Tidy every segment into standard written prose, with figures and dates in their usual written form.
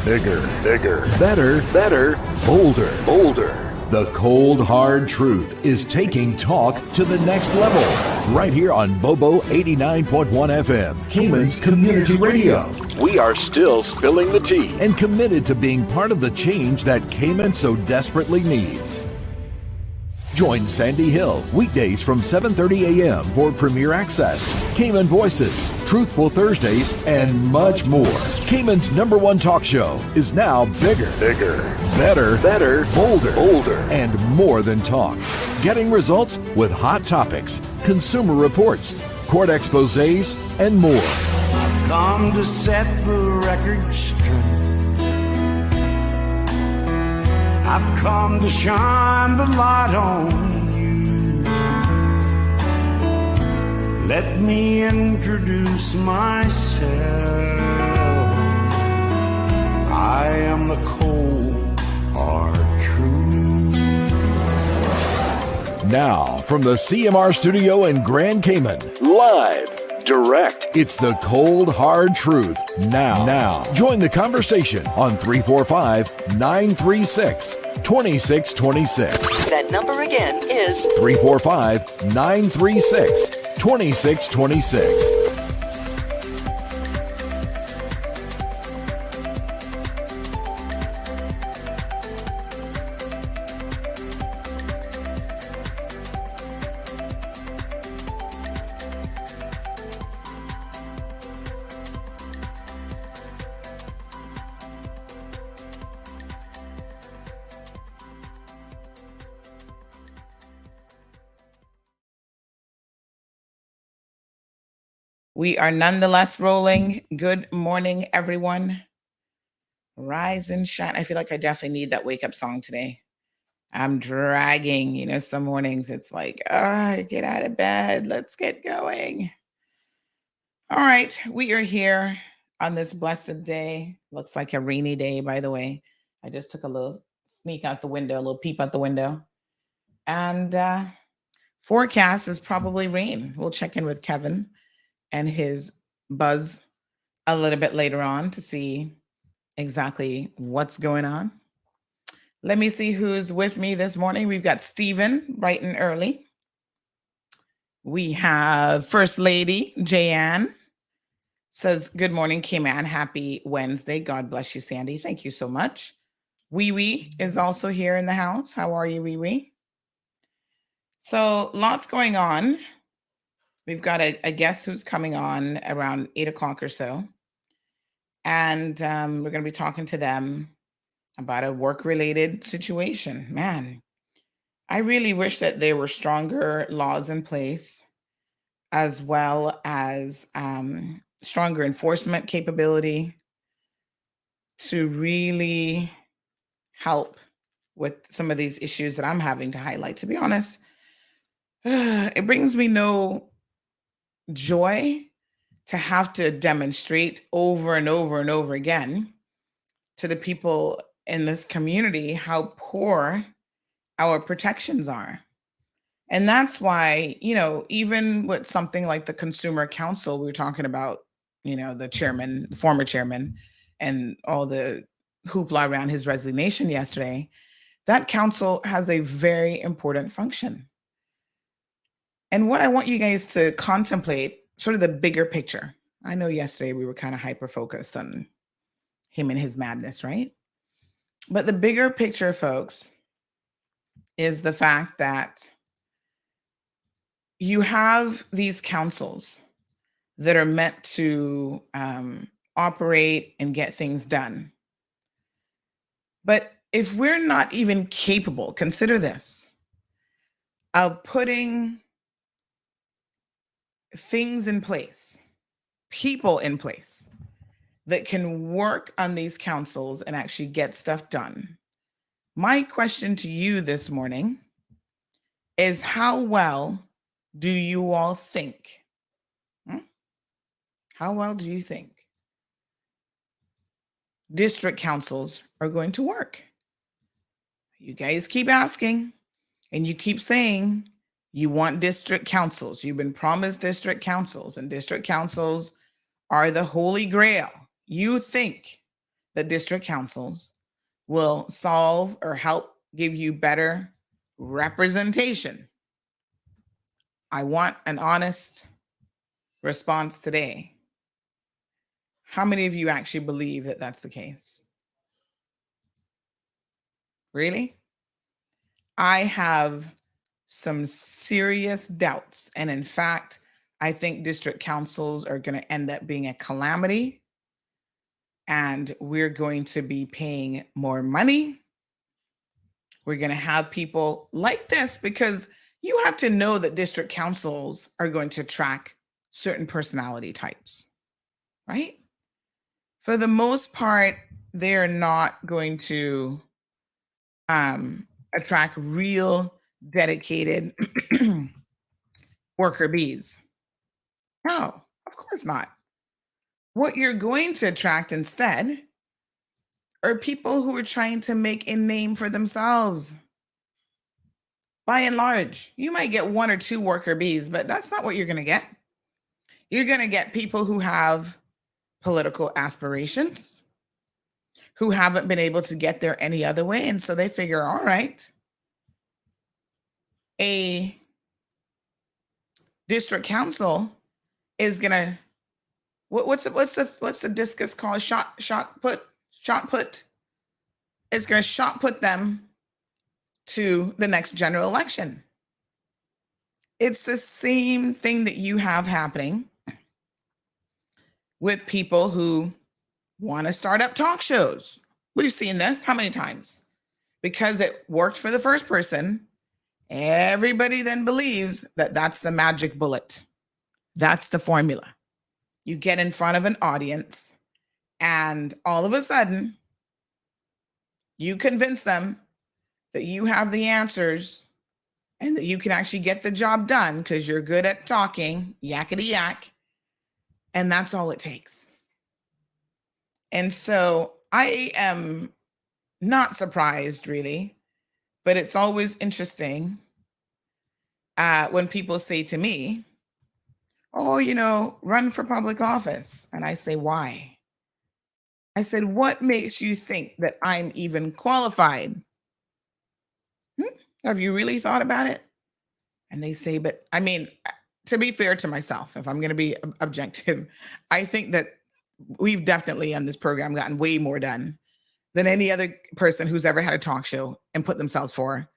Bigger, better, bolder. The cold, hard truth is taking talk to the next level. Right here on Bobo 89.1 FM, Cayman's Community Radio. We are still spilling the tea and committed to being part of the change that Cayman so desperately needs. Join Sandy Hill weekdays from 7:30 a.m. for Premier Access, Cayman Voices, Truthful Thursdays, and much more. Cayman's #1 talk show is now bigger, better, bolder, and more than talk. Getting results with hot topics, consumer reports, court exposés, and more. I've come to set the record straight. I've come to shine the light on you. Let me introduce myself. I am the cold, hard truth. Now, from the CMR studio in Grand Cayman, live, direct, it's the cold, hard truth. Now, join the conversation on 345-936-2626. That number again is 345-936-2626. We are nonetheless rolling. Good morning, everyone. Rise and shine. I feel like I definitely need that wake-up song today. I'm dragging. Some mornings it's like, get out of bed. Let's get going. All right, we are here on this blessed day. Looks like a rainy day, by the way. I just took a little sneak out the window, a little peep out the window. And forecast is probably rain. We'll check in with Kevin and his buzz a little bit later on to see exactly what's going on. Let me see who's with me this morning. We've got Stephen bright and early. We have First Lady Jayanne says, good morning, Cayman. Happy Wednesday. God bless you, Sandy. Thank you so much. Wee Wee is also here in the house. How are you, Wee Wee? So lots going on. We've got a guest who's coming on around 8 o'clock or so. And we're going to be talking to them about a work-related situation. Man, I really wish that there were stronger laws in place, as well as stronger enforcement capability to really help with some of these issues that I'm having to highlight. To be honest, it brings me no joy to have to demonstrate over and over and over again to the people in this community how poor our protections are. And that's why, even with something like the Consumer Council, we were talking about, the former chairman, and all the hoopla around his resignation yesterday, that council has a very important function. And what I want you guys to contemplate, sort of the bigger picture. I know yesterday we were kind of hyper-focused on him and his madness, right? But the bigger picture, folks, is the fact that you have these councils that are meant to operate and get things done. But if we're not even capable, consider this, of putting things in place, people in place that can work on these councils and actually get stuff done. My question to you this morning is, how well do you all think? How well do you think district councils are going to work? You guys keep asking and you keep saying you want district councils. You've been promised district councils, and district councils are the holy grail. You think that district councils will solve or help give you better representation. I want an honest response today. How many of you actually believe that that's the case? Really? I have some serious doubts. And in fact, I think district councils are going to end up being a calamity. And we're going to be paying more money. We're going to have people like this, because you have to know that district councils are going to attract certain personality types, right? For the most part, they're not going to attract real dedicated worker bees. No, of course not. What you're going to attract instead are people who are trying to make a name for themselves. By and large, you might get one or two worker bees, but that's not what you're going to get. You're going to get people who have political aspirations, who haven't been able to get there any other way. And so they figure, all right, a district council is going to, what's the discus called? Shot put. It's going to shot put them to the next general election. It's the same thing that you have happening with people who want to start up talk shows. We've seen this how many times? Because it worked for the first person, everybody then believes that that's the magic bullet. That's the formula. You get in front of an audience and all of a sudden you convince them that you have the answers and that you can actually get the job done because you're good at talking, yakety yak. And that's all it takes. And so I am not surprised, really, but it's always interesting when people say to me, oh, run for public office. And I say, why? I said, what makes you think that I'm even qualified? Have you really thought about it? And they say, but I mean, to be fair to myself, if I'm going to be objective, I think that we've definitely on this program gotten way more done than any other person who's ever had a talk show and put themselves for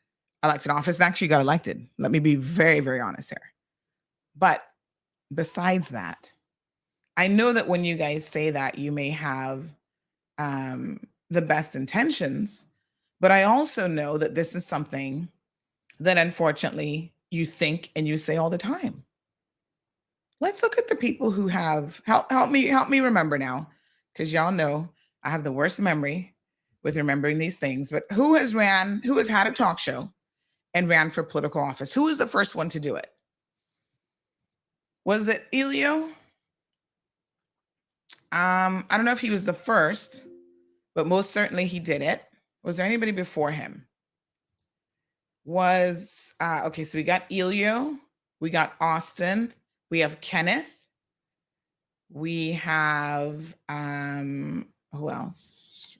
elected office and actually got elected. Let me be very, very honest here. But besides that, I know that when you guys say that, you may have the best intentions, but I also know that this is something that unfortunately you think and you say all the time. Let's look at the people who have help me remember now, because y'all know I have the worst memory with remembering these things. But who has had a talk show and ran for political office? Who was the first one to do it? Was it Elio? I don't know if he was the first, but most certainly he did it. Was there anybody before him? Okay, so we got Elio, we got Austin, we have Kenneth, we have who else?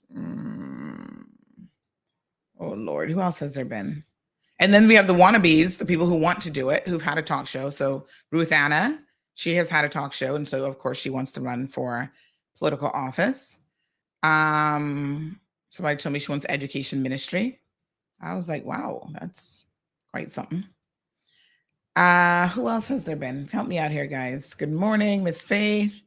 Oh Lord, who else has there been? And then we have the wannabes, the people who want to do it, who've had a talk show. So Ruth Anna, she has had a talk show, and so of course she wants to run for political office. Somebody told me she wants education ministry. I was like, wow, that's quite something. Who else has there been? Help me out here, guys. Good morning, Miss Faith,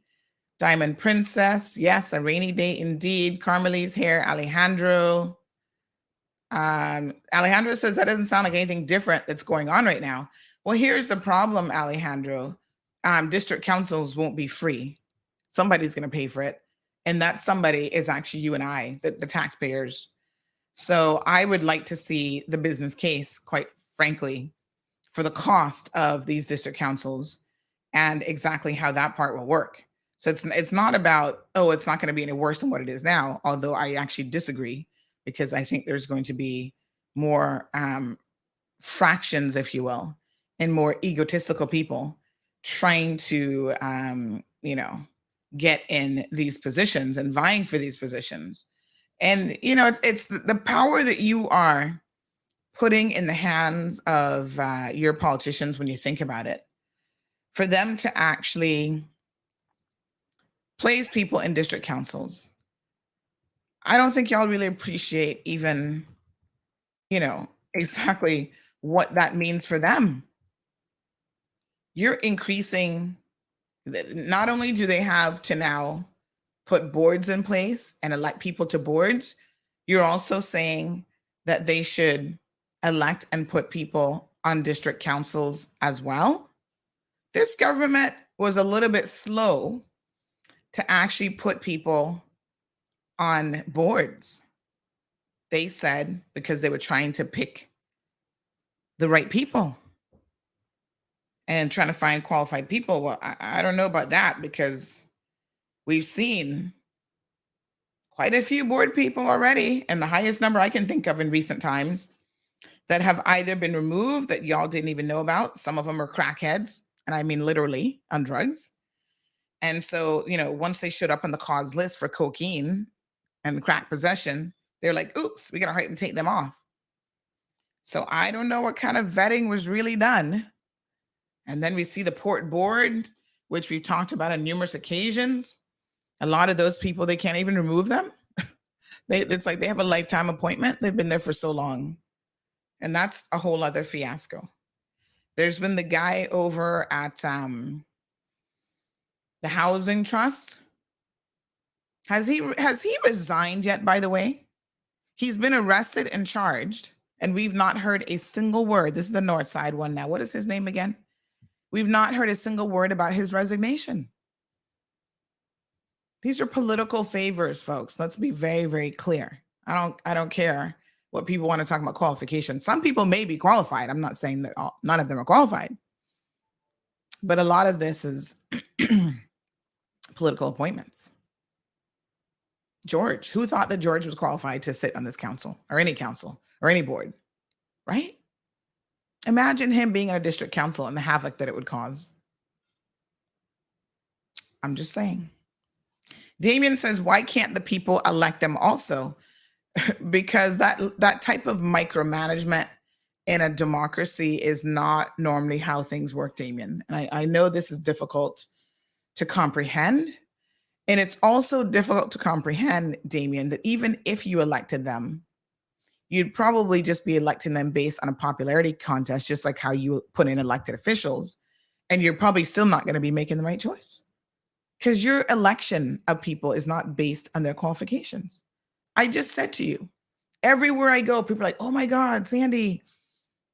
Diamond Princess. Yes, a rainy day indeed. Carmelie's here. Alejandro. Alejandro says that doesn't sound like anything different that's going on right now. Well, here's the problem, Alejandro. District councils won't be free. Somebody's going to pay for it. And that somebody is actually you and I, the taxpayers. So I would like to see the business case, quite frankly, for the cost of these district councils and exactly how that part will work. So it's not about, oh, it's not going to be any worse than what it is now, although I actually disagree, because I think there's going to be more fractions, if you will, and more egotistical people trying to, get in these positions and vying for these positions. And, it's the power that you are putting in the hands of your politicians when you think about it, for them to actually place people in district councils. I don't think y'all really appreciate even, exactly what that means for them. You're increasing, not only do they have to now put boards in place and elect people to boards, you're also saying that they should elect and put people on district councils as well. This government was a little bit slow to actually put people on boards. They said because they were trying to pick the right people and trying to find qualified people. Well, I don't know about that, because we've seen quite a few board people already, and the highest number I can think of in recent times, that have either been removed that y'all didn't even know about. Some of them are crackheads, and I mean literally on drugs. And so, once they showed up on the cause list for cocaine and crack possession, they're like, oops, we got to hurry and take them off. So I don't know what kind of vetting was really done. And then we see the port board, which we've talked about on numerous occasions. A lot of those people, they can't even remove them. It's like they have a lifetime appointment. They've been there for so long. And that's a whole other fiasco. There's been the guy over at the housing trust. Has he resigned yet, by the way? He's been arrested and charged, and we've not heard a single word. This is the North Side one now. What is his name again? We've not heard a single word about his resignation. These are political favors, folks. Let's be very, very clear. I don't care what people want to talk about qualifications. Some people may be qualified. I'm not saying that none of them are qualified. But a lot of this is political appointments. George, who thought that George was qualified to sit on this council or any board, right? Imagine him being in a district council and the havoc that it would cause. I'm just saying. Damien says, why can't the people elect them also? Because that type of micromanagement in a democracy is not normally how things work, Damien. And I know this is difficult to comprehend. And it's also difficult to comprehend, Damien, that even if you elected them, you'd probably just be electing them based on a popularity contest, just like how you put in elected officials. And you're probably still not going to be making the right choice, because your election of people is not based on their qualifications. I just said to you, everywhere I go, people are like, oh my God, Sandy,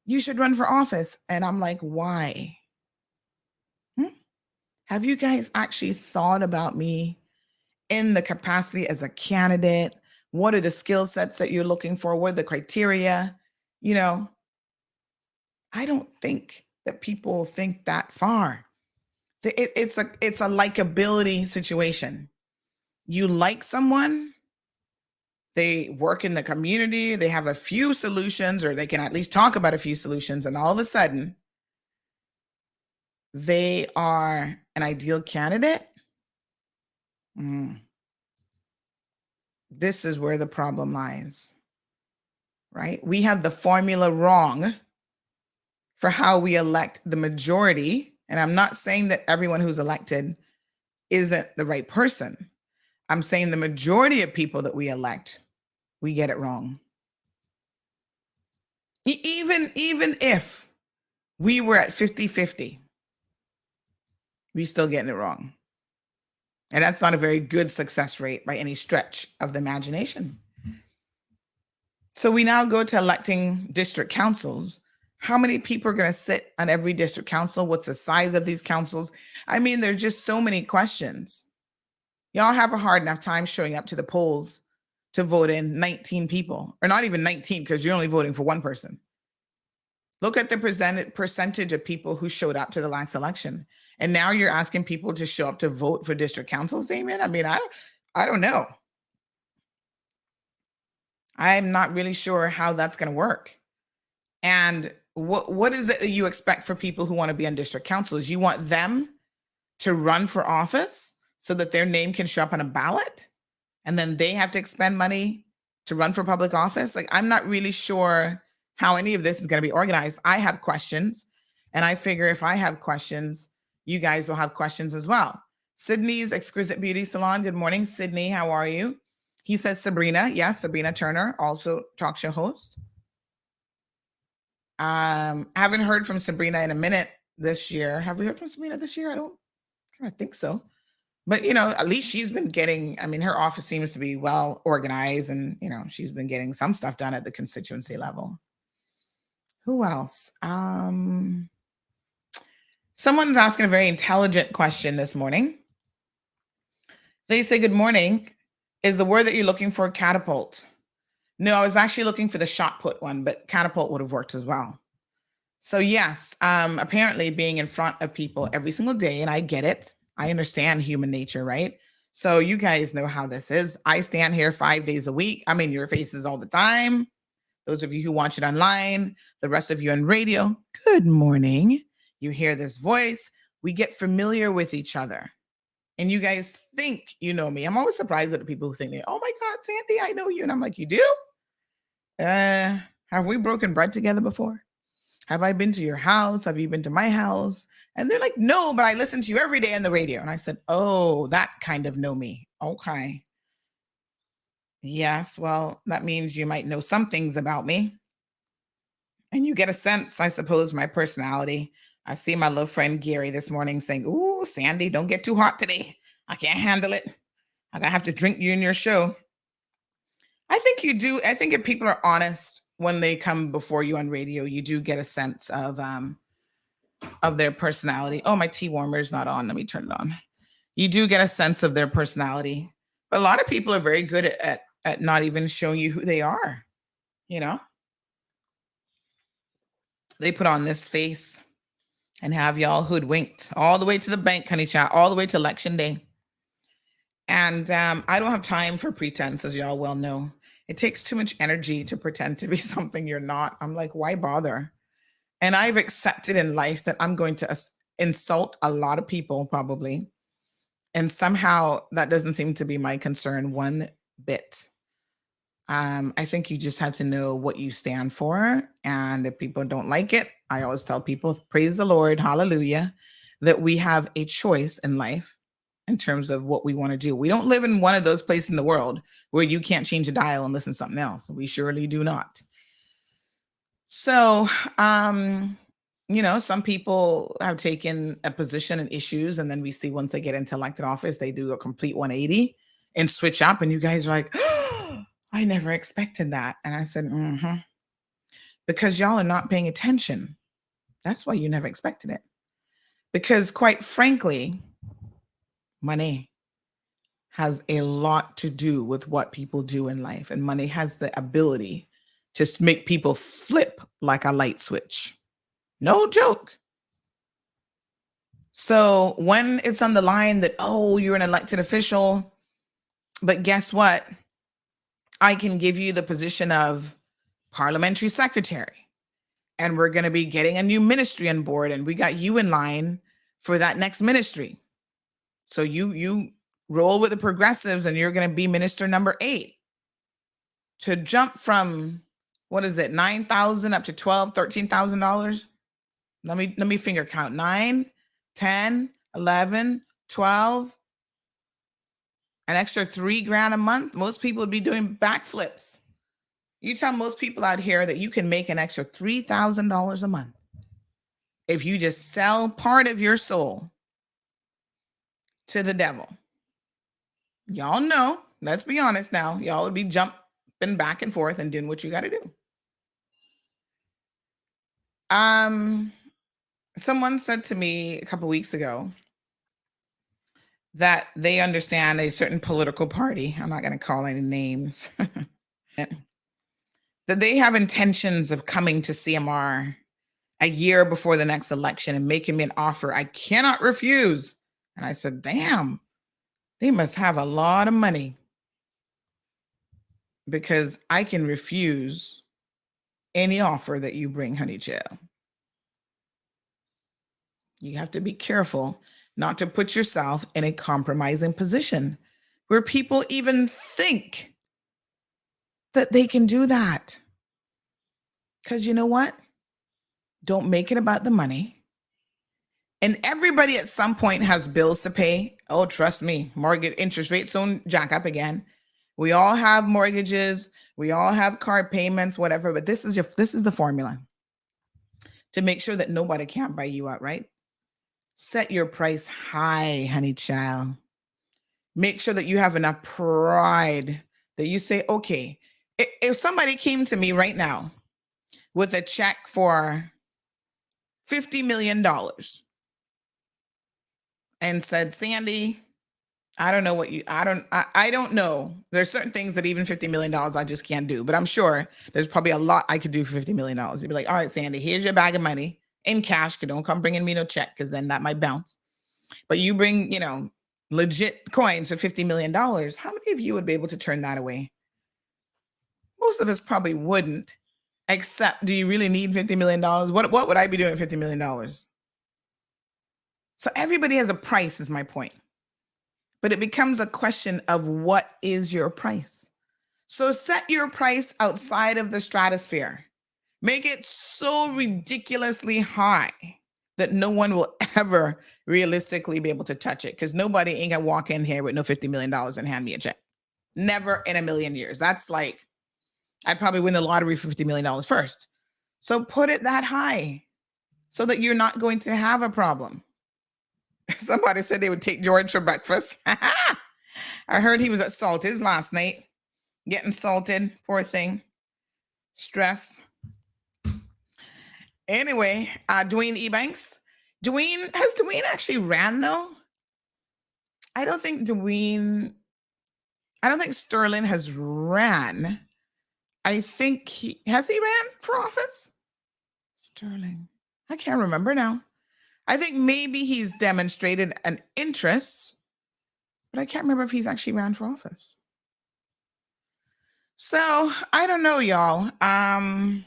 you should run for office. And I'm like, why? Have you guys actually thought about me in the capacity as a candidate? What are the skill sets that you're looking for? What are the criteria? I don't think that people think that far. It's a likability situation. You like someone, they work in the community, they have a few solutions, or they can at least talk about a few solutions, and all of a sudden, they are an ideal candidate. This is where the problem lies, right? We have the formula wrong for how we elect the majority. And I'm not saying that everyone who's elected isn't the right person. I'm saying the majority of people that we elect, we get it wrong. Even if we were at 50-50, we still getting it wrong. And that's not a very good success rate by any stretch of the imagination. So we now go to electing district councils. How many people are going to sit on every district council? What's the size of these councils? I mean, there's just so many questions. Y'all have a hard enough time showing up to the polls to vote in 19 people, or not even 19, because you're only voting for one person. Look at the percentage of people who showed up to the last election. And now you're asking people to show up to vote for district councils, Damien? I mean, I don't know. I'm not really sure how that's going to work. And what is it that you expect for people who want to be on district councils? You want them to run for office so that their name can show up on a ballot, and then they have to expend money to run for public office. Like, I'm not really sure how any of this is going to be organized. I have questions, and I figure if I have questions, you guys will have questions as well. Sydney's Exquisite Beauty Salon. Good morning, Sydney. How are you? He says Sabrina. Yes, Sabrina Turner, also talk show host. Haven't heard from Sabrina in a minute this year. Have we heard from Sabrina this year? I don't think so. But, at least she's been getting, her office seems to be well organized, and, she's been getting some stuff done at the constituency level. Who else? Someone's asking a very intelligent question this morning. They say, good morning. Is the word that you're looking for catapult? No, I was actually looking for the shot put one, but catapult would have worked as well. So yes, apparently being in front of people every single day, and I get it. I understand human nature, right? So you guys know how this is. I stand here 5 days a week. I'm in your faces all the time. Those of you who watch it online, the rest of you on radio, good morning. You hear this voice. We get familiar with each other. And you guys think you know me. I'm always surprised at the people who think, oh my God, Sandy, I know you. And I'm like, you do? Have we broken bread together before? Have I been to your house? Have you been to my house? And they're like, no, but I listen to you every day on the radio. And I said, oh, that kind of know me. Okay. Yes, well, that means you might know some things about me. And you get a sense, I suppose, my personality. I see my little friend Gary this morning saying, ooh, Sandy, don't get too hot today. I can't handle it. I'm going to have to drink you in your show. I think you do. I think if people are honest when they come before you on radio, you do get a sense of their personality. Oh, my tea warmer is not on. Let me turn it on. You do get a sense of their personality. But a lot of people are very good at not even showing you who they are. They put on this face and have y'all hoodwinked all the way to the bank, honey child, all the way to election day. And I don't have time for pretense, as y'all well know. It takes too much energy to pretend to be something you're not. I'm like, why bother? And I've accepted in life that I'm going to insult a lot of people probably. And somehow that doesn't seem to be my concern one bit. I think you just have to know what you stand for. And if people don't like it, I always tell people, praise the Lord, hallelujah, that we have a choice in life in terms of what we want to do. We don't live in one of those places in the world where you can't change a dial and listen to something else. We surely do not. So, some people have taken a position in issues, and then we see once they get into elected office, they do a complete 180 and switch up. And you guys are like, oh, I never expected that. And I said, because y'all are not paying attention. That's why you never expected it. Because quite frankly, money has a lot to do with what people do in life. And money has the ability to make people flip like a light switch. No joke. So when it's on the line that, oh, you're an elected official, but guess what? I can give you the position of parliamentary secretary, and we're going to be getting a new ministry on board, and we got you in line for that next ministry. So you roll with the progressives, and you're going to be minister number 8. To jump from, what is it, $9,000 up to $12,000, $13,000? Let me finger count. 9, 10, 11, 12. An extra $3,000 a month. Most people would be doing backflips. You tell most people out here that you can make an extra $3,000 a month if you just sell part of your soul to the devil. Y'all know, let's be honest now, y'all would be jumping back and forth and doing what you got to do. Someone said to me a couple weeks ago that they understand a certain political party, I'm not going to call any names, that they have intentions of coming to CMR a year before the next election and making me an offer I cannot refuse. And I said, damn, they must have a lot of money, because I can refuse any offer that you bring, honey child. You have to be careful not to put yourself in a compromising position where people even think that they can do that. Because you know what? Don't make it about the money. And everybody at some point has bills to pay. Oh, trust me, mortgage interest rates don't jack up again. We all have mortgages. We all have car payments, whatever. But this is the formula to make sure that nobody can't buy you out, right? Set your price high, honey child. Make sure that you have enough pride that you say, okay, if somebody came to me right now with a check for $50 million and said, Sandy, I don't know. There's certain things that even $50 million I just can't do, but I'm sure there's probably a lot I could do for $50 million. You'd be like, all right, Sandy, here's your bag of money in cash. Don't come bringing me no check because then that might bounce. But you bring, legit coins for $50 million. How many of you would be able to turn that away? Most of us probably wouldn't, except do you really need $50 million? What would I be doing with $50 million? So everybody has a price is my point. But it becomes a question of what is your price? So set your price outside of the stratosphere. Make it so ridiculously high that no one will ever realistically be able to touch it, because nobody ain't gonna walk in here with no $50 million and hand me a check. Never in a million years. That's like, I'd probably win the lottery for $50 million first. So put it that high so that you're not going to have a problem. Somebody said they would take George for breakfast. I heard he was at Salty's last night, getting salted. Poor thing. Stress. Anyway, Dwayne Ebanks. Has Dwayne actually ran though? I don't think Sterling has ran. I think he ran for office? Sterling. I can't remember now. I think maybe he's demonstrated an interest, but I can't remember if he's actually ran for office. So I don't know, y'all. I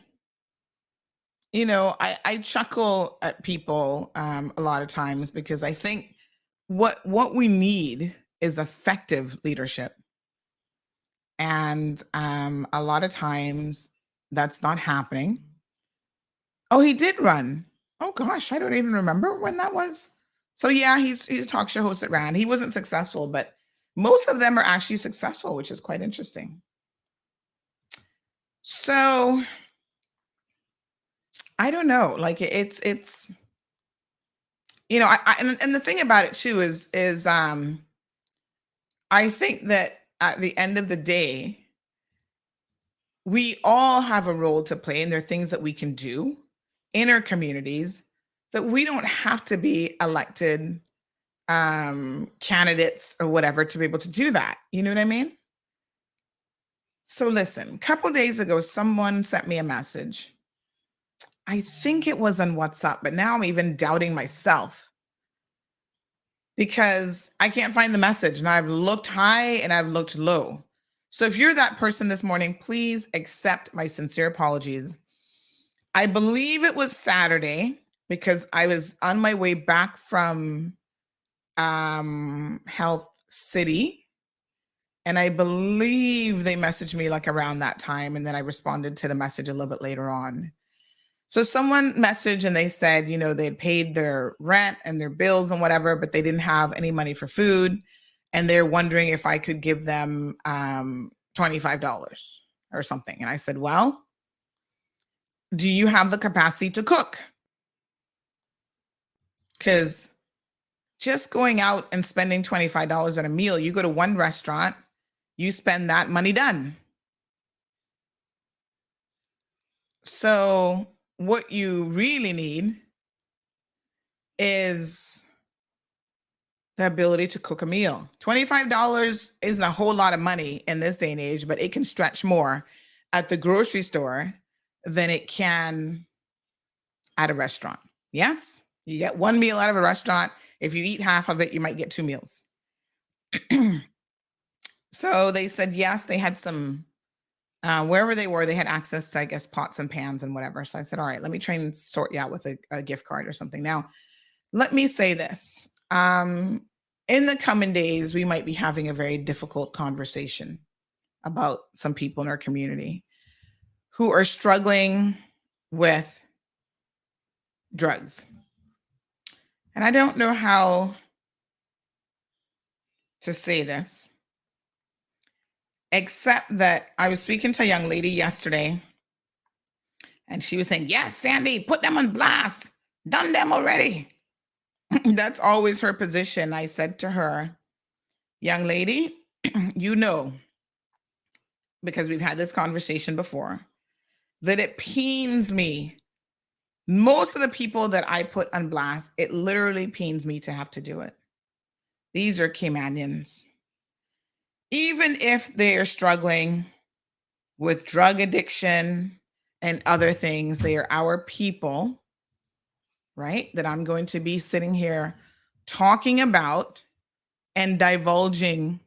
chuckle at people a lot of times because I think what we need is effective leadership. And a lot of times that's not happening. Oh, he did run. Oh gosh, I don't even remember when that was. So yeah, he's a talk show host that ran. He wasn't successful, but most of them are actually successful, which is quite interesting. So I don't know. Like it's and the thing about it too is I think that at the end of the day, we all have a role to play, and there are things that we can do in our communities that we don't have to be elected candidates or whatever to be able to do that. You know what I mean? So listen, a couple days ago, someone sent me a message. I think it was on WhatsApp, but now I'm even doubting myself because I can't find the message, and I've looked high and I've looked low. So if you're that person this morning, please accept my sincere apologies. I believe it was Saturday because I was on my way back from Health City. And I believe they messaged me like around that time. And then I responded to the message a little bit later on. So someone messaged and they said, they'd paid their rent and their bills and whatever, but they didn't have any money for food. And they're wondering if I could give them $25 or something. And I said, well, do you have the capacity to cook? Because just going out and spending $25 at a meal, you go to one restaurant, you spend that money, done. So what you really need is the ability to cook a meal. $25 isn't a whole lot of money in this day and age, but it can stretch more at the grocery store than it can at a restaurant. Yes, you get one meal out of a restaurant. If you eat half of it, you might get 2 meals. So they said, yes, they had some, wherever they were, they had access to, I guess, pots and pans and whatever. So I said, all right, let me try and sort you out with a gift card or something. Now, let me say this. In the coming days, we might be having a very difficult conversation about some people in our community who are struggling with drugs. And I don't know how to say this, except that I was speaking to a young lady yesterday, and she was saying, yes, Sandy, put them on blast. Done them already. That's always her position. I said to her, young lady, you know, because we've had this conversation before, that it pains me. Most of the people that I put on blast, it literally pains me to have to do it. These are Caymanians. Even if they are struggling with drug addiction and other things, they are our people, right? That I'm going to be sitting here talking about and divulging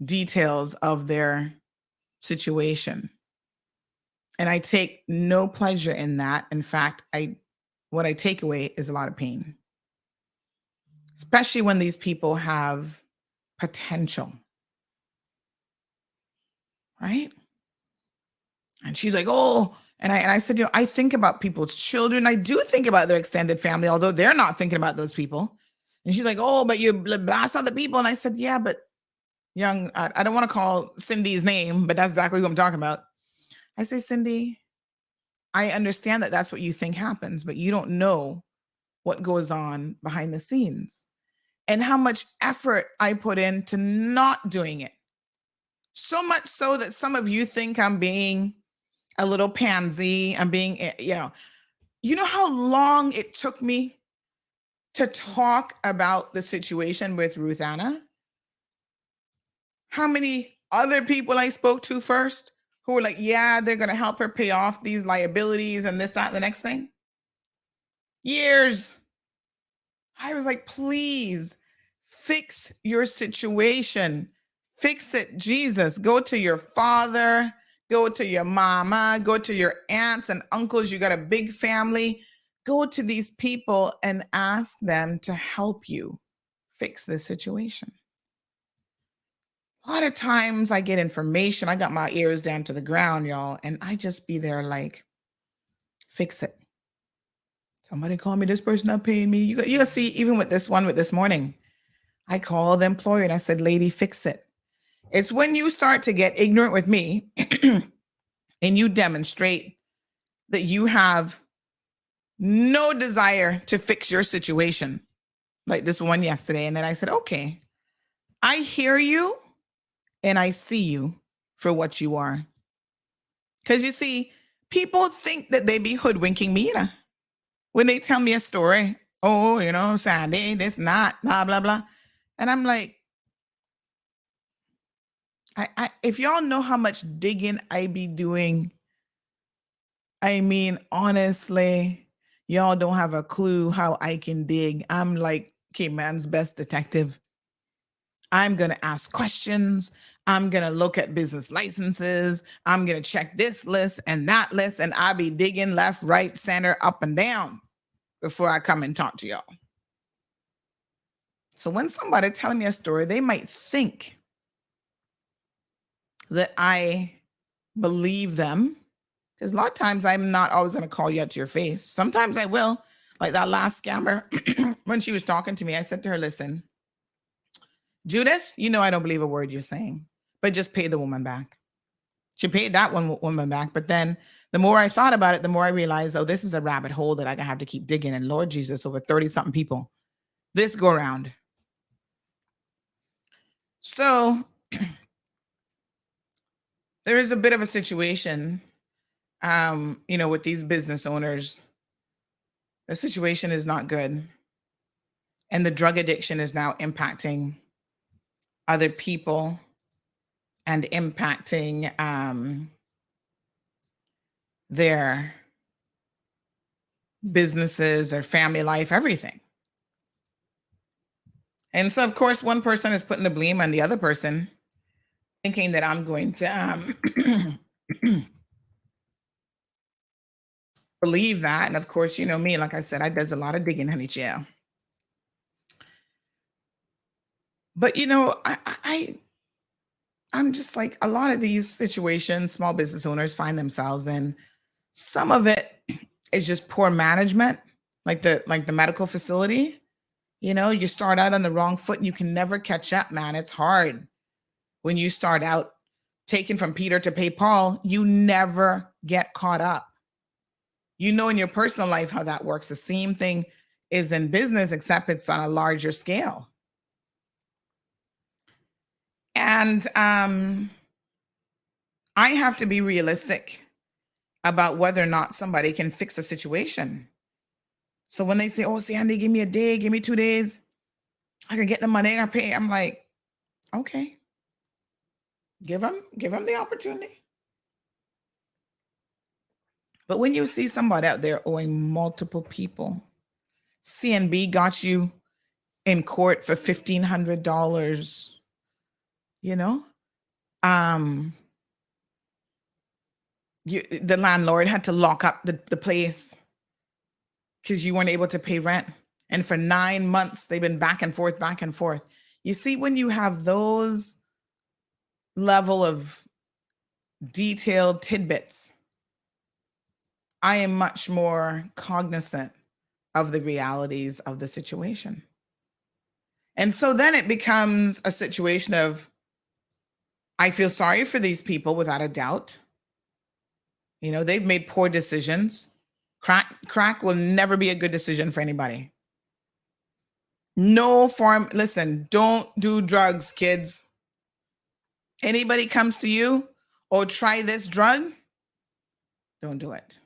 details of their situation. And I take no pleasure in that. In fact, what I take away is a lot of pain, especially when these people have potential, right? And she's like, oh, and I said, you know, I think about people's children. I do think about their extended family, although they're not thinking about those people. And she's like, oh, but you blast other people. And I said, yeah, but young, I don't want to call Cindy's name, but that's exactly who I'm talking about. I say, Cindy, I understand that that's what you think happens, but you don't know what goes on behind the scenes and how much effort I put into not doing it. So much so that some of you think I'm being a little pansy. I'm being, you know how long it took me to talk about the situation with Ruth Anna? How many other people I spoke to first who were like, yeah, they're going to help her pay off these liabilities and this, that, and the next thing? Years. I was like, please fix your situation. Fix it, Jesus. Go to your father, go to your mama, go to your aunts and uncles. You got a big family. Go to these people and ask them to help you fix this situation. A lot of times I get information. I got my ears down to the ground, y'all, and I just be there like, fix it. Somebody call me, this person not paying me. You see, even with this one, with this morning, I called the employer and I said, lady, fix it. It's when you start to get ignorant with me and you demonstrate that you have no desire to fix your situation, like this one yesterday. And then I said, okay, I hear you and I see you for what you are. Because you see, people think that they be hoodwinking me, when they tell me a story. Oh, you know, Sandy, this not, blah, blah, blah. And I'm like, if y'all know how much digging I be doing, I mean, honestly, y'all don't have a clue how I can dig. I'm like Cayman's best detective. I'm going to ask questions. I'm going to look at business licenses. I'm going to check this list and that list. And I'll be digging left, right, center, up and down before I come and talk to y'all. So when somebody telling me a story, they might think that I believe them. Because a lot of times I'm not always going to call you out to your face. Sometimes I will. Like that last scammer, when she was talking to me, I said to her, listen, Judith, you know I don't believe a word you're saying, but just pay the woman back. She paid that one woman back. But then the more I thought about it, the more I realized, oh, this is a rabbit hole that I have to keep digging. And Lord Jesus, over 30-something people this go around. So there is a bit of a situation, with these business owners. The situation is not good. And the drug addiction is now impacting other people and impacting their businesses, their family life, everything. And so, of course, one person is putting the blame on the other person, thinking that I'm going to believe that. And of course, you know me, like I said, I does a lot of digging, honey child. But I'm just like, a lot of these situations small business owners find themselves in. Some of it is just poor management, like the medical facility. You start out on the wrong foot and you can never catch up, man. It's hard when you start out taken from Peter to pay Paul. You never get caught up. In your personal life how that works. The same thing is in business, except it's on a larger scale. And I have to be realistic about whether or not somebody can fix a situation. So when they say, "Oh, Sandy, give me a day, give me 2 days, I can get the money, I pay," I'm like, okay, give them the opportunity. But when you see somebody out there owing multiple people, CNB got you in court for $1,500, the landlord had to lock up the place because you weren't able to pay rent. And for 9 months, they've been back and forth, back and forth. You see, when you have those level of detailed tidbits, I am much more cognizant of the realities of the situation. And so then it becomes a situation of, I feel sorry for these people without a doubt. They've made poor decisions. Crack will never be a good decision for anybody. No form. Listen, don't do drugs, kids. Anybody comes to you, "Oh, try this drug," don't do it.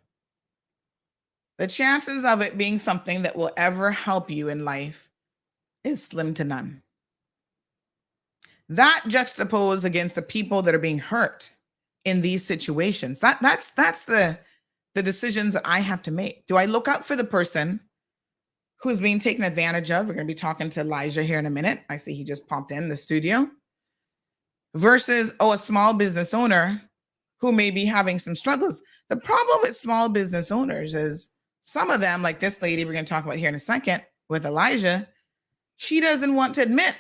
The chances of it being something that will ever help you in life is slim to none. That juxtaposed against the people that are being hurt in these situations, that's the decisions that I have to make. Do I look out for the person who's being taken advantage of? We're going to be talking to Elijah here in a minute. I see he just popped in the studio. Versus, a small business owner who may be having some struggles. The problem with small business owners is some of them, like this lady we're going to talk about here in a second with Elijah, she doesn't want to admit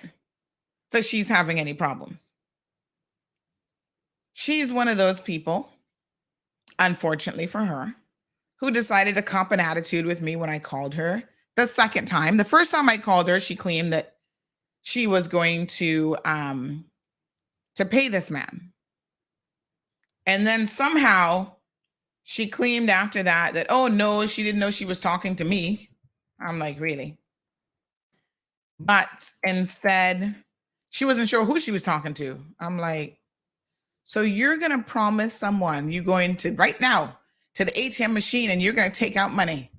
that she's having any problems. She's one of those people, unfortunately for her, who decided to cop an attitude with me when I called her the second time. The first time I called her, she claimed that she was going to pay this man. And then somehow she claimed after that, "Oh no, she didn't know she was talking to me." I'm like, really? But instead, she wasn't sure who she was talking to. I'm like, so you're going to promise someone you're going to right now to the ATM machine and you're going to take out money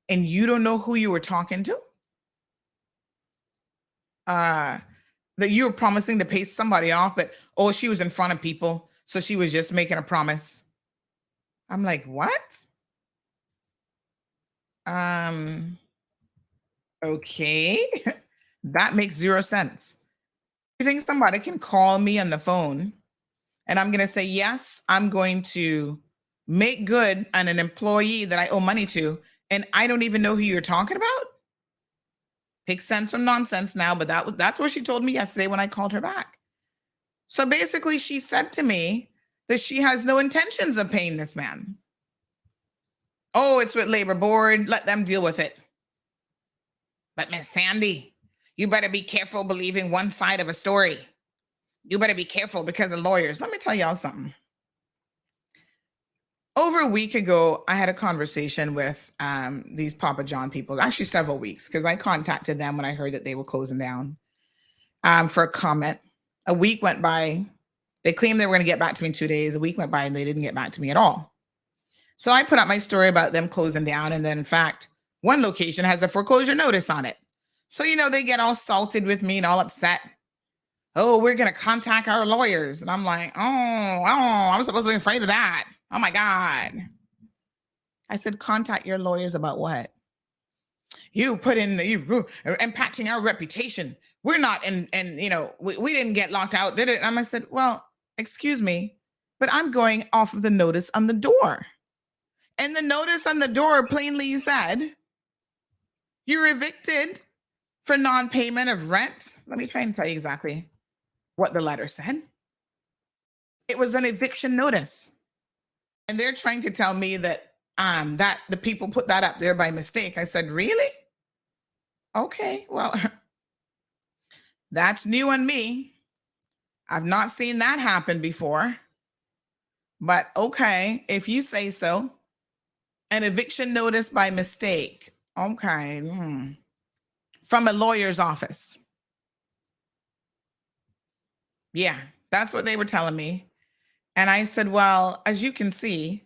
and you don't know who you were talking to? That you were promising to pay somebody off, but she was in front of people, so she was just making a promise. I'm like, what? Okay. That makes zero sense. You think somebody can call me on the phone and I'm going to say, yes, I'm going to make good on an employee that I owe money to, and I don't even know who you're talking about? Take sense from nonsense now, but that's what she told me yesterday when I called her back. So basically, she said to me that she has no intentions of paying this man. "Oh, it's with labor board. Let them deal with it." But Miss Sandy, you better be careful believing one side of a story. You better be careful because of lawyers. Let me tell y'all something. Over a week ago, I had a conversation with these Papa John people, actually several weeks, because I contacted them when I heard that they were closing down for a comment. A week went by. They claimed they were going to get back to me in 2 days. A week went by and they didn't get back to me at all. So I put up my story about them closing down. And then, in fact, one location has a foreclosure notice on it. So, they get all salted with me and all upset. "Oh, we're going to contact our lawyers." And I'm like, oh, I'm supposed to be afraid of that. Oh my God. I said, contact your lawyers about what? "You put in you impacting our reputation. We're not, and we didn't get locked out, did it?" And I said, well, excuse me, but I'm going off of the notice on the door. And the notice on the door plainly said, you're evicted for non-payment of rent. Let me try and tell you exactly what the letter said. It was an eviction notice. And they're trying to tell me that that the people put that up there by mistake. I said, really? Okay, well, that's new on me. I've not seen that happen before. But okay, if you say so. An eviction notice by mistake. Okay. From a lawyer's office. Yeah, that's what they were telling me. And I said, well, as you can see,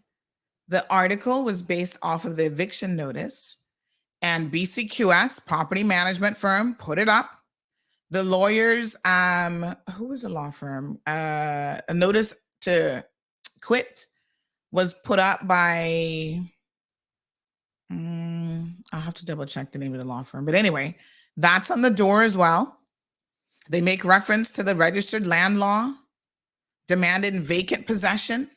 the article was based off of the eviction notice, and BCQS, property management firm, put it up. The lawyers, who was the law firm? A notice to quit was put up by, I'll have to double check the name of the law firm. But anyway, that's on the door as well. They make reference to the registered land law, demanded vacant possession.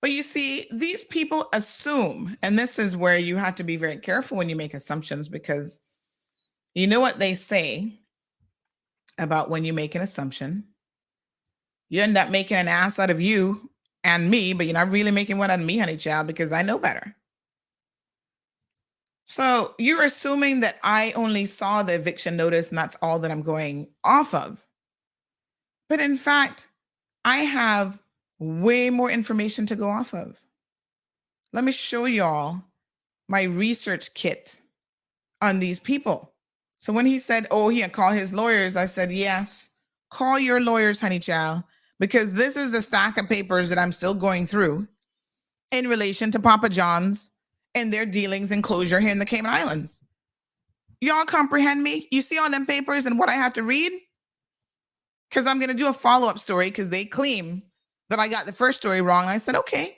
But you see, these people assume, and this is where you have to be very careful when you make assumptions, because you know what they say about when you make an assumption. You end up making an ass out of you and me, but you're not really making one out of me, honey child, because I know better. So you're assuming that I only saw the eviction notice and that's all that I'm going off of. But in fact, I have way more information to go off of. Let me show y'all my research kit on these people. So when he said, oh, he had called his lawyers, I said, yes, call your lawyers, honey child, because this is a stack of papers that I'm still going through in relation to Papa John's and their dealings and closure here in the Cayman Islands. Y'all comprehend me? You see all them papers and what I have to read? Because I'm going to do a follow-up story because they claim that I got the first story wrong. And I said, okay,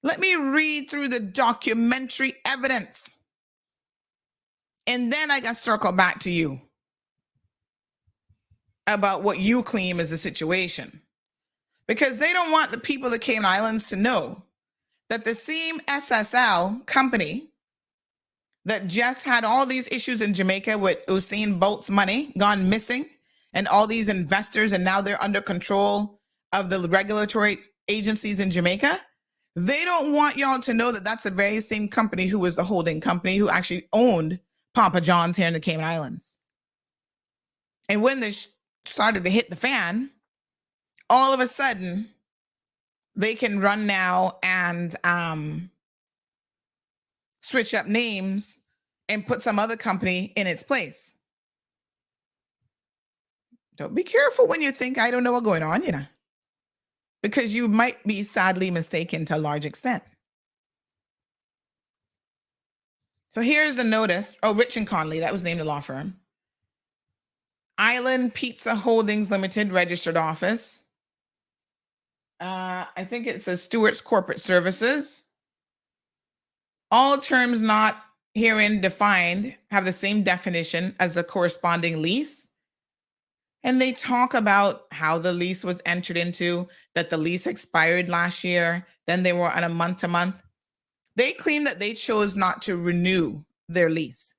let me read through the documentary evidence. And then I got to circle back to you about what you claim is the situation. Because they don't want the people of the Cayman Islands to know that the same SSL company that just had all these issues in Jamaica with Usain Bolt's money gone missing and all these investors, and now they're under control of the regulatory agencies in Jamaica. They don't want y'all to know that that's the very same company who was the holding company who actually owned Papa John's here in the Cayman Islands. And when they started to hit the fan, all of a sudden, they can run now and switch up names and put some other company in its place. Don't be careful when you think I don't know what's going on, you know, because you might be sadly mistaken to a large extent. So here's the notice. Oh, Rich and Conley, that was named the law firm. Island Pizza Holdings Limited, registered office. I think it says Stewart's Corporate Services. All terms not herein defined have the same definition as a corresponding lease. And they talk about how the lease was entered into, that the lease expired last year. Then they were on a month-to-month. They claim that they chose not to renew their lease.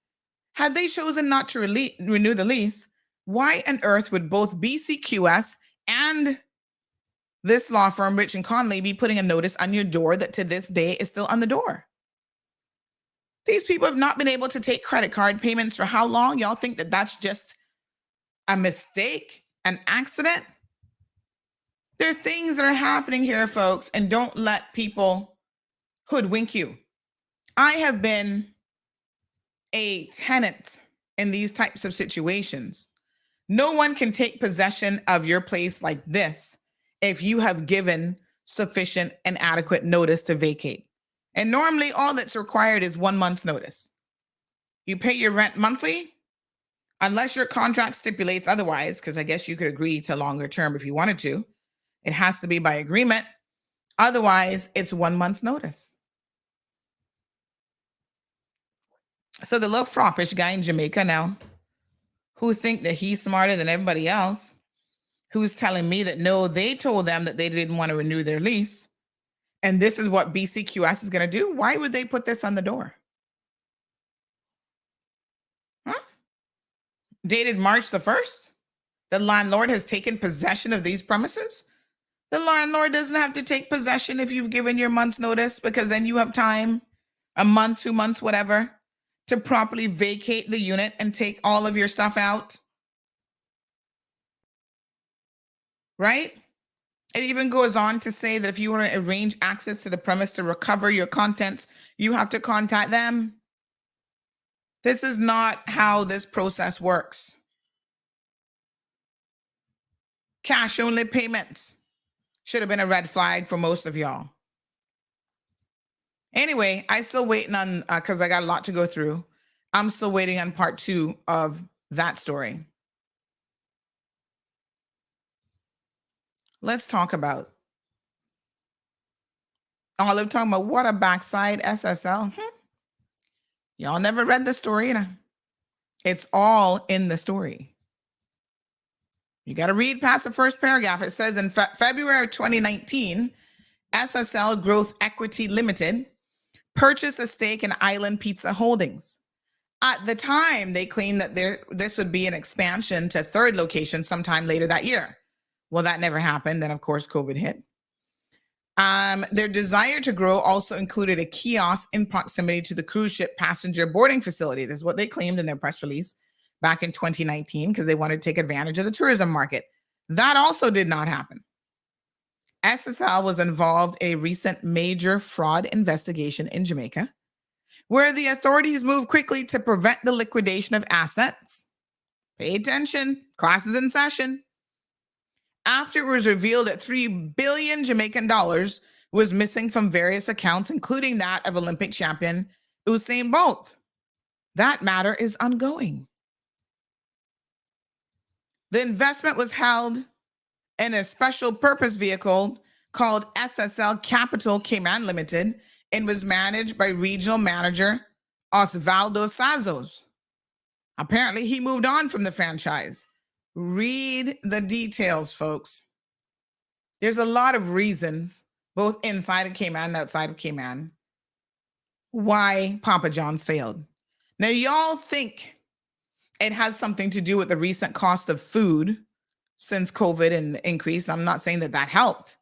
Had they chosen not to renew the lease, why on earth would both BCQS and this law firm, Rich and Conley, be putting a notice on your door that to this day is still on the door? These people have not been able to take credit card payments for how long? Y'all think that that's just a mistake, an accident? There are things that are happening here, folks, and don't let people hoodwink you. I have been a tenant in these types of situations. No one can take possession of your place like this if you have given sufficient and adequate notice to vacate. And normally all that's required is 1 month's notice. You pay your rent monthly, unless your contract stipulates otherwise, because I guess you could agree to longer term if you wanted to. It has to be by agreement. Otherwise, it's 1 month's notice. So the little froppish guy in Jamaica now, who think that he's smarter than everybody else, who's telling me that no, they told them that they didn't want to renew their lease, and this is what BCQS is going to do. Why would they put this on the door? Huh? dated March the 1st, the landlord has taken possession of these premises. The landlord doesn't have to take possession if you've given your month's notice, because then you have time, a month, 2 months, whatever, to properly vacate the unit and take all of your stuff out. Right? It even goes on to say that if you want to arrange access to the premise to recover your contents, you have to contact them. This is not how this process works. Cash only payments should have been a red flag for most of y'all. Anyway, I still waiting on, because I got a lot to go through. I'm still waiting on part 2 of that story. Let's talk about Olive talking about what a backside SSL. Y'all never read the story, you know. It's all in the story. You got to read past the first paragraph. It says in February of 2019, SSL Growth Equity Limited purchased a stake in Island Pizza Holdings. At the time, they claimed that this would be an expansion to a third location sometime later that year. Well, that never happened. Then, of course, COVID hit. Their desire to grow also included a kiosk in proximity to the cruise ship passenger boarding facility. This is what they claimed in their press release back in 2019, because they wanted to take advantage of the tourism market. That also did not happen. SSL was involved in a recent major fraud investigation in Jamaica, where the authorities moved quickly to prevent the liquidation of assets. Pay attention, class is in session. After it was revealed that 3 billion Jamaican dollars was missing from various accounts, including that of Olympic champion Usain Bolt. That matter is ongoing. The investment was held in a special purpose vehicle called SSL Capital Cayman Limited and was managed by regional manager Osvaldo Sazos. Apparently, he moved on from the franchise. Read the details, folks. There's a lot of reasons, both inside of Cayman and outside of Cayman, why Papa John's failed. Now, y'all think it has something to do with the recent cost of food since COVID and the increase. I'm not saying that helped.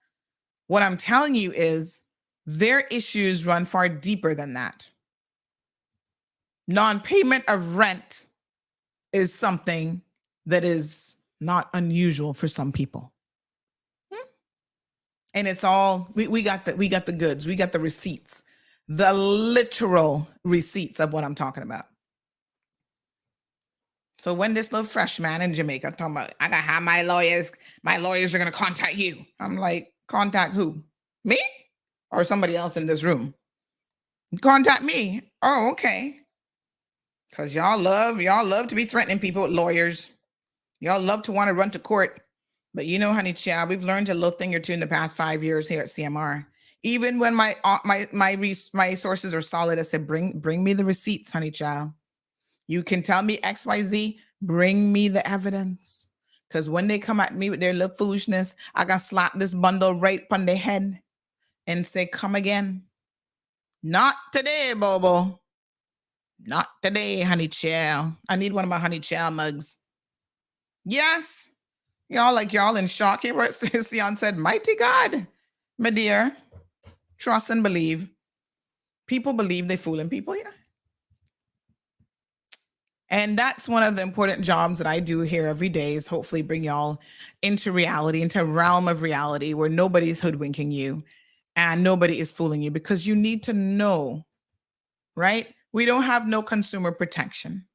What I'm telling you is their issues run far deeper than that. Non-payment of rent is something that is not unusual for some people. And it's all, we got the goods, we got the receipts, the literal receipts of what I'm talking about. So when this little fresh man in Jamaica talking about, I gotta have my lawyers are gonna contact you. I'm like, contact who? Me? Or somebody else in this room? Contact me. Oh, okay. Because y'all love to be threatening people with lawyers. Y'all love to want to run to court. But you know, honey child, we've learned a little thing or two in the past 5 years here at CMR. Even when my sources are solid, I said, bring me the receipts, honey child. You can tell me XYZ, bring me the evidence. Because when they come at me with their little foolishness, I got to slap this bundle right on their head and say, come again. Not today, Bobo. Not today, honey child. I need one of my honey child mugs. Yes. Y'all in shock here. What Sion said, mighty God, my dear. Trust and believe. People believe they fooling people, yeah. And that's one of the important jobs that I do here every day, is hopefully bring y'all into reality, into a realm of reality where nobody's hoodwinking you and nobody is fooling you, because you need to know, right? We don't have no consumer protection.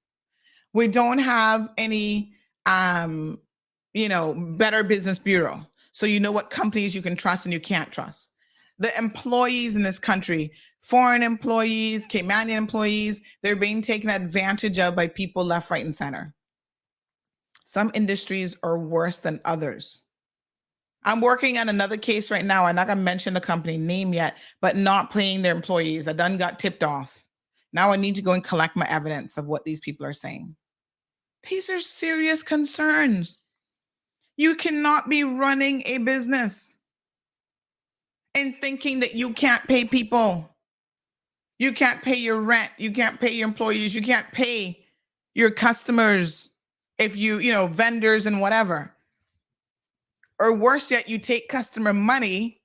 We don't have any, Better Business Bureau. So you know what companies you can trust and you can't trust. The employees in this country, foreign employees, Caymanian employees, they're being taken advantage of by people left, right, and center. Some industries are worse than others. I'm working on another case right now. I'm not going to mention the company name yet, but not paying their employees. I done got tipped off. Now I need to go and collect my evidence of what these people are saying. These are serious concerns. You cannot be running a business and thinking that you can't pay people. You can't pay your rent. You can't pay your employees. You can't pay your customers if vendors and whatever. Or worse yet, you take customer money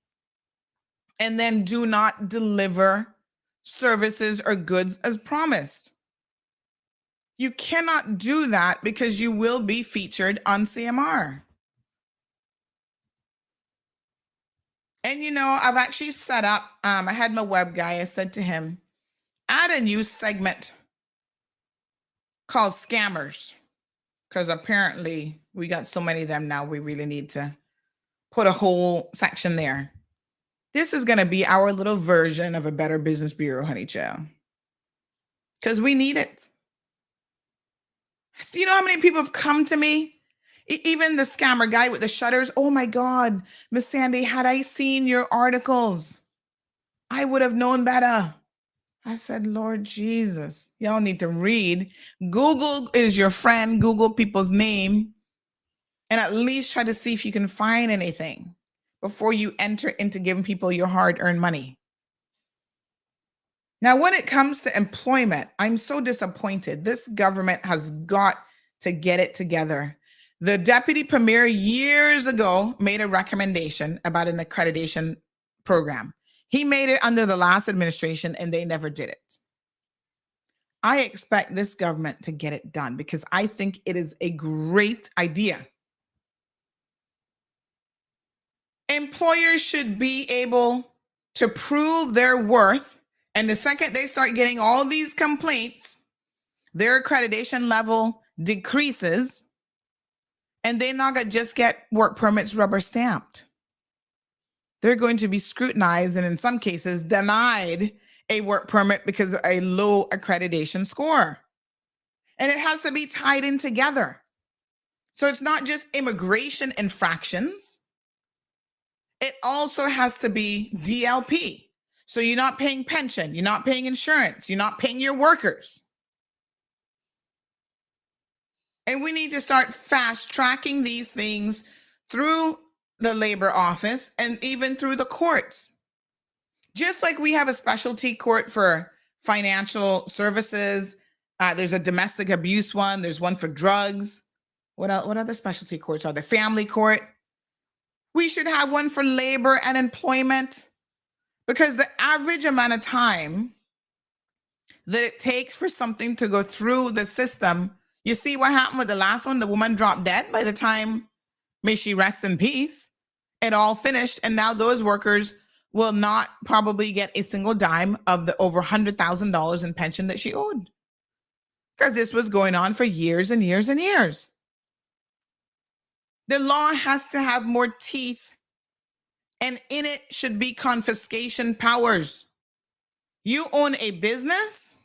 and then do not deliver services or goods as promised. You cannot do that because you will be featured on CMR. And I've actually set up, I had my web guy, I said to him, add a new segment called scammers, because apparently we got so many of them now, we really need to put a whole section there. This is going to be our little version of a Better Business Bureau, honey child, because we need it. Do you know how many people have come to me? Even the scammer guy with the shutters. Oh my God, Miss Sandy, had I seen your articles, I would have known better. I said, Lord Jesus, y'all need to read. Google is your friend. Google people's name and at least try to see if you can find anything before you enter into giving people your hard-earned money. Now, when it comes to employment, I'm so disappointed. This government has got to get it together. The deputy premier years ago made a recommendation about an accreditation program. He made it under the last administration and they never did it. I expect this government to get it done because I think it is a great idea. Employers should be able to prove their worth, and the second they start getting all these complaints, their accreditation level decreases, and they're not going to just get work permits rubber stamped. They're going to be scrutinized and in some cases denied a work permit because of a low accreditation score. And it has to be tied in together. So it's not just immigration infractions. It also has to be DLP. So you're not paying pension, you're not paying insurance, you're not paying your workers. And we need to start fast tracking these things through the labor office and even through the courts. Just like we have a specialty court for financial services, there's a domestic abuse one, there's one for drugs. What other specialty courts are there? Family court. We should have one for labor and employment, because the average amount of time that it takes for something to go through the system, you see what happened with the last one? The woman dropped dead by the time, may she rest in peace, it all finished. And now those workers will not probably get a single dime of the over $100,000 in pension that she owed, because this was going on for years and years and years. The law has to have more teeth, and in it should be confiscation powers. You own a business,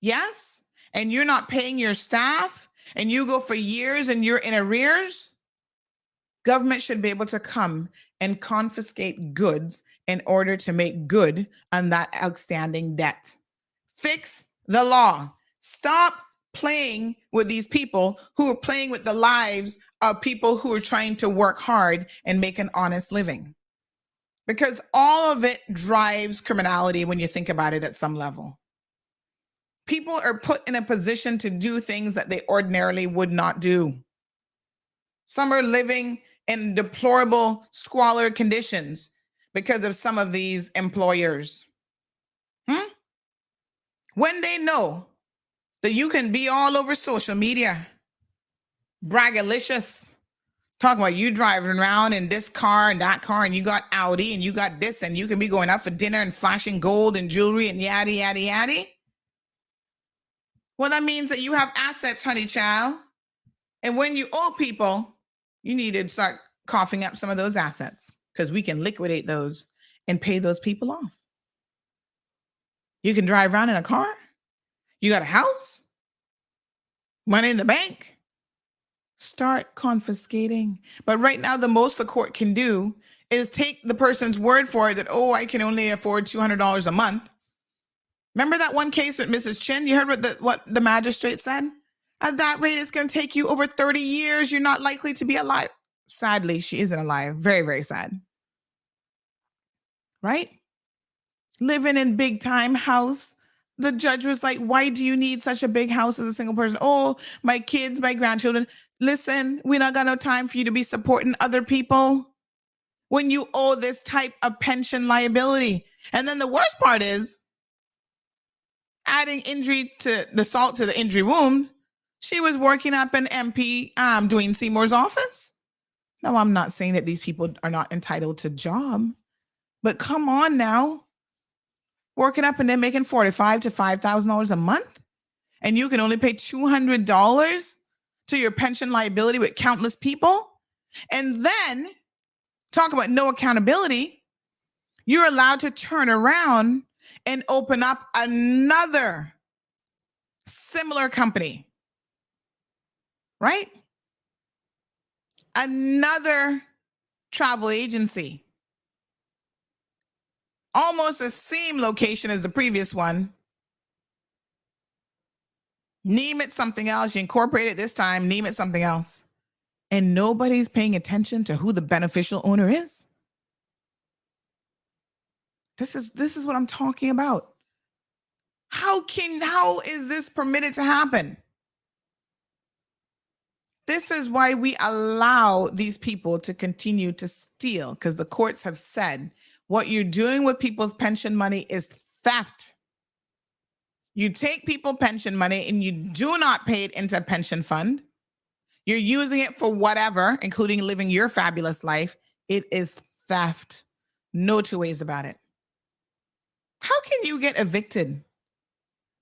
yes, and you're not paying your staff, and you go for years and you're in arrears. Government should be able to come and confiscate goods in order to make good on that outstanding debt. Fix the law. Stop playing with these people who are playing with the lives of people who are trying to work hard and make an honest living. Because all of it drives criminality when you think about it at some level. People are put in a position to do things that they ordinarily would not do. Some are living in deplorable squalor conditions because of some of these employers. When they know that you can be all over social media, braggalicious, talking about you driving around in this car and that car, and you got Audi and you got this, and you can be going out for dinner and flashing gold and jewelry and yada, yada, yada. Well, that means that you have assets, honey child. And when you owe people, you need to start coughing up some of those assets, because we can liquidate those and pay those people off. You can drive around in a car. You got a house, money in the bank. Start confiscating. But right now, the most the court can do is take the person's word for it that, oh, I can only afford $200 a month. Remember that one case with Mrs. Chin? You heard what the magistrate said? At that rate, it's going to take you over 30 years. You're not likely to be alive. Sadly, she isn't alive. Very, very sad. Right? Living in big time house. the judge was like, why do you need such a big house as a single person? Oh, my kids, my grandchildren. Listen, we not got no time for you to be supporting other people when you owe this type of pension liability. And then the worst part is adding injury to the salt to the injury wound. She was working up an MP doing Seymour's office. Now, I'm not saying that these people are not entitled to job, but come on now. Working up and then making $4,500 to $5,000 a month, and you can only pay $200 to your pension liability with countless people, and then talk about no accountability. You're allowed to turn around and open up another similar company, right? Another travel agency. Almost the same location as the previous one. Name it something else. You incorporate it this time, name it something else. And nobody's paying attention to who the beneficial owner is. This is what I'm talking about. How is this permitted to happen? This is why we allow these people to continue to steal, because the courts have said what you're doing with people's pension money is theft. You take people pension money and you do not pay it into a pension fund. You're using it for whatever, including living your fabulous life. It is theft. No two ways about it. How can you get evicted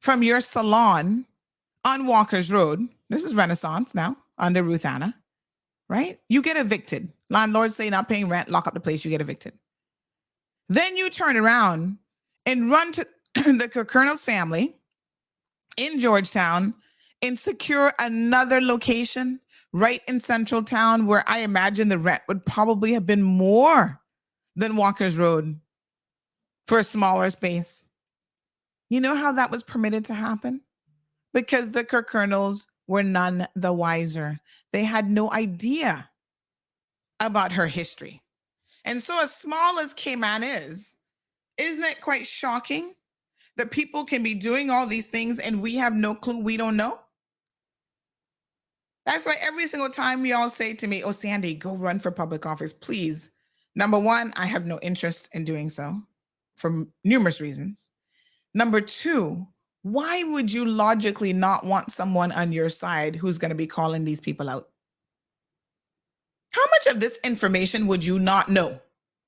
from your salon on Walker's Road? This is Renaissance now, under Ruth Anna, right? You get evicted. Landlords say not paying rent, lock up the place, you get evicted. Then you turn around and run to the Colonel's family in Georgetown and secure another location right in Central Town, where I imagine the rent would probably have been more than Walker's Road for a smaller space. You know how that was permitted to happen? Because the Colonels were none the wiser. They had no idea about her history. And so as small as Cayman is, isn't it quite shocking that people can be doing all these things and we have no clue, we don't know? That's why every single time y'all say to me, oh, Sandy, go run for public office, please. Number one, I have no interest in doing so for numerous reasons. Number two, why would you logically not want someone on your side who's going to be calling these people out? How much of this information would you not know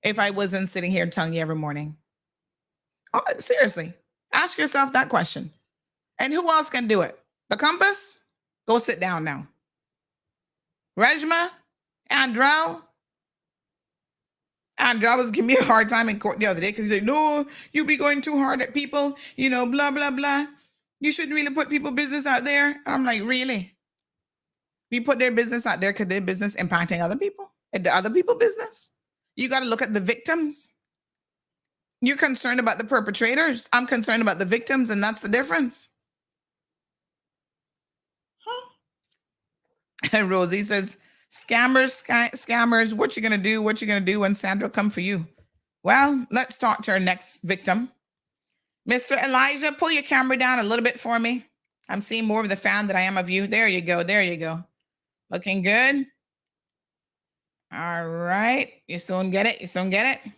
if I wasn't sitting here telling you every morning? Oh, seriously, ask yourself that question. And who else can do it? The Compass? Go sit down now. Rejma? Andrell was giving me a hard time in court the other day because he's like, no, you be going too hard at people, you know, blah, blah, blah. You shouldn't really put people's business out there. I'm like, really? We put their business out there because their business impacting other people? And the other people's business? You got to look at the victims. You're concerned about the perpetrators. I'm concerned about the victims, and that's the difference. And Rosie says, scammers, what you gonna do? What you gonna do when Sandra come for you? Well, let's talk to our next victim. Mr. Elijah, pull your camera down a little bit for me. I'm seeing more of the fan than I am of you. There you go. There you go. Looking good. All right. You soon get it. You soon get it.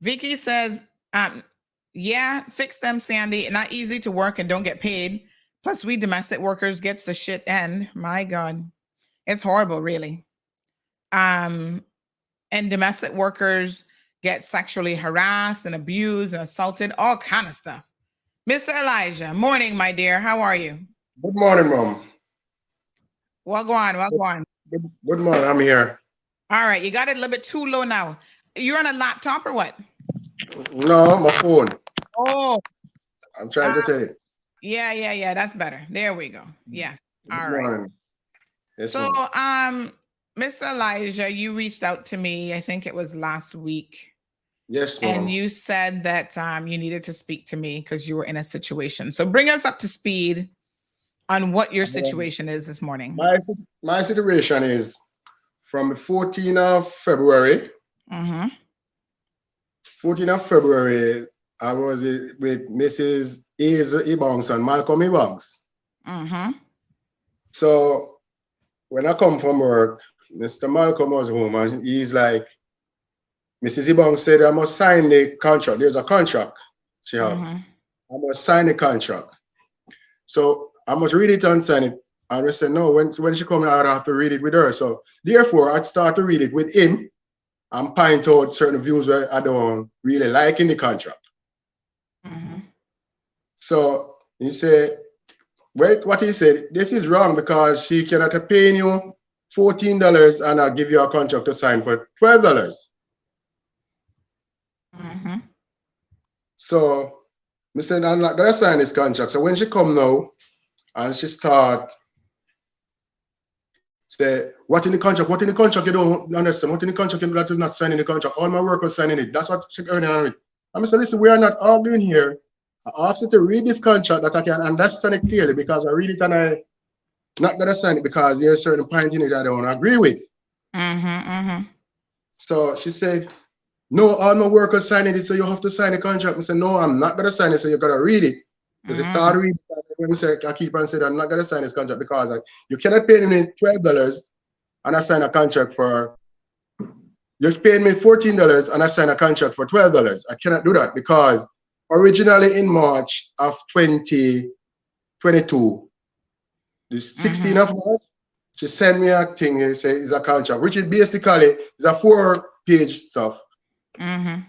Vicky says, yeah, fix them, Sandy. Not easy to work and don't get paid. Plus, we domestic workers gets the shit end. My God. It's horrible, really. And domestic workers get sexually harassed and abused and assaulted, all kind of stuff. Mr. Elijah, morning, my dear. How are you? Good morning, Mom. Well, go on. Good morning. I'm here. All right. You got it a little bit too low now. You're on a laptop or what? No, my phone. Oh. I'm trying to say it. Yeah. That's better. There we go. Yes. All Good right. morning. Yes, So, ma'am. Mr. Elijah, you reached out to me, I think it was last week. Yes, ma'am. And you said that you needed to speak to me because you were in a situation. So bring us up to speed on what your situation is this morning. My situation is from the 14th of February. 14th of February, I was with Mrs. is Ebongs and Malcolm Ebongs. So when I come from work, Mr. Malcolm was home and he's like, Mrs. Ebongs said I must sign the contract. There's a contract she have. I must sign the contract. So I must read it and sign it. And we said, no, when she comes out, I have to read it with her. So therefore, I'd start to read it with him and point out certain views where I don't really like in the contract. So he said, wait, what he said, this is wrong because she cannot pay you $14 and I'll give you a contract to sign for $12. So I said, I'm not gonna sign this contract. So when she come now and she start say, what in the contract? What in the contract you don't understand? What in the contract that is not signing the contract? All my workers signing it. That's what she earning on it. I said, listen, we are not arguing here. I asked you to read this contract that I can understand it clearly because I read it and I not gonna sign it because there's certain points in it I don't agree with. So she said, no, all my workers signing it, so you have to sign the contract. I said, no, I'm not gonna sign it, so you gotta read it. So she started reading it. When I keep on saying I'm not gonna sign this contract because you cannot pay me $12 and I sign a contract for you're paying me $14 and I sign a contract for $12. I cannot do that because originally in March of 2022, the 16th of March, she sent me a thing. It says it's a contract, which is basically is a 4-page stuff. You know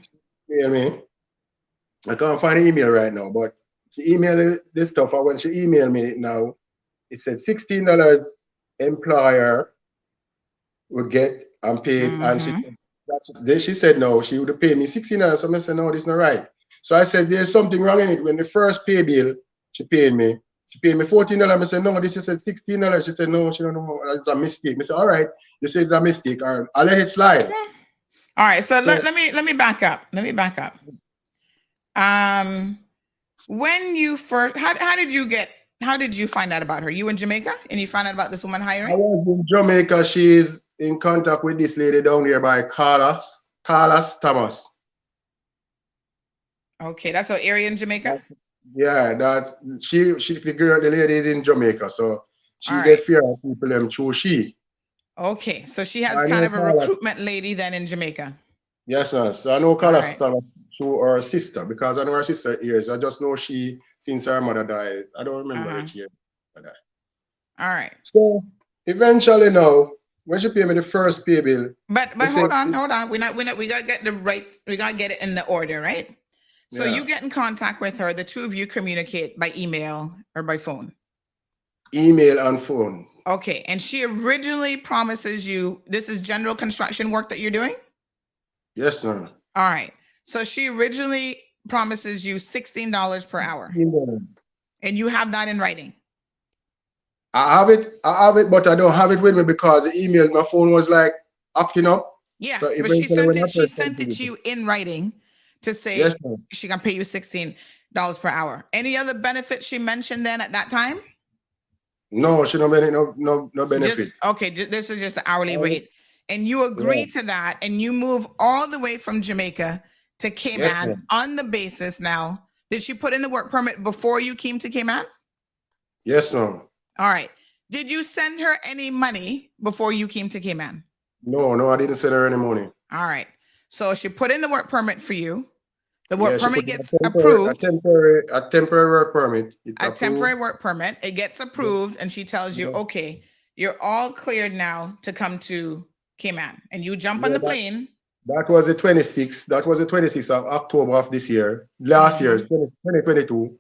what I mean? I can't find the email right now, but she emailed this stuff. And when she emailed me it now, it said $16 employer would get and paid. And she said no, she would pay me $16. So I said, no, this is not right. So I said, there's something wrong in it. When the first pay bill, she paid me $14. I said, no, this is $16. She said, no, she don't know. It's a mistake. I said, all right, you say it's a mistake. I'll let it slide. All right. So let me back up. When you first, how did you find out about her? You in Jamaica and you found out about this woman hiring? I was in Jamaica. She's in contact with this lady down here by Carlos Thomas. Okay, that's her area in Jamaica? Yeah, that's the lady is in Jamaica. So she get fear of people them through she. Okay, so she has kind of a recruitment lady then in Jamaica. Yes, sir. So I know Carlos Thomas through her sister because I know her sister years. I just know she since her mother died. I don't remember which year. All right. So eventually now, when she pay me the first pay bill. But hold on. We gotta get it in the order, right? So you get in contact with her, the two of you communicate by email or by phone? Email and phone. Okay, and she originally promises you, this is general construction work that you're doing? Yes, sir. All right. So she originally promises you $16 per hour. $16. And you have that in writing? I have it, but I don't have it with me because the email, my phone was like acting up. Yeah, so but she sent it to you in writing to say she can pay you $16 per hour. Any other benefits she mentioned then at that time? No, she don't no benefit. This is just the hourly rate. And you agree to that and you move all the way from Jamaica to Cayman on the basis now. Did she put in the work permit before you came to Cayman? Yes, ma'am. All right. Did you send her any money before you came to Cayman? No, I didn't send her any money. All right. So she put in the work permit for you. The work permit gets approved. A temporary work permit. Temporary work permit. It gets approved and she tells you, okay, you're all cleared now to come to Cayman. And you jump on the plane. That was the 26th. That was the 26th of October of this year. Last year, 2022.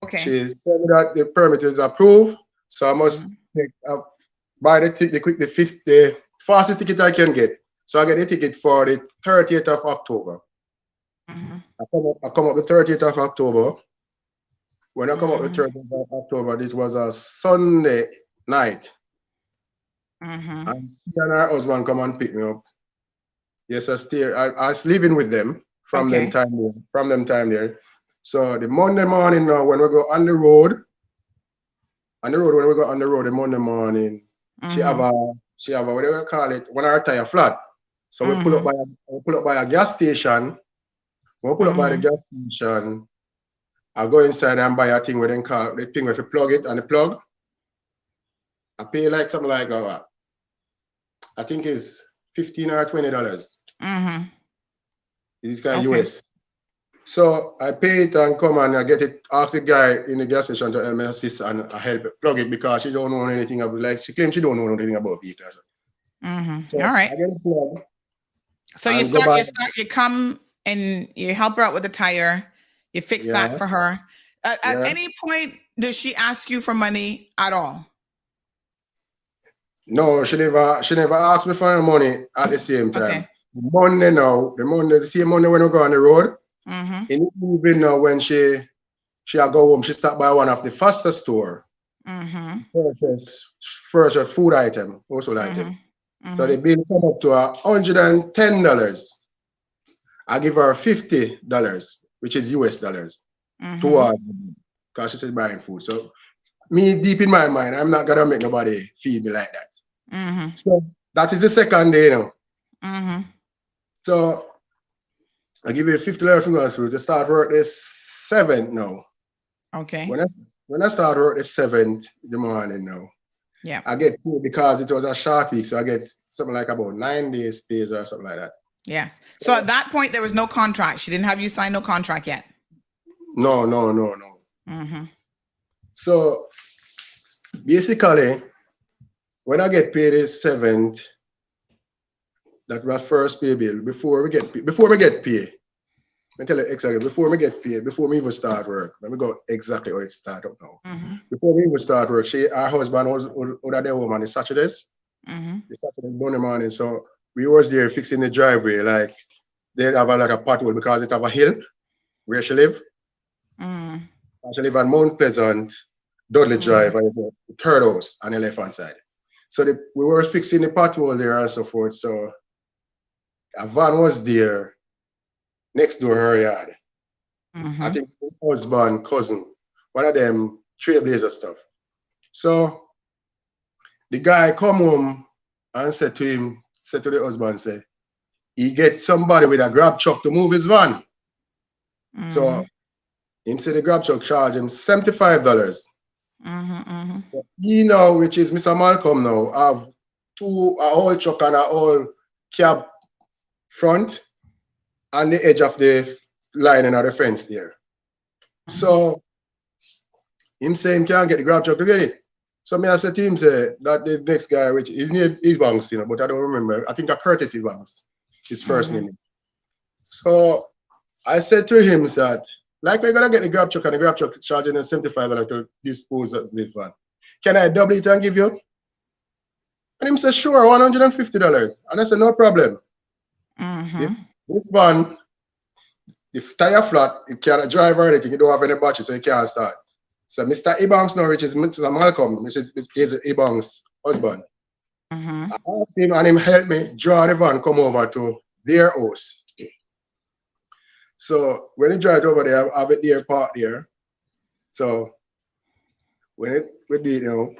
Okay. She said that the permit is approved. So I must buy the fastest ticket I can get. So I get the ticket for the 30th of October. I come up the 30th of October. When I come up the 30th of October, this was a Sunday night. And she and her husband come and pick me up. Yes, I was living with them from them time there. So the Monday morning now, when we go on the road, the Monday morning, she have a what do we call it? When I retire flat. So we pull up by a gas station. When we pull up by the gas station, I go inside and buy a thing where they call the thing where you plug it and the plug. I pay like something like I think it's $15 or $20. It's kind of US. So I pay it and come and I get it. Ask the guy in the gas station to help me assist and I help plug it because she don't know anything about, like she claims she don't know anything about it. So, all right. I get a plug. So you come and you help her out with the tire. You fix that for her. At any point, does she ask you for money at all? No, she never asked me for money at the same time. Okay. The same Monday when we go on the road. In the evening now when she go home, she stopped by one of the faster store. Purchase food item, household item. So the bill come up to $110. I give her $50, which is US dollars, towards because she said buying food. So me deep in my mind, I'm not gonna make nobody feed me like that. So that is the second day, you know. So I give you $50 from food to start work the 7th now. Okay. When I start work the 7th in the morning now, I get paid because it was a short week, so I get something like about 9 days pays or something like that. Yes. So at that point, there was no contract. She didn't have you sign no contract yet. No. So basically, when I get paid the 7th, that was first pay bill. Before we get paid, I tell you exactly. Before we get paid, before we even start work, let me go exactly how it start up now. Before we even start work, our husband was there home on the Saturdays. The Saturday morning, so we was there fixing the driveway. Like they have like a pothole because it have a hill where she live. She live on Mount Pleasant, Dudley Drive, and the third house on the left hand side. So we were fixing the pothole there and so forth. So a van was there next door her yard. I think husband, cousin, one of them trailblazer stuff. So the guy come home and said to the husband, say, he get somebody with a grab truck to move his van. So him say the grab truck charge him $75. He now, which is Mr. Malcolm now, have a whole truck and a whole cab front and the edge of the line and the fence there. So him say him can't get the grab truck to get it. So me I said to him say that the next guy, which his name is Banks, you know, but I don't remember. I think a Curtis Banks, his first name. So I said to him that, like we're gonna get the grab truck and the grab truck charging him $75 to dispose of this van. Can I double it and give you? And him said, sure, $150. And I said, no problem. If this van, if tire flat, it cannot drive or anything, you don't have any battery, so you can't start. So Mr. Ebanks now, which is Mr. Malcolm, which is Ebanks' husband. I asked him and him help me draw the van, come over to their house. So when he drive over there, I have it there parked there. So when we do it, you know,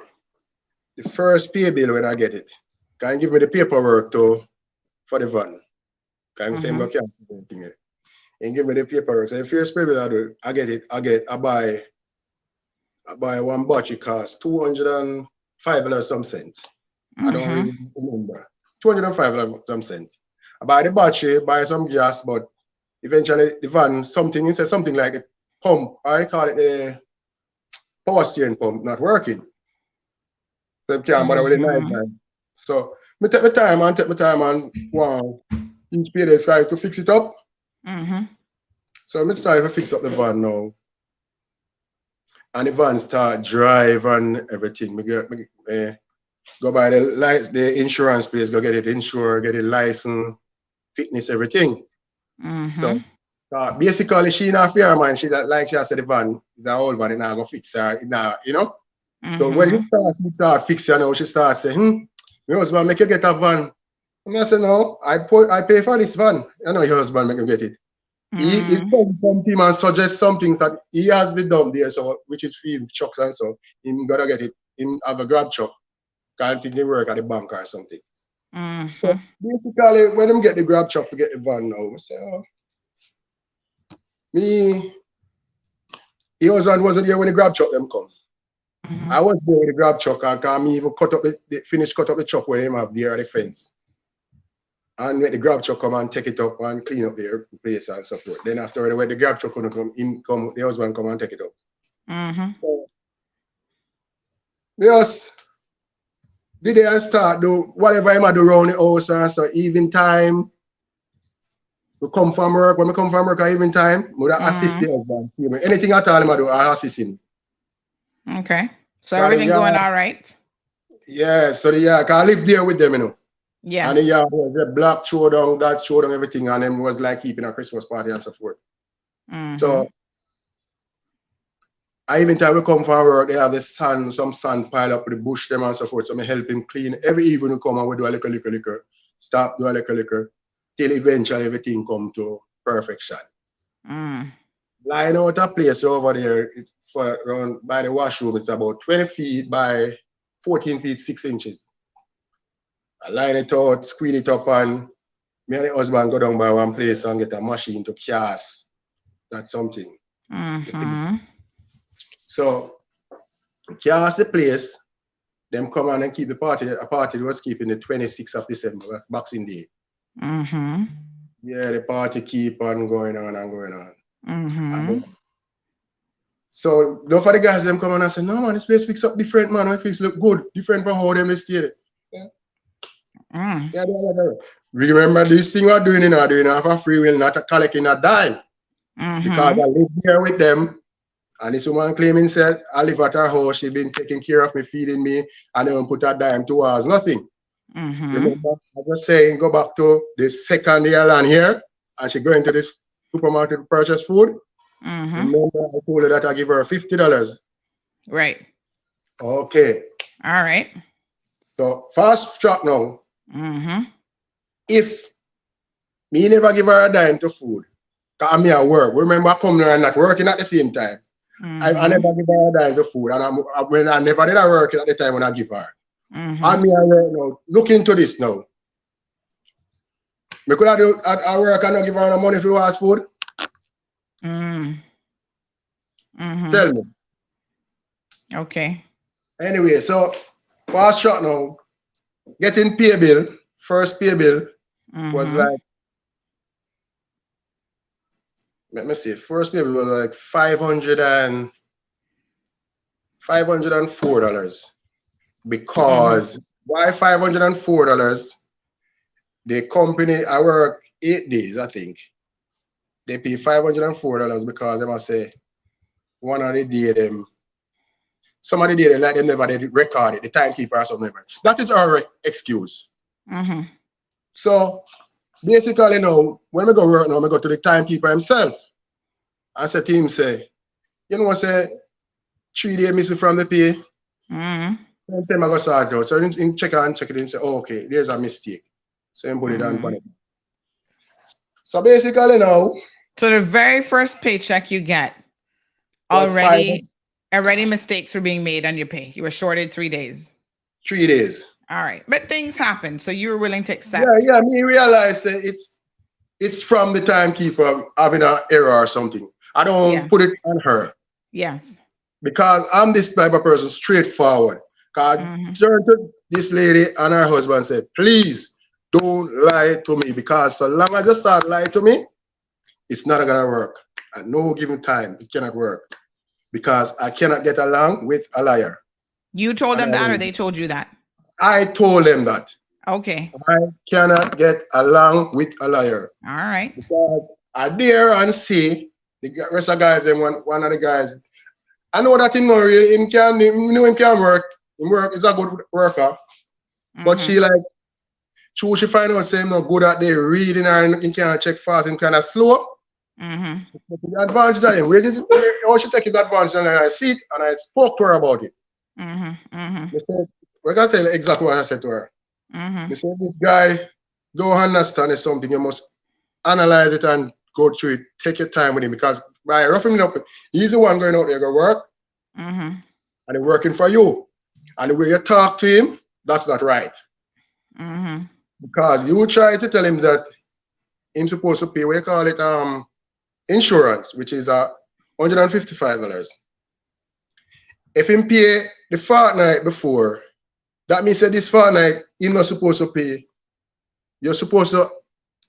the first pay bill when I get it, can you give me the paperwork for the van? Can you say I'm not cancel anything? And give me the paperwork. So the first pay bill I do, I get it. I buy one battery cost $205 some cents. I don't really remember. $205 some cents. I buy the battery, buy some gas, but eventually the van, something like a pump, I call it a power steering pump, not working. So I can't bother with the night time. So I take my time and wow, each day they try to fix it up. So I'm starting to fix up the van now. And the van start drive and everything. Go by the insurance place, go get it insured, get it license, fitness, everything. So basically, she not fear man. She like she said the van is an old van, and I go fix her. You know. So when she start fixing, now she starts saying, "My husband make you get a van." And I said, "No, I pay for this van. I know your husband make you get it." He is from him and suggest some things that he has been done there, so which is free trucks and so him gotta get it. Him have a grab truck. Can't think he work at the bank or something. So basically, when him get the grab truck, forget the van now. I say, oh, me He wasn't there when the grab truck them come. I was there with the grab truck and come even cut up the truck where them have there at the fence. And let the grab truck come and take it up and clean up their place and so forth. Then after when the grab truck come the husband come and take it up. So, just did they start do whatever I do around the house and so even time. We come from work. When we come from work at evening time, we assist the husband. Anything at all I do, I assist him. Okay. So everything going all right? Yeah, so because I live there with them, you know. Yeah. And the was a black showdown, that showdown, everything, and then was like keeping a Christmas party and so forth. So I even time we come from work, they have some sand pile up with the bush them and so forth. So I help him clean. Every evening we come and we do a little, stop, do a little, till eventually everything come to perfection. Line out a place over there for around by the washroom, it's about 20 feet by 14 feet 6 inches. I line it out, squeeze it up, and me and the husband go down by one place and get a machine to cast that something. So cast the place, them come on and keep the party. A party was keeping the 26th of December, that's Boxing Day. Yeah, the party keep on going on and going on. So don't for the guys them come on and say, no man, this place fix up different, man. It fix look good, different from how them stay. Yeah, remember this thing we're doing for free will, not collecting a dime. Because I live here with them, and this woman claiming said, I live at her house, she been taking care of me, feeding me, and then put a dime towards nothing. Remember, I was saying, go back to the second year land here, and she go into this supermarket to purchase food. Remember, I told her that I give her $50. Right. Okay. All right. So fast track now. If me never give her a dime to food, because I'm here at work. Remember, I come there and not working at the same time. I never give her a dime to food, and I never did I work at the time when I give her. I'm here at work now. Look into this now. Me could I do at work and not give her no money if you ask food? Tell me. Okay. Anyway, so fast shot now. Getting pay bill, first pay bill was like, let me see, first pay bill was like $504. Because why $504? The company, I work 8 days, I think. They pay $504 because they must say one of the day them. Somebody did it like they never did record it, the timekeeper or something. That is our excuse. So basically now, when we go work now, we go to the timekeeper himself. I said to him, say, you know what, say 3 days missing from the pay. And say, I go sort out. So he check it and say, oh, okay, there's a mistake. So he put it on it. So basically now. So the very first paycheck you get, already mistakes were being made on your pay. You were shorted 3 days. 3 days. All right. But things happen. So you were willing to accept. Yeah, me realize that it's from the timekeeper having an error or something. I don't put it on her. Yes. Because I'm this type of person, straightforward. God turned to this lady and her husband and said, please don't lie to me, because so long as you start lying to me, it's not gonna work. At no given time, it cannot work. Because I cannot get along with a liar. You told them that, or they told you that? I told them that. Okay. I cannot get along with a liar. All right. Because I dare and see the rest of guys, and one of the guys, I know that him can work. Him work is a good worker. But she she find out saying not good at the reading and he can't check fast and kind of slow. The advantage of him, she take advantage, and I see it and I spoke to her about it. I said, we're gonna tell you exactly what I said to her. I said, this guy don't understand is something, you must analyze it and go through it. Take your time with him, because by roughing it up, he's the one going out there to work and he's working for you. And the way you talk to him, that's not right. Because you try to tell him that he's supposed to pay, what you call it, insurance, which is a $155. If him pay the fortnight before, that means that this fortnight he's not supposed to pay. You're supposed to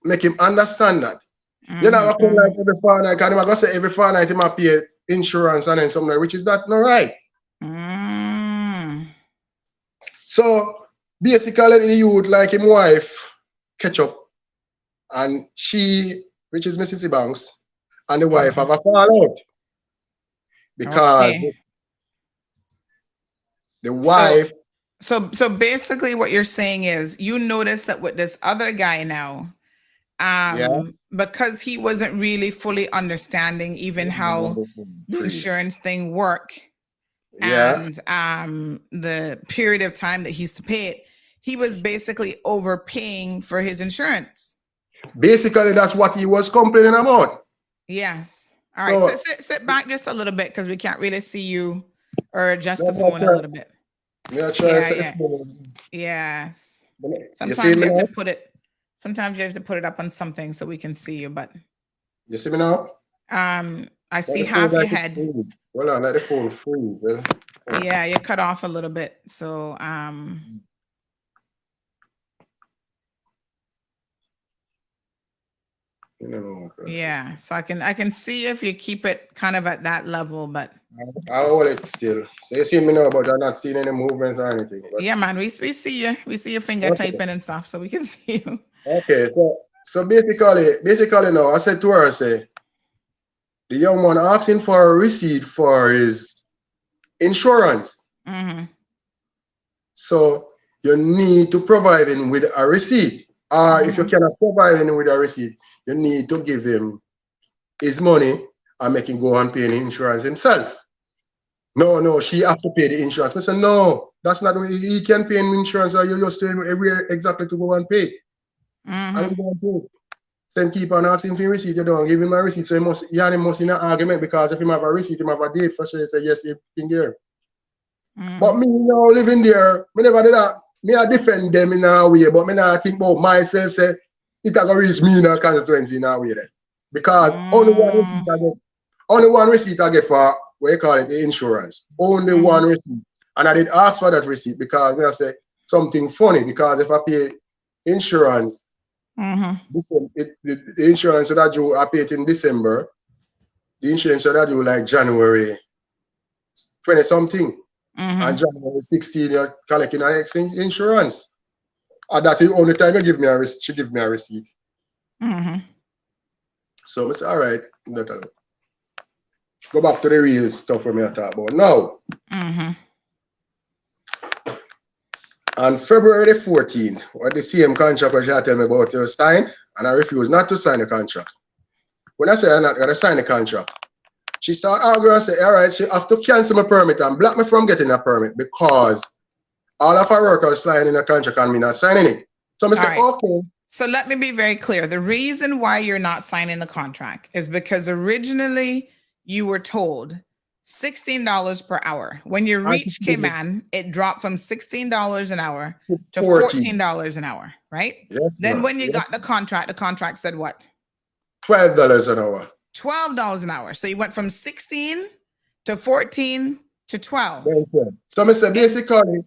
make him understand that. You're not going to like every fortnight, because I'm going to say every fortnight he might pay insurance and then something, which is not right. So basically the youth like him wife catch up, and she, which is Mrs. Banks, and the wife have a fallout. Because the wife. So basically what you're saying is you notice that with this other guy now, because he wasn't really fully understanding even how the insurance thing work, and the period of time that he's to pay it, he was basically overpaying for his insurance. Basically, that's what he was complaining about. Yes. All right. So sit back just a little bit, because we can't really see you, or adjust the phone a little bit. Yes. Sometimes you have to put it. Sometimes you have to put it up on something so we can see you. But you see me now? I see half your head. Well, I let the phone freeze. Yeah, you cut off a little bit. So yeah, so I can see if you keep it kind of at that level, but I hold it still. So you see me now, but I'm not seeing any movements or anything. But yeah, man, we see you. We see your finger typing and stuff, so we can see you. Okay, so basically now I said to her, say the young man asking for a receipt for his insurance. So you need to provide him with a receipt. Or if you cannot provide him with a receipt, you need to give him his money and make him go and pay the insurance himself. No, she have to pay the insurance. I said, no, that's not the way. He can pay insurance, or you just tell him everywhere exactly to go and pay. And go and pay. Then keep on asking for a receipt. You don't give him a receipt. So he must in an argument, because if he have a receipt, he have a date for sure. He say, yes, he's been there. But me now living there, me never did that. Me I defend them in a way, but me not think about myself, say it can reach me in a constituency in a way then. Because only one receipt I get for what you call it, the insurance. Only one receipt. And I did ask for that receipt because I say something funny, because if I pay insurance, the insurance that I pay it in December, the insurance that I do like January 20 something. And January 16, you're collecting an insurance. And that's the only time you give me a receipt. She give me a receipt. So I say, all right, go back to the real stuff we are talking about now. On February the 14th, what the same contract was you tell me about you sign, and I refused not to sign the contract. When I said I'm not going to sign the contract, she started arguing and said, all right, she have to cancel my permit and block me from getting a permit because all of our workers signing a contract and me not signing it. So I said, okay. So let me be very clear. The reason why you're not signing the contract is because originally you were told $16 per hour. When you reach Cayman, it dropped from $16 an hour to $14 an hour, right? Yes, then when you got the contract said what? $12 an hour. $12 an hour. So you went from 16 to 14 to 12. So Mr. Basically,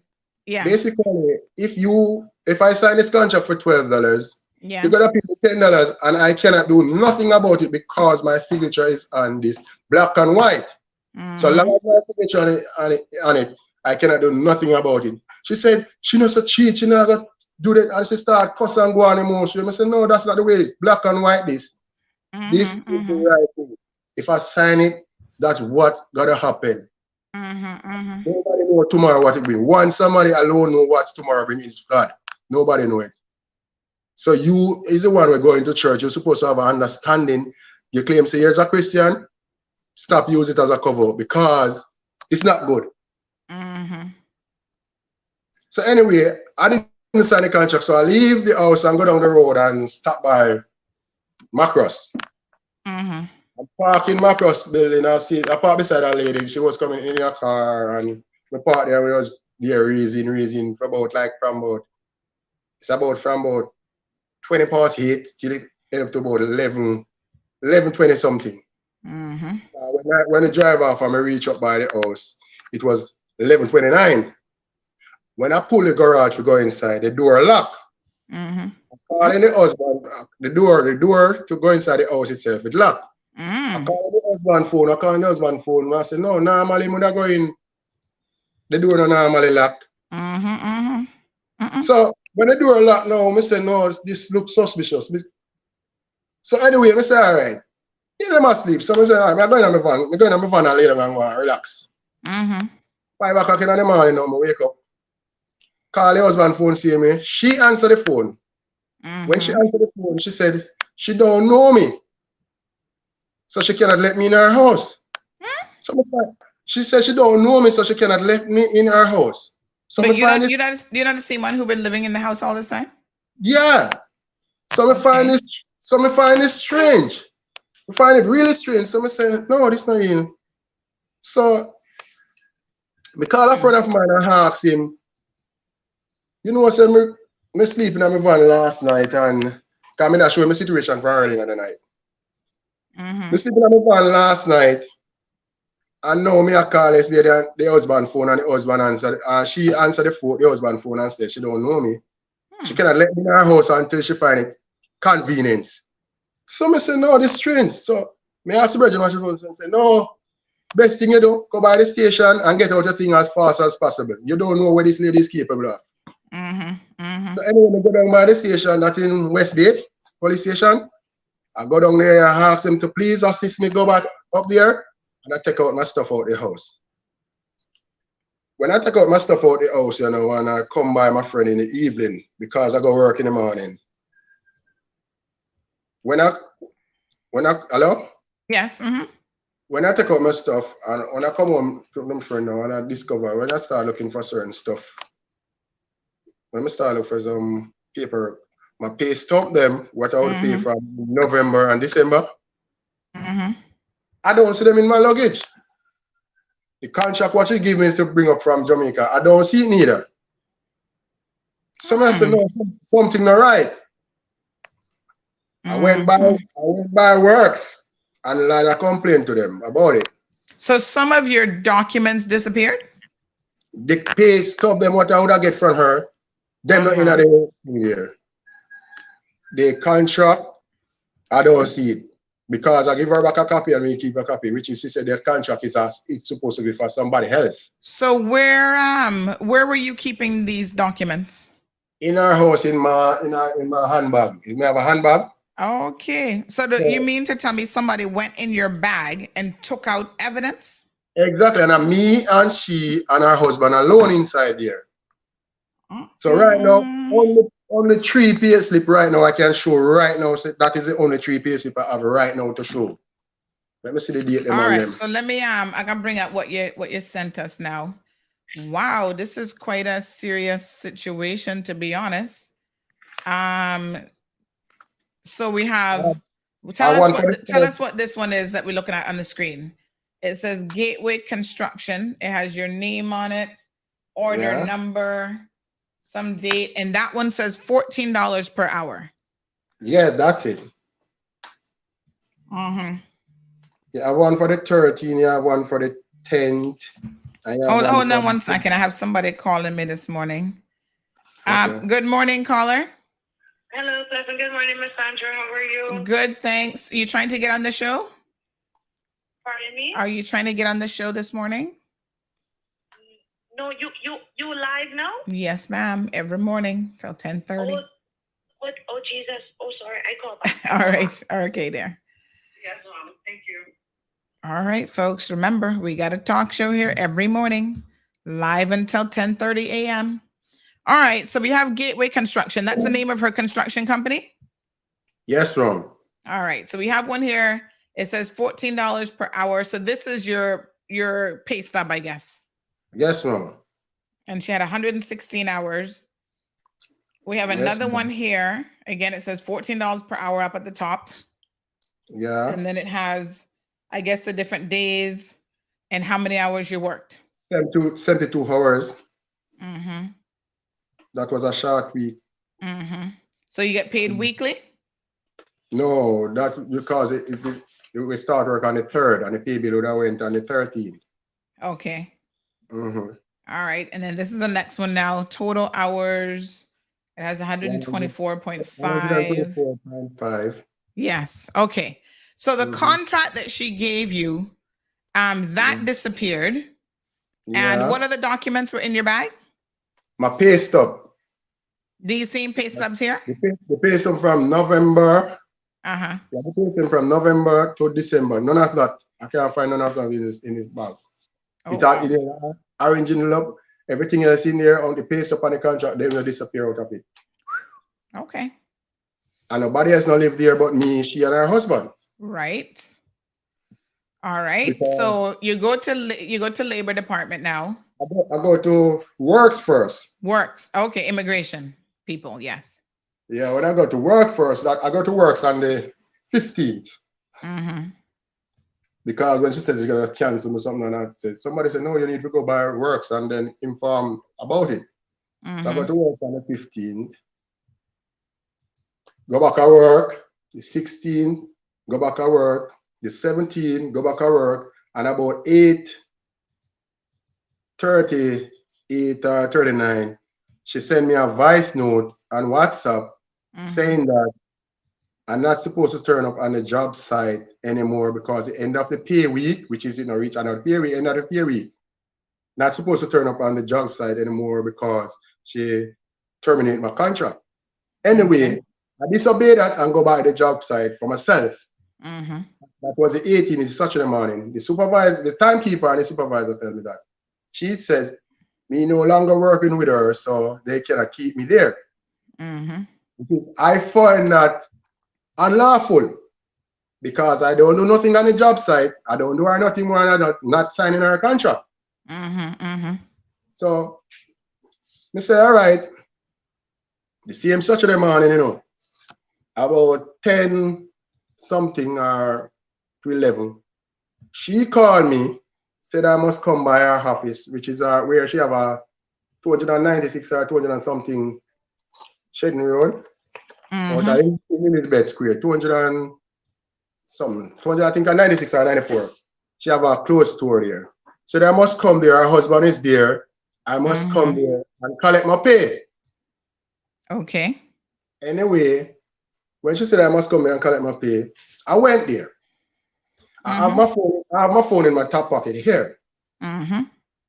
if I sign this contract for $12, you're gonna pay me $10, and I cannot do nothing about it because my signature is on this black and white. So long as my signature on it, I cannot do nothing about it. She said she knows a cheat, she not gonna do that, and she start cussing and go on emotion. I said, no, that's not the way. It's black and white. This is the right thing. If I sign it, that's what gotta happen. Nobody know tomorrow what it brings. One somebody alone know what's tomorrow brings is God. Nobody know it. So you is the one we're going to church. You're supposed to have an understanding. You claim say you're a Christian. Stop using it as a cover because it's not good. So anyway, I didn't sign the contract, so I leave the house and go down the road and stop by Macross. I'm parking Macross building. I parked beside a lady. She was coming in her car, and we parked there. We was there reason from about 20 past 8 till it ended up to about 11:20 something. When I drive off and I reach up by the house, it was 11:29. When I pull the garage to go inside, the door locked. Calling the husband, the door to go inside the house itself, it locked. I call the husband phone, and I say, no, normally when I go in, the door not normally locked. So when the door locked now, I say, no, this looks suspicious. So anyway, I say, all right, you them asleep. So I say, all right, I'm going to my van and lay down and go and relax. 5 o'clock in the morning now, I wake up. Call the husband phone, see me. She answered the phone. When she answered the phone, she said, she don't know me. So she cannot let me in her house. So she said she don't know me, so she cannot let me in her house. So but you're not the same one who been living in the house all this time? Yeah. So I find this strange. I find it really strange. So I say, no, this not in. So I call a friend of mine and ask him, you know what, I said, me sleeping in my van last night and I'm not showing my situation for early in the night. Me sleeping in my van last night and now me I call this lady and the husband phone and the husband answered. She answered the husband phone and said she don't know me. She cannot let me in her house until she find it convenience. So I say, no, this is strange. So me ask the Virgin what she wants and say, no, best thing you do, go by the station and get out your thing as fast as possible. You don't know what this lady is capable of. So anyway, I go down by the station that in Westgate police station. I go down there and ask them to please assist me go back up there and I take out my stuff out the house. When I take out my stuff out the house, you know, and I come by my friend in the evening because I go work in the morning. Hello? Yes. When I take out my stuff and when I come home to my friend now and I discover when I start looking for certain stuff, when I start looking for some paper, my pay stop them what I would pay from November and December. I don't see them in my luggage. The contract what she give me to bring up from Jamaica, I don't see it neither. Someone said, no, something not right. I went by works and I complained to them about it. So some of your documents disappeared? The pay stop them what I would get from her. Them not in the year. The contract, I don't see it. Because I give her back a copy and we keep a copy, which is she said that contract is it's supposed to be for somebody else. So where were you keeping these documents? In our house, in my handbag. You may have a handbag. Okay. So you mean to tell me somebody went in your bag and took out evidence? Exactly. And me and she and her husband alone inside there. So right now, only 3 pay slip right now I can show right now. So that is the only 3 pay slip I have right now to show. Let me see the date. All right. So let me I can bring up what you sent us now. Wow, this is quite a serious situation, to be honest. So we have tell us what this one is that we're looking at on the screen. It says Gateway Construction. It has your name on it, order number, some date, and that one says $14 per hour. Yeah, that's it. Yeah, I have one for the 13th, I have one for the 10th. Hold on 1 second. I have somebody calling me this morning. Okay. Good morning, caller. Hello, Pleasant. Good morning, Miss Sandra. How are you? Good, thanks. Are you trying to get on the show? Pardon me? Are you trying to get on the show this morning? No, you live now? Yes, ma'am. Every morning till 10:30. Oh, Jesus. Oh, sorry. I called back. All right. Okay, there. Yes, ma'am. Thank you. All right, folks. Remember, we got a talk show here every morning, live until 10:30 a.m. All right. So we have Gateway Construction. That's the name of her construction company? Yes, ma'am. All right. So we have one here. It says $14 per hour. So this is your pay stub, I guess. Yes, ma'am. And she had 116 hours. We have another one here. Again, it says $14 per hour up at the top. Yeah. And then it has, I guess, the different days and how many hours you worked. 72 hours. Mm-hmm. That was a short week. Mm-hmm. So you get paid weekly? No, that's because We start work on the 3rd, and the pay bill would have went on the 13th. Okay. Mm-hmm. All right. And then this is the next one now. Total hours. It has 124.5. 124.5. Yes. Okay. So the contract that she gave you, that disappeared. Yeah. And what other documents were in your bag? My pay stub. These same pay stubs here? The pay stub from November. Uh-huh. Yeah, the pay stub from November to December. None of that. I can't find none of that in his bag. Oh, It wow. arranging it up. Everything else in there on the pay stub on the contract, they will disappear out of it. Okay. And nobody else not live there but me, she, and her husband. Right. All right. Because so you go to Labor Department now. I go to Works first. Works. Okay. Immigration people. Yes. Yeah, when I go to work first, I go to Works on the 15th. Mm-hmm. Because when she said she's going to cancel or something, and I said, somebody said, no, you need to go by Works and then inform about it. Mm-hmm. So I go to Works on the 15th. Go back at work, the 16th, go back at work, the 17th, go back at work, and about 8:30, 8:39, she sent me a voice note on WhatsApp saying that I'm not supposed to turn up on the job site anymore because the end of the pay week, which is reach another pay week, end of the pay week, not supposed to turn up on the job site anymore because she terminated my contract. Anyway, I disobeyed that and go by the job site for myself. That was the 18th, it's Saturday morning. The supervisor, the timekeeper and the supervisor tell me that. She says, me no longer working with her, so they cannot keep me there. Because I find that unlawful because I don't do nothing on the job site. I don't do her nothing more than not signing her contract. So, I say, all right, the same Saturday morning, about 10 something or to 11, she called me, said I must come by her office, which is where she have a 296 or 200 and something Shedden Road. Out in Elizabeth Square, 200 and something, 200, I think 96 or 94. She have a clothes store there. So I must come there, her husband is there. I must come there and collect my pay. Okay. Anyway, when she said I must come here and collect my pay, I went there. I have my phone in my top pocket here.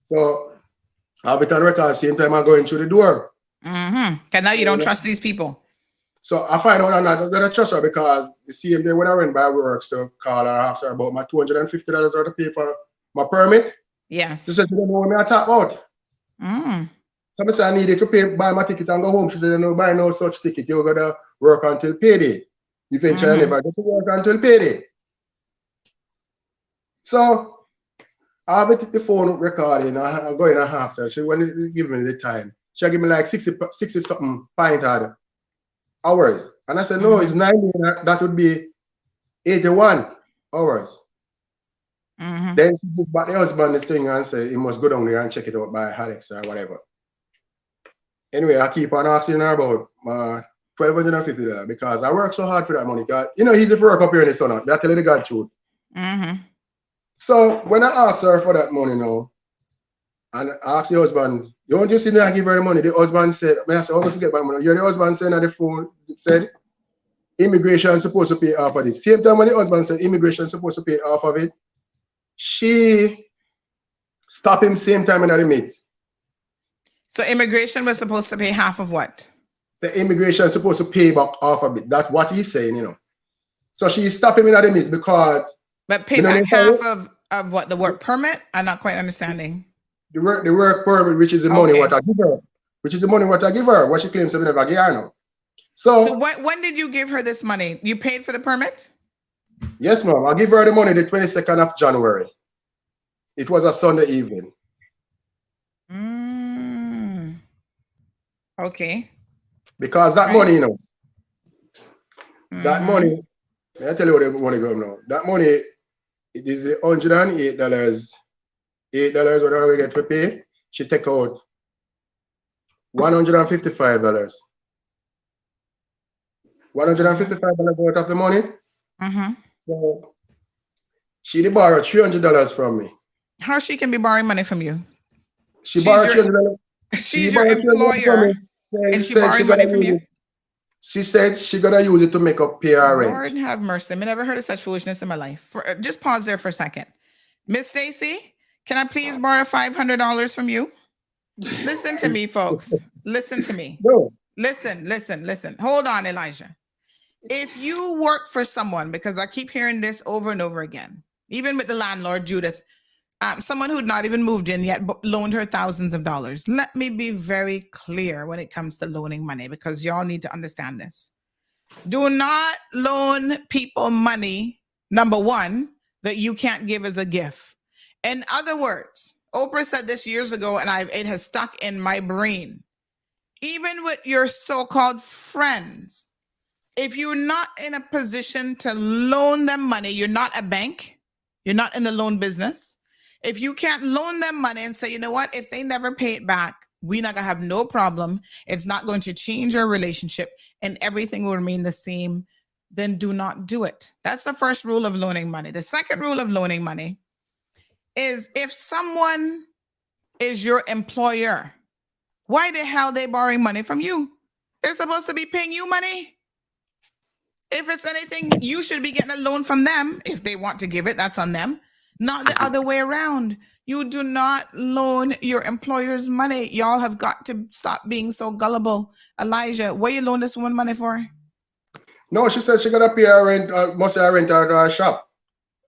So I'll be on record same time I'm going through the door. Because now you don't trust these people. So I find out I'm not gonna trust her because the same day when I went by Works to call her, ask her about my $250 worth of paper, my permit. Yes. She said she don't know what me I talk about. So I said I needed to buy my ticket and go home. She said, no, buy no such ticket. You're gonna work until payday. Eventually I never get to work until payday. So I have the phone recording. I go in and ask her. She when you give me the time, she give me like 60 something pinted hours. And I said, no, it's 90. That would be 81 hours. Then she booked back the husband the thing and said he must go down there and check it out by Alex or whatever. Anyway, I keep on asking her about my $1,250 because I work so hard for that money. Because, easy to work up here in the sun. That's telling the God truth. So when I asked her for that money now, and I asked the husband, don't you see me I give her the money? The husband said, I said, how do you get my money? The husband said on the phone, said, immigration is supposed to pay half of it. Same time when the husband said immigration is supposed to pay half of it, she stopped him same time in the midst. So immigration was supposed to pay half of what? The immigration is supposed to pay back half of it. That's what he's saying, So she stopped him in the midst because... But pay back half of what? The work permit? I'm not quite understanding. The work permit, which is the money what I give her. Which is the money what I give her. What she claims to never give her now. So when did you give her this money? You paid for the permit? Yes, ma'am. I give her the money the 22nd of January. It was a Sunday evening. Okay. Because that money, that money, I tell you what the money goes now. That money, it is the $108, $8 whatever we get for pay. She take out $155. $155 out of the money. So She did borrow $300 from me. How she can be borrowing money from you? She borrowed $300. She's your employer, and she borrowing money from you? She said she gonna use it to make up pay her rent. Lord have mercy. I never heard of such foolishness in my life. Just pause there for a second. Miss Stacy, can I please borrow $500 from you? Listen to me, folks. Listen to me. No. Listen. Hold on, Elijah. If you work for someone, because I keep hearing this over and over again, even with the landlord, Judith, someone who'd not even moved in yet loaned her thousands of dollars. Let me be very clear when it comes to loaning money, because y'all need to understand this. Do not loan people money, number one, that you can't give as a gift. In other words, Oprah said this years ago, and it has stuck in my brain. Even with your so-called friends, if you're not in a position to loan them money, you're not a bank, you're not in the loan business. If you can't loan them money and say, you know what, if they never pay it back, we're not going to have no problem. It's not going to change our relationship and everything will remain the same, then do not do it. That's the first rule of loaning money. The second rule of loaning money is if someone is your employer, why the hell are they borrowing money from you? They're supposed to be paying you money. If it's anything, you should be getting a loan from them. If they want to give it, that's on them. Not the other way around. You do not loan your employer's money. Y'all have got to stop being so gullible. Elijah, what you loan this woman money for? No, she said she gotta pay her rent, must have rent out her shop.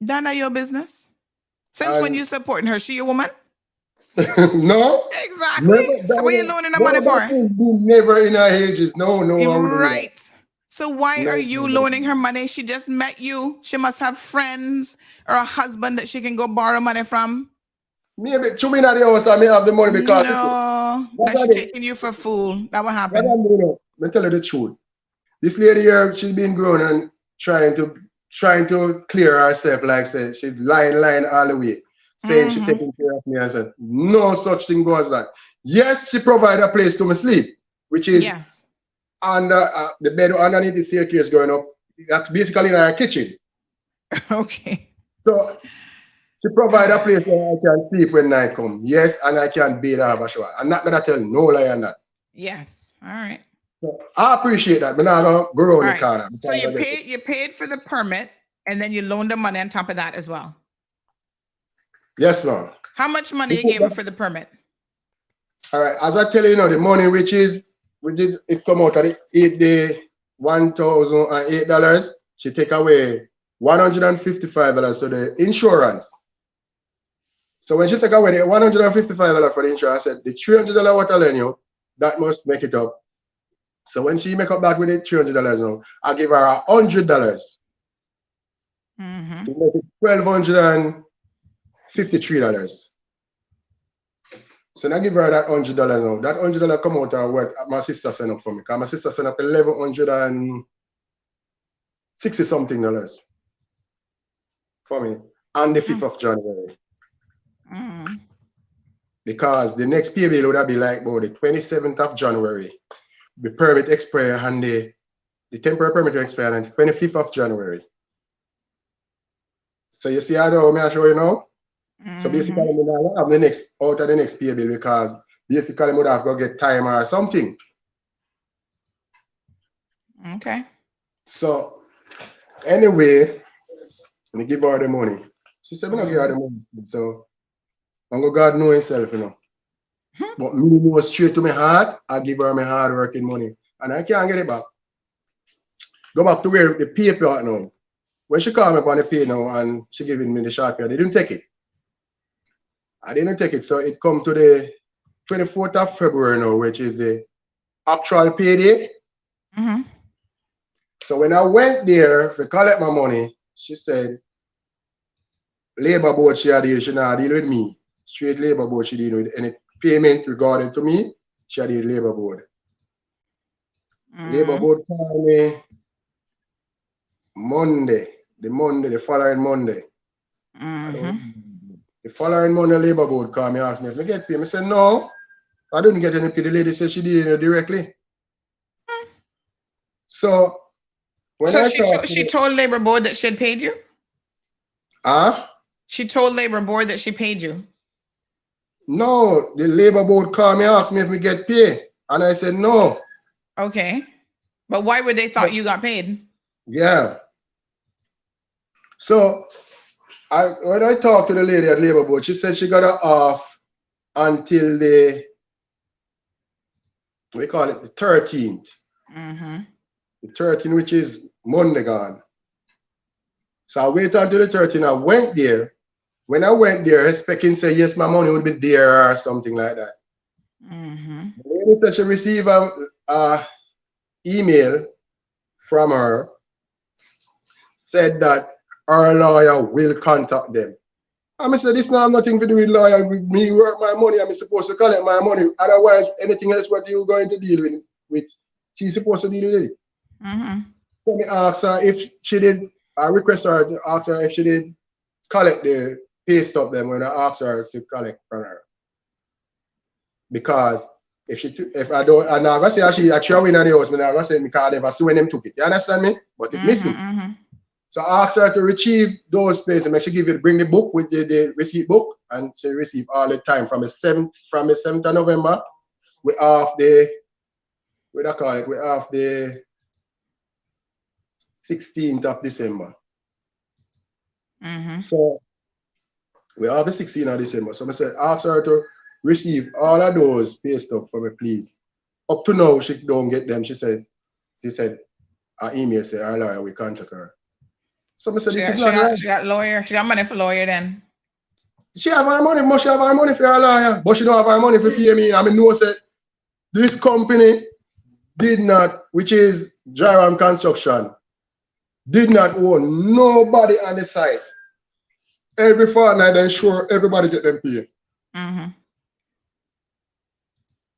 That not your business. Since when you supporting her? She a woman? No. Exactly. So what you loaning her money for? Never in her ages. No. Right. So why are you loaning her money? She just met you. She must have friends or a husband that she can go borrow money from. Maybe 2 minutes at the house I may have the money because that's taking you for a fool. That will happen. Let me tell you the truth. This lady here, she's been grown and trying to clear herself, like say she's lying all the way, saying she's taking care of me. I said, no such thing goes that. Yes, she provide a place to me sleep, which is under the bed underneath the staircase going up. That's basically in our kitchen. Okay. So she provide a place where I can sleep when night come. Yes, and I can bathe or have a shower. I'm not gonna tell no lie on that. Yes. All right. So I appreciate that, but now I'm gonna go around the corner. So you paid for the permit and then you loaned the money on top of that as well. Yes, ma'am. How much money you gave her for the permit? All right, as I tell you, the money which it come out of the $1,008. She take away $155 for the insurance. So when she take away the $155 for the insurance, I said the $300 what I lend you, that must make it up. So when she make up that with the $300 now, I give her $100. To make it $1,253. So now give her that $100 now. That $100 come out of what my sister sent up for me. Because my sister sent up $1,160 something for me on the 5th of January. Because the next pay bill would have been like about the 27th of January. The permit expire and the temporary permit expire on the 25th of January. So you see how I show you now? So basically, I have the next out of the next pay bill because basically I would have to get time or something. Okay. So anyway, I give her the money. She said, "I'm not give her the money." So I'm gonna God know himself, you know. But me know straight to my heart, I give her my hard working money, and I can't get it back. Go back to where the paper now. When she called me up on the pay now and she giving me the short pay, they didn't take it. I didn't take it, so it come to the 24th of February now, which is the actual payday. So when I went there to collect my money, she said, Labor Board she had deal, she not deal with me. Straight Labor Board she deal with any payment regarding to me, she had deal with Labor Board. Labor Board called me the following Monday. The following Monday, Labor Board called me, asked me if I get paid. I said, no, I didn't get any pay. The lady said she did it directly. So, when she told Labor Board that she had paid you? Huh? She told Labor Board that she paid you. No, the Labor Board called me, asked me if we get paid. And I said no. Okay. But why would they thought you got paid? Yeah. So when I talked to the lady at Labor Board, she said she got her off until the, we call it the 13th. Mm-hmm. The 13th, which is Monday gone. So I waited until the 13th. I went there. When I went there, expecting say yes, my money would be there or something like that. Mm-hmm. The lady said she received a email from her, said that our lawyer will contact them. I said, this now have nothing to do with lawyer. With me work my money. I'm supposed to collect my money. Otherwise, anything else what you're going to deal with, she's supposed to deal with it. Mm-hmm. So I asked her if she did, I request her to ask her if she did collect the pay stub them when I asked her to collect from her. Because if I don't, and I'm gonna say she actually win at the house, but I'm gonna say because I never see when them took it. You understand me? But it missing. Mm-hmm. So I asked her to retrieve those papers and make sure bring the book with the receipt book, and she received all the time from the 7th of November. We have the, what I call it, we have the 16th of December. Mm-hmm. So we have the 16th of December. So I said, ask her to receive all of those pay stuff for me, please. Up to now, she don't get them. She said, her email said, our lawyer, we contact her. So I said, this is not right. She got lawyer. She got money for lawyer then. She have her money, but she have her money for her lawyer. But she don't have her money for pay me. I mean, no, said this company did not, which is Jaram Construction, did not own nobody on the site. Every fortnight, then sure everybody get them paid. Mm-hmm.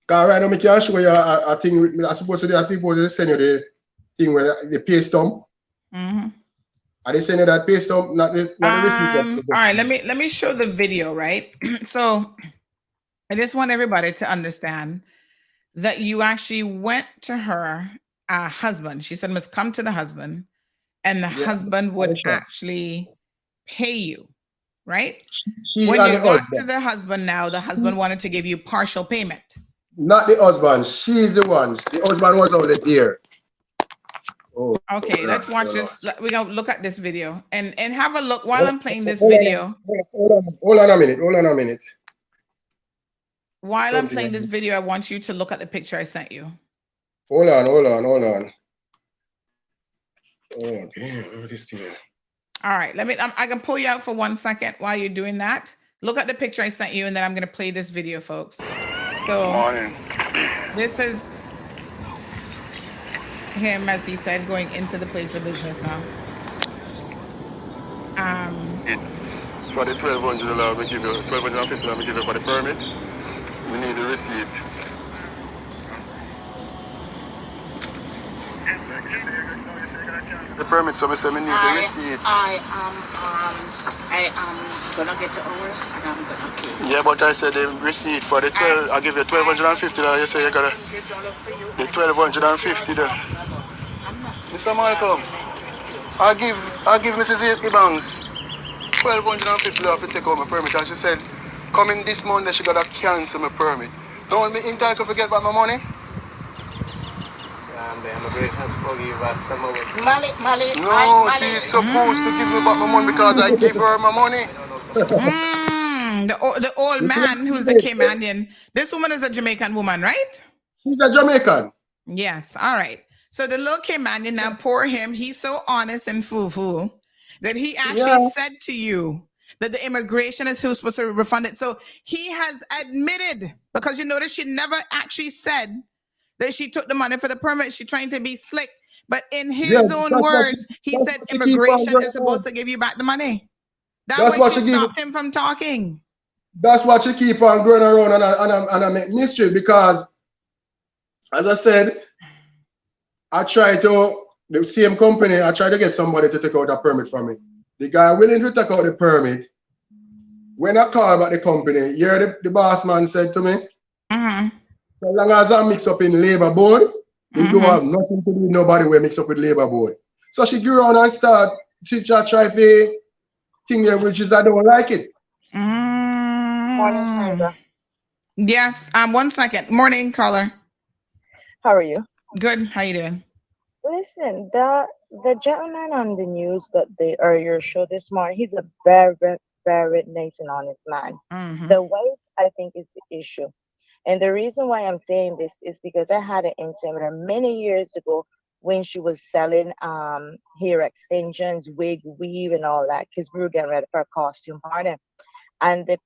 Because right now, I can show you a thing. I suppose they send you the thing where the pay stump. Mm-hmm. Are they send you that pay stump, not the receipt? All right, let me show the video, right? So I just want everybody to understand that you actually went to her husband. She said, must come to the husband, and the husband would actually pay you, right? When you got to the husband now, the husband wanted to give you partial payment. Not the husband. She's the one. The husband was only there. Oh, okay, let's watch this. We're going to look at this video and have a look while I'm playing this video. Hold on a minute. While I'm playing this video, I want you to look at the picture I sent you. Hold on. Oh, damn, this thing. All right, I can pull you out for 1 second while you're doing that. Look at the picture I sent you, and then I'm going to play this video, folks. So, morning. This is him, as he said, going into the place of business now. For the $1,200, we give you $1,250. We give you for the permit. We need the receipt. The permit, so we say we need the receipt. I am gonna get the hours and I'm gonna pay. Yeah, but I said the receipt for the 12. I give you $1,250. You say you gotta the $1,250 there. Mr. Malcolm, I give Mrs. Cubans $1,250 to take out my permit, and she said, coming this Monday she gotta cancel my permit. Don't me entitled to forget about my money? No, she's supposed to give me back my money because I give her my money. The old man who's the Caymanian. This woman is a Jamaican woman, right? She's a Jamaican. Yes. All right. So the little Caymanian, now poor him, he's so honest and fool that he actually said to you that the immigration is who's supposed to refund it. So he has admitted, because you notice she never actually said that she took the money for the permit. She's trying to be slick. But in his own words, he said immigration is supposed to give you back the money. That's why she stopped him from talking. That's what she keep on going around and I make mystery, because, as I said, I try to, the same company, I try to get somebody to take out a permit for me. The guy willing to take out the permit, when I call about the company, here the boss man said to me, so long as I mix up in labor board, they don't have nothing to do with nobody will mix up with labor board. So she grew on and start, she try to thing there, which is I don't like it. Morning, Sandra. Yes. 1 second. Morning, caller. How are you? Good. How you doing? Listen, the gentleman on the news that they or your show this morning, he's a very, very nice and honest man. Mm-hmm. The wife, I think, is the issue. And the reason why I'm saying this is because I had an incident with her many years ago when she was selling hair extensions, wig, weave, and all that, because we were getting ready for a costume party. And the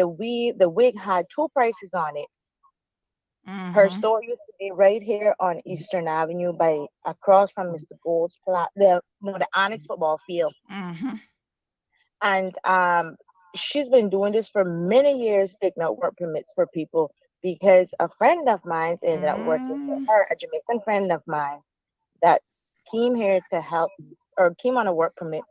wig had two prices on it. Her Mm-hmm. store used to be right here on Eastern Avenue by across from Mr. Gold's the Onyx football field. Mm-hmm. And she's been doing this for many years, taking out work permits for people because a friend of mine ended up working for her, a Jamaican friend of mine that came here to help or came on a work permit.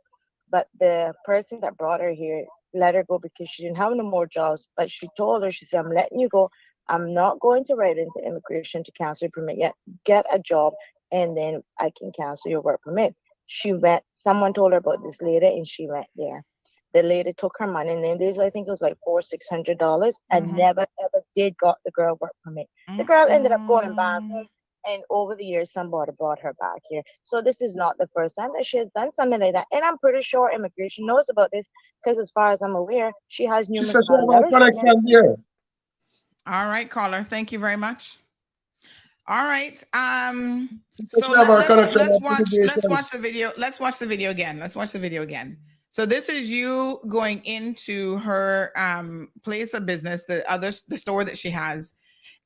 But the person that brought her here let her go because she didn't have no more jobs. But she told her, she said, I'm letting you go. I'm not going to write into immigration to cancel your permit yet. Get a job and then I can cancel your work permit. She went, someone told her about this lady and she went there. The lady took her money and then I think it was like $600 and never ever did got the girl work permit. The girl ended up going back home. And over the years, somebody brought her back here. So this is not the first time that she has done something like that. And I'm pretty sure immigration knows about this because as far as I'm aware, she has She numerous says she have a letters. connection here. All right, caller. Thank you very much. All right. So So let's watch the video. Let's watch the video again. Let's watch the video again. So this is you going into her place of business, the store that she has,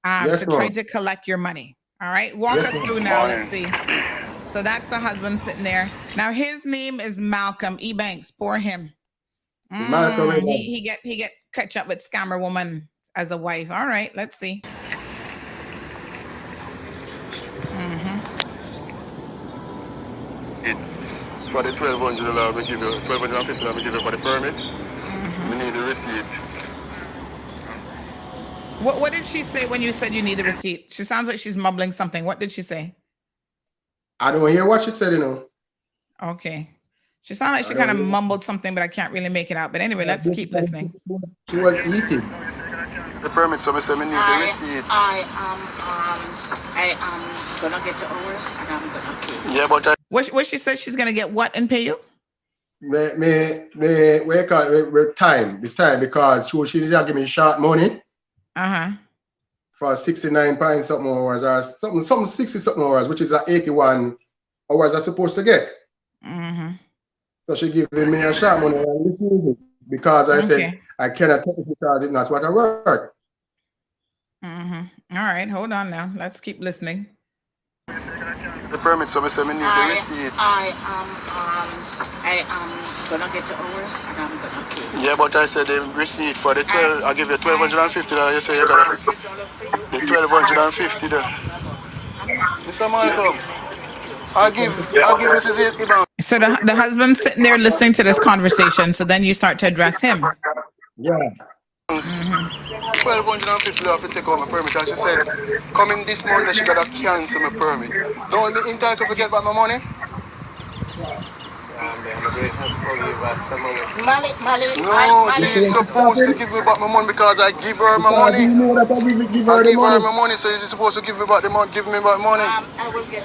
Yes, to try ma'am. to collect your money. All right. Walk Yes, us ma'am. through now. Let's see. So that's the husband sitting there. Now his name is Malcolm Ebanks. Poor him. Malcolm, He get catch up with scammer woman as a wife. All right. Let's see. For the $1,200, we give you $1,250. We give you for the permit. We need the receipt. What did she say when you said you need the receipt? She sounds like she's mumbling something. What did she say? I don't hear what she said, you know. Okay. She sounded like she kind of mumbled something, but I can't really make it out. But anyway, let's keep listening. She was eating. The permit, so we say we need the receipt. I am gonna get the hours and I'm gonna pay. Yeah, but What she said she's gonna get what and pay you? We call it time, the time, because she didn't give me short money. For 69 pounds something hours or something 60 something hours, which is 81 hours I'm supposed to get. So she giving me a short money and I refuse it because I said I cannot take it because it's not what I work. All right, hold on now. Let's keep listening. The permit, so we say we need the receipt. I am gonna get the hours and I'm gonna pay. Yeah, but I said the receipt for the 12. I give you $1,250. You say you got the $1,250 there. Mr. Malcolm, I'll give Mrs. Iban. So the husband's sitting there listening to this conversation. So then you start to address him. Yeah. $1,250 have to take out my permit, and she said, coming this Monday, she gotta cancel my permit. Don't be entitled to get back my money. No, she's supposed to give me back my money because I give her my money. I give her my money, so she's supposed to give me back the money. Give me back money.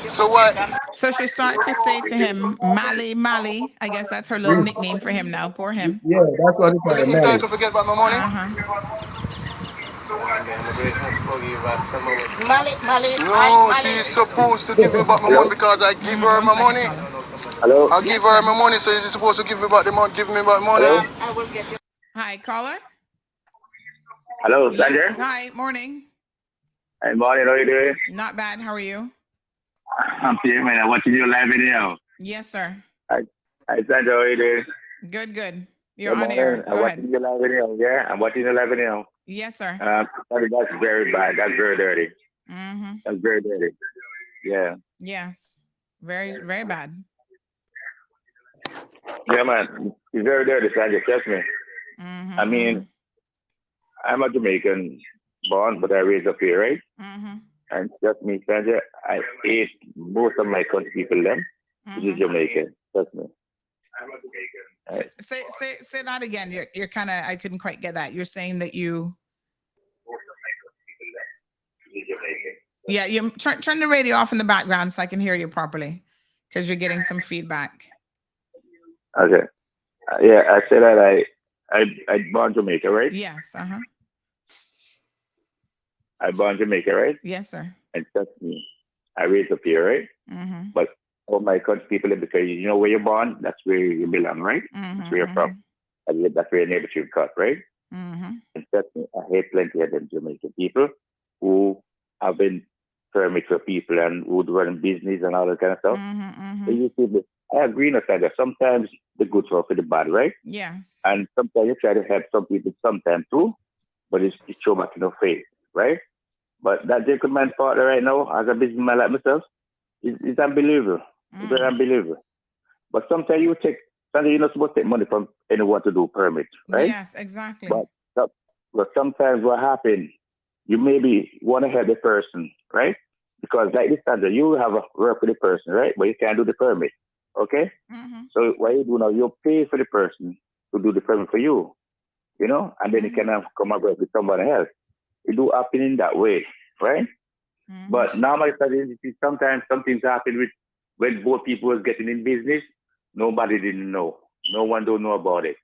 So what? So she started to say to him, Mali. I guess that's her little nickname for him now. Poor him. Yeah, that's what it called. Entitled to get back my money. No, she's supposed to give me back my money because I give her my money. Hello? I give her my money, so she's supposed to give me back the money. Give me back money. Hi, caller. Hello, Sandra? Yes. Hi, morning. Hey, morning, how are you doing? Not bad. How are you? I'm here, man. I'm watching your live video. Yes, sir. Hi, Sandra, how are you doing? Good. You're on air. I'm watching your live video. Yeah, I'm watching your live video. Yes, sir. That's very bad. That's very dirty. That's very dirty. Yeah. Yes. Very, very bad. Yeah, man. It's very dirty, Sandra. Trust me. I mean, I'm a Jamaican born, but I raised up here, right? And trust me, Sandra, I hate most of my country people, them, which is Jamaican. Trust me. Say that again. You're kind of, I couldn't quite get that. You're saying that you. Yeah, you turn the radio off in the background so I can hear you properly, because you're getting some feedback. Okay. Yeah, I said that I born Jamaica, right? Yes. I born Jamaica, right? Yes, sir. And that's me. I raised up here, right? Mm-hmm. But all my country people, because you know where you're born, that's where you belong, right? Mm-hmm. That's where you're from. And that's where your neighbor should cut, right? Mm-hmm. And that's me. I hate plenty of them Jamaican people who have been permit for people and who run business and all that kind of stuff. Mm-hmm. So you see, I agree with that. Sometimes the good for the bad, right? Yes. And sometimes you try to help some people sometimes too, but it's show back in your face, right? But that gentleman partner right now, as a businessman like myself, is unbelievable. It's very unbelievable. But sometimes sometimes you're not supposed to take money from anyone to do permit, right? Yes, exactly. But sometimes what happens, you maybe want to help the person, right? Because like this Sandra, you have a work with the person, right? But you can't do the permit, okay? Mm-hmm. So what you do now, you pay for the person to do the permit for you, you know? And then you can come up with somebody else. It do happen in that way, right? Mm-hmm. But now my study, sometimes some things happen with when both people was getting in business, nobody didn't know. No one don't know about it.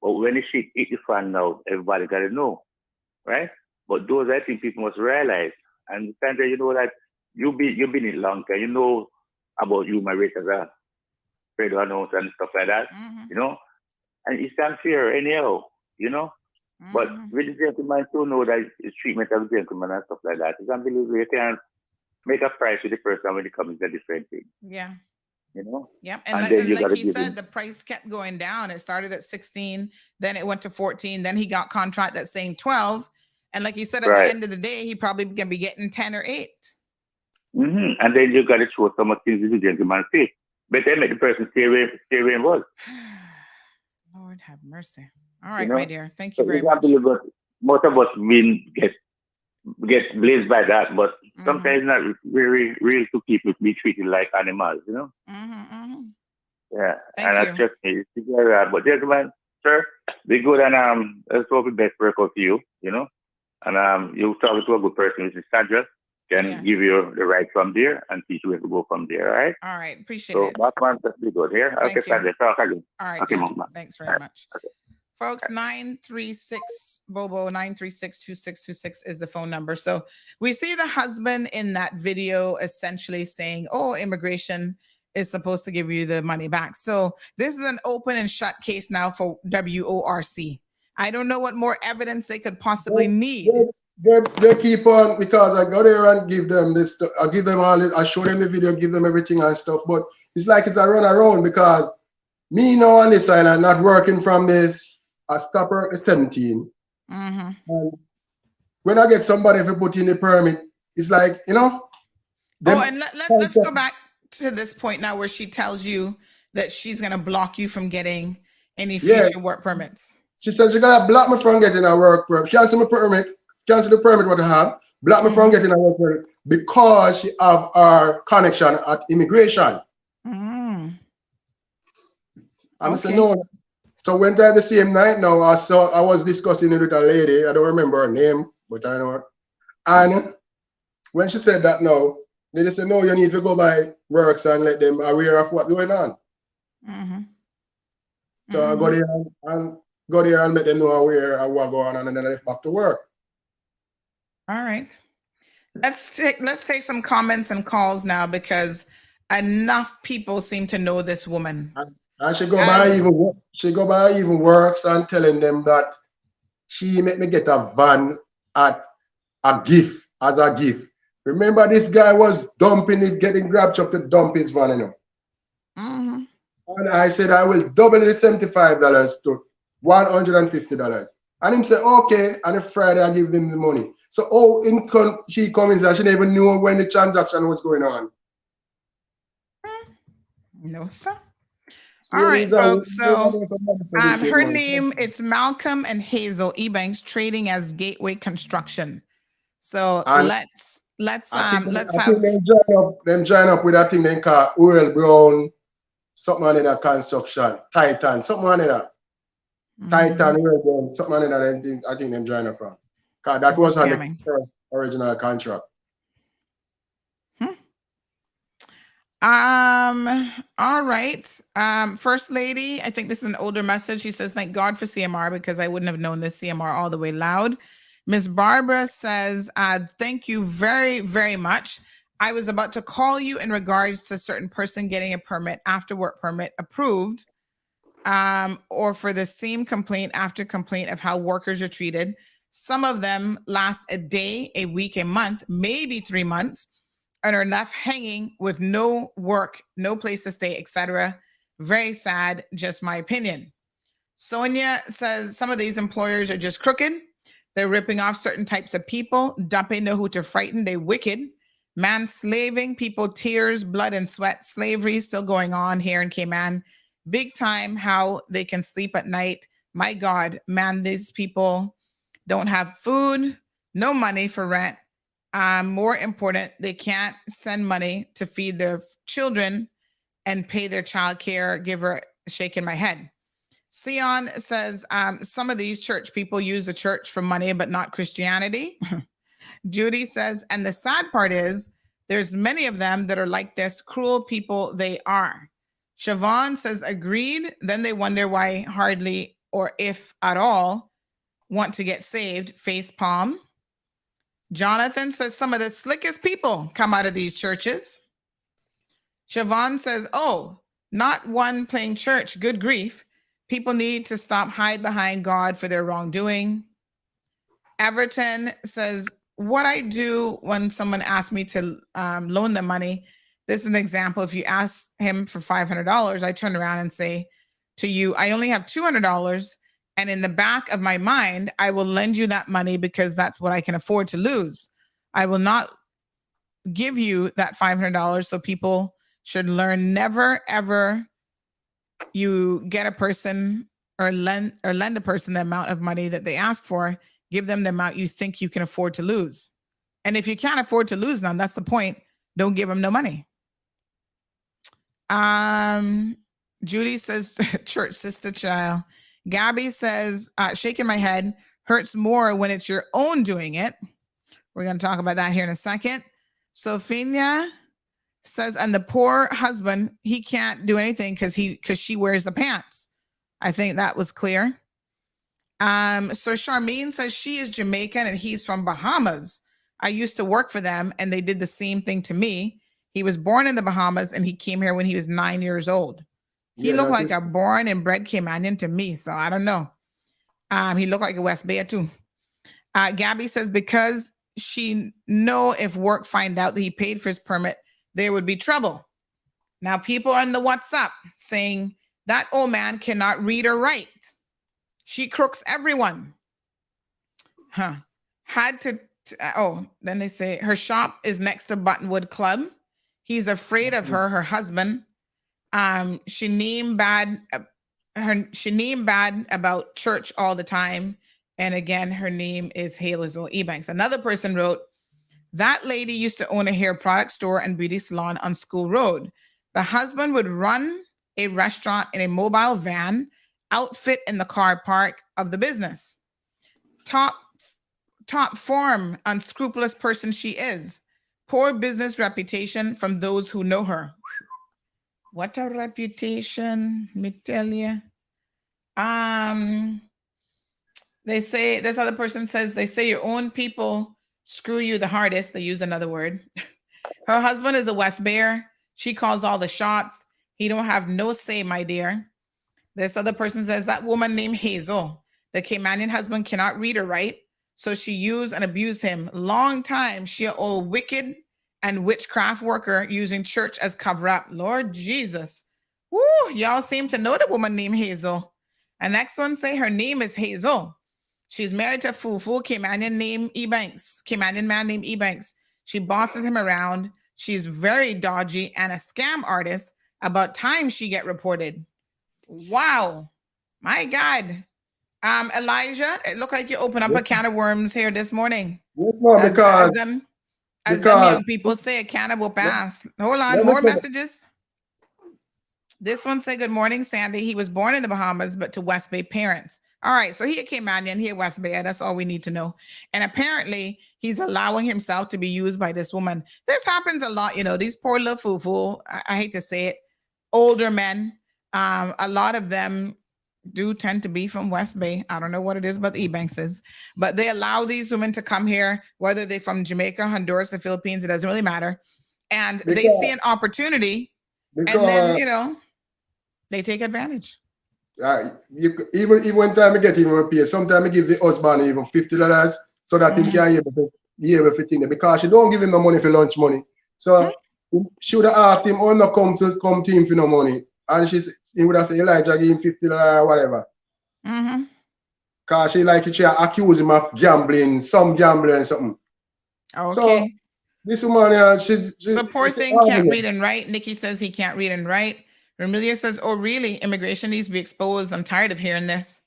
But when the shit hit the fan now, everybody got to know, right? But those I think people must realize. And Sandra, you know that you've been in long time. You know about human rights as a trade and stuff like that, you know? And it's unfair anyhow, you know? But with the gentleman too know that it's treatment of the gentleman and stuff like that. It's unbelievable. You can't make a price with the person when it comes to a different thing. Yeah. You know? Yep. And like he said, the price kept going down. It started at 16, then it went to 14, then he got contract that's saying 12. And like you said, at the end of the day, he probably can be getting 10 or 8. Mm-hmm. And then you got to show some of things the gentleman say. But then make the person stay where it was. Lord have mercy. All right, my dear. Thank you so very much. Most of us get blazed by that, but sometimes not really real to people be treated like animals, you know? Yeah. Thank you. That's just me. It's very hard. But gentlemen, sir, be good and let's hope the best work out to you, you know? And you talk to a good person, Mrs. Sandra, can give you the right from there and teach you where to go from there, all right? All right, appreciate it. So, Batman, let's be good here. Thank okay, Sandra, talk again. All right, okay, thanks very much. Okay. Folks, 936 Bobo 936-2626 is the phone number. So we see the husband in that video essentially saying, oh, immigration is supposed to give you the money back. So this is an open and shut case now for WORC. I don't know what more evidence they could possibly need. They keep on, because I go there and give them this, I give them all this, I show them the video, give them everything and stuff, but it's like it's a run around because me now on this side, I'm not working from this. I stop work at 17. And when I get somebody to put in the permit, it's like, you know. And let's go back to this point now where she tells you that she's going to block you from getting any future work permits. She said she's going to block me from getting a work permit. Cancel my permit, cancel the permit what I have, block me from getting a work permit because she have our connection at immigration. I'm saying no. So when time the same night now, I was discussing it with a lady. I don't remember her name, but I know her. And when she said that now, they just said, no, you need to go by works and let them aware of what's going on. So I go there and let them know aware of what's going on, and then I left back to work. All right. Let's take some comments and calls now because enough people seem to know this woman. And she go by even works and telling them that she make me get a van at a gift, as a gift. Remember, this guy was dumping it, getting grab truck to dump his van, you know. And I said I will double the $75 to $150. And him said, okay, and on Friday I give them the money. So she comes and she didn't even knew when the transaction was going on. No, sir. All right, folks. So her name, it's Malcolm and Hazel Ebanks, trading as Gateway Construction. So let's have them join up with that thing they call Oral Brown something on in that construction, Titan, something on in that. Titan, something on in that. I think them join it from. Cause that was on the first original contract. All right. First Lady, I think this is an older message. She says, thank God for CMR because I wouldn't have known this CMR all the way loud. Miss Barbara says, thank you very, very much. I was about to call you in regards to a certain person getting a permit, after work permit approved, or for the same complaint after complaint of how workers are treated. Some of them last a day, a week, a month, maybe 3 months, and are left hanging with no work, no place to stay, etc. Very sad, just my opinion. Sonia says some of these employers are just crooked. They're ripping off certain types of people. Don't know who to frighten. They wicked. Man-slaving people, tears, blood, and sweat. Slavery still going on here in Cayman. Big time how they can sleep at night. My God, man, these people don't have food, no money for rent. More important, they can't send money to feed their children and pay their child care giver. Shaking my head. Sion says, some of these church people use the church for money, but not Christianity. Judy says, and the sad part is there's many of them that are like this, cruel people they are. Siobhan says, agreed. Then they wonder why hardly, or if at all, want to get saved. Face palm. Jonathan says some of the slickest people come out of these churches. Siobhan says, oh, not one playing church. Good grief. People need to stop hide behind God for their wrongdoing. Everton says, what I do when someone asks me to loan them money, this is an example. If you ask him for $500, I turn around and say to you, I only have $200. And in the back of my mind, I will lend you that money because that's what I can afford to lose. I will not give you that $500. So people should learn never, ever you get a person or lend a person the amount of money that they ask for, give them the amount you think you can afford to lose. And if you can't afford to lose them, that's the point. Don't give them no money. Judy says, church sister child. Gabby says, shaking my head, hurts more when it's your own doing it. We're going to talk about that here in a second. Sophia says, and the poor husband, he can't do anything because she wears the pants. I think that was clear. So Charmaine says she is Jamaican and he's from Bahamas. I used to work for them and they did the same thing to me. He was born in the Bahamas and he came here when he was 9 years old. He looked like a born and bred Caymanian to me, so I don't know. He looked like a West Bayer too. Gabby says because she know if work find out that he paid for his permit, there would be trouble. Now people are in the WhatsApp saying that old man cannot read or write. She crooks everyone. Then they say her shop is next to Buttonwood Club. He's afraid of her husband. She named bad about church all the time. And again, her name is Hazel Ebanks. Another person wrote, that lady used to own a hair product store and beauty salon on School Road. The husband would run a restaurant in a mobile van, outfit in the car park of the business. Top form, unscrupulous person she is. Poor business reputation from those who know her. What a reputation, me tell you. They say, this other person says, they say your own people screw you the hardest. They use another word. Her husband is a West Bear. She calls all the shots. He don't have no say, my dear. This other person says that woman named Hazel, the Caymanian husband cannot read or write. So she used and abused him. Long time, she an old wicked and witchcraft worker using church as cover up. Lord Jesus. Woo, y'all seem to know the woman named Hazel. And next one say her name is Hazel. She's married to Fufu, Caymanian man named Ebanks. She bosses him around. She's very dodgy and a scam artist. About time she get reported. Wow. My God. Elijah, it looked like you opened up a can of worms here this morning. Yes, ma'am, because as them young people say, a can will pass. Hold on, more messages. This one said, good morning, Sandy. He was born in the Bahamas, but to West Bay parents. All right, so he at Caymanian, he at West Bay. That's all we need to know. And apparently, he's allowing himself to be used by this woman. This happens a lot, you know, these poor little foo-foo, I hate to say it, older men. A lot of them do tend to be from West Bay. I don't know what it is about the Ebankses, but they allow these women to come here, whether they're from Jamaica, Honduras, the Philippines, it doesn't really matter. And they see an opportunity, and then, you know, they take advantage. Even when time I get him pay, sometimes I give the husband even $50 so that he can hear everything because she don't give him no money for lunch money. So she would have asked him, oh, no, come to him for no money. And he would have said, Elijah, give him $50 or whatever. Because she accuse him of gambling, some gambling and something. Okay. So this woman, so poor thing can't read and write. Nikki says he can't read and write. Remilia says, oh, really? Immigration needs to be exposed. I'm tired of hearing this.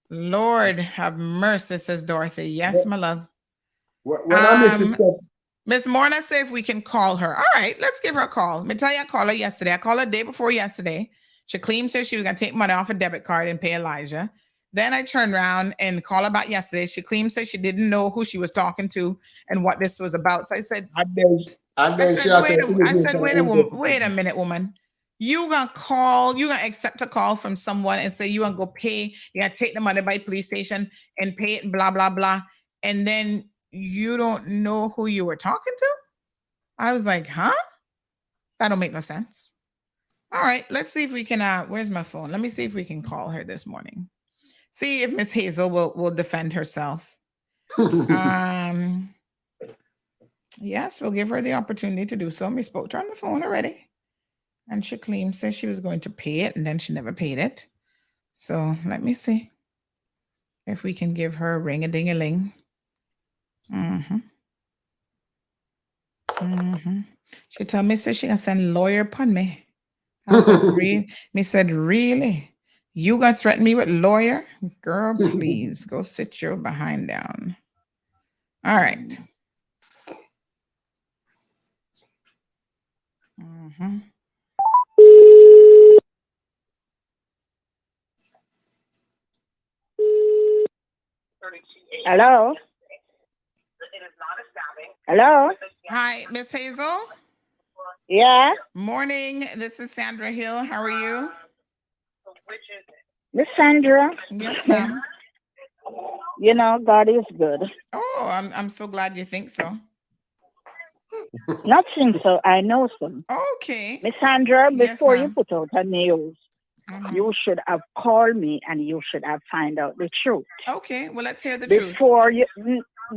Lord have mercy, says Dorothy. Yes, my love. When I missed it, Miss Morna said if we can call her. All right, let's give her a call. Let me tell you, I called her yesterday. I called her the day before yesterday. Shaquem said she was going to take money off a debit card and pay Elijah. Then I turned around and called her back yesterday. Shaquem said she didn't know who she was talking to and what this was about. So I said, wait a minute, woman. You gonna call, you gonna accept a call from someone and say you gonna go pay, you gonna take the money by police station and pay it and blah, blah, blah. And then you don't know who you were talking to? I was like, huh? That don't make no sense. All right, let's see if we can, where's my phone? Let me see if we can call her this morning. See if Miss Hazel will defend herself. Yes, we'll give her the opportunity to do so. We spoke to her on the phone already. And Shaquem says she was going to pay it, and then she never paid it. So let me see if we can give her a ring-a-ding-a-ling. She told me, says she gonna send lawyer upon me. I was like, me said, really? You gonna threaten me with lawyer? Girl, please go sit your behind down. All right. Hello. Hello. Hi, Miss Hazel. Yeah. Morning. This is Sandra Hill. How are you? Miss Sandra. Yes, ma'am. You know, God is good. Oh, I'm so glad you think so. Not think so. I know so. Okay. Miss Sandra, before yes, you put out a news, you should have called me and you should have found out the truth. Okay. Well, let's hear the truth.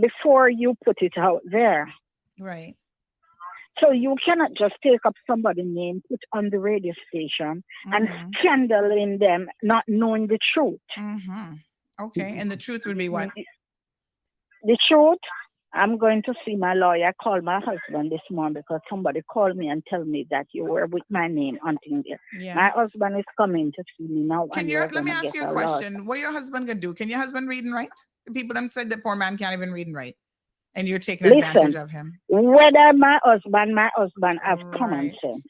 Before you put it out there. Right. So you cannot just take up somebody's name, put on the radio station, and scandaling them, not knowing the truth. Okay. And the truth would be what? The truth? I'm going to see my lawyer. I called my husband this morning because somebody called me and tell me that you were with my name hunting there. Yes. My husband is coming to see me now. Let me ask you a question. What your husband gonna do? Can your husband read and write? The people them said the poor man can't even read and write, and you're taking advantage of him. Whether my husband have common sense.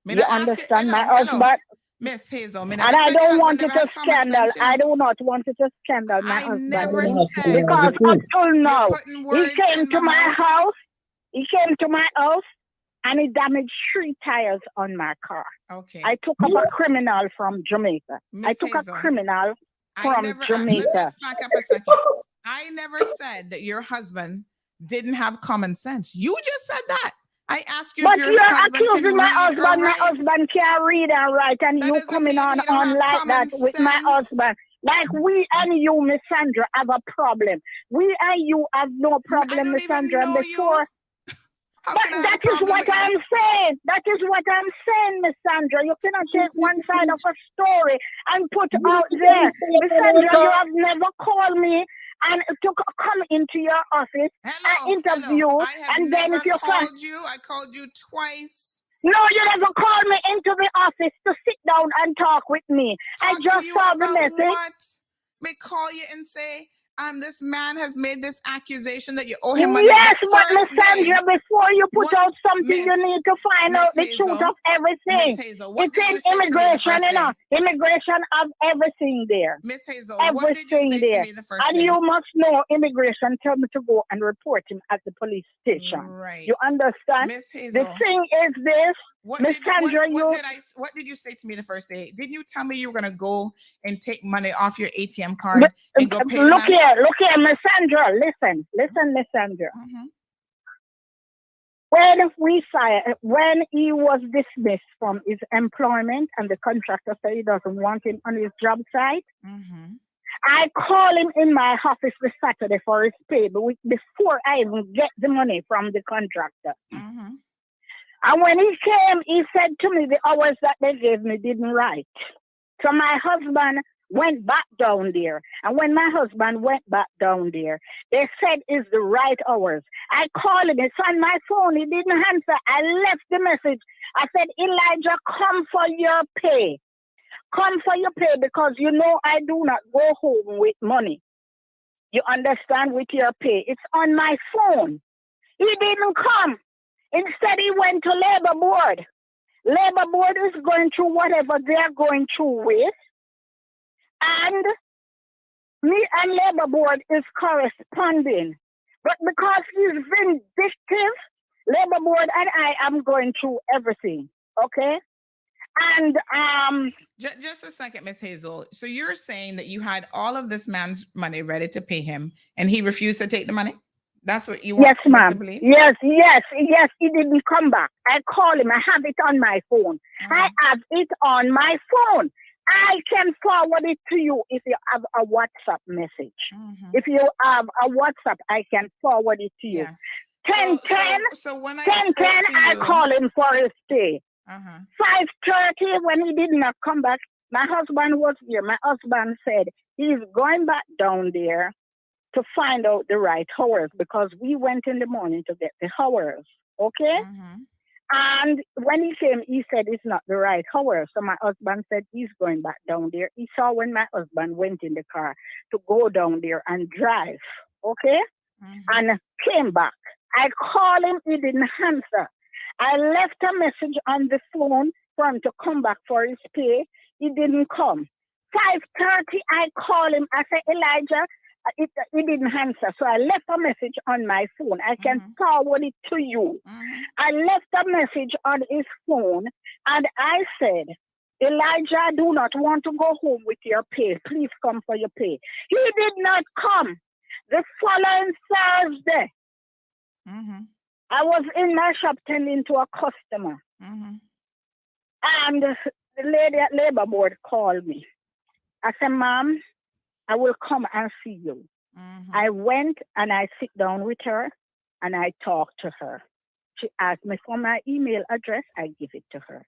You understand? My husband. Miss Hazel, and I don't want it to scandal. I do not want it to scandal my husband. Because up till now, he came to my house. He came to my house and he damaged 3 tires on my car. Okay. I took up a criminal from Jamaica. Let's back up a second. I never said that your husband didn't have common sense. You just said that. I asked you but if your husband accusing my husband. My husband can't read and write, and you coming on like that with my husband. Like we and you, Miss Sandra, have a problem. We and you have no problem, Miss Sandra. Before, but that is what I'm saying. That is what I'm saying, Miss Sandra. You cannot take one side of a story and put out there. Miss Sandra, you have never called me and to come into your office and interview. And then if you called you, I called you twice. No, you never called me into the office to sit down and talk with me. I just saw the message. What? May call you and say, this man has made this accusation that you owe him money. Yes, the but Miss first day. Sandra, before you put What- out something, you Miss- need to find Miss out the Hazel, truth of everything. Miss Hazel, what It's did in you say to me the immigration, first you know. day? Immigration of everything there. Miss Hazel, what did you Everything say there. to me the first And day? you must know immigration tell me to go and report him at the police station. Right. You understand? Miss Hazel. The thing is this, Miss Sandra, what did you say to me the first day? Didn't you tell me you were gonna go and take money off your ATM card and go pay the look man? here, Miss Sandra, listen, Miss Sandra. Mm-hmm. When he was dismissed from his employment and the contractor said he doesn't want him on his job site, I call him in my office this Saturday for his pay before I even get the money from the contractor. And when he came, he said to me the hours that they gave me didn't right. So my husband went back down there. And when my husband went back down there, they said it's the right hours. I called him. It's on my phone. He didn't answer. I left the message. I said, Elijah, come for your pay. Come for your pay because you know I do not go home with money. You understand? With your pay. It's on my phone. He didn't come. Instead, he went to Labor Board. Labor Board is going through whatever they're going through with. And me and Labor Board is corresponding. But because he's vindictive, Labor Board and I am going through everything. Okay? And just a second, Miss Hazel. So you're saying that you had all of this man's money ready to pay him and he refused to take the money? That's what you want? Yes, ma'am. To believe? Yes. He didn't come back. I call him. I have it on my phone. I have it on my phone. I can forward it to you if you have a WhatsApp message. If you have a WhatsApp, I can forward it to you. Yes. 10:10. So when I 10:10, I call him for his pay. 5:30, when he did not come back, my husband was here. My husband said he's going back down there to find out the right hours because we went in the morning to get the hours. Okay? And when he came, he said it's not the right hours. So my husband said he's going back down there. He saw when my husband went in the car to go down there and drive. Okay? And came back. I called him. He didn't answer. I left a message on the phone for him to come back for his pay. He didn't come. 5:30, I called him. I said, Elijah, he didn't answer. So I left a message on my phone. I can forward it to you. I left a message on his phone and I said, Elijah, I do not want to go home with your pay. Please come for your pay. He did not come. The following Thursday, I was in my shop tending to a customer. And the lady at Labor Board called me. I said, Ma'am, I will come and see you. I went and I sit down with her and I talked to her. She asked me for my email address. I give it to her.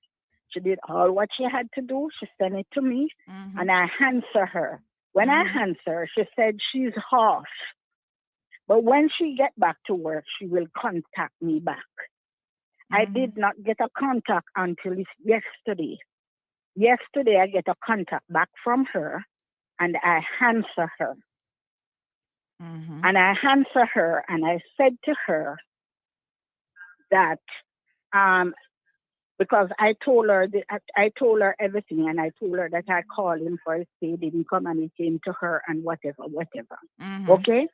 She did all what she had to do. She sent it to me and I answer her. When I answer her, she said she's off. But when she get back to work, she will contact me back. I did not get a contact until yesterday. Yesterday, I get a contact back from her and I answer her. And I answer her and I said to her that because I told her everything and I told her that I called him for his pay, didn't come and he came to her and whatever. Okay?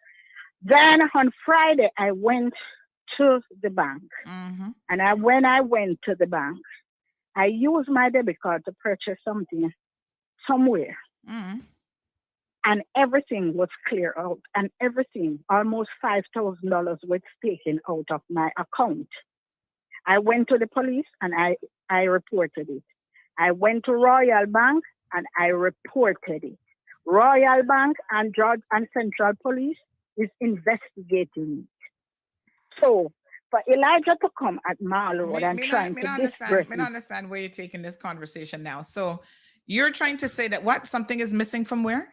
Then on Friday, I went to the bank. And when I went to the bank, I used my debit card to purchase something somewhere. And everything was clear out. And everything, almost $5,000 was taken out of my account. I went to the police and I reported it. I went to Royal Bank and I reported it. Royal Bank and Central Police is investigating it. So for Elijah to come at Mall Road and trying to disgrace me. I understand where you're taking this conversation now. So you're trying to say that what? Something is missing from where?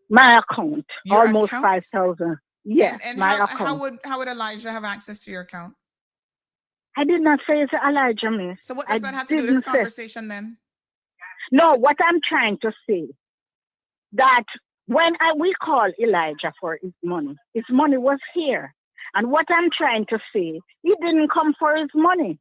My account. Your almost account? 5,000. Yes, and my how account. would Elijah have access to your account? I did not say it's Elijah, miss. So what does that have to do with this conversation then? No, what I'm trying to say, that When we called Elijah for his money was here. And what I'm trying to say, he didn't come for his money.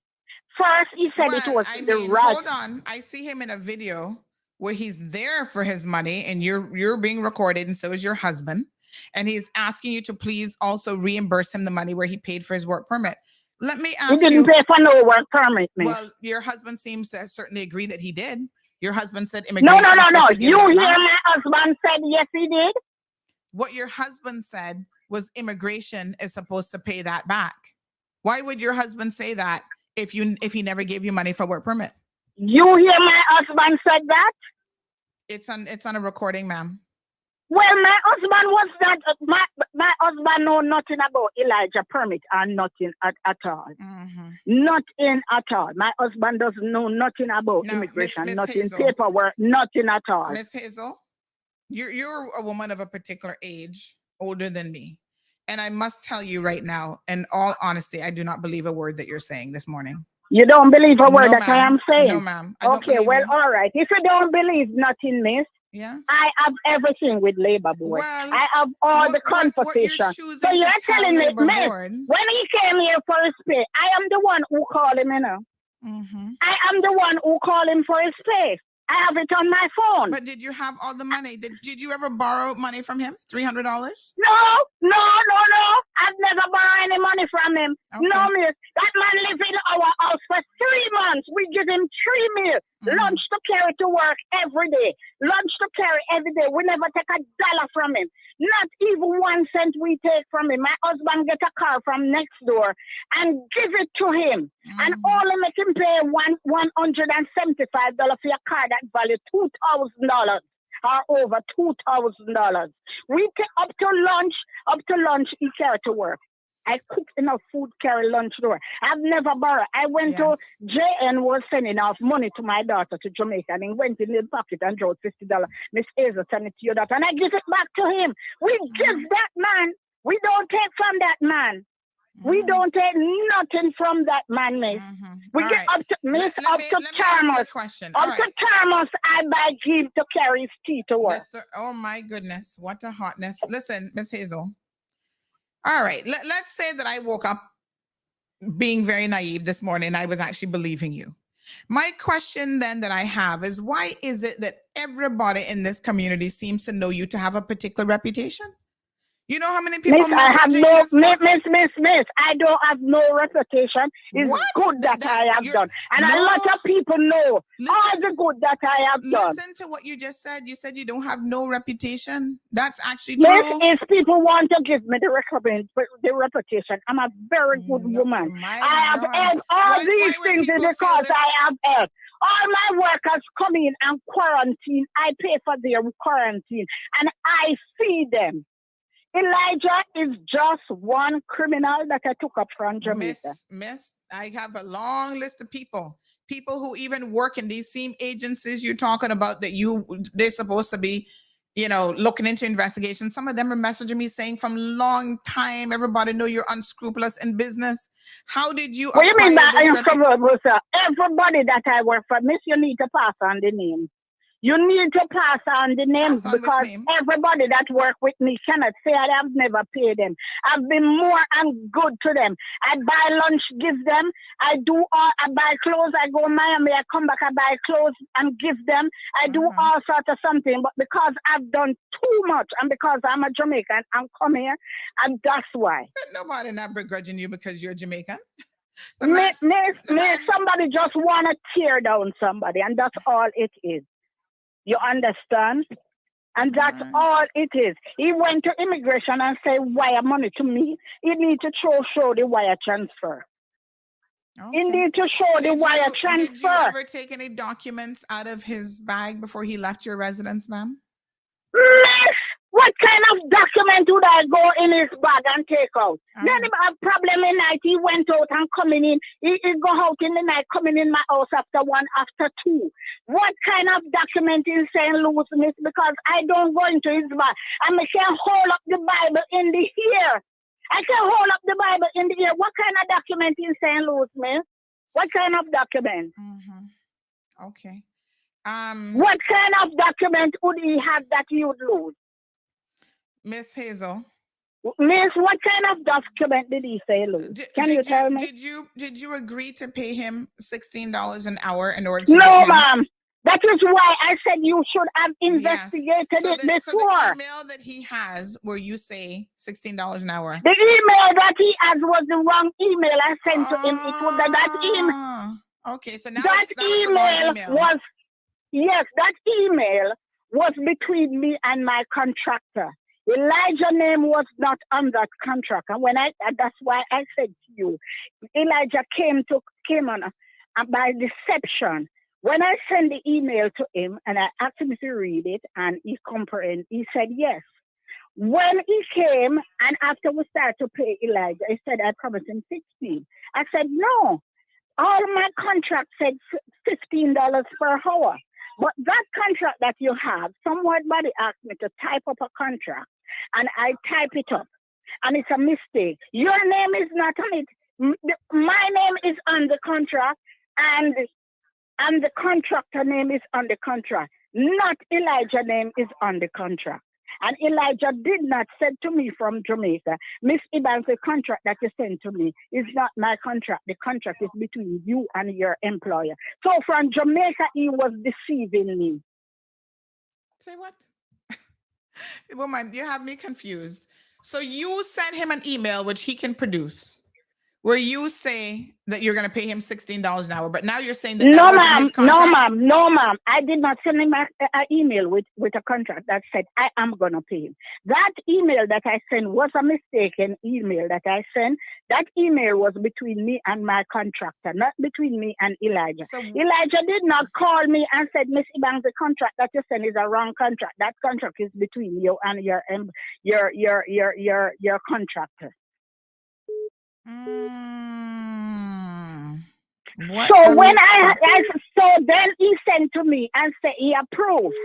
First, he said it was the right. Hold on. I see him in a video where he's there for his money, and you're being recorded, and so is your husband. And he's asking you to please also reimburse him the money where he paid for his work permit. Let me ask you. He didn't pay for no work permit, man. Well, your husband seems to certainly agree that he did. Your husband said immigration. No. You hear my husband said yes, he did. What your husband said was immigration is supposed to pay that back. Why would your husband say that if he never gave you money for work permit? You hear my husband said that? It's on a recording, ma'am. Well, my husband was that. My husband know nothing about Elijah permit or nothing at all. Mm-hmm. Nothing at all. My husband doesn't know nothing about immigration, Miss nothing Hazel. Paperwork, nothing at all. Miss Hazel, you're a woman of a particular age, older than me. And I must tell you right now, in all honesty, I do not believe a word that you're saying this morning. You don't believe a word that I am saying? No, ma'am. Okay, well, all right. If you don't believe nothing, miss, yes, I have everything with Labor Board. Well, I have all the conversation. So you're telling me, miss, when he came here for his pay, I am the one who called him, you know. Mm-hmm. I am the one who called him for his pay. I have it on my phone. But did you have all the money? Did you ever borrow money from him? $300? No. I've never borrowed any money from him. Okay. No, miss. That man lives in our house for 3 months. We give him 3 meals. Mm-hmm. Lunch to carry to work every day. Lunch to carry every day. We never take $1 from him. Not even 1 cent we take from him. My husband get a car from next door and give it to him. Mm-hmm. And only make him pay $175 for a car that value $2,000 or over $2,000. We take up to lunch, he carry to work. I cook enough food, carry lunch to work. I've never borrowed. I went to JN was sending off money to my daughter to Jamaica, and he went in the pocket and drew $50. Miss Hazel sent it to your daughter, and I give it back to him. We give that man. We don't take from that man. We don't take nothing from that man, miss. Mm-hmm. We get up to miss, up to Thermos. Up to Thermos, I buy Jeep to carry his tea to work. Oh my goodness, what a hotness. Listen, Miss Hazel. All right, let's say that I woke up being very naive this morning. I was actually believing you. My question then that I have is, why is it that everybody in this community seems to know you to have a particular reputation? You know how many people miss, I have no, miss, I don't have no reputation. It's good that I have done. And a lot of people know all the good that I have done. Listen to what you just said. You said you don't have no reputation. That's actually true. Miss, if people want to give me the reputation, I'm a very good woman. I have had all these things because I have had. All my workers come in and quarantine. I pay for their quarantine and I feed them. Elijah is just one criminal that I took up from Jamaica. Miss, I have a long list of people who even work in these same agencies you're talking about that they're supposed to be, looking into investigations. Some of them are messaging me saying from long time, everybody know you're unscrupulous in business. How did you What do you mean by unscrupulous? Everybody that I work for, miss, you need to pass on the name. You need to pass on the names because everybody that work with me cannot say I have never paid them. I've been more and good to them. I buy lunch, give them. I buy clothes. I go to Miami. I come back. I buy clothes and give them. I do all sorts of something. But because I've done too much and because I'm a Jamaican, I'm come here, and that's why. But nobody not begrudging you because you're Jamaican. Miss, somebody just want to tear down somebody, and that's all it is. You understand? And that's all it is. He went to immigration and said, wire money to me. He need to show the wire transfer. Okay. He need to show the wire transfer. Did you ever take any documents out of his bag before he left your residence, ma'am? Miss, what kind of document would I go in his bag and take out? Then he have problem in night. He went out and coming in. He go out in the night, coming in my house after 1, after 2. What kind of document is St. Louis, miss? Because I don't go into his bag. And I can hold up the Bible in the ear. I can hold up the Bible in the ear. What kind of document is St. Louis, miss? What kind of document? Okay. What kind of document would he have that you'd lose? Miss Hazel. Miss, what kind of document did he say, Lou? Can you tell me? Did you agree to pay him $16 an hour in order to No, get him? ma'am. That is why I said you should have investigated it before. So the email that he has where you say $16 an hour. The email that he has was the wrong email I sent to him. It was that email. Okay, so now that email was, yes, that email was between me and my contractor. Elijah's name was not on that contract, and that's why I said to you, Elijah came on by deception. When I sent the email to him and I asked him to read it and he comprehended, he said yes. When he came and after we started to pay Elijah, he said, I promised him 16. I said, no, all my contract said $15 per hour. But that contract that you have, somebody asked me to type up a contract and I type it up and it's a mistake. Your name is not on it. My name is on the contract and the contractor name is on the contract. Not Elijah's name is on the contract. And Elijah did not say to me from Jamaica, Miss Evans, the contract that you sent to me is not my contract. The contract is between you and your employer. So from Jamaica, he was deceiving me. Say what? Woman, you have me confused. So you sent him an email, which he can produce, where you say that you're going to pay him $16 an hour, but now you're saying that no, ma'am. I did not send him an email with a contract that said I am going to pay him. That email that I sent was a mistaken email that I sent. That email was between me and my contractor, not between me and Elijah. So, Elijah did not call me and said, Miss Ibang, the contract that you sent is a wrong contract. That contract is between you and your contractor. So when so then he sent to me and said he approved,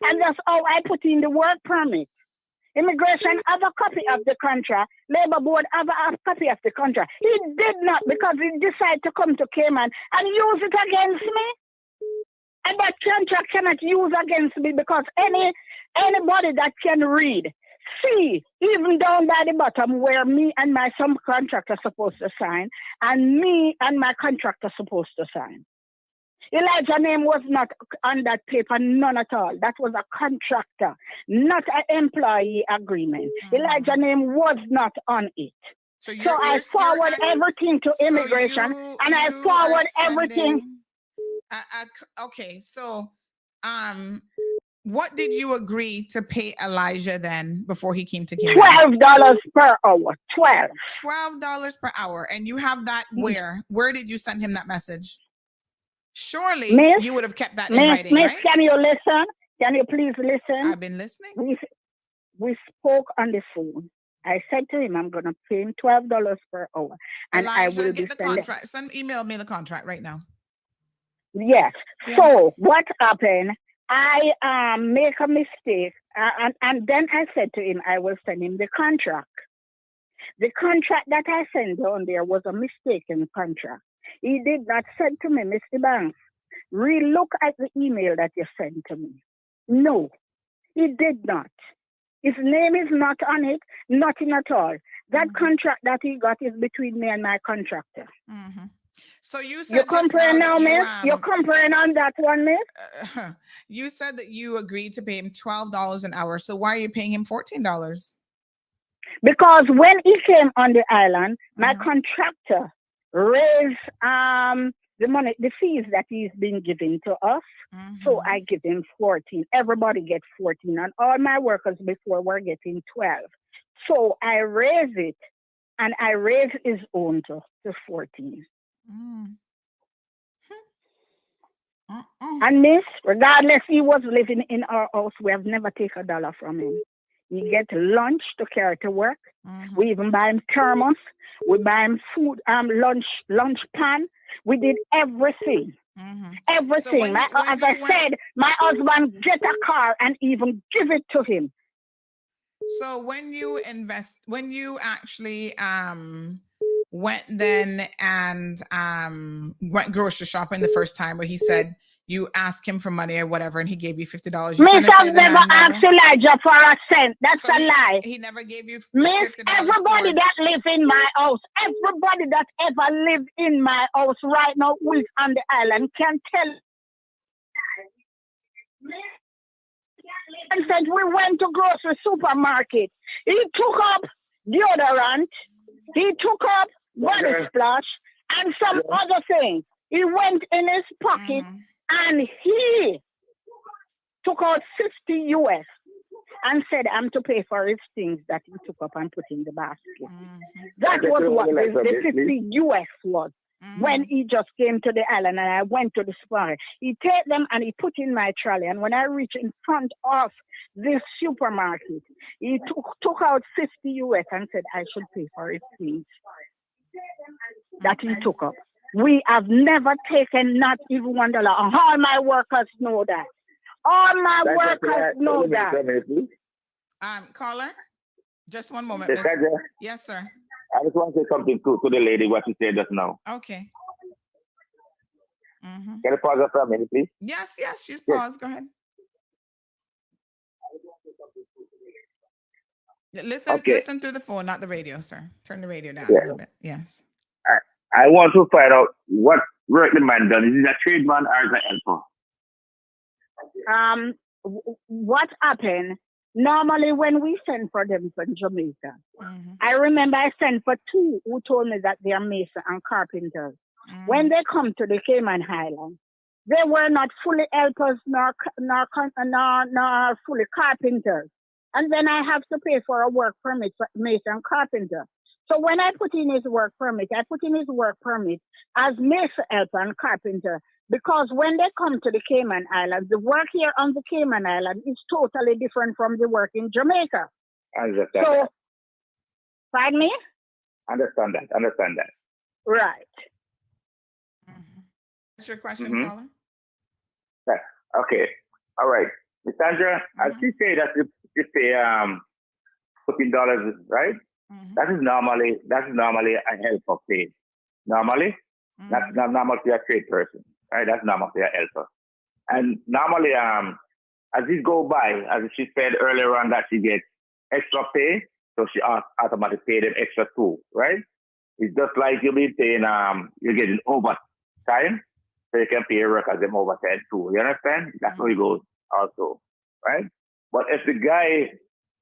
and that's how I put in the work permit. Immigration have a copy of the contract. Labor Board have a copy of the contract. He did not, because he decided to come to Cayman and use it against me. And that contract cannot use against me because anybody that can read. See, even down by the bottom where me and my subcontractor are supposed to sign, and me and my contractor are supposed to sign. Elijah's name was not on that paper, none at all. That was a contractor, not an employee agreement. Elijah's name was not on it. So I forward everything to immigration, and I forward everything. Okay, so what did you agree to pay Elijah then before he came to Cayman? $12 per hour. $12 per hour. And you have that where? Where did you send him that message? Surely you would have kept that in writing, Miss, right? Can you listen? Can you please listen? I've been listening. We spoke on the phone. I said to him, I'm going to pay him $12 per hour. And Elijah, I will get the contract. Email me the contract right now. Yes. So what happened? I make a mistake, and then I said to him, I will send him the contract. The contract that I sent down there was a mistaken contract. He did not send to me, Mr. Banks, re-look at the email that you sent to me. No, he did not. His name is not on it, nothing at all. That contract that he got is between me and my contractor. Mm-hmm. So you said you're comparing now, miss? You're comparing on that one, miss? You said that you agreed to pay him $12 an hour. So why are you paying him $14? Because when he came on the island, my contractor raised the money, the fees that he's been giving to us. So I give him 14. Everybody gets 14, and all my workers before were getting 12. So I raised it, and I raised his own to 14. And miss, regardless he was living in our house, we have never taken a dollar from him. He get lunch to carry to work. We even buy him thermos. We buy him food, lunch pan. We did everything. Everything. So as I said, my husband get a car and even give it to him. So when you actually went then and went grocery shopping the first time, where he said you ask him for money or whatever, and he gave you $50. Miss, I've never asked Elijah for a cent. That's a lie. He never gave you $50. Miss, everybody that live in my house, everybody that ever lived in my house right now who is on the island can tell. And said we went to grocery supermarket. He took up deodorant. He took up body splash and some other things. He went in his pocket and he took out 50 US and said, I'm to pay for his things that he took up and put in the basket. That was what the 50 US was. When he just came to the island and I went to the supermarket, he take them and he put in my trolley. And when I reached in front of this supermarket, he took out 50 US and said I should pay for his things that he took up. We have never taken not even $1. All my workers know that. All my workers know that. Caller, just one moment. Yes, sir. I just want to say something to the lady, what she said just now. Okay. Can you pause for a minute, please? Yes, she's paused. Go ahead. Listen through the phone, not the radio, sir. Turn the radio down a little bit. Yes. I want to find out what work the man done. Is he a tradesman or is he an helper? What happened? Normally, when we send for them from Jamaica, I remember I sent for 2 who told me that they are mason and carpenters. When they come to the Cayman Islands, they were not fully helpers nor fully carpenters. And then I have to pay for a work permit for mason carpenter. So when I put in his work permit, I put in his work permit as mason helper and carpenter. Because when they come to the Cayman Islands, the work here on the Cayman Island is totally different from the work in Jamaica. Understand that. Pardon me? Understand that. Right. What's your question, caller? Okay. All right. Ms. Sandra, as she said that you pay $14, right? That is normally a helper pay. Normally, that's not normal to a trade person. Right, that's normal for your helper. And normally, as it go by, as she said earlier on, that she gets extra pay, so she automatically pay them extra too, right? It's just like you've been paying, you're getting overtime, so you can pay your workers them overtime too. You understand? That's how it goes also, right? But if the guy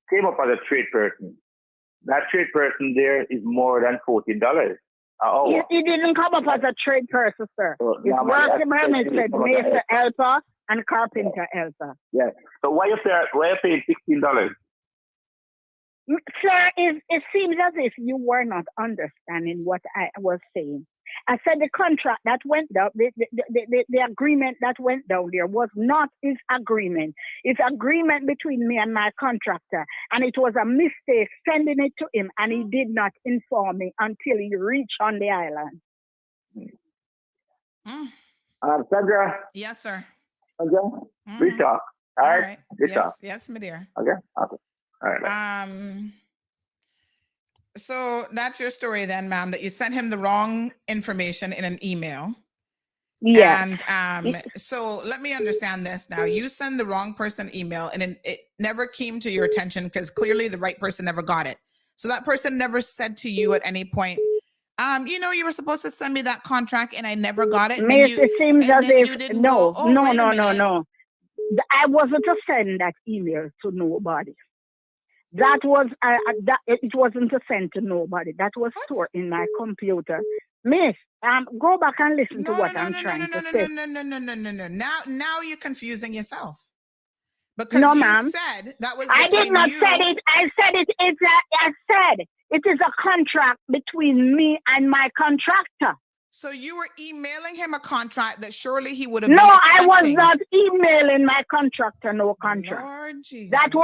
came up as a trade person, that trade person there is more than $14. He didn't come up as a trade person, sir. His work permit said mason helper and carpenter helper. Yes. So why you paying $16? Sir, it seems as if you were not understanding what I was saying. I said the contract that went down, the agreement that went down there was not his agreement. It's agreement between me and my contractor. And it was a mistake sending it to him. And he did not inform me until he reached on the island. Sandra? Yes, sir. Okay. We talk. All right. Yes, my dear. Okay. All right. So that's your story then, ma'am, that you sent him the wrong information in an email. Yeah. And so let me understand this now. You send the wrong person email and it never came to your attention because clearly the right person never got it. So that person never said to you at any point, you were supposed to send me that contract and I never got it. Miss, it seems as if, no. I wasn't to send that email to nobody. That was, it wasn't to send to nobody. That was stored in my computer. Miss, go back and listen to what I'm trying to say. No. Now you're confusing yourself. Because you said that was I did not say it. I said it is a contract between me and my contractor. So you were emailing him a contract that surely he would have been expecting. I was not emailing my contractor no contract. Lord Jesus. That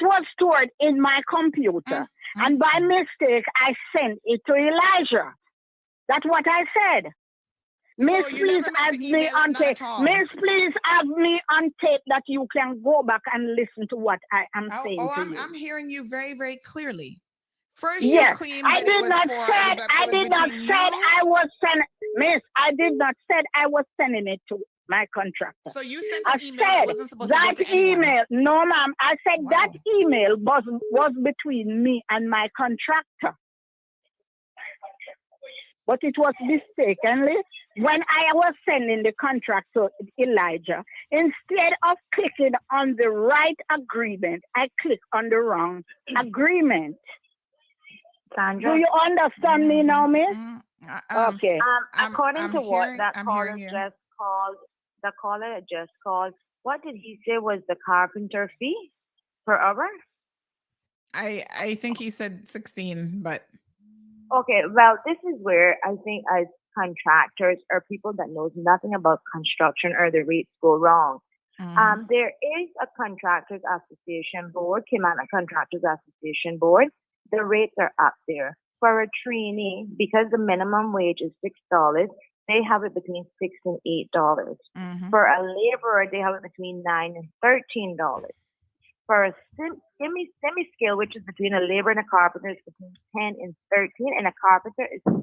was stored in my computer. And by mistake, I sent it to Elijah. That's what I said. Miss, please have me on tape. Miss, please have me on tape that you can go back and listen to what I am saying to you. I'm hearing you very, very clearly. First, yes, you claimed I did not say I was sending. Miss, I did not say I was sending it to my contractor. So you sent I an email that said wasn't supposed to go that to anyone. email, no ma'am, I said Wow. that email was between me and my contractor. But it was mistakenly when I was sending the contract to Elijah, instead of clicking on the right agreement, I clicked on the wrong agreement. Sandra, Do you understand me now, miss? Okay. According to what that caller you. just called, the caller that just called, what did he say was the carpenter fee per hour? I think he said 16, but Okay, well, this is where I think as contractors or people that knows nothing about construction or the rates go wrong. There is a contractors association board, Cayman Contractors Association board. The rates are up there. For a trainee, because the minimum wage is $6, they have it between $6 and $8. For a laborer, they have it between $9 and $13. For a semi-scale, which is between a laborer and a carpenter, is between 10 and 13, and a carpenter is 6.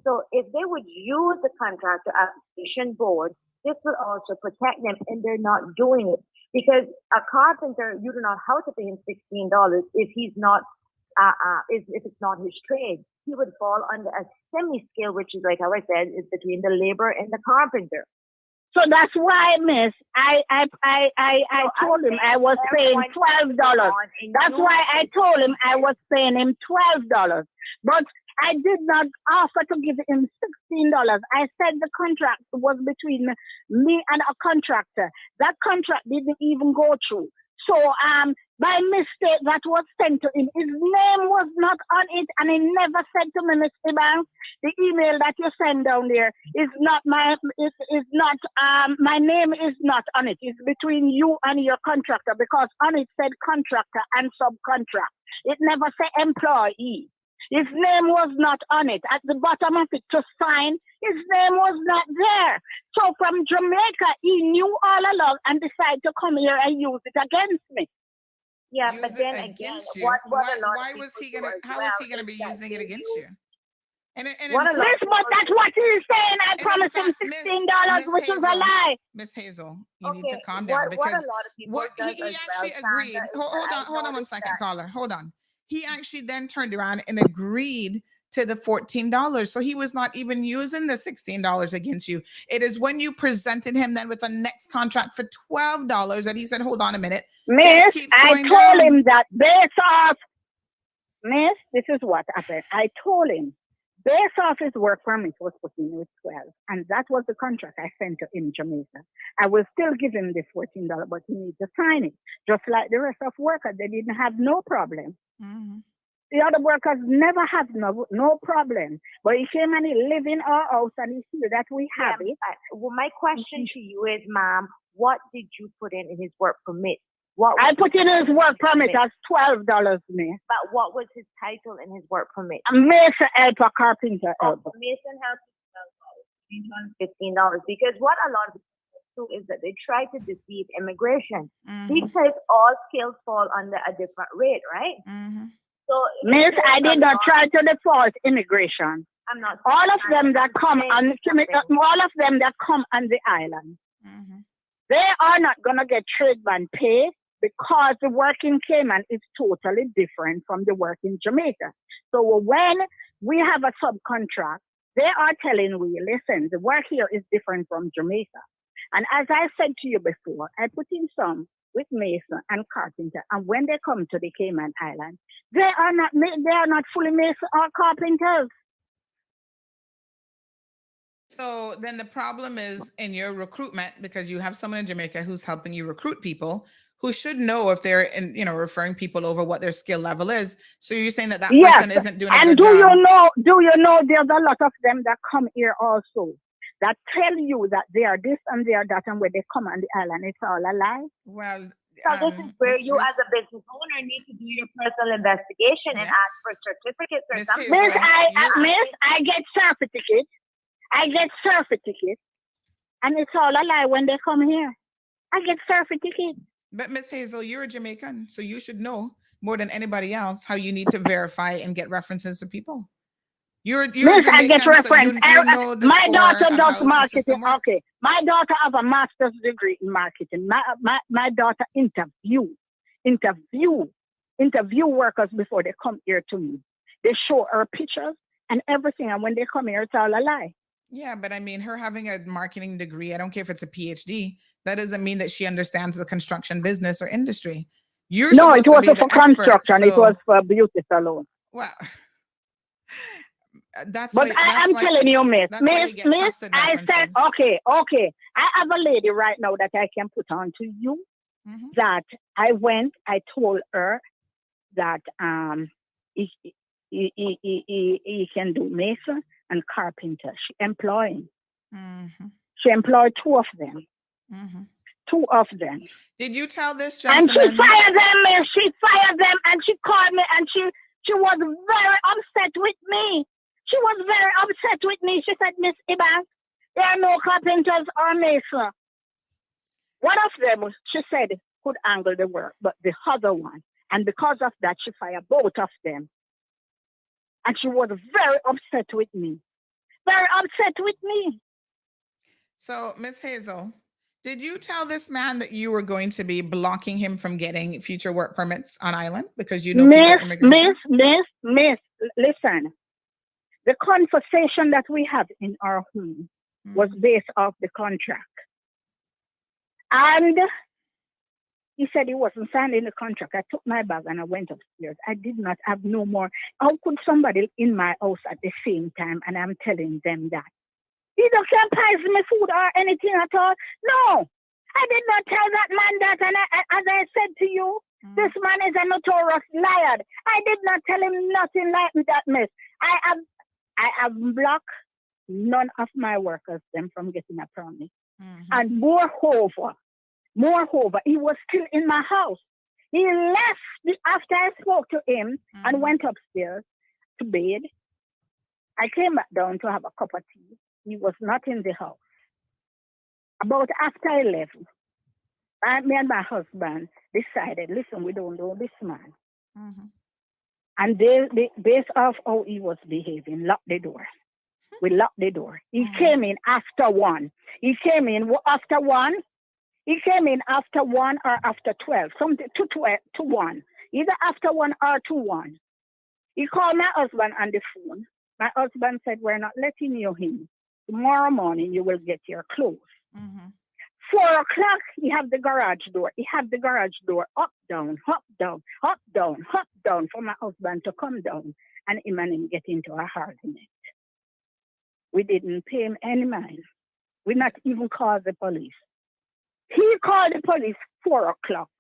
So if they would use the contractor association board, this would also protect them, and they're not doing it. Because a carpenter, you do not have to pay him $16 if he's not, if it's not his trade. He would fall under a semi-scale, which is, like how I said, is between the laborer and the carpenter. So that's why, miss, I told him I was paying $12. That's why I told him I was paying him $12. But I did not offer to give him $16. I said the contract was between me and a contractor. That contract didn't even go through. So by mistake, that was sent to him. His name was not on it, and he never said to me, Mr. Banks, the email that you send down there is not my name is not on it. It's between you and your contractor, because on it said contractor and subcontract. It never said employee. His name was not on it. At the bottom of it to sign, his name was not there. So from Jamaica, he knew all along and decided to come here and use it against me. Yeah, Use but it then again, against you. what Why was he gonna? How is he gonna be using it against you? And Miss, but that's what he's saying. I promised him $16, which is a lie. Miss Hazel, you need to calm down, because he actually agreed. Hold on 1 second, caller. Hold on. He actually then turned around and agreed to the $14. So he was not even using the $16 against you. It is when you presented him then with the next contract for $12 that he said, hold on a minute. Miss, I told him that based off, miss, this is what happened. I told him based off his work permit was put in with 12. And that was the contract I sent to him, Jamaica. I will still give him this $14, but he needs to sign it. Just like the rest of workers, they didn't have no problem. The other workers never have no problem. But he came and he lived in our house and he see that we have it. Well, my question to you is, ma'am, what did you put in his work permit? I put in his work permit as $12, miss. But what was his title in his work permit? A mason helper, carpenter helper. Mason helper, $15. Because what a lot of people do is that they try to deceive immigration. Because all skills fall under a different rate, right? So, miss, I did not try to default immigration. I'm not. All of them that come on the island, they are not gonna get trade ban pay, because the work in Cayman is totally different from the work in Jamaica. So when we have a subcontract, they are telling we, listen, the work here is different from Jamaica. And as I said to you before, I put in some with mason and carpenter, and when they come to the Cayman Island, they are not fully mason or carpenters. So then the problem is in your recruitment, because you have someone in Jamaica who's helping you recruit people who should know if they're referring people over what their skill level is. So you're saying that person isn't doing a good job. Do you know there's a lot of them that come here also that tell you that they are this and they are that, and when they come on the island, it's all a lie? Well, so this is where you as a business owner need to do your personal investigation and ask for certificates or something. Miss, I get certificates. I get certificates, and it's all a lie when they come here. I get certificates. But Miss Hazel, you're a Jamaican, so you should know more than anybody else how you need to verify and get references to people. You're Miss, I get Jamaican, so reference. you know the My score daughter and does how the marketing. system works. Okay. My daughter has a master's degree in marketing. My daughter interview workers before they come here to me. They show her pictures and everything. And when they come here, it's all a lie. Yeah, but I mean, her having a marketing degree, I don't care if it's a PhD, that doesn't mean that she understands the construction business or industry. No, it wasn't for construction. It was for beauty salon. Well, But I'm telling you, Miss, I said, okay. I have a lady right now that I can put on to you that I told her that he can do mason and carpenter. She employed 2 of them. 2 of them. Did you tell this gentleman? And she fired them, Miss. She fired them and she called me and she was very upset with me. She was very upset with me. She said, Miss Ibanks, there are no carpenters or masons. One of them, she said, could angle the work, but the other one. And because of that, she fired both of them. And she was very upset with me. Very upset with me. So, Miss Hazel, did you tell this man that you were going to be blocking him from getting future work permits on island because you know Miss, listen. The conversation that we have in our home was based off the contract. And he said he wasn't signing the contract. I took my bag and I went upstairs. I did not have no more. How could somebody in my house at the same time, and I'm telling them that? He don't can't poison me food or anything at all. No, I did not tell that man that. And as I said to you, this man is a notorious liar. I did not tell him nothing like that, Miss. I have blocked none of my workers them from getting a permit. And moreover, he was still in my house. He left after I spoke to him and went upstairs to bed. I came back down to have a cup of tea. He was not in the house. About after 11, me and my husband decided, listen, we don't know this man. And they based off how he was behaving, locked the door. We locked the door. He came in after 1. He came in after 1. He came in after 1 or after 12, something to 1. Either after 1 or to 1. He called my husband on the phone. My husband said, we're not letting you in. Tomorrow morning, you will get your clothes. 4 o'clock, he had the garage door. He had the garage door up, down, up, down, up, down, up, down for my husband to come down and him and him get into a argument. We didn't pay him any mind. We not even called the police. He called the police 4 o'clock.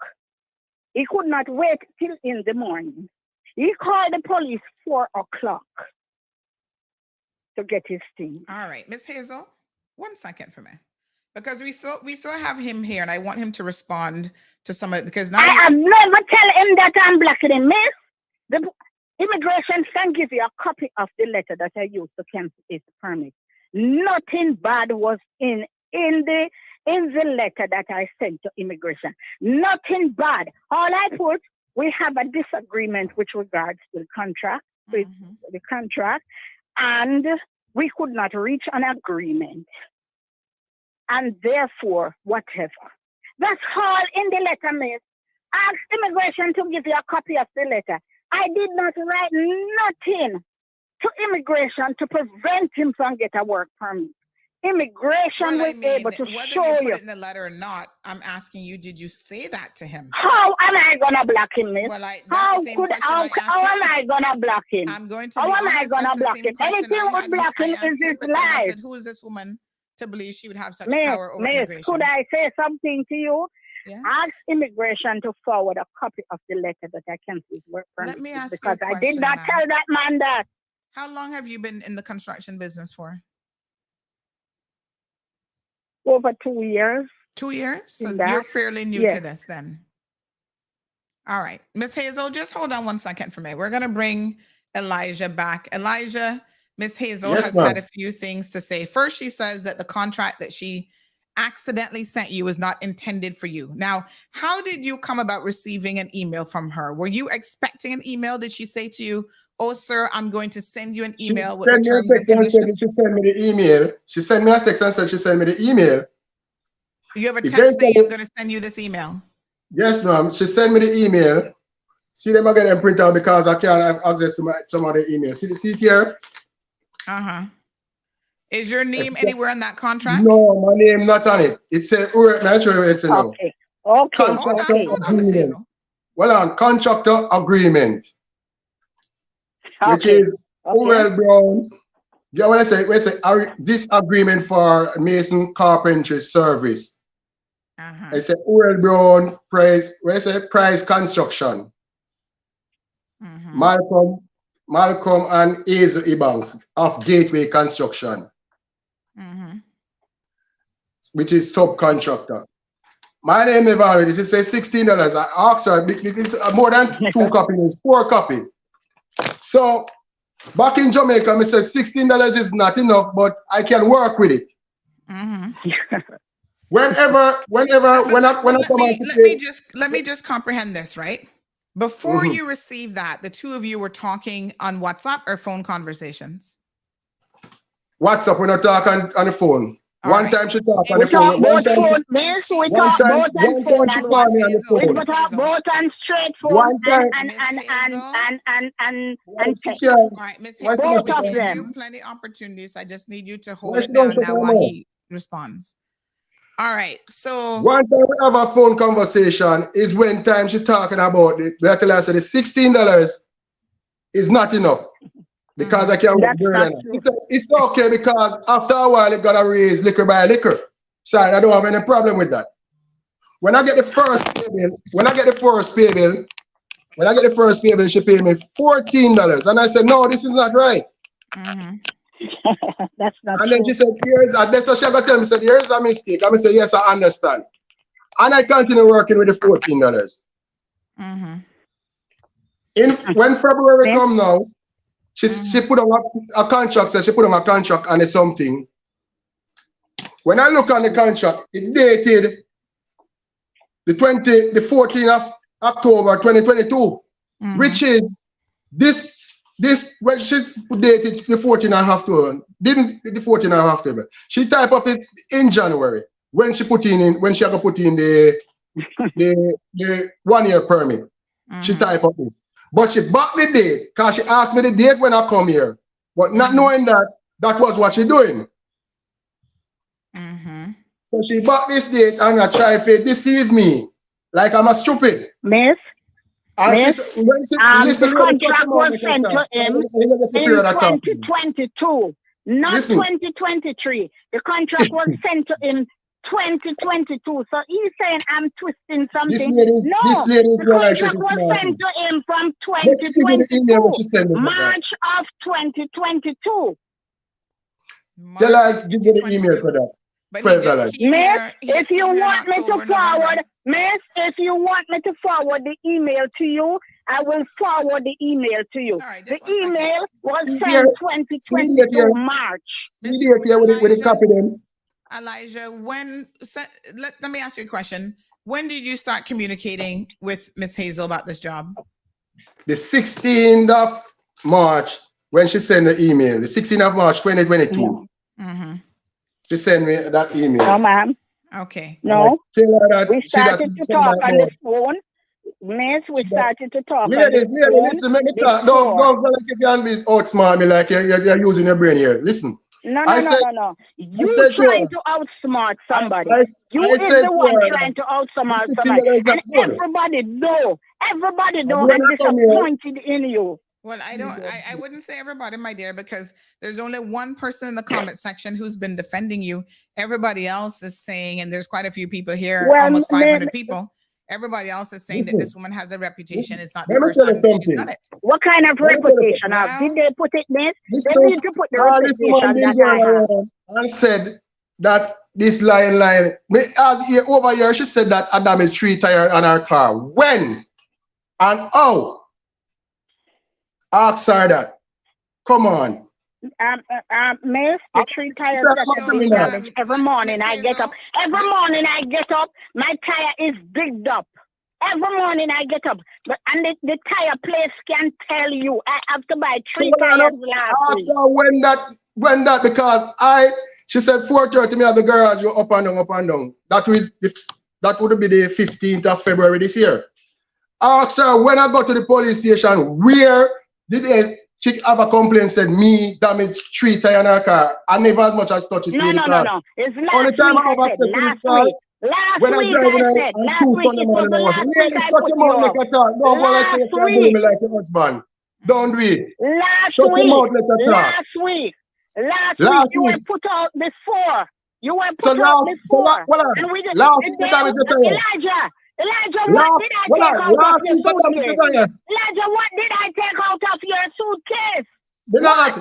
He could not wait till in the morning. He called the police 4 o'clock to get his thing. All right, Miss Hazel, 1 second for me. Because we still have him here, and I want him to respond to some of it. Because now I have never tell him that I'm blocking him, Miss. The immigration can give you a copy of the letter that I used to cancel his permit. Nothing bad was in the letter that I sent to immigration. Nothing bad. All I put, we have a disagreement with regards to the contract, and we could not reach an agreement. And therefore, whatever. That's all in the letter, Miss. Ask immigration to give you a copy of the letter. I did not write nothing to immigration to prevent him from getting a work permit. Immigration was able to show whether you you. put it in the letter or not, I'm asking you, did you say that to him? How am I going to block him, Miss? Well, how am I going to block him? I'm going to How be am I honest, going to that's the block same him? question Anything I with blocking is his I life. said, who is this woman to believe she would have such Miss, power over immigration? Could I say something to you? Yes. Ask immigration to forward a copy of the letter that I cancelled his work permit. Let me ask because you a I did question, not ma'am. tell that man that. How long have you been in the construction business for? Over 2 years. 2 years? So you're fairly new to this then. All right. Miss Hazel, just hold on 1 second for me. We're going to bring Elijah back. Elijah, Miss Hazel has had a few things to say. First, she says that the contract that she accidentally sent you is not intended for you. Now, how did you come about receiving an email from her? Were you expecting an email? Did she say to you, oh, sir, I'm going to send you an She email with the sent me a terms and text and said conditions. she sent me the email. She sent me a text and said she sent me the email. You have a text saying I'm going to send you this email. Yes, ma'am. She sent me the email. See them again and print out because I can't have access to some of the emails. See it here? Is your name anywhere on that contract? No, my name not on it. It says, not sure it's no. Okay. Contractor agreement. Well, on contractor agreement, which is Urel Brown. Yeah, when I say this agreement for Mason Carpentry Service. I said Urel Brown Price. Where I say Price Construction. Malcolm and Hazel Ebanks of Gateway Construction, which is subcontractor. My name is already. It says $16. I asked her, it's more than 2 copies, 4 copies. So back in Jamaica, I said $16 is not enough, but I can work with it. Whenever let me just comprehend this, right? Before you received that, the two of you were talking on WhatsApp or phone conversations? WhatsApp, we're not talking on the phone. One time she talked on the phone. One time we talk both on phone. She called me on the phone. We talk both on straight phone and text. All right, Miss Hazel, we give you plenty of opportunities. I just need you to hold it down now while he responds. All right, so one time we have a phone conversation is when time she talking about it. We have to say the $16 is not enough because I can't work more than that. It's okay because after a while it gotta raise liquor by liquor. Sorry, I don't have any problem with that. When I get the first pay bill, she paid me $14, and I said, no, this is not right. That's not and then she said, that's what she got to tell me, said, here's a mistake. I said, yes, I understand. And I continue working with the $14. When February come now, she put on a contract, said she put on a contract and it's something. When I look on the contract, it dated the 14th of October 2022, which is this when she dated the 14th and a half to didn't the 14th and a half to she typed up it in January when she put in the 1 year permit. She typed up it. But she backed the date because she asked me the date when I come here. But not knowing that was what she doing. So she backed this date and I try to deceive me. Like I'm a stupid. Miss, the contract was sent to him in 2022, not 2023. The contract was sent to him 2022. So he's saying I'm twisting something. The contract was sent to him from 2022, March of 2022. Tell her give me the email for that. Miss, if you want me to forward, the email to you, I will forward the email to you. Right, the email was sent 2022 March. Elijah, let me ask you a question. When did you start communicating with Miss Hazel about this job? The 16th of March, when she sent the email, the 16th of March, 2022. She sent me that email. No, ma'am. Okay. No. We started to talk on the phone. Miss, we started to talk on the phone. Listen, let me talk. Don't go like you can be outsmart me like you're using your brain here. Listen. No. You trying to outsmart somebody. You is the one trying to outsmart somebody. And everybody know I'm disappointed in you. Well, I wouldn't say everybody, my dear, because there's only one person in the comment section who's been defending you. Everybody else is saying, and there's quite a few people here, almost 500 people. Everybody else is saying that this woman has a reputation. It's not the first time she's done it. What kind of reputation? Did they put it there? They need to put the reputation that I have. I said that this line, over here, she said that Adam is 3 tires on her car. When and how? Ask her that. Come on. Miss, the 3 tires that damaged. Every morning I get up. My tire is digged up. Every morning I get up, and the tire place can tell you I have to buy So 3 when I tires last asked week. her when that because she said 4:30 me at the garage, you up and down. That would be the 15th of February this year. Asked her when I got to the police station, where did she have a complaint said me damaged 3 tires in her car. I never as much as touched this lady car. No. It's last Only time week I have I said, access to this last car week. Last when I'm week driving I at said, 2 last week. from the It was morning. the last week Lady, I shut put your you mouth, up. let her talk. Don't go like say Last you can't bully week. me like your husband. Don't do it. Last Shut your week. mouth, let her talk. Last week. Last week Last you week. were put out before. You were So put out last before. week And we just last week the time is the Elijah, what did I take out of last your week the time is suitcase? the Elijah, what did I take out of your suitcase? Because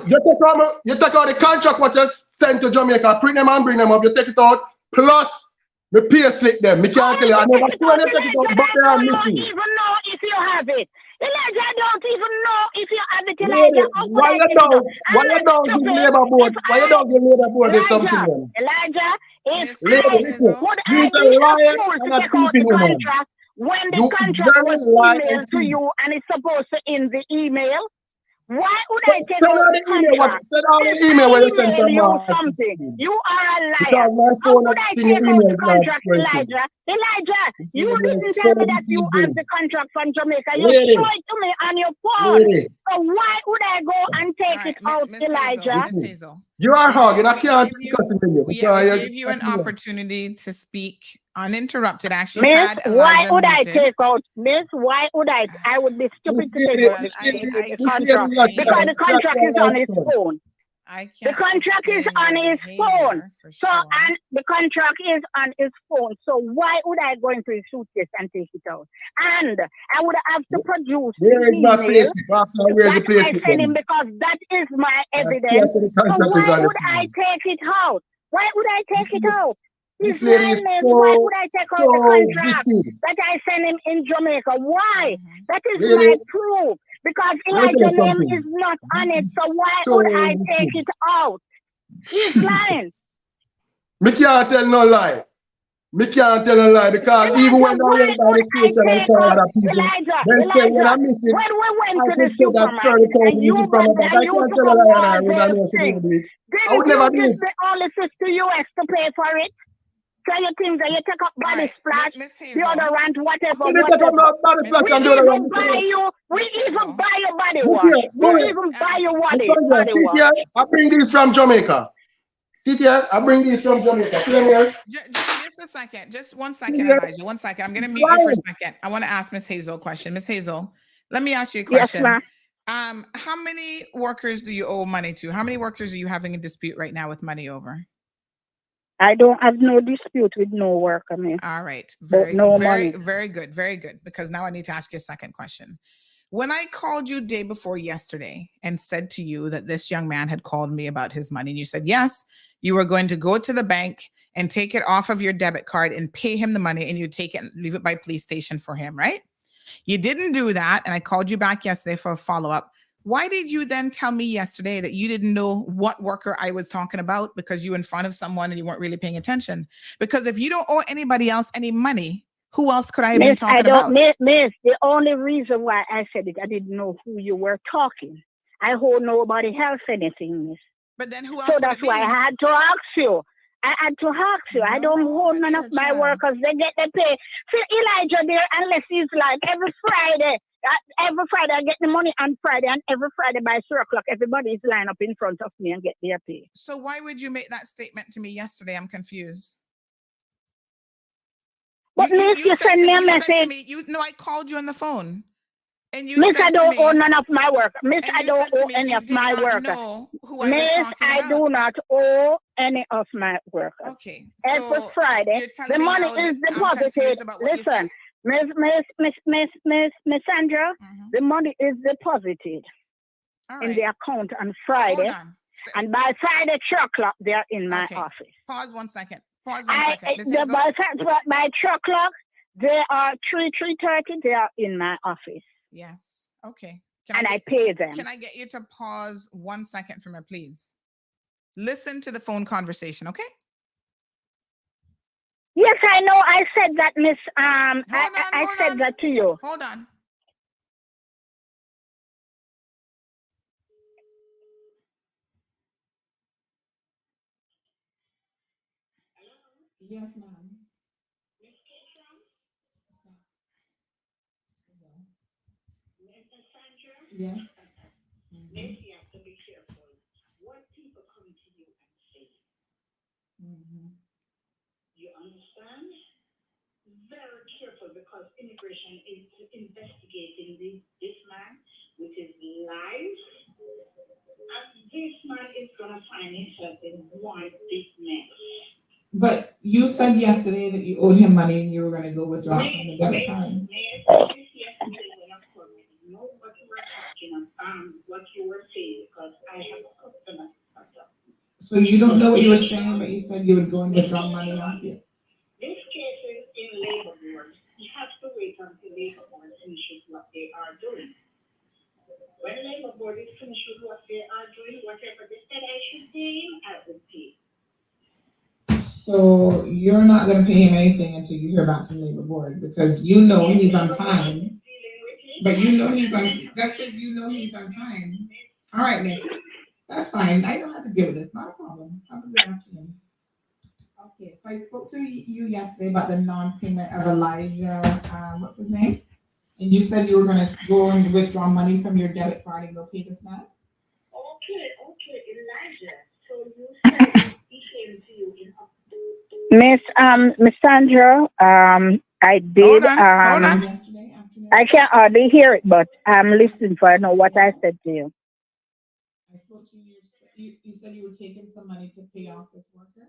you take out the contract what you send to Jamaica, print them and bring them up, you take it out, plus the pay slip them. Me can't tell you, I never swear you take it out, but they are missing. I don't even know if you have it. Elijah, I don't even know if you have it, Lady, Elijah. why you don't give labor board? Why you don't give labor board this something then? Elijah, if Lady, listen, you is a liar and a thieving woman. When the You contract very was liar emailed and to thief. you and it's supposed to in the email, why would I take Send out out the the email. contract? Send out If the email I when you send email from you March something, 16. you are a liar. Because my How phone could I thing take out email the is not contract, working. Elijah? Elijah, you lady didn't is tell so me that you have deceiving. the contract from Jamaica. You Lady. show it to me on your phone. Lady. So why would I go and take it out, Elijah? Miss Hazel. You are hogging. I can't We cussing you. gave you an opportunity to speak uninterrupted. Actually, Miss, had why Elijah would I muted. take out? Miss, why would I would be stupid to take out the contract because the contract is on his phone. The contract is on his phone. So, and the contract is on his phone. So why would I go into his suitcase and take it out? And I would have to produce Where is my email payslip? Where's the that I payslip? send him because that is my evidence. So why would I take it out? Why would I take it out? This lady is why would I take out the contract that I send him in Jamaica? Why? That is my proof. Because Elijah's name is not on it. So why would I take it out? He's lying. Me can't tell no lie. Me can't tell no lie because Elijah, even when I went by the station and call other people, they say when I miss it, when we went to the say that supermarket 30,000 missing from my bag. I can't tell a lie and I know she didn't do it. I would never do it. The only $50 to pay for it. So you think that you take up body splash, deodorant, whatever. We even buy your body wash. We even buy your body wash. I bring these from Jamaica. Sit here. I bring these from Jamaica. Just a second. Just 1 second, Elijah. 1 second. I'm going to mute you for a second. I want to ask Miss Hazel a question. Miss Hazel, let me ask you a question. Yes, ma'am. How many workers do you owe money to? How many workers are you having a dispute right now with money over? I don't have no dispute with no worker, man. All right. Very good. Very good. Because now I need to ask you a second question. When I called you day before yesterday and said to you that this young man had called me about his money, and you said, yes, you were going to go to the bank and take it off of your debit card and pay him the money, and you take it and leave it by police station for him, right? You didn't do that. And I called you back yesterday for a follow-up. Why did you then tell me yesterday that you didn't know what worker I was talking about because you were in front of someone and you weren't really paying attention? Because if you don't owe anybody else any money, who else could I have been talking about? Miss, the only reason why I said it, I didn't know who you were talking. I owe nobody else anything, miss. But then who else? So that's why I had to ask you. I don't owe none of my workers. They get the pay. See, Elijah there, unless he's like every Friday I get the money on Friday, and every Friday by 3 o'clock, everybody is lined up in front of me and get their pay. So why would you make that statement to me yesterday? I'm confused. But miss, you send me a message. I called you on the phone. And you miss, said I don't to me, owe none of my work. Miss, I don't owe me, any of my work. Miss, I do not owe any of my work. Okay. Every Friday, the money is deposited. Listen, Miss Sandra, the money is deposited in the account on Friday. And by Friday, 3 o'clock, they are in my office. Pause 1 second. By 3 o'clock, they are 3:30. They are in my office. Yes. Okay. I pay them. Can I get you to pause 1 second for me, please? Listen to the phone conversation, okay? Yes, I know. I said that, Miss. I said that to you. Hold on. Yes, ma'am. Yes. Maybe you have to be careful what people come to you and say. You understand? Very careful because immigration is investigating this man with his life. And this man is going to find himself in one big mess. But you said yesterday that you owed him money and you were going to go withdraw from the debit card. Yesterday when I called me, you know what you were talking about, what you were saying, because I have a customer. So you don't know what you were saying, but you said you would go and withdraw money off you. This case is in labor board. You have to wait until labor board finishes what they are doing. When labor board is finished with what they are doing, whatever they said I should pay him, I would pay. So you're not going to pay him anything until you hear back from labor board because you know he's on time. But you know he's on. That's because you know he's on time. All right, Miss. That's fine. I know how to deal with this. Not a problem. Have a good afternoon. Okay, so I spoke to you yesterday about the non-payment of Elijah. What's his name? And you said you were going to go and withdraw money from your debit card and go pay this man. Okay, Elijah. So you said he came to you in Miss Sandra, I did. Hold on. I can't hardly hear it, but I'm listening for I know what I said to you. I spoke to you. You said you were taking some money to pay off this worker.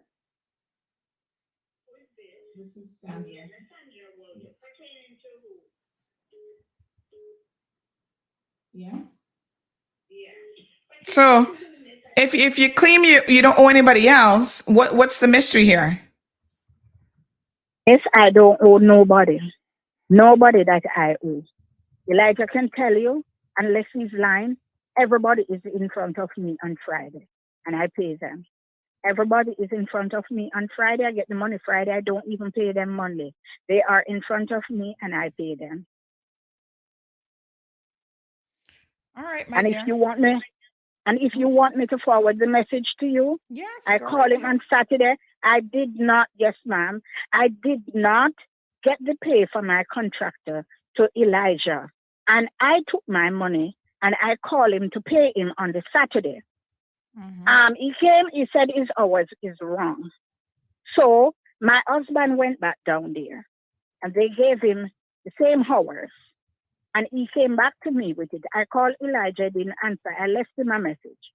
This is Sandra. Yes. So, if you claim you don't owe anybody else, what's the mystery here? Yes, I don't owe nobody. Nobody that I owe. Elijah can tell you, unless he's lying, everybody is in front of me on Friday, and I pay them. Everybody is in front of me on Friday. I get the money Friday. I don't even pay them Monday. They are in front of me, and I pay them. All right, my and dear. if you want me to forward the message to you, yes, I called him on Saturday. I did not, yes, ma'am. I did not get the pay for my contractor to Elijah. And I took my money and I called him to pay him on the Saturday. He came, he said his hours is wrong. So my husband went back down there and they gave him the same hours. And he came back to me with it. I called Elijah, didn't answer. I left him a message.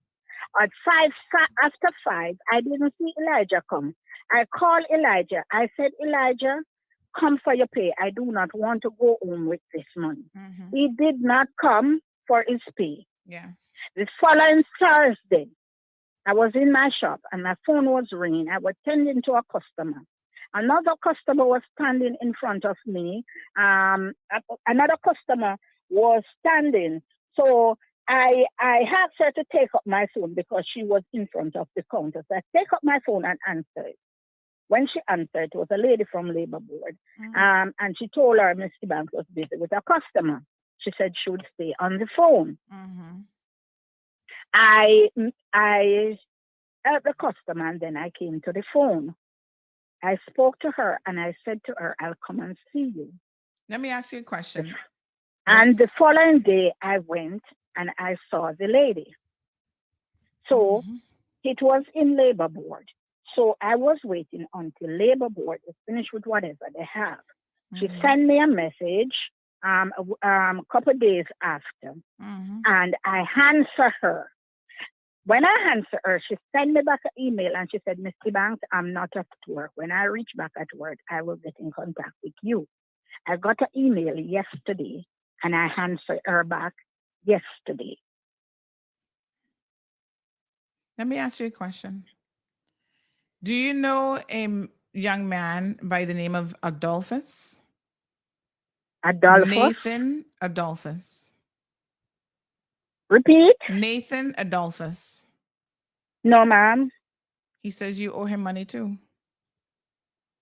After 5, I didn't see Elijah come. I called Elijah. I said, Elijah, come for your pay. I do not want to go home with this money. He did not come for his pay. Yes. The following Thursday, I was in my shop and my phone was ringing. I was tending to a customer. Another customer was standing in front of me. Another customer was standing. So I asked her to take up my phone because she was in front of the counter. So I take up my phone and answered. When she answered, it was a lady from Labor Board. And she told her Mr. Banks was busy with a customer. She said she would stay on the phone. I helped the customer and then I came to the phone. I spoke to her and I said to her, I'll come and see you. Let me ask you a question. And the following day, I went and I saw the lady. So it was in Labor Board. So I was waiting until Labor Board is finished with whatever they have. She sent me a message a couple of days after, and I answered her. When I answered her, she sent me back an email and she said, Mr. Banks, I'm not at work. When I reach back at work, I will get in contact with you. I got an email yesterday and I answered her back yesterday. Let me ask you a question. Do you know a young man by the name of Adolphus? Nathan Adolphus. Repeat? Nathan Adolphus. No, ma'am. He says you owe him money too.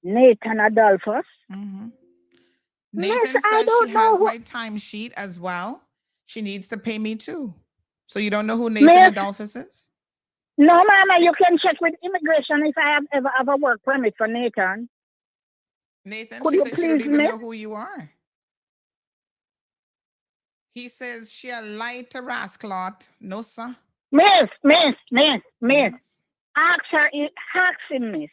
Nathan Adolphus. Nathan Miss, I says don't she know has who. my timesheet as well. She needs to pay me too. So you don't know who Nathan Adolphus is? No, Mama, you can check with immigration if I have ever have a work permit for Nathan. Nathan, Could she you says she don't please, even miss? know who you are. He says she a lie to rascalot. No, sir. Miss. Yes. Ask him, miss.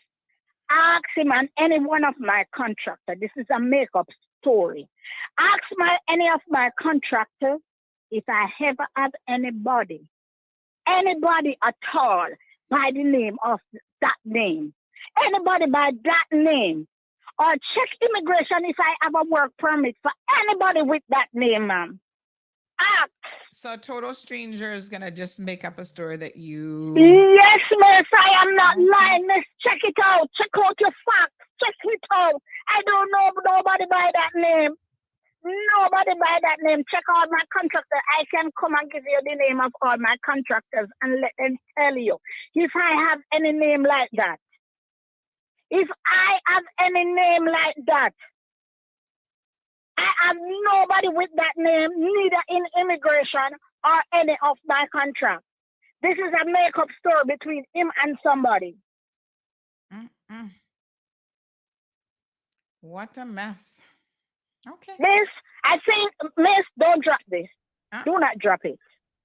Ask him and any one of my contractors. This is a makeup story. Ask any of my contractors if I ever have anybody at all by the name of that name. Anybody by that name. Or check immigration if I have a work permit for anybody with that name, ma'am. Ask. So a total stranger is going to just make up a story that you... Yes, miss, I am not lying, miss. Check it out. Check out your facts. Check it out. I don't know nobody by that name. Nobody by that name. Check all my contractors. I can come and give you the name of all my contractors and let them tell you if I have any name like that. If I have any name like that, I have nobody with that name, neither in immigration or any of my contracts. This is a makeup story between him and somebody. What a mess. Okay. Miss, don't drop this. Do not drop it.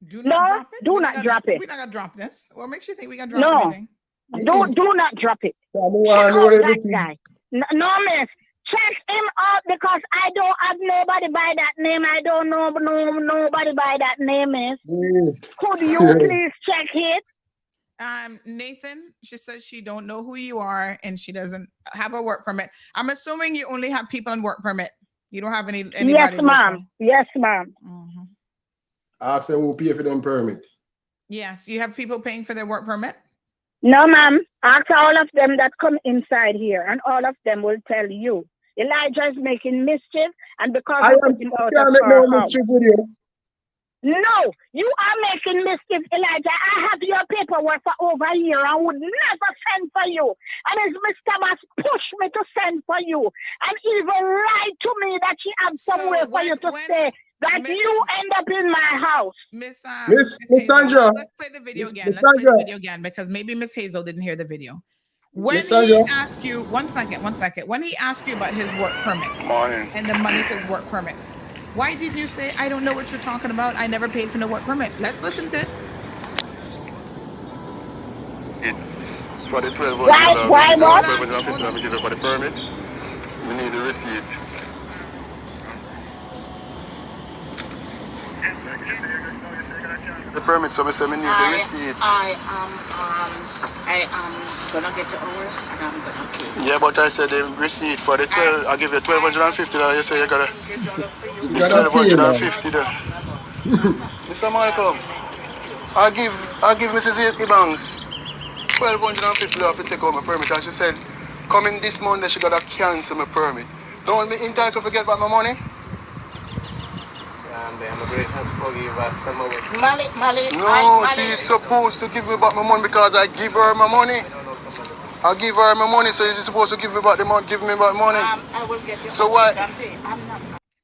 Do not drop it? Do not drop it. We're not going to drop this. What makes you think we're going to drop anything? Do not drop it. Check out that guy. No, miss. Check him out because I don't have nobody by that name. I don't know nobody by that name, miss. Yes. Could you please check it? Nathan, she says she don't know who you are and she doesn't have a work permit. I'm assuming you only have people on work permit. You don't have anybody. Yes, ma'am. Yes, ma'am. Ask them who pay for them permit. Yes, you have people paying for their work permit? No, ma'am. Ask all of them that come inside here and all of them will tell you. Elijah is making mischief and because I can't make no mischief with you. No, you are making mischief, Elijah. I have your paperwork for over a year. I would never send for you. And as Mr. Bass pushed me to send for you and even lied to me that she had somewhere for you to stay, that you end up in my house. Miss Sandra. Let's play the video again. Let's play the video again because maybe Miss Hazel didn't hear the video. When he asked you, one second. When he asked you about his work permit and the money for his work permit, why did you say, I don't know what you're talking about? I never paid for no work permit. Let's listen to it. For the 12 why not? $1,250 give you for the permit. We need the receipt. The permit, so we say we need the receipt. I am gonna get the hours and I'm gonna pay. Yeah, but I said the receipt for the 12. I give you $1,250. You say you gotta $1,250 there. Mr. Malcolm, I give Mrs. Cubans $1,250 to take out my permit, and she said, coming this Monday she gotta cancel my permit. Don't want me entitled to forget about my money? No, she's supposed to give me back my money because I give her my money. I give her my money, so she's supposed to give me back the money. Give me back money. I will get you. So why?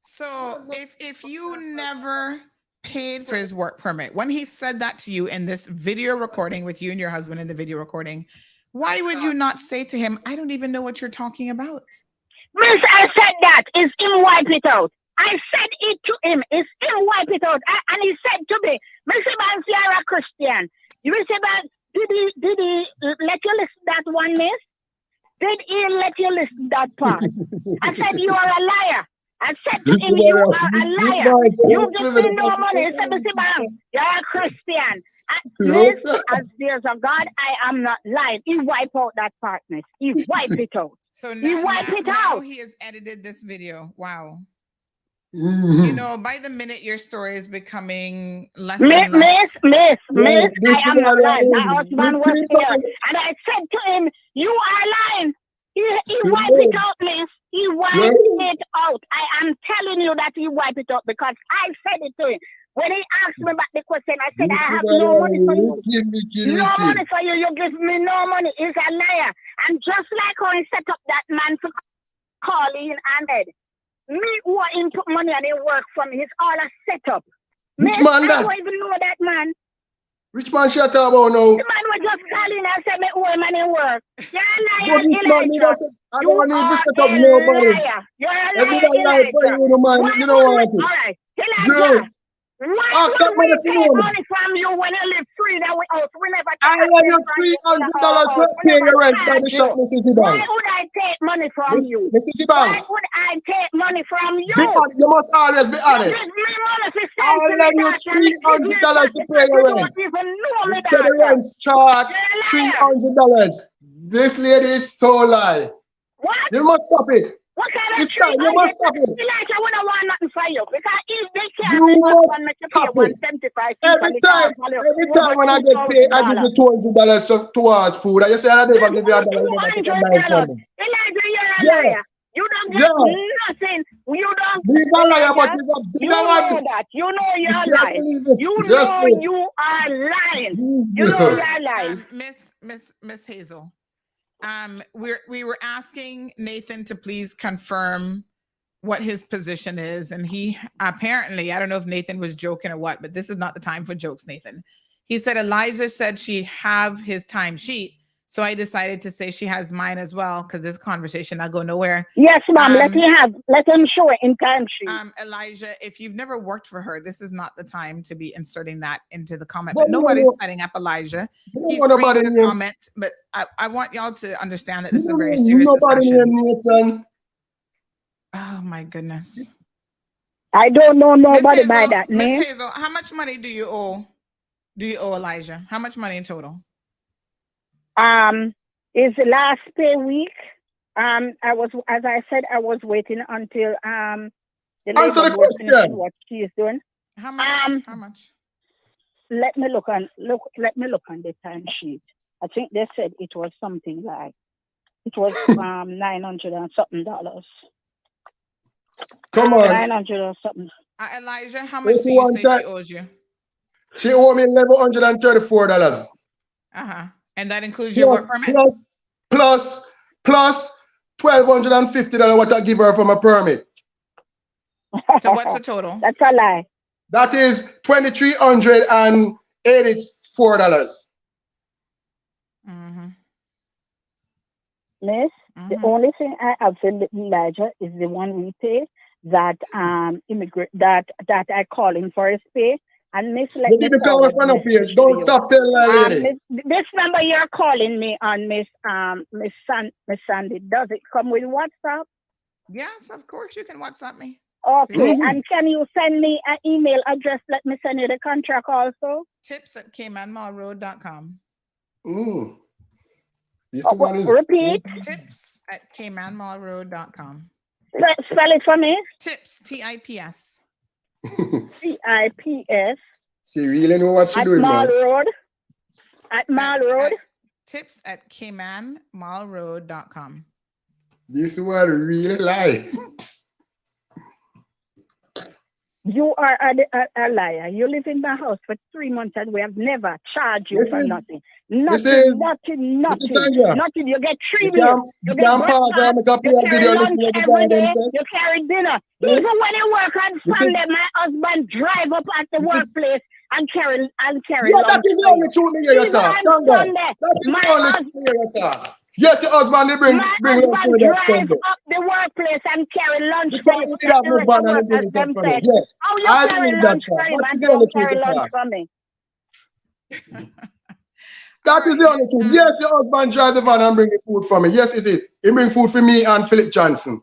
So if you never paid for his work permit, when he said that to you in this video recording with you and your husband in the video recording, why would you not say to him, I don't even know what you're talking about? Miss, I said that. It's him wipe it out. I said it to him. It's him wipe it out. And he said to me, Mr. Banks, you're a Christian. Mr. Banks, did he let you listen that one, miss? Did he let you listen that part? I said, you are a liar. I said to him, you are a liar. You give me no money. He said, Mr. Banks, you're a Christian. Miss, as there's a God, I am not lying. He wipe out that part, miss. He wipe it out. So now, he wipe it out. He has edited this video. Wow. You know, by the minute your story is becoming less and less. Miss, I am not lying. My husband was here. And I said to him, you are lying. He wiped it out, miss. He wiped it out. I am telling you that he wiped it out because I said it to him. When he asked me about the question, I said, I have no money for you. No money for you. You give me no money. He's a liar. And just like how he set up that man clean-handed. Me who him put money and he work for me. It's all a setup. Which Me, man I that? don't even know that man. Which man she talk about now? The man was just calling and say me owe him money work. You're a liar, But which man me Elijah. just I You don't need to are set up a nobody. liar. You're a liar, Everybody lie for Elijah. you, no man. Why You know would we, what? all right, Girl, Elijah, why ask that would we man if you take know me. money from you when you live free that we out? We never I take lend you from you in our $300 to house. We pay never your rent by the charge shop, you. Mrs. Why Banks. would I take money from you? Mrs. Why Banks, would I take money from you? you must always be You honest. give me money to I send to me lend you that and give me $300 to pay that your you rent. don't even know You me said the daughter. rent charge You're a liar. $300. This lady is so lie. What? You must stop it. What kind of This time, you 300? must stop it. Elijah, we don't want nothing for you. Because if they can't You make us must one, make you pay stop it. 175 Every people, time when I get paid, I give you $200 towards food. And you say I never give you $1, you never take a dime from me. Elijah, you're a Yeah, liar. You don't get yeah. nothing. You don't. He's a liar, but Elijah, he's a you bigger know one. that. You know You you're can't lying. believe it. You Just know me. you are lying. You know you're lying. Miss Hazel, we were asking Nathan to please confirm what his position is, and he apparently, I don't know if Nathan was joking or what, but this is not the time for jokes, Nathan. He said Elijah said she have his timesheet, so I decided to say she has mine as well because this conversation not go nowhere. Yes, ma'am. Let him show it in timesheet. Elijah, if you've never worked for her, this is not the time to be inserting that into the comment. But nobody's setting up Elijah. He's free to comment, but I want y'all to understand that this is a very serious discussion. Oh my goodness. I don't know nobody by that name. Miss Hazel, how much money do you owe? Do you owe Elijah? How much money in total? Is the last pay week. I was, as I said, I was waiting until the labor board finishes what she is doing. How much? How much? Let me look on the timesheet. I think they said it was something like it was $900 and something dollars. Come on. 900 or something. Elijah, how much do you say she owes you? She owes me $1,134. And that includes your work permit? Plus $1,250 what I give her for my permit. So what's the total? That's a lie. That is $2,384. Miss, the only thing I have for Elijah is the one we pay that that I call him for his pay. And Miss, let me call me front of here. Don't stop telling that lady. This number you're calling me on, Miss Sandy, does it come with WhatsApp? Yes, of course you can WhatsApp me. Okay, and can you send me an email address? Let me send you the contract also. tips@caymanmallroad.com. Repeat. tips@caymanmallroad.com. Spell it for me. Tips, TIPS. TIPS. She really know what she doing, Mall man. Road. At Mall Road. tips@caymanmallroad.com. This one really lie. You are a liar. You live in my house for 3 months and we have never charged you for nothing. Nothing. Nothing. You get 3 meals. You get breakfast. You carry lunch every day. You carry dinner. Even when you work on Sunday, my husband drive up at the workplace and carry lunch. That is the only truth me hear you talk. Yes, your husband they bring lunch to that Sunday. Up the workplace and carry lunch for you. How you carry lunch for him and don't carry lunch for me? That is the only truth. Yes, your husband drive the van and bring the food for me. Yes, it is. He bring food for me and Philip Johnson.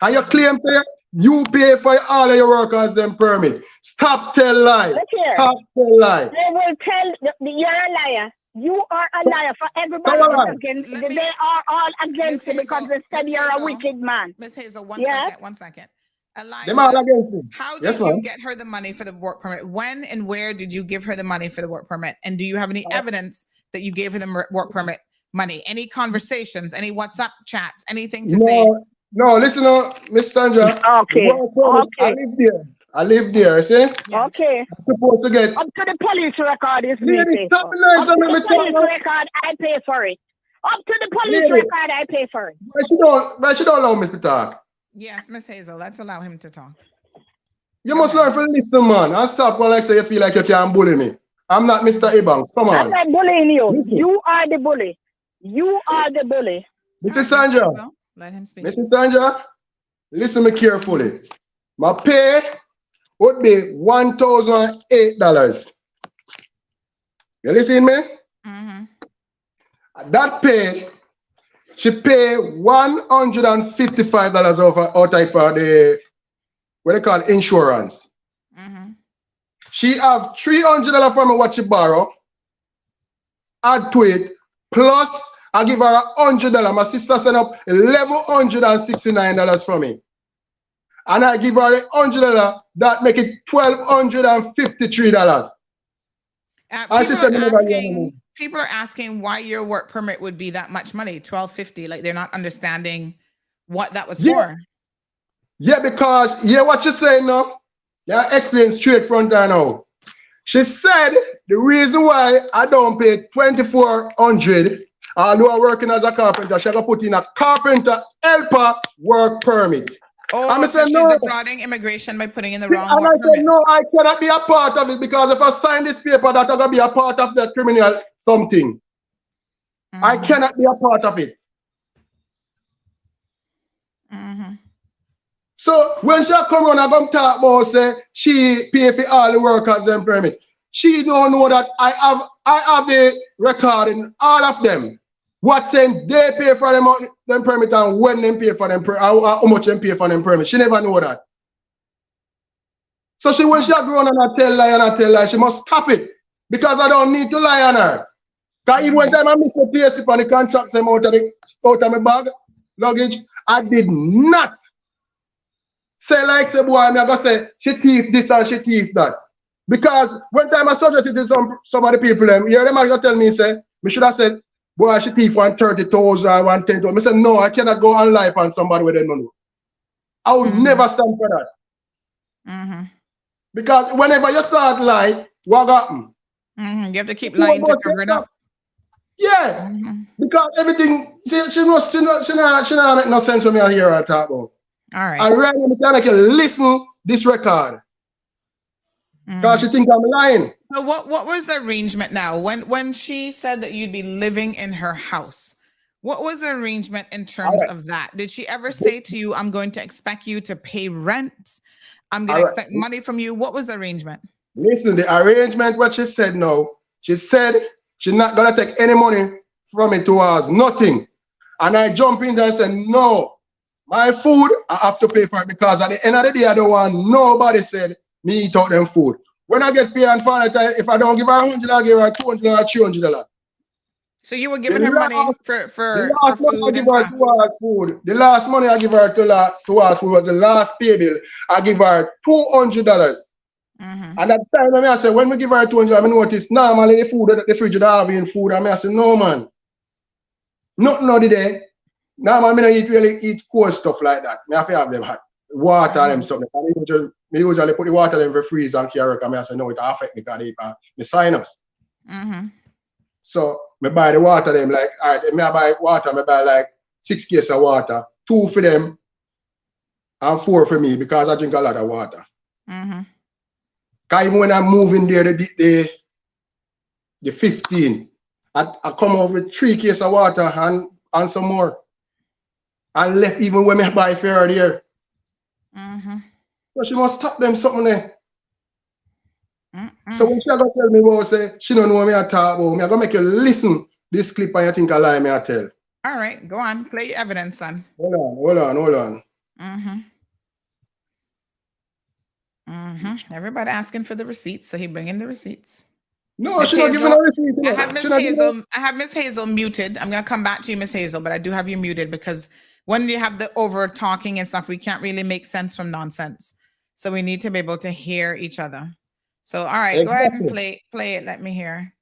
And your claim say you pay for all of your workers them permit. Stop tell lie. Stop tell lie. They will tell you're a liar. You are a liar for everybody. They are all against you because they said you're a wicked man. Miss Hazel, one second. Elijah, them all against me. How did you get her the money for the work permit? When and where did you give her the money for the work permit? And do you have any evidence that you gave her the work permit money? Any conversations, any WhatsApp chats, anything to say? No, listen, Miss Sandra. Okay. I live there, see? Okay. I'm supposed to get up to the police record is me. Lady, stop up to the police record, I pay for it. Up to the police record, I pay for it. But she don't allow me to talk. Yes, Miss Hazel, let's allow him to talk. You must learn to listen, man. And stop when I say you feel like you can't bully me. I'm not Mr. Evans. Come on. I'm not bullying you. Listen. You are the bully. You are the bully. Mrs. Sandra. Let him speak. Mrs. Sandra, listen me carefully. My pay would be $1,008. You listen me? That pay, she pay $155 out of for the, what they call insurance. She have $300 from me what she borrow, add to it, plus I give her $100. My sister sent up $1,169 for me. And I give her $100, that make it $1,253. People are asking why your work permit would be that much money, $1,250. Like they're not understanding what that was for. Yeah, because what she's saying now. Yeah, explain straight front there now. She said the reason why I don't pay $2,400, although I'm working as a carpenter, she got put in a carpenter helper work permit. Oh, so she's defrauding immigration by putting in the wrong work permit. I said, no, I cannot be a part of it because if I sign this paper, that's going to be a part of the criminal something. I cannot be a part of it. So when she come around and come talk about say she pay for all the workers and permit, she don't know that I have the record in all of them. What saying they pay for them permit and when they pay for them how much they pay for them permit. She never know that. So when she go on and I tell lie, she must stop it because I don't need to lie on her. Because even when I miss the payslip on the contract same out of my bag luggage, I did not say like say boy, I'm gonna say she thief this and she thief that. Because when time I subjected to some of the people, hear them are tell me say, me should have said, boy, she thief 130,000, 110,000. I said, no, I cannot go on life on somebody with them money. I would never stand for that. Because whenever you start lying, what happen? You have to keep lying to cover it up. Yeah, because everything she not make no sense for me to hear her talk about. All right. I really make you listen this record. Because she think I'm lying. So what was the arrangement now? When she said that you'd be living in her house, what was the arrangement in terms of that? Did she ever say to you, I'm going to expect you to pay rent? I'm going to expect money from you. What was the arrangement? Listen, the arrangement, what she said now, she said she's not going to take any money from me towards nothing. And I jump in there and say, no, my food, I have to pay for it because at the end of the day, I don't want nobody said me eat out them food. When I get paid and for it, if I don't give her $100, I give her $200, $300. So you were giving her money for food and stuff? The last money I give her towards food was the last pay bill. I give her $200. And at the time, I said, when we give her $200, I notice normally the food, the fridge that have in food. I said, no, man. Nothing of the day. Now, I don't eat cold stuff like that. I have to have them hot. Water them something. I usually put the water in the freeze and carry. I say, no, it affect me because the sinus. So, I buy the water them like, all right, I buy water, I buy like 6 cases of water, 2 for them and 4 for me because I drink a lot of water. Because even when I'm moving there, the 15, I come over with 3 cases of water and some more. I left even when I buy fare there. So she must stop them something there. So when she gonna tell me about say she don't know what me I talk about, me I gonna make you listen this clip and you think I lie me I tell. All right, go on, play your evidence, son. Hold on. Everybody asking for the receipts, so he bring in the receipts. No, she not giving no receipt. I have Miss Hazel muted. I'm gonna come back to you, Miss Hazel, but I do have you muted because when you have the over talking and stuff, we can't really make sense from nonsense. So we need to be able to hear each other. So, all right, go ahead and play it. Let me hear.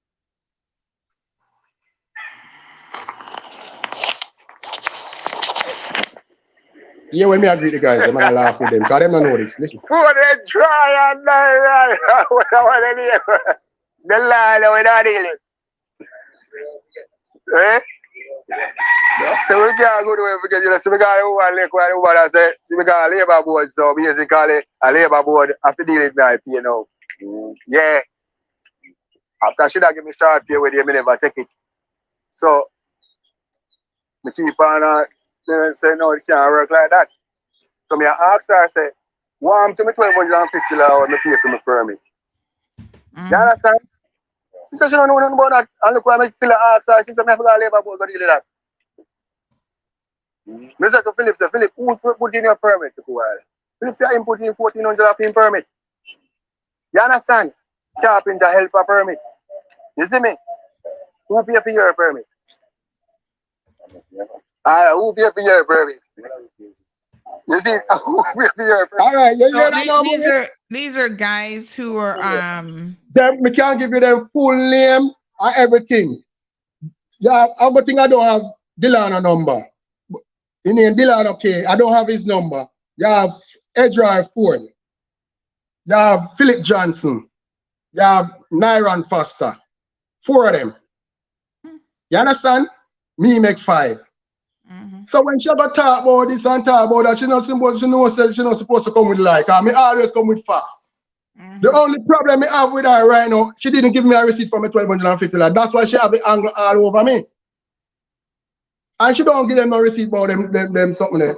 Yeah, when me agree the guys, I'm gonna laugh with them because them don't know this. Listen. Who they try and die? The lie that we're not dealing. Eh? So we can't go to where we get, you know, so we got one lake where the woman say, we got a labor board, so basically a labor board have to deal with my pay now. Yeah. After she give me start pay with you, I never take it. So, I keep on say, no, it can't work like that. So I asked her, I say, want to me $1,250 when I pay for my permit. You understand? She said she don't know nothing about that. And look why I feel ask her, she said, I forgot labor board go deal with that. I said to Philip, Philip, who put in your permit? Philip said, I put in $1,400 in permit. You understand? Carpenter helper permit. You see me? Who pay for your permit? Who pay for your permit? You see? Who pay for your permit? All right, So these are guys who are Them, we can't give you them full name and everything. Yeah, everything I don't have Delano number. His name Dylan, okay. I don't have his number. You have Edgar Ford. You have Philip Johnson. You have Nyron Foster. 4 of them. You understand? Me make 5. So when she got talk about this and talk about that, she not supposed to come with like. I always come with facts. The only problem I have with her right now, she didn't give me a receipt for my $1,250. That's why she have the angle all over me. And she don't give them no receipt about them something there.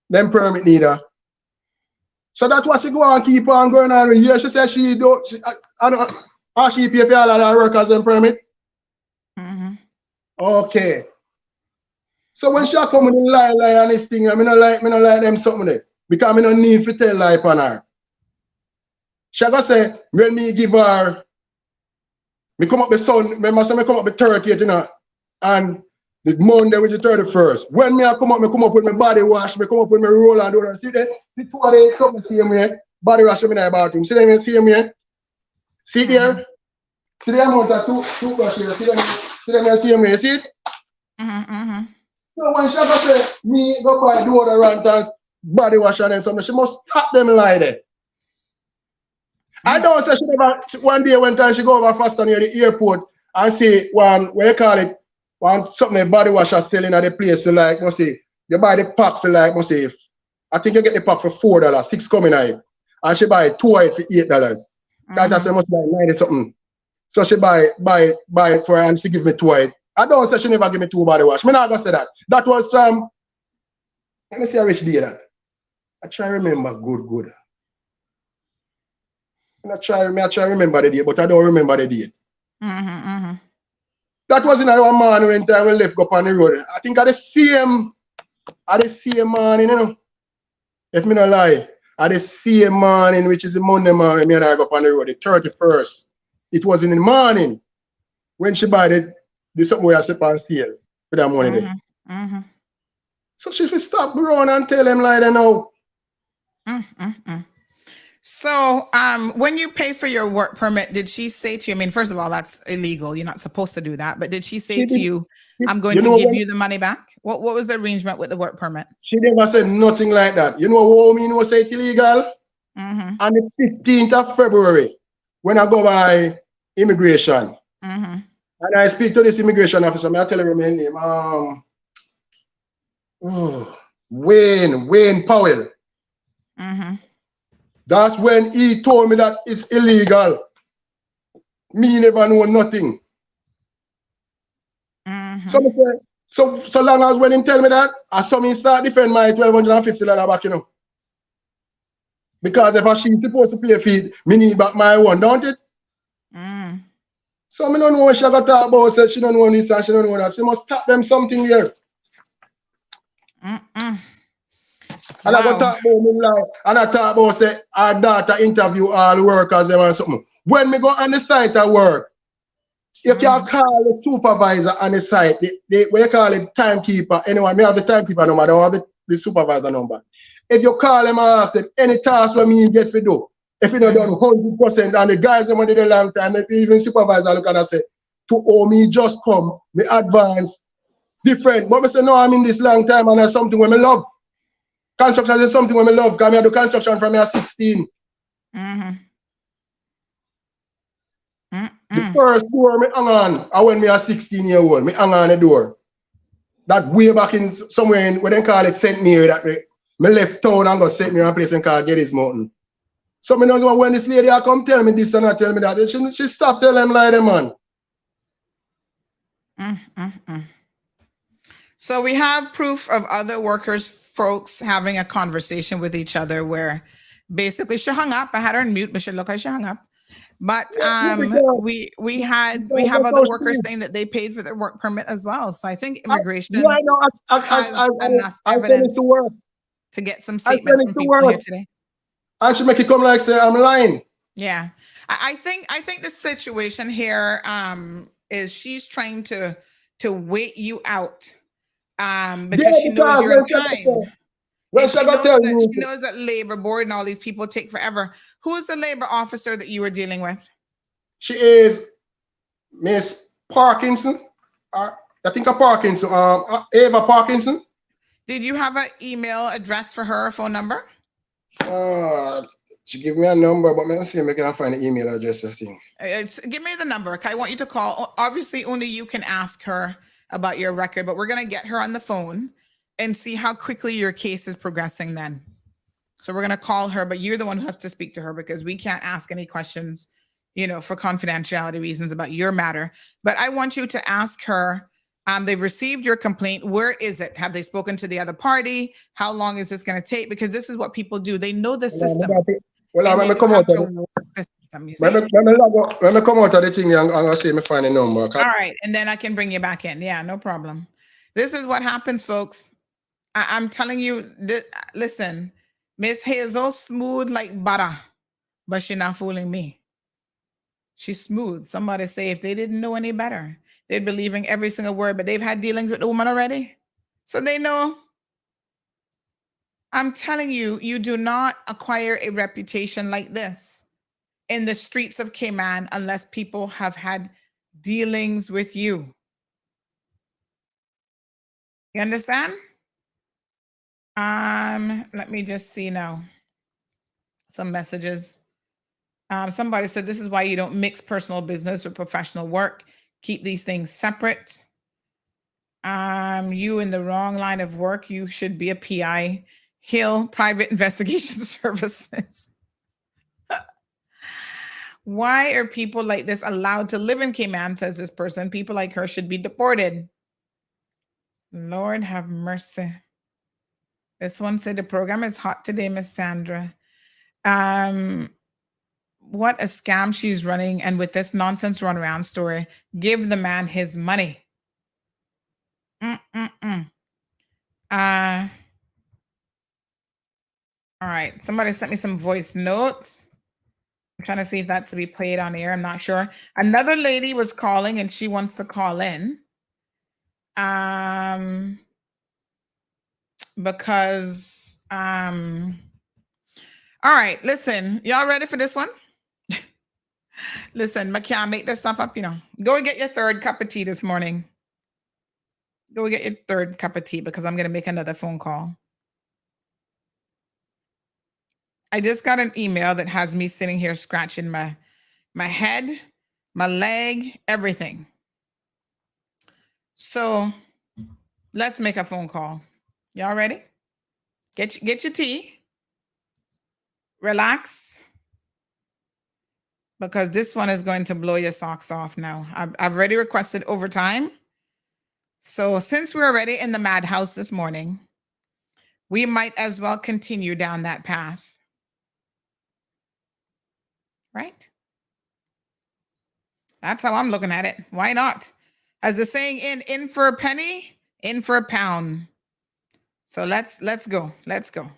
Them permit neither. So that's what she go and keep on going on. Yeah, she said she don't. I don't. How she pay for all of her workers and permit? Okay. So when she come with the lie on this thing, I don't like them something there. Because I don't need to tell lie on her. She go say, when me give her, me come up the sun, remember say me come up the 30th, you know, and the Monday which is the 31st. When me come up with my body wash, me come up with my roll and do that. See there? See 2 of them something same way. Body wash in the bathroom. See them same way? See there? See the amount of toothbrush here. See them same way. See it? So when she go say, me go buy deodorant and body wash and something, she must stop them like that. I don't say she never, one day one time she go over faster near the airport and see one, what you call it, one something a body wash is selling at the place, so like, must say, you buy the pack for like, must say, I think you get the pack for $4, 6 coming out. And she buy 2 of it for $8. That I say must buy 90 something. So she buy it for her and she give me 2 of it. I don't say she never give me 2 body wash. Me not gonna say that. That was let me see how which day that. I try to remember good. I try to remember the date, but I don't remember the date. That was in our morning when time we left go on the road. I think at the same morning, you know. If me not lie, at the same morning, which is the Monday morning, me and I go on the road, the 31st. It was in the morning when she buy the something where I step on sale for that money there. So she should stop around and tell them like that now. So, when you pay for your work permit, did she say to you, I mean, first of all, that's illegal. You're not supposed to do that. But did she say to you, I'm going to give you the money back? What was the arrangement with the work permit? She never said nothing like that. You know what I mean? Say it's illegal? On the 15th of February, when I go by immigration, and I speak to this immigration officer, I tell her my name, Wayne Powell. That's when he told me that it's illegal. Me never know nothing. So long as when him tell me that, I saw me start defend my $1,250 back, you know. Because if she's supposed to pay a fee, me need back my one, don't it? So I don't know what she got to talk about. Said she don't know this and she don't know that. She must stop them something here. And I go talk about me like, and I talk about say our daughter interview all workers and something. When me go on the site at work, you can call the supervisor on the site. What you call it, timekeeper. Anyway, me have the timekeeper number. I don't have the supervisor number. If you call them and ask them any task where me get to do, if you don't done 100%, and the guys them did a long time, even supervisor look at and say, to owe me just come, me advance, different. But I say, no, I'm in this long time and that's something where me love. Construction is something where I love because I do construction from I 16. The first door I hang on, I when me a 16-year-old, I hang on the door. that way back in somewhere in what they call it St. Mary, that me left town and go St. Mary place and call Geddes Mountain. So me don't know when this lady come tell me this and not tell me that. She stop telling them like them, man. So we have proof of other workers, folks having a conversation with each other where basically she hung up. I had her on mute, but she looked like she hung up. But we have other workers saying that they paid for their work permit as well. So I think immigration has enough evidence to get some statements from people here today. I should make it come like say I'm lying. Yeah, I think the situation here is she's trying to wait you out because she knows you're in time. She knows that labor board and all these people take forever. Who is the labor officer that you were dealing with? She is Miss Parkinson. I think of Parkinson. Ava Parkinson. Did you have an email address for her, a phone number? She gave me a number, but let me see if I can find the email address, I think. Give me the number. I want you to call. Obviously, only you can ask her about your record, but we're going to get her on the phone and see how quickly your case is progressing then. So we're going to call her, but you're the one who has to speak to her because we can't ask any questions, for confidentiality reasons about your matter. But I want you to ask her, they've received your complaint. Where is it? Have they spoken to the other party? How long is this going to take? Because this is what people do. They know the system. Well, let me come out of the system. Let me come out of the thing and I'll see if I find a number. All right. And then I can bring you back in. Yeah, no problem. This is what happens, folks. I'm telling you, listen, Miss Hazel smooth like butter, but she's not fooling me. She's smooth. Somebody say if they didn't know any better, they'd be believing every single word, but they've had dealings with the woman already. So they know. I'm telling you, you do not acquire a reputation like this in the streets of Cayman unless people have had dealings with you. You understand? Let me just see now. Some messages. Somebody said, this is why you don't mix personal business with professional work. Keep these things separate. You in the wrong line of work. You should be a PI. Hill, Private Investigation Services. Why are people like this allowed to live in Cayman, says this person? People like her should be deported. Lord have mercy. This one said the program is hot today, Miss Sandra. What a scam she's running. And with this nonsense runaround story, give the man his money. All right. Somebody sent me some voice notes. I'm trying to see if that's to be played on air. I'm not sure. Another lady was calling and she wants to call in. Because all right, listen, y'all ready for this one? Listen, I can't make this stuff up, Go and get your third cup of tea this morning. Go get your third cup of tea because I'm going to make another phone call. I just got an email that has me sitting here scratching my head, my leg, everything. So let's make a phone call. Y'all ready? Get your tea. Relax. Because this one is going to blow your socks off now. I've already requested overtime. So since we're already in the madhouse this morning, we might as well continue down that path. Right? That's how I'm looking at it. Why not? As the saying in for a penny, in for a pound. So let's go. Let's go.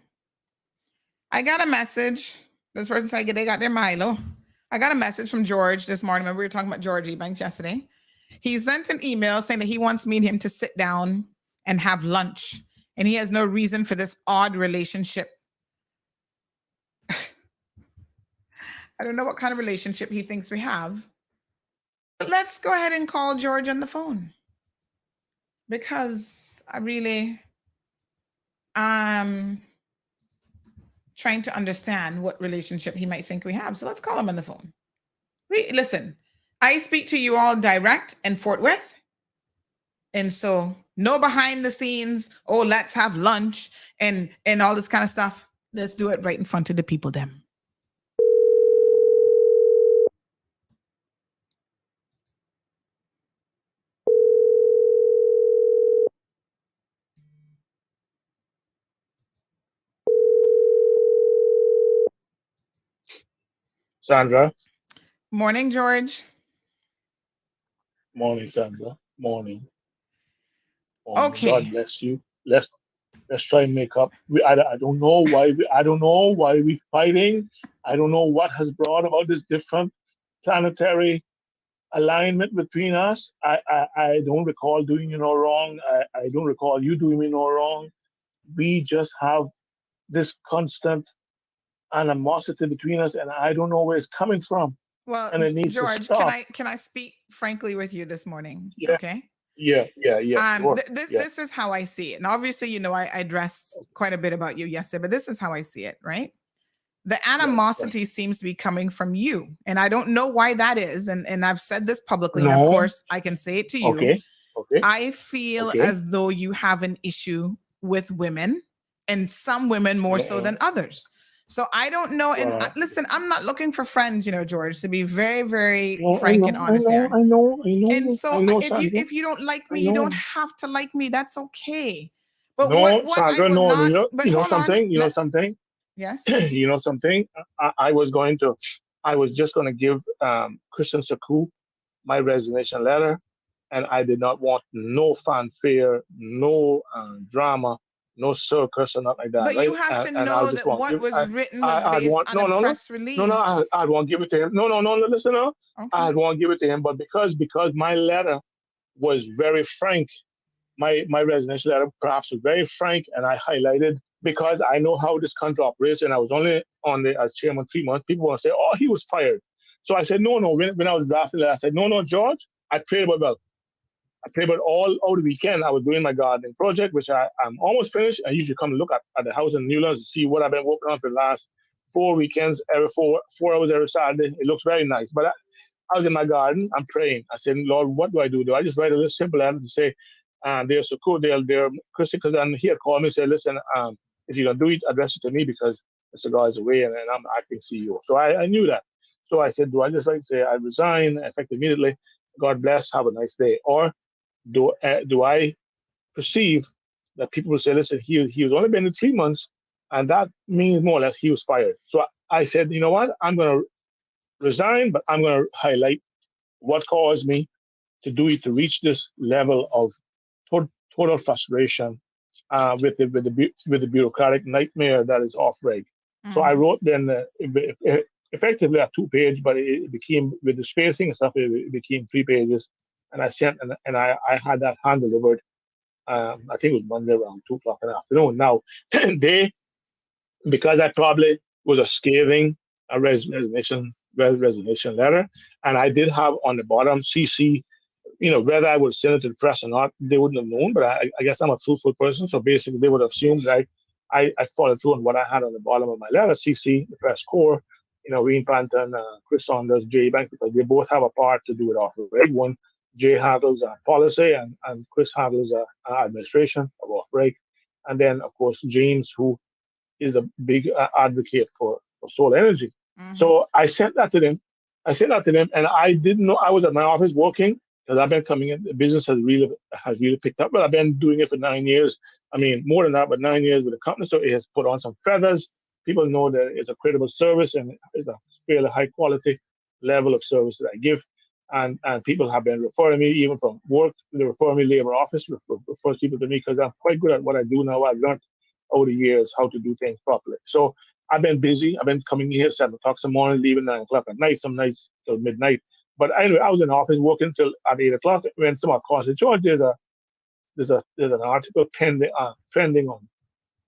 I got a message. This person said they got their Milo. I got a message from George this morning. Remember we were talking about George Ebanks yesterday. He sent an email saying that he wants me and him to sit down and have lunch. And he has no reason for this odd relationship. I don't know what kind of relationship he thinks we have. But let's go ahead and call George on the phone. Because I really trying to understand what relationship he might think we have. So let's call him on the phone. Listen, I speak to you all direct and forthwith. And so No behind the scenes. Oh, let's have lunch and all this kind of stuff. Let's do it right in front of the people. Them. Sandra. Morning, George. Morning, Sandra. Morning. Okay. God bless you. Let's try and make up. I don't know why we're fighting. I don't know what has brought about this different planetary alignment between us. I don't recall doing you no wrong. I don't recall you doing me no wrong. We just have this constant animosity between us, and I don't know where it's coming from. Well, and it needs George, to stop. can I speak frankly with you this morning? Yeah. Okay. Yeah. Sure. This is how I see it. And obviously, I addressed quite a bit about you yesterday, but this is how I see it, right? The animosity seems to be coming from you. And I don't know why that is. And I've said this publicly, and of course I can say it to you. Okay. I feel as though you have an issue with women, and some women more so than others. So I don't know. And listen, I'm not looking for friends, George, to be very, very frank and honest here. I know. And so if you don't like me, you don't have to like me. That's okay. But Sandra, you know something? Yes. You know something? I was just going to give Christian Saku my resignation letter, and I did not want no fanfare, no drama, no circus or nothing like that. But right? you have to know that what was written was based on a press release. No, I won't give it to him. No, listen up. Okay. I won't give it to him, but because my letter was very frank, my resignation letter perhaps was very frank, and I highlighted, because I know how this country operates, and I was only on the as chairman 3 months. People want to say, "Oh, he was fired." So I said, "No." When I was drafting it, I said, "No, George. I prayed about all over the weekend. I was doing my gardening project, which I'm almost finished. I usually come and look at the house in Newlands to see what I've been working on for the last 4 weekends, every 4 hours every Saturday. It looks very nice. But I was in my garden. I'm praying. I said, "Lord, what do I do? Do I just write a little simple letter to say, they're so cool, they're Christian?" Because then he had called me and said, "Listen, if you're going to do it, address it to me, because Mr. God is away and I'm acting CEO." So I knew that. So I said, "Do I just say I resign effective immediately? God bless. Have a nice day." Or do I perceive that people will say, "Listen, he was only been in 3 months, and that means more or less he was fired." So I said, "You know what? I'm going to resign, but I'm going to highlight what caused me to reach this level of total frustration with the bureaucratic nightmare that is off-reg." So I wrote then effectively a 2-page, but it became, with the spacing and stuff, it became 3 pages. And I sent, and I had that hand delivered. I think it was Monday around 2:00 in the afternoon. Now, because I probably was a scathing resignation letter, and I did have on the bottom CC, whether I would send it to the press or not, they wouldn't have known. But I guess I'm a truthful person, so basically they would have assumed that I followed through on what I had on the bottom of my letter. CC, the press corps, Wayne Panton, Chris Saunders, Jay Banks, because they both have a part to do it off of reg. One, Jay handles policy, and Chris handles administration of off reg. And then, of course, James, who is a big advocate for solar energy. So I sent that to them. And I didn't know. I was at my office working, because I've been coming in. The business has really picked up. But I've been doing it for 9 years. I mean, more than that, but 9 years with the company. So it has put on some feathers. People know that it's a credible service, and it's a fairly high quality level of service that I give. And people have been referring me, even from work. They refer me labor office, refer people to me, because I'm quite good at what I do now. I've learned over the years how to do things properly. So I've been busy. I've been coming here 7 o'clock some morning, leaving 9 o'clock at night, some nights till midnight. But anyway, I was in the office working till at 8 o'clock when someone calls me, "George, there's an article trending on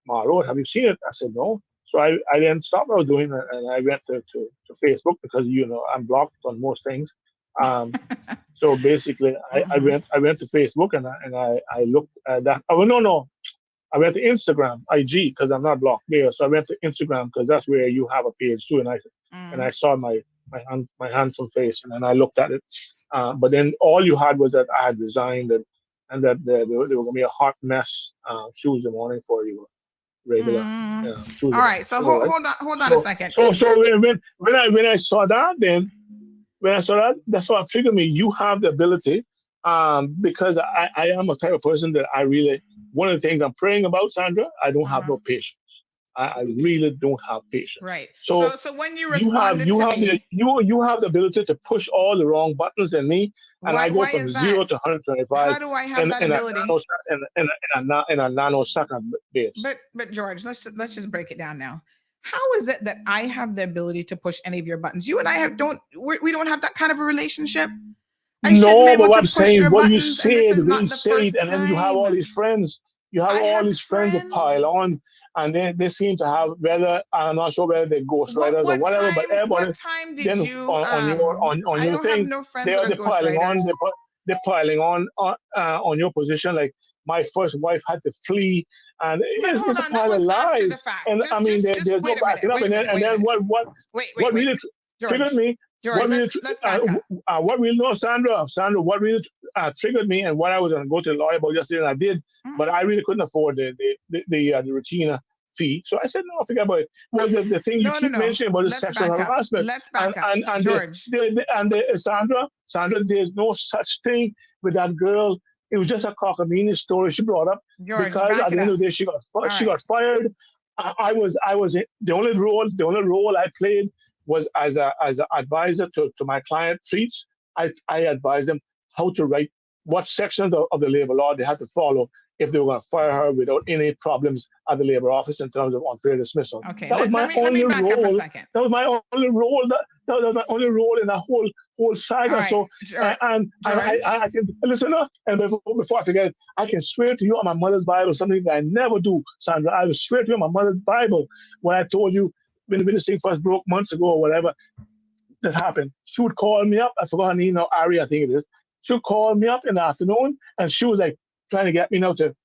my road. Have you seen it?" I said, "No." So I then stopped what I was doing, and I went to Facebook, because I'm blocked on most things. So basically, I went to Facebook, and I looked at that. Oh no. I went to Instagram, IG, because I'm not blocked there. So I went to Instagram, because that's where you have a page too. And I saw my handsome face, and then I looked at it. But then all you had was that I had resigned, and and that they were going to be a hot mess Tuesday morning for you. Regular Tuesday. All right, so hold on a second. So when I saw that, then when I saw that, that's what triggered me. You have the ability, because I am a type of person that I really, one of the things I'm praying about, Sandra, I don't have no patience. I really don't have patience. Right. So when you responded you to have me, you have the ability to push all the wrong buttons in me, and I go why from is 0 that? to 125. How do I have that ability? In a nanosecond base. But George, let's just break it down now. How is it that I have the ability to push any of your buttons? You and I we don't have that kind of a relationship. I shouldn't be able but what to I'm push saying, your what you buttons, and this said, is not the first and then you have all time. these friends. You have all these friends that pile on, and they seem to have, whether I'm not sure whether they're ghostwriters or whatever, but everybody. What time did then you? on I your don't thing, have no friends that are they're piling on. ghostwriters. They're piling on your position. Like my first wife had to flee, and it's a pile of lies. And I mean, there's no backing up. And then what really triggered me? George, let's back up. What really, no, Sandra, what really triggered me, and what I was going to go to the lawyer about yesterday, and I did, but I really couldn't afford the retainer fee. So I said, no, forget about it. Well, the thing you keep mentioning about the sexual harassment. Let's back up. And George. Sandra, there's no such thing with that girl. It was just a cockamamie story she brought up. George, because at the end of the day, she got fired. I was the only role I played was as an advisor to my client treats. I advised them how to write, what sections of the labor law they had to follow if they were going to fire her without any problems at the labor office in terms of unfair dismissal. Okay, that was my only role. That was my only role. That was my only role in that whole saga. Right. So I can listen up, and before I forget, I can swear to you on my mother's Bible, something that I never do, Sandra. I will swear to you on my mother's Bible when I told you when this thing first broke months ago or whatever that happened. She would call me up. I forgot her name now, Ari, I think it is. She would call me up in the afternoon, and she was like trying to get me now to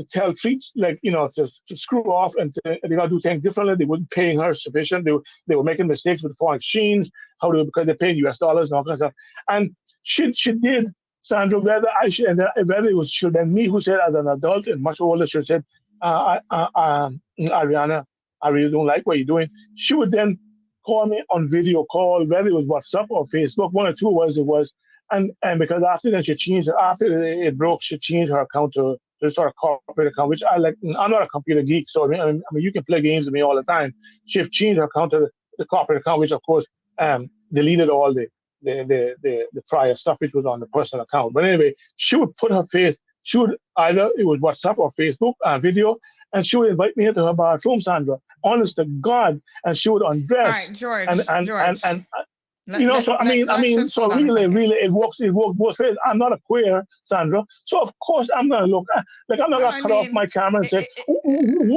tell treats, like, to screw off, and they got to do things differently. They weren't paying her sufficient. They were making mistakes with foreign exchange, because they're paying US dollars and all kinds of stuff. And she did, Sandra, whether it was she than me who said as an adult and much older, she said, Ariana, I really don't like what you're doing. She would then call me on video call, whether it was WhatsApp or Facebook, one or two it was. And because after then after it broke, she changed her account to sort of corporate account, which I like. I'm not a computer geek, so I mean you can play games with me all the time. She changed her account to the corporate account, which of course deleted all the prior stuff which was on the personal account. But anyway, she would put her face. She would either it was WhatsApp or Facebook video, and she would invite me into her bathroom, Sandra. Honest to God, and she would undress. All right, George. So really, it works both ways. I'm not a queer, Sandra. So of course I'm gonna look like I'm not gonna cut off my camera and say,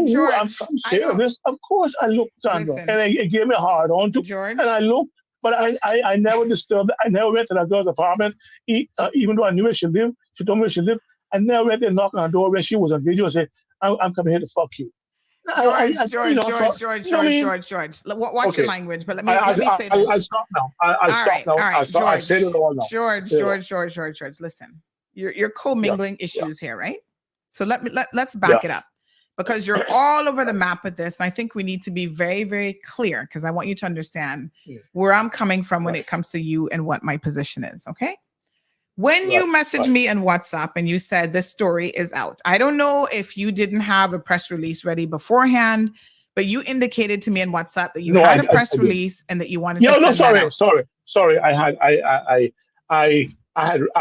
George, I'm scared of this. Of course I looked, Sandra, and it gave me a hard on to, George. And I looked, but I never disturbed. I never went to that girl's apartment, even though I knew where she lived. She told me where she lived. I never went there knocking on the door when she was on video and said, I'm coming here to fuck you. George. Watch your language, but let me say this. I'll stop now. I said it all now. George, listen. You're co-mingling issues here, right? So let's back it up, because you're all over the map with this, and I think we need to be very, very clear, because I want you to understand where I'm coming from when it comes to you and what my position is, okay? When you messaged me on WhatsApp and you said this story is out, I don't know if you didn't have a press release ready beforehand, but you indicated to me on WhatsApp that you had a press release and that you wanted to send that out. Sorry. I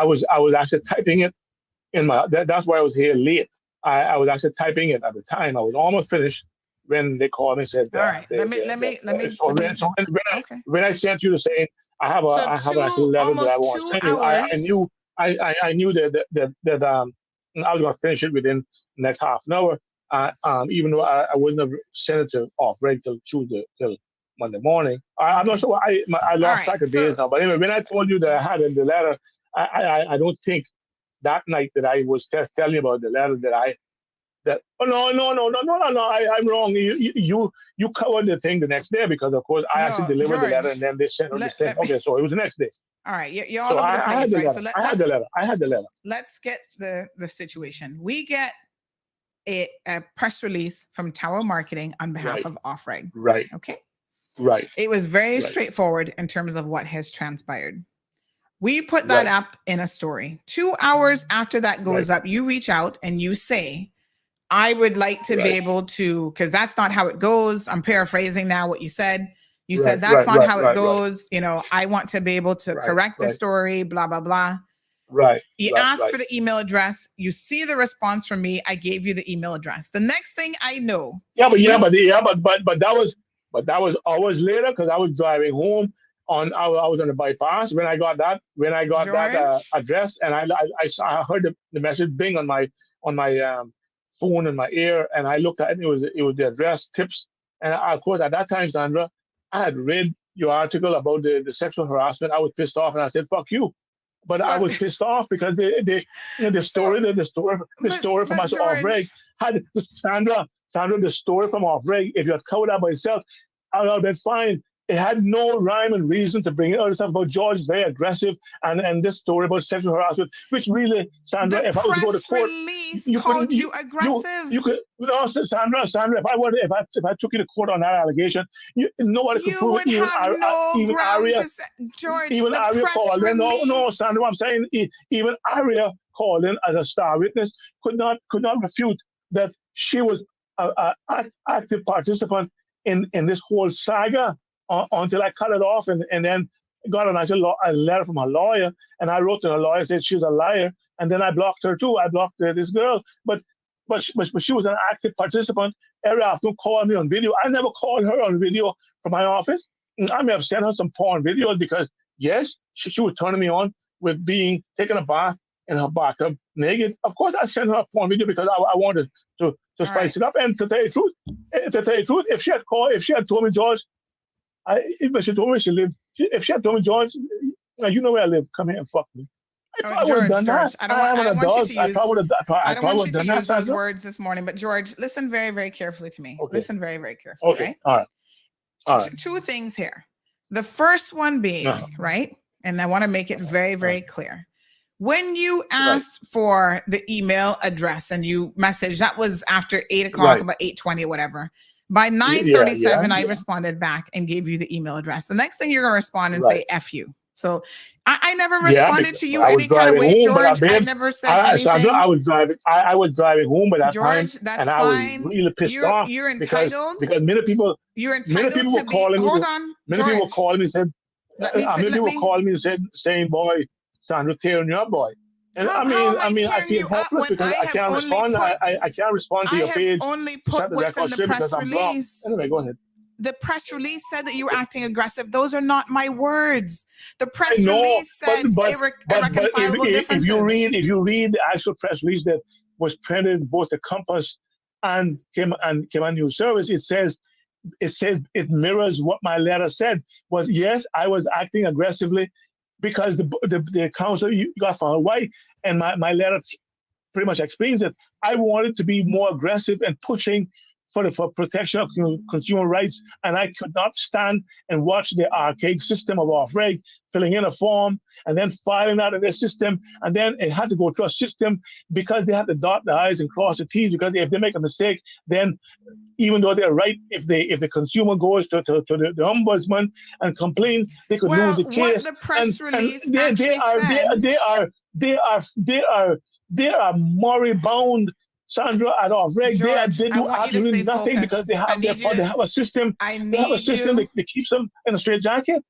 was actually typing it in my. That's why I was here late. I was actually typing it at the time. I was almost finished when they called me and said. All right. Let me. When I sent you the saying. I have actually level that I want to send you. I knew that I was going to finish it within the next half an hour. Even though I wouldn't have sent it off right till Tuesday, till Monday morning. I'm not sure. I lost track of days now. But anyway, when I told you that I had in the letter, I don't think that night that I was telling you about the letter that that I'm wrong. You covered the thing the next day because of course I actually delivered the letter and then they sent her the thing. Okay, so it was the next day. All right, you're all over the place, right? So I had the letter. Let's get the situation. We get a press release from Tower Marketing on behalf of Offreg. Right. Okay. Right. It was very straightforward in terms of what has transpired. We put that up in a story. 2 hours after that goes up, you reach out and you say, I would like to be able to, because that's not how it goes. I'm paraphrasing now what you said. You said that's not how it goes. You know, I want to be able to correct the story, blah, blah, blah. Right. You asked for the email address. You see the response from me. I gave you the email address. The next thing I know. But that was hours later because I was driving home I was on the bypass when I got that address and I heard the message bing on my phone in my ear and I looked at it. It was the address tips and of course at that time, Sandra, I had read your article about the sexual harassment. I was pissed off and I said fuck you. But I was pissed off because the story from us Offreg had Sandra, the story from Offreg. If you had covered that by yourself, I would have been fine. It had no rhyme and reason to bring in other stuff about George is very aggressive and this story about sexual harassment, which really, Sandra, if I was to go to court, you called you aggressive. You could, Sandra, if I took you to court on that allegation, nobody could prove it. Even Aria, George. Even Aria called in. No, Sandra, I'm saying even Aria called in as a star witness could not refute that she was an active participant in this whole saga. Until I cut it off and then got a letter from her lawyer and I wrote to her lawyer said she's a liar and then I blocked her too. I blocked this girl, but she was an active participant. Every afternoon called me on video. I never called her on video from my office. I may have sent her some porn videos because yes, she was turning me on with being taking a bath in her bathtub naked. Of course, I sent her a porn video because I wanted to spice it up. And to tell you the truth, if she had told me, George. If she told me she lived, if she had told me, George, you know where I live, come here and fuck me. I would have done that. I don't want you to use those words this morning, but George, listen very, very carefully to me. Okay. Listen very, very carefully. Okay. Right? All right. Two things here. The first one being, right, and I want to make it very, very clear. When you asked for the email address and you messaged, that was after 8 o'clock, about 8:20 or whatever. By 9:37, I responded back and gave you the email address. The next thing you're going to respond and say F you. So I never responded to you any kind of way, George. I never said anything. I was driving home by that George, time. That's and fine. I was really pissed off. You're entitled. Because many people were calling me. Hold on, Many people were calling me and said, saying, boy, Sandra tearing you up, boy. And I feel helpless because I can't respond. I can't respond to your page. I have only put what's in the press release. Anyway, go ahead. The press release said that you were acting aggressive. Those are not my words. The press release said irreconcilable differences. If you read the actual press release that was printed in both the Compass and Cayman News Service, it mirrors what my letter said. Was yes, I was acting aggressively because the counsel you got from Hawaii, and my letter pretty much explains that I wanted to be more aggressive and pushing for protection of consumer rights, and I could not stand and watch the archaic system of Offreg filling in a form and then filing out of their system, and then it had to go through a system because they have to dot the I's and cross the T's, because if they make a mistake, then even though they're right, if the consumer goes to the ombudsman and complains, they could lose the case. What the press release they are moribund, Sandra, at Offreg. They do absolutely nothing because they have a system. They have a system that keeps them in a straitjacket.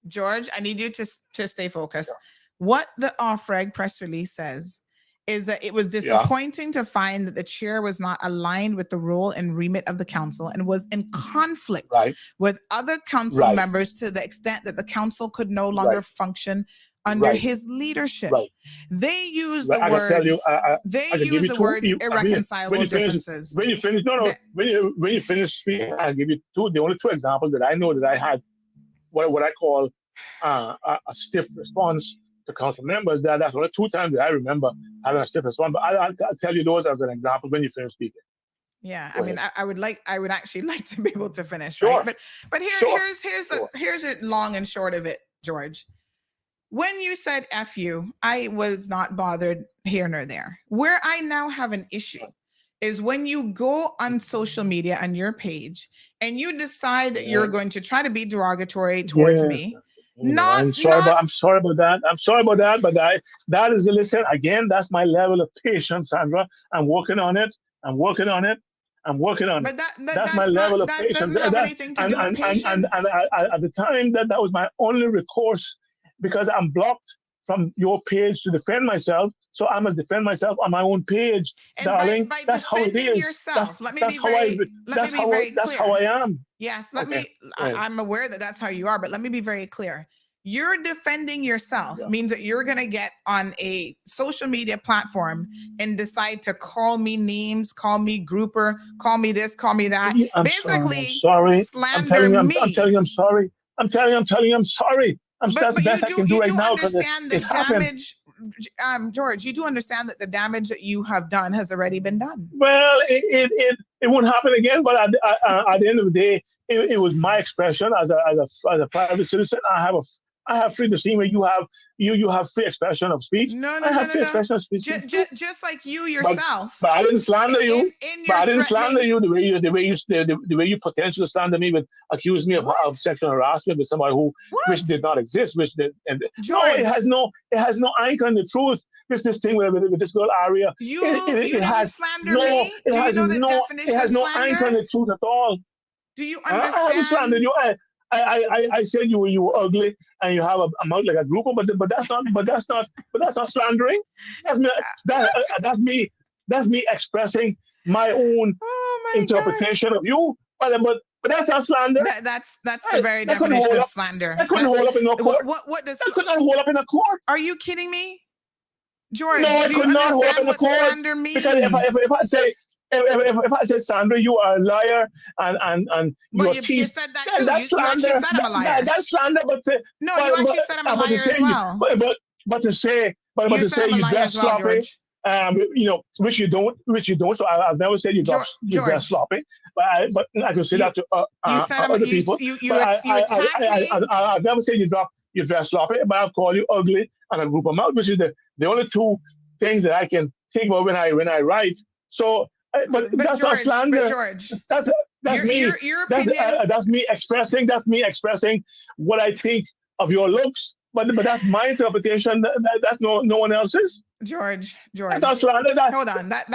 George, I need you to stay focused. What the Offreg press release says is that it was disappointing to find that the chair was not aligned with the role and remit of the council and was in conflict with other council members to the extent that the council could no longer function under his leadership. They use the words. They use the words irreconcilable differences. When you finish, when you finish speaking, I'll give you the only two examples that I know that I had what I call a stiff response the council members. That's only 2 times that I remember having a stiffest one. But I'll tell you those as an example when you finish speaking. Yeah, Go I mean, ahead. I would actually like to be able to finish, Sure. right? But here's the long and short of it, George. When you said F you, I was not bothered here nor there. Where I now have an issue is when you go on social media on your page and you decide that you're going to try to be derogatory towards me. I'm sorry about that. I'm sorry about that. But that is the listen. Again, that's my level of patience, Sandra. I'm working on it. But that's my level of patience. Doesn't have anything to do with patience. And at the time, that was my only recourse because I'm blocked from your page to defend myself. So I'm going to defend myself on my own page, and darling. By that's how it is. Yourself, let me be very clear. That's how I am. Yes, I'm aware that that's how you are, but let me be very clear. You're defending yourself means that you're going to get on a social media platform and decide to call me names, call me grouper, call me this, call me that. Basically, slander me. I'm telling you, I'm sorry. I'm telling you, I'm sorry. That's the best I can do right now because it happened. George, you do understand that the damage that you have done has already been done. Well, it won't happen again. But at the end of the day, it was my expression as a private citizen. I have free to see where you have free expression of speech. I have free expression of speech. Just like you yourself. But I didn't slander you. I didn't slander you the way you potentially slander me with accuse me of sexual harassment with somebody which did not exist. It has no anchor in the truth. This thing with this girl Aria. You didn't slander me. Do you know the definition of slander? It has no anchor in the truth at all. Do you understand? I haven't slandered you. I said you were ugly and you have a mouth like a grouper, but that's not slandering. That's me expressing my own interpretation of you. But that's not slander. That's the very definition of slander. I couldn't hold up in a court. What does I couldn't hold up in a court? Are you kidding me, George? No, I do you could not hold up in understand a what court slander means? Because if I say Sandra, you are a liar and you're a thief. You said that too. That's you slander. actually said I'm a liar. That's slander, but you actually said I'm a liar as well. But to say you dress sloppy, which you don't. So I've never said you dress sloppy, but I could say that to other people. I've never said you dress sloppy, but I'll call you ugly and a group of mouth, which is the only two things that I can think about when I write. So. But that's George, not slander. George, that's me. Your opinion. That's me expressing. That's me expressing what I think of your looks. But that's my interpretation. That's no one else's. George. That's not slander. Hold on. That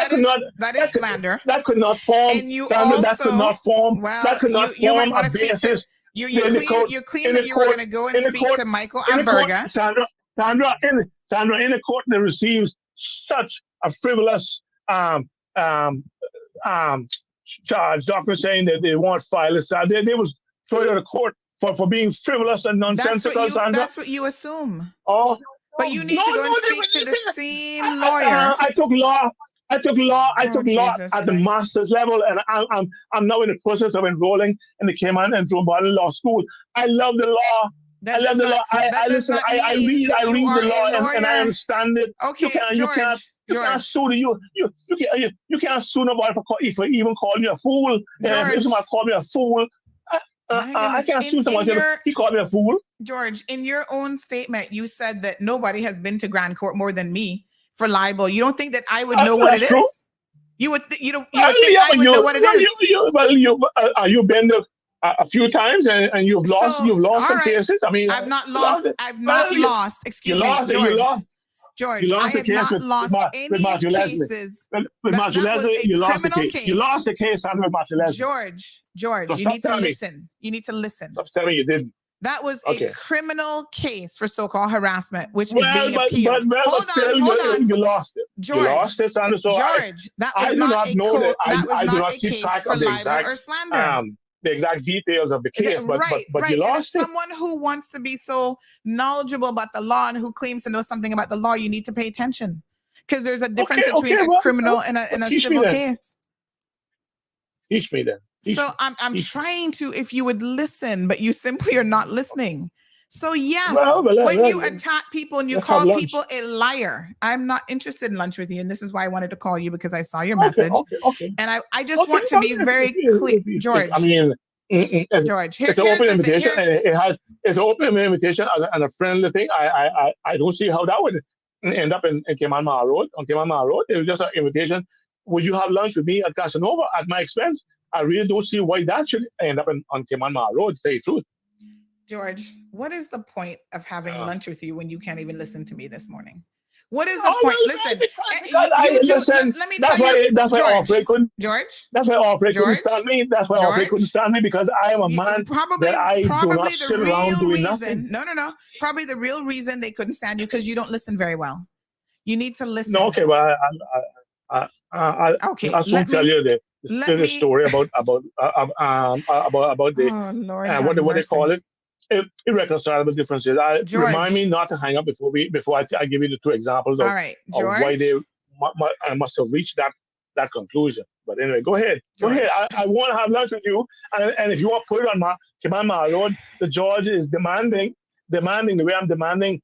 is slander. That could not form. And you slander, also. That could not form. Well, that could not you form might want a to speak basis. to. You claim that you were going to go and speak to Michael Alberga. Sandra, in a court that receives such a frivolous charge. Doctors saying that they won't file it. They was thrown out of court for being frivolous and nonsensical. That's what you assume. Oh, but you need to go and speak to the same lawyer. I took law at the master's level, and I'm now in the process of enrolling in the Cayman and Robbery Law School. I love the law. I love the law. I listen. I read the law and I understand it. Okay, You can't sue you can't sue nobody for even calling me a fool. If somebody called me a fool, I can't sue somebody. He called me a fool. George, in your own statement, you said that nobody has been to Grand Court more than me for libel. You don't think that I would know what it is? You would think I would know what it is. You've been there a few times and you've lost some cases. I mean, I've not lost. Excuse me, George. George, I have not lost any cases. With Matthew Leslie, you lost the case. You lost the case with Matthew Leslie. George, you need to listen. You need to listen. Stop telling me you didn't. That was a criminal case for so-called harassment, which is being appealed. Hold on. You lost it. George, you lost it, Sandra. So George, that was not a case for libel or slander. The exact details of the case, but you lost it. Someone who wants to be so knowledgeable about the law and who claims to know something about the law, you need to pay attention because there's a difference between a criminal and a civil case. Teach me then. I'm trying to, if you would listen, but you simply are not listening. So yes, well, when you attack people and you let's have call lunch. people a liar, I'm not interested in lunch with you. And this is why I wanted to call you, because I saw your message. Okay. And I just want to be very clear, George. I mean, George, it's an open invitation. It's an open invitation and a friendly thing. I don't see how that would end up in Cayman Mall Road. On Cayman Mall Road, it was just an invitation. Would you have lunch with me at Casanova at my expense? I really don't see why that should end up on Cayman Mall Road, to tell you the truth. George, what is the point of having lunch with you when you can't even listen to me this morning? What is the point? Listen, let me tell you. That's why Alfred couldn't. George. That's why Alfred couldn't stand me. That's why Alfred couldn't stand me, because I am a man that I do not sit around doing nothing. No. Probably the real reason they couldn't stand you because you don't listen very well. You need to listen. No, okay. Well, I just want to tell you the story about the what they call it. Irreconcilable differences. Remind me not to hang up before I give you the two examples of why they must have reached that conclusion. But anyway, go ahead. George. Go ahead. I want to have lunch with you, and if you want to put it on my road, the George is demanding the way I'm demanding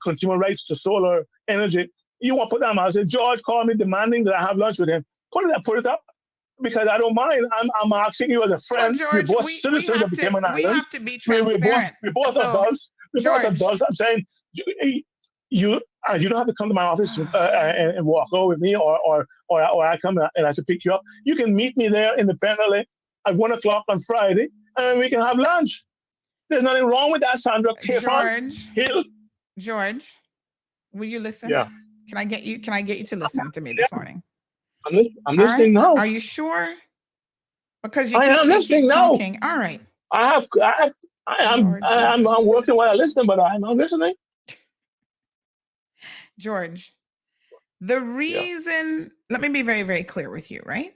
consumer rights to solar energy. You want to put that on? I said, George called me demanding that I have lunch with him. Put it up. Because I don't mind. I'm asking you as a friend. Well, George, we're both citizens of the Cayman Islands. We have to be transparent. We're both adults. Both adults. I'm saying you don't have to come to my office and walk over with me, or I come and I should pick you up. You can meet me there independently at 1:00 on Friday, and we can have lunch. There's nothing wrong with that, Sandra. George, will you listen? Yeah. Can I get you to listen to me this morning? I'm listening now. Are you sure? Because I am listening now. Talking. All right. I'm working while I listen, but I'm not listening. George, the reason, let me be very, very clear with you, right?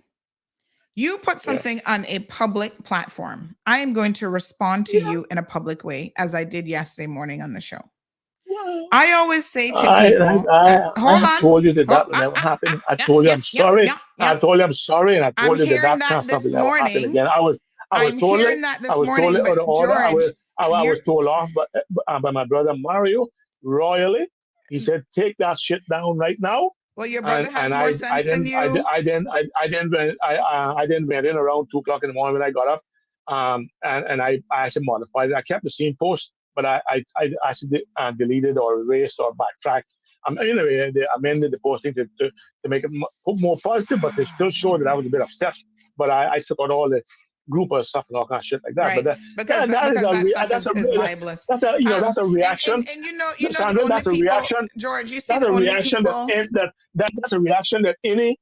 You put something on a public platform. I am going to respond to you in a public way, as I did yesterday morning on the show. I always say to people, I told you that will never happen. I told you I'm sorry. I told you I'm sorry, and I told you that can't never happen again. I was told off by my brother Mario royally. He said, "Take that shit down right now." Well, your brother has more sense than you. I then went in around 2:00 in the morning when I got up, and I actually modified it. I kept the same post, but I actually deleted or erased or backtracked. Anyway, they amended the posting to make it more positive, but they still showed that I was a bit upset. But I took out all the grouper stuff and all kind of shit like that. Right. But because that stuff is libelous. That's a reaction. And you know, Sandra, that's a reaction. George, you see that's the a only reaction people. That's a reaction that any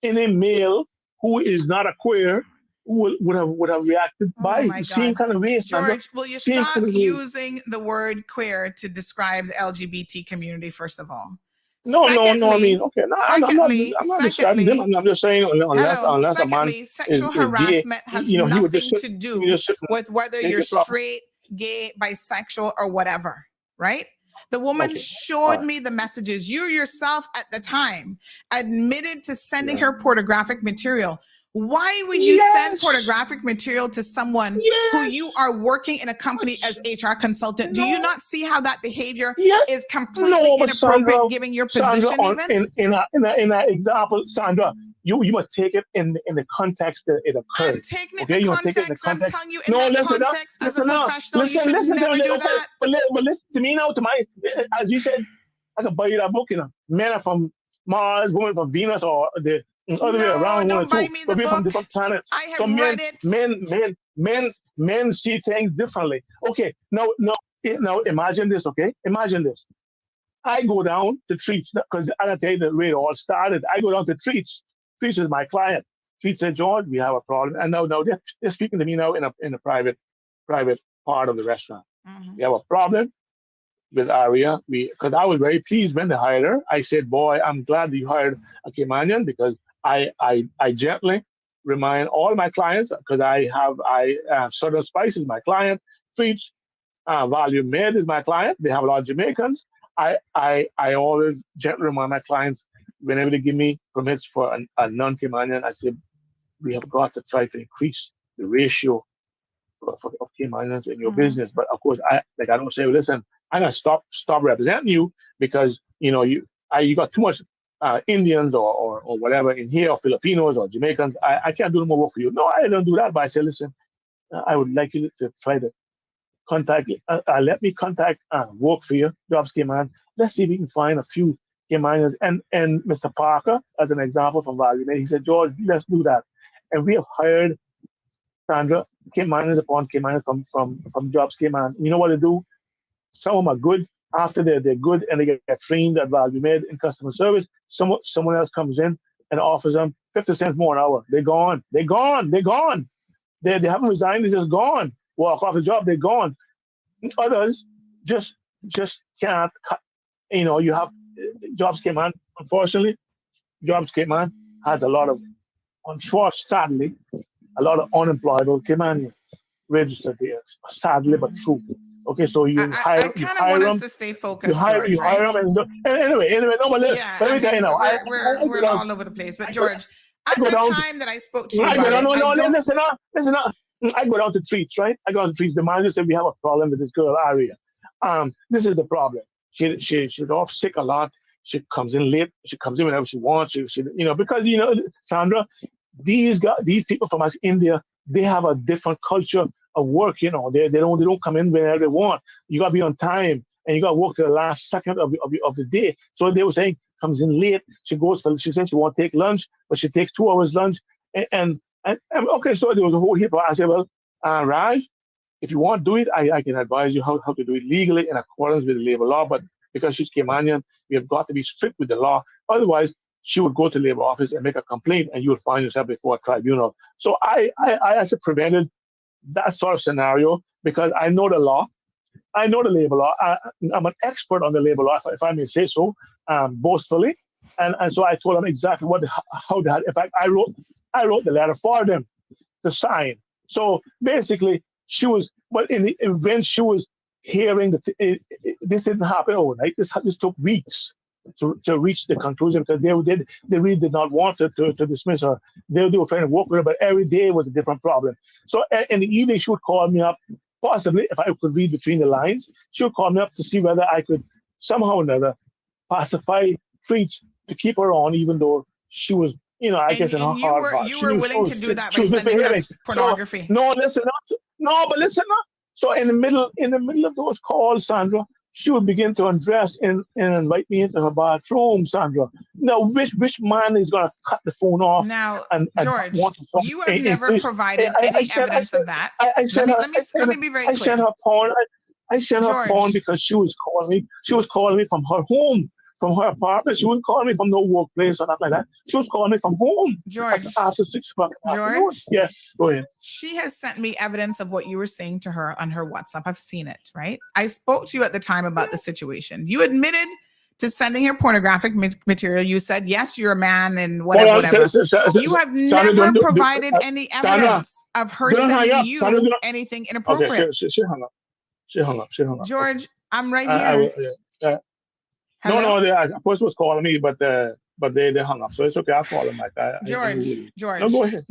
male who is not a queer would have reacted by the same kind of way. George, will you stop using the word queer to describe the LGBT community, first of all? No. I mean, okay. No, I'm not describing them. I'm just saying, unless a man sexual is harassment gay, has nothing to do with whether you're straight, gay, bisexual, or whatever, right? The woman showed me the messages. You yourself at the time admitted to sending her pornographic material. Why would you send pornographic material to someone who you are working in a company as HR consultant? Do you not see how that behavior is completely inappropriate, Sandra, given your position? Sandra, in that example, Sandra, you must take it in the context that it occurred. I'm taking it in the context. I'm telling you in that context as a professional, you should never do that. But listen to me now. As you said, I could buy you that book. Men are from Mars, women from Venus, or the other way around. Don't buy me the book. From different planets. I have read it. Men see things differently. Okay, now imagine this. Okay, imagine this. I go down to Treats because I gotta tell you the way it all started. I go down to Treats. Treats is my client. Treats said, George, we have a problem, and now they're speaking to me now in a private part of the restaurant. Mm-hmm. We have a problem with Aria. Because I was very pleased when they hired her. I said, boy, I'm glad that you hired a Caymanian, because I gently remind all my clients, because I have Southern Spice is my client, Treats, Value Made is my client. They have a lot of Jamaicans. I always gently remind my clients, whenever they give me permits for a non-Caymanian, I say, we have got to try to increase the ratio of K-miners in your business. But of course, I don't say, listen, I'm gonna stop representing you because you got too much Indians or whatever in here, or Filipinos or Jamaicans. I can't do no more work for you. No, I don't do that. But I say, listen, I would like you to try to contact. Let me contact work for you, jobs K-man. Let's see if we can find a few K-miners. And Mr. Parker, as an example from Value, he said, George, let's do that. And we have hired Sandra K-miners upon K-miners from jobs K-man. You know what they do? Some of them are good. After they're good and they get trained at Value Made in customer service, someone else comes in and offers them 50 cents more an hour. They're gone. They haven't resigned. They're just gone. Walk off the job. They're gone. Others just can't. You have jobs came on. Unfortunately, jobs came on has a lot of, sadly, a lot of unemployable Caymanians registered here. Sadly, but true. Okay, so you hire want them. us to stay focused. You hire them, and anyway. No, but let me tell you now. We're all over the place. But George, at the time that I spoke to you listen up. I go down to Treats, right? I go down to Treats. The manager said we have a problem with this girl, Aria. This is the problem. She's off sick a lot. She comes in late. She comes in whenever she wants. Because Sandra, these people from India, they have a different culture of work. They don't come in whenever they want. You gotta be on time, and you gotta work to the last second of the day. So they were saying comes in late. She said she won't take lunch, but she takes 2 hours lunch. And okay, so there was a whole heap. I said, well, Raj, if you want to do it, I can advise you how to do it legally in accordance with the labor law. But because she's Caymanian, we have got to be strict with the law. Otherwise, she would go to the labor office and make a complaint, and you would find yourself before a tribunal. So I actually prevented that sort of scenario because I know the law. I know the labor law. I'm an expert on the labor law, if I may say so, boastfully. And so I told them exactly how that. In fact, I wrote the letter for them to sign. So basically, she was. But when she was hearing that this didn't happen overnight, this took weeks to reach the conclusion because they really did not want to dismiss her. They were trying to work with her, but every day was a different problem. So in the evening, she would call me up, possibly if I could read between the lines. She would call me up to see whether I could somehow or another pacify Treats to keep her on, even though she was, I guess in her heart. You were willing to do that by sending her pornography. So, listen up. So in the middle of those calls, Sandra, she would begin to undress and invite me into her bathroom, Sandra. Now, which man is going to cut the phone off? Now, George, you have never provided any evidence of that. Let me be very clear. I sent her porn. I sent her porn because she was calling me. She was calling me from her home, from her apartment. She wouldn't call me from no workplace or nothing like that. She was calling me from home. George. After 6 o'clock. George. Yeah, go ahead. She has sent me evidence of what you were saying to her on her WhatsApp. I've seen it, right? I spoke to you at the time about the situation. You admitted to sending her pornographic material. You said, yes, you're a man and whatever. You have never provided any evidence of her sending you anything inappropriate. Okay, she hung up. She hung up. George, I'm right here. No, they first was calling me, but they hung up. So it's okay. I'll call them like that. George, no, go ahead.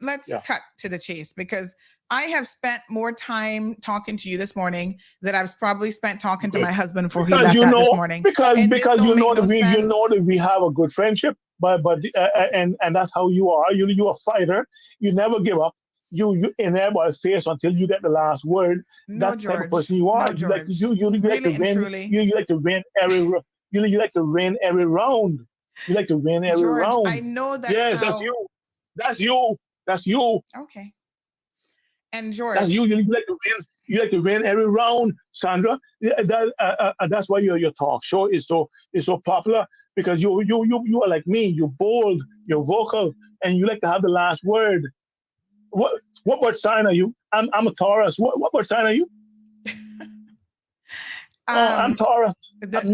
Let's cut to the chase because I have spent more time talking to you this morning than I've probably spent talking to my husband before he left out this morning. Because you know that we have a good friendship, but and that's how you are. You're a fighter. You never give up. You in everybody's face until you get the last word. No, that's the type of person you are. You like to win. You like to win every. You like to win every round. You like to win every round. I know that. Yes, that's you. Okay. And George, that's you. You like to win. You like to win every round, Sandra. That's why your talk show is so popular because you are like me. You're bold. You're vocal, and you like to have the last word. What bird sign are you? I'm a Taurus. What bird sign are you? I'm Taurus. Does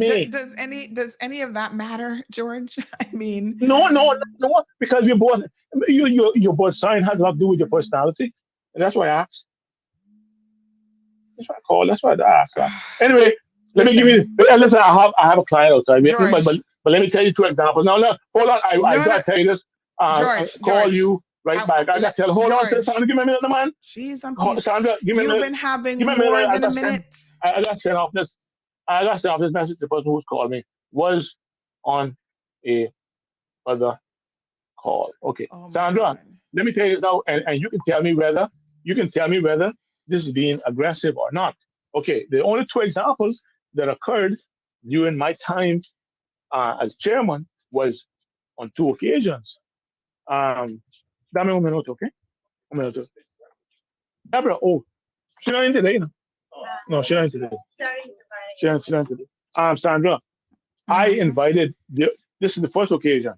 any of that matter, George? I mean, no, because you're both your bird sign has a lot to do with your personality, and that's why I asked. That's why I called. That's why I asked. Anyway, let me give you. Listen, I have a client outside, but let me tell you 2 examples. No, hold on. I gotta tell you this. George, call you. right back. I got to tell, hold on, Sandra, give me a minute, man. She's on Sandra, give me a minute. You've been having give me more than a minute. I got to send off this. I got to send off this message. The person who's called me was on a other call. Okay, Sandra, let me tell you this now, and you can tell me whether this is being aggressive or not. Okay, the only two examples that occurred during my time as chairman was on two occasions. Dame un minuto, okay? Un minuto. Deborah, she's not in today, you know? No, she's not in today. She's not in today. Sandra, I invited, this is the first occasion,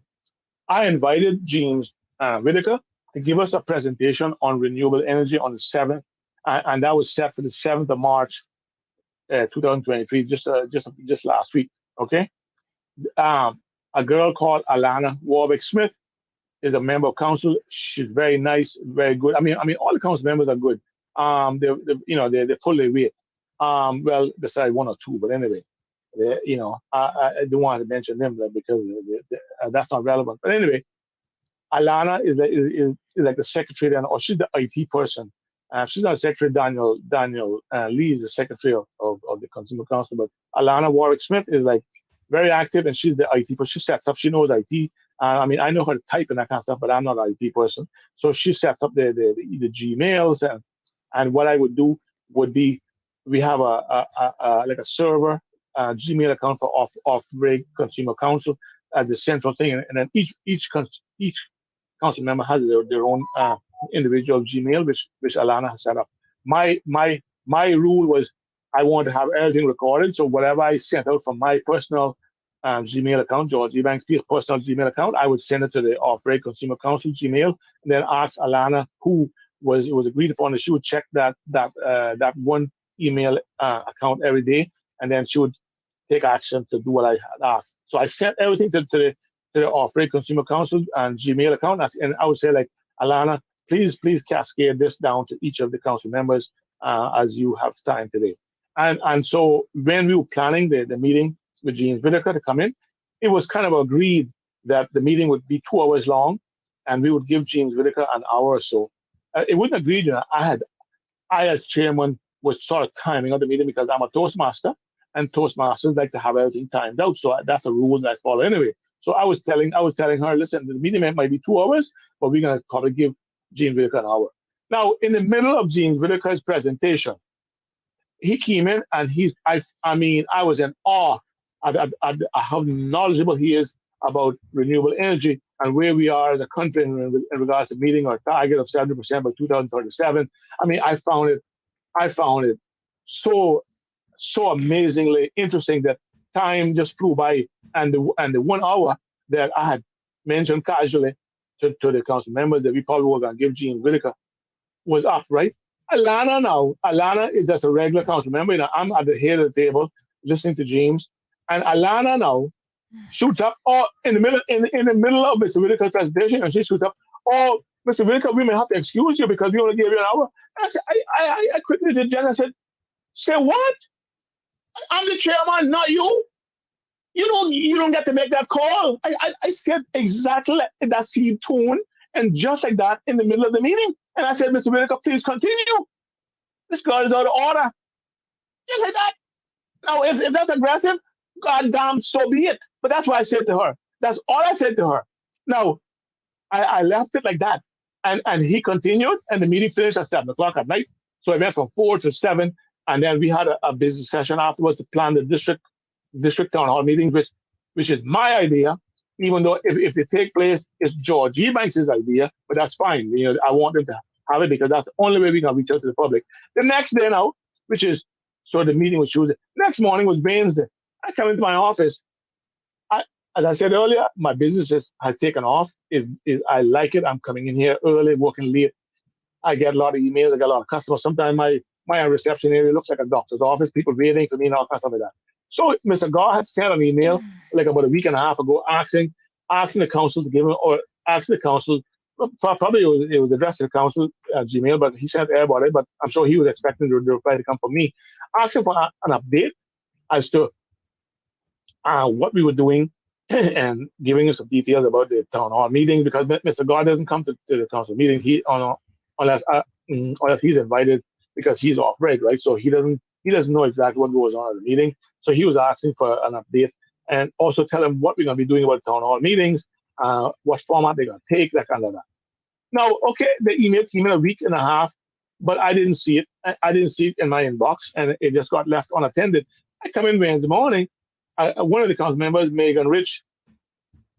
I invited James Whitaker to give us a presentation on renewable energy on the 7th, and that was set for the 7th of March, 2023, just last week, okay? A girl called Alana Warwick-Smith is a member of council. She's very nice, very good. I mean, all the council members are good. They pull their weight. Well, besides one or two, but anyway, I don't want to mention them because that's not relevant. But anyway, Alana is like the secretary, or she's the IT person. She's not secretary. Daniel Lee is the secretary of the Consumer Council, but Alana Warwick-Smith is like very active, and she's the IT person. She sets up. She knows IT. I know how to type and that kind of stuff, but I'm not an IT person. So she sets up the Gmails, and what I would do would be, we have like a server Gmail account for off-rig Consumer Council as the central thing, and then each council member has their own individual Gmail, which Alana has set up. My rule was, I want to have everything recorded, so whatever I sent out from my personal Gmail account, George Ebanks' personal Gmail account, I would send it to the Off-Rate Consumer Council Gmail, and then ask Alana, who it was agreed upon that she would check that one email account every day, and then she would take action to do what I had asked. So I sent everything to the Off-Rate Consumer Council and Gmail account, and I would say, like, Alana, please cascade this down to each of the council members as you have time today. And so when we were planning the meeting with James Whitaker to come in, it was kind of agreed that the meeting would be 2 hours long, and we would give James Whitaker an hour or so. It wasn't agreed. I as chairman was sort of timing of the meeting because I'm a Toastmaster, and Toastmasters like to have everything timed out. So that's a rule that I follow anyway. So I was telling her, listen, the meeting might be 2 hours, but we're going to probably give James Whitaker an hour. Now, in the middle of James Whitaker's presentation, he came in and I was in awe at how knowledgeable he is about renewable energy and where we are as a country in regards to meeting our target of 70% by 2037. I found it so amazingly interesting that time just flew by, and the 1 hour that I had mentioned casually to the council members that we probably were going to give James Whitaker was up, right? Alana is just a regular council member. I'm at the head of the table listening to James, and Alana now shoots up in the middle of Mr. Whitaker's presentation, and she shoots up, Mr. Whitaker, we may have to excuse you because we only gave you an hour. And I quickly did that. I said, say what? I'm the chairman, not you. You don't get to make that call. I said exactly that same tone and just like that in the middle of the meeting. And I said, Mr. Whitaker, please continue. This girl is out of order. Just like that. Now, if that's aggressive, goddamn, so be it. But that's what I said to her. That's all I said to her. Now, I left it like that. And he continued, and the meeting finished at 7 o'clock at night. So I went from 4 to 7, and then we had a business session afterwards to plan the district town hall meeting, which is my idea, even though if they take place, it's George Ebanks' idea, but that's fine. I want them to have it because that's the only way we can reach out to the public. The next day now, so the meeting was Tuesday. Next morning was Wednesday. I come into my office. As I said earlier, my business has taken off. I like it. I'm coming in here early, working late. I get a lot of emails. I get a lot of customers. Sometimes my reception area looks like a doctor's office. People waiting for me and all kinds of stuff like that. So Mr. Gar had sent an email like about a week and a half ago asking the council to give him, or asking the council, probably it was addressed to the council as Gmail, but he sent everybody, but I'm sure he was expecting the reply to come from me, asking for an update as to what we were doing and giving us some details about the town hall meeting, because Mr. God doesn't come to the council meeting unless he's invited, because he's off reg, right? So he doesn't know exactly what goes on at the meeting. So he was asking for an update and also tell him what we're going to be doing about town hall meetings, what format they're going to take, that kind of that. Now, okay, the email came in a week and a half, but I didn't see it. I didn't see it in my inbox, and it just got left unattended. I come in Wednesday morning. One of the council members, Megan Rich,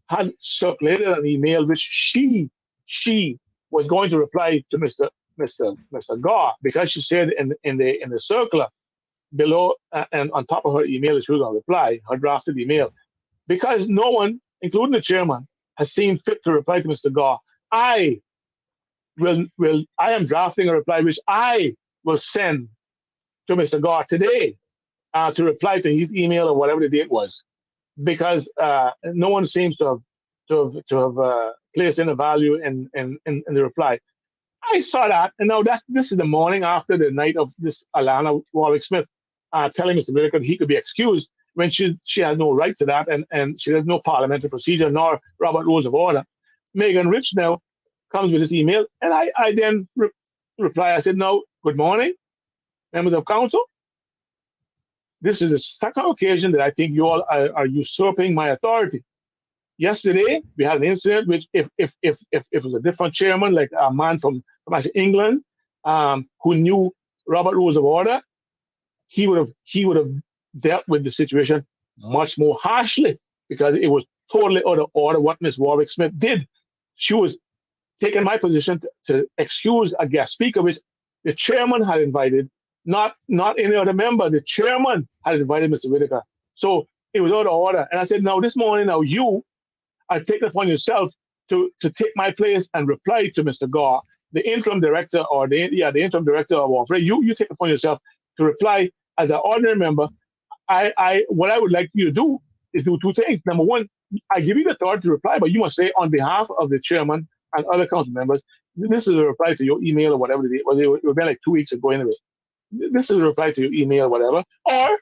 had circulated an email which she was going to reply to Mr. Gar, because she said in the circular below and on top of her email she was going to reply, her drafted email, because no one, including the chairman, has seen fit to reply to Mr. Gar. I am drafting a reply which I will send to Mr. Gar today to reply to his email or whatever the date was, because no one seems to have placed in a value in the reply. I saw that, and now this is the morning after the night of this Alana Warwick-Smith telling Mr. Whitaker he could be excused when she has no right to that, and she has no parliamentary procedure nor Robert Rules of Order. Megan Rich now comes with this email, and I then reply. I said, "No, good morning, members of council. This is the second occasion that I think you all are usurping my authority. Yesterday, we had an incident which, if it was a different chairman, like a man from actually England, who knew Robert Rules of Order, he would have dealt with the situation much more harshly, because it was totally out of order what Ms. Warwick-Smith did. She was taking my position to excuse a guest speaker, which the chairman had invited, not any other member. The chairman had invited Mr. Whitaker. So it was out of order. And I said, now this morning, now you are taking upon yourself to take my place and reply to Mr. Gar, the interim director, or the interim director of Warfare. You take upon yourself to reply as an ordinary member. What I would like you to do is do two things. Number one, I give you the authority to reply, but you must say on behalf of the chairman and other council members, this is a reply to your email or whatever it was. It would be like 2 weeks ago anyway. This is a reply to your email or whatever. Or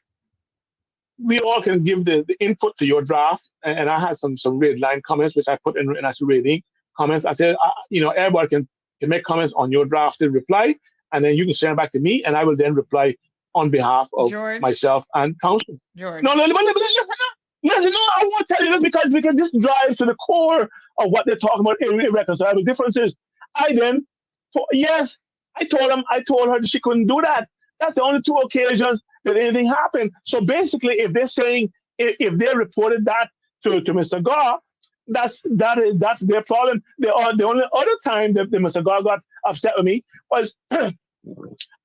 we all can give the input to your draft. And I had some red line comments, which I put in as reading comments. I said, everybody can make comments on your drafted reply, and then you can send it back to me, and I will then reply on behalf of myself and council. George. No, I won't tell you this, because we can just drive to the core of what they're talking about, irreconcilable differences. I told her that she couldn't do that. That's the only two occasions that anything happened. So basically, if they're saying, if they reported that to Mr. Gar, that's their problem. The only other time that Mr. Gar got upset with me was, and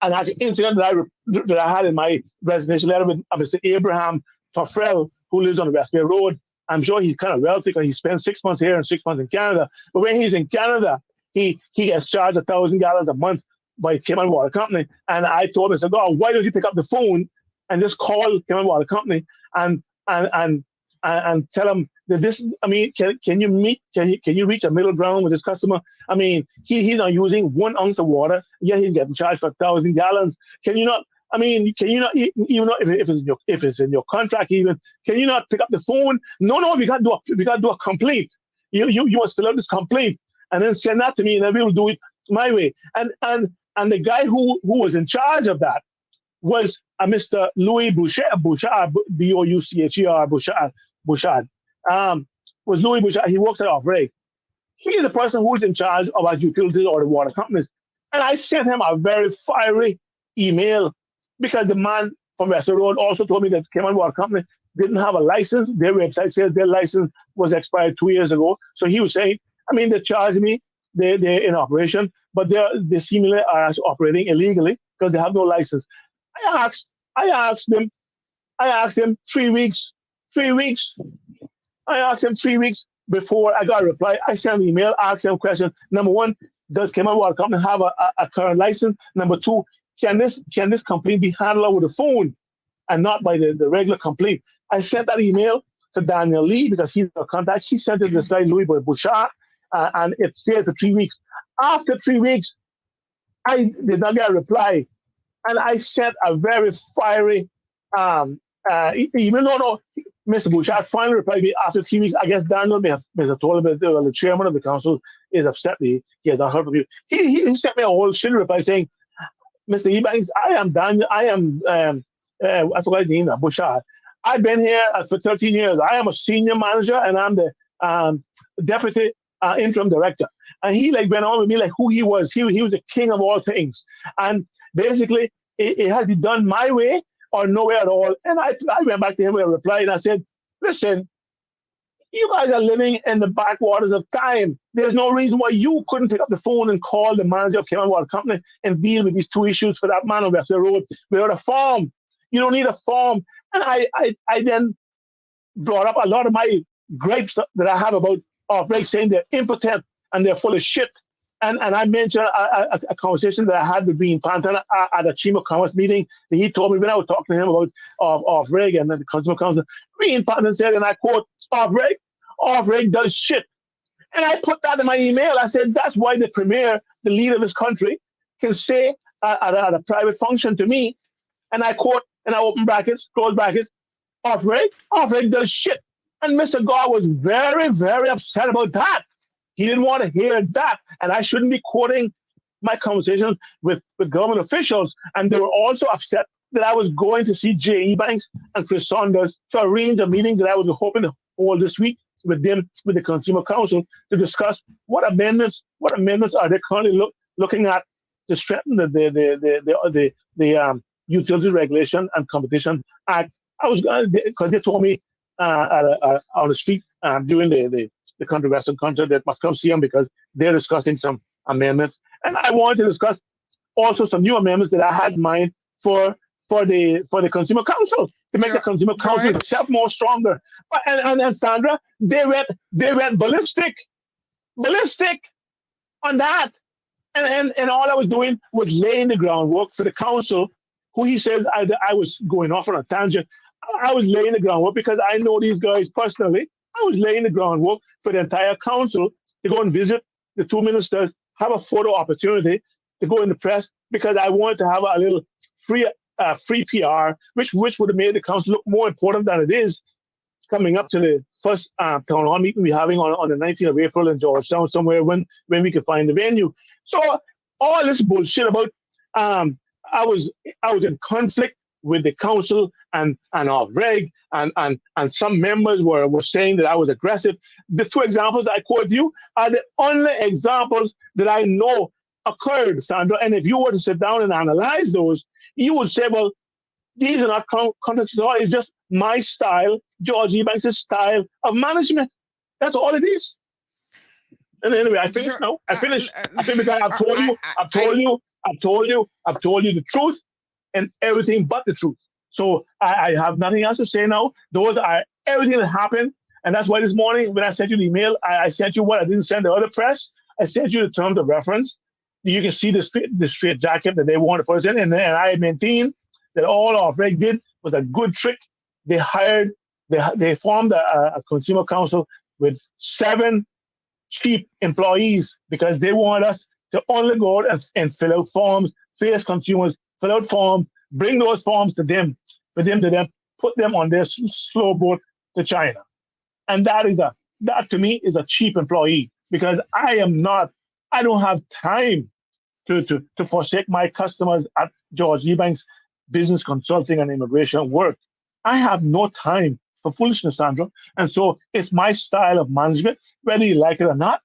that's an incident that I had in my resignation letter with Mr. Abraham Toffrell, who lives on the West Bay Road. I'm sure he's kind of wealthy because he spends 6 months here and 6 months in Canada. But when he's in Canada, he gets charged $1,000 a month by Cayman Water Company. And I told him, I said, "Oh, why don't you pick up the phone and just call Cayman Water Company and tell them that this, I mean, can you reach a middle ground with this customer? I mean, he's not using 1 ounce of water, yet he's getting charged for 1,000 gallons. Can you not, even though if it's in your contract, even, can you not pick up the phone? No, we got to do a complaint. You must fill out this complaint and then send that to me, and then we will do it my way." And the guy who was in charge of that was a Mr. Louis Bouchard, Bouchard, was Louis Bouchard. He works at Offray. He is the person who's in charge of our utilities or the water companies. And I sent him a very fiery email, because the man from Western Road also told me that Cayman Water Company didn't have a license. Their website says their license was expired 2 years ago. So he was saying, they charge me, they're in operation, but they seemingly are operating illegally because they have no license. I asked them 3 weeks. I asked them 3 weeks before I got a reply. I sent an email, asked them a question. Number one, does Cayman Water Company have a current license? Number two, can this complaint be handled over the phone and not by the regular complaint? I sent that email to Daniel Lee, because he's a contact. He sent it to this guy, Louis Bouchard, and it stayed for 3 weeks. After 3 weeks, I did not get a reply. And I sent a very fiery email. No, Mr. Bouchard finally replied me after 3 weeks. I guess Daniel may have told him that the chairman of the council is upset. He has not heard from you. He sent me a whole shit reply saying, Mr. Ebanks, I am Daniel. I am, I forgot his name, Bouchard. I've been here for 13 years. I am a senior manager and I'm the deputy interim director. And he like went on with me like who he was. He was the king of all things. And basically, it had to be done my way or no way at all. And I went back to him with a reply and I said, listen, you guys are living in the backwaters of time. There's no reason why you couldn't pick up the phone and call the manager of Cayman Water Company and deal with these two issues for that man on Westway Road without a form. You don't need a form. And I then brought up a lot of my gripes that I have about Off-Reg, saying they're impotent and they're full of shit. And I mentioned a conversation that I had with Bean Panton at a Chamber of Commerce meeting that he told me when I was talking to him about Off-Reg and the Consumer Council. Bean Panton said, and I quote, Off-Reg does shit. And I put that in my email. I said, that's why the premier, the leader of this country, can say at a private function to me, and I quote, and I open brackets, close brackets, Off-Reg does shit. And Mr. Gore was very, very upset about that. He didn't want to hear that. And I shouldn't be quoting my conversations with government officials. And they were also upset that I was going to see J.E. Banks and Chris Saunders to arrange a meeting that I was hoping to hold this week with them, with the Consumer Council, to discuss what amendments are they currently looking at to strengthen the Utility Regulation and Competition Act. I was because they told me on the street during the country western concert that must come see them because they're discussing some amendments, and I wanted to discuss also some new amendments that I had in mind for the Consumer Council to make the Consumer Council itself more stronger. And Sandra, they went ballistic on that, and all I was doing was laying the groundwork for the council, who he says I was going off on a tangent. I was laying the groundwork because I know these guys personally. I was laying the groundwork for the entire council to go and visit the two ministers, have a photo opportunity to go in the press, because I wanted to have a little free PR, which would have made the council look more important than it is, coming up to the first town hall meeting we're having on the 19th of April in Georgetown, somewhere when we could find the venue. So all this bullshit about I was in conflict with the council and Off-Reg, and some members were saying that I was aggressive. The two examples I quote you are the only examples that I know occurred, Sandra. And if you were to sit down and analyze those, you would say, well, these are not contexts at all. It's just my style, George Ebanks' style of management. That's all it is. And anyway, I finished now. I finished because I've told you the truth and everything but the truth. So I have nothing else to say now. Those are everything that happened. And that's why this morning, when I sent you the email, I sent you what I didn't send the other press. I sent you the terms of reference. You can see the straight jacket that they want to put us in. And I maintain that all Off-Reg did was a good trick. They formed a consumer council with 7 cheap employees because they want us to only go out and fill out forms, face consumers, fill out forms, bring those forms to them, for them to then put them on their slow boat to China. And that to me is a cheap employee, because I don't have time to forsake my customers at George Ebanks business consulting and immigration work. I have no time for foolishness, Sandra. And so it's my style of management, whether you like it or not.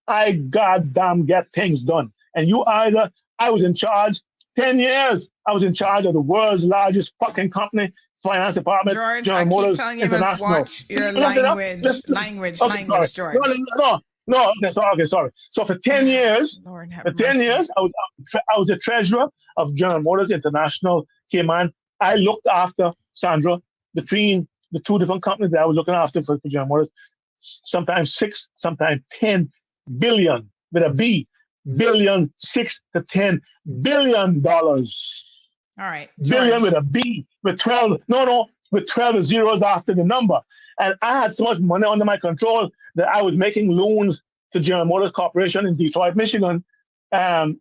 I goddamn get things done. And I was in charge 10 years. I was in charge of the world's largest fucking company, finance department, George, General I Motors keep telling you must watch your language, George. No, okay, sorry. So for 10 years, Lord have for 10 mercy. years, I was the treasurer of General Motors International Cayman. I looked after, Sandra, between the two different companies that I was looking after for General Motors, sometimes 6, sometimes 10 billion with a B, billion, 6 to 10 billion dollars. All right, Billion with a B, with 12 zeros after the number. And I had so much money under my control that I was making loans to General Motors Corporation in Detroit, Michigan. Even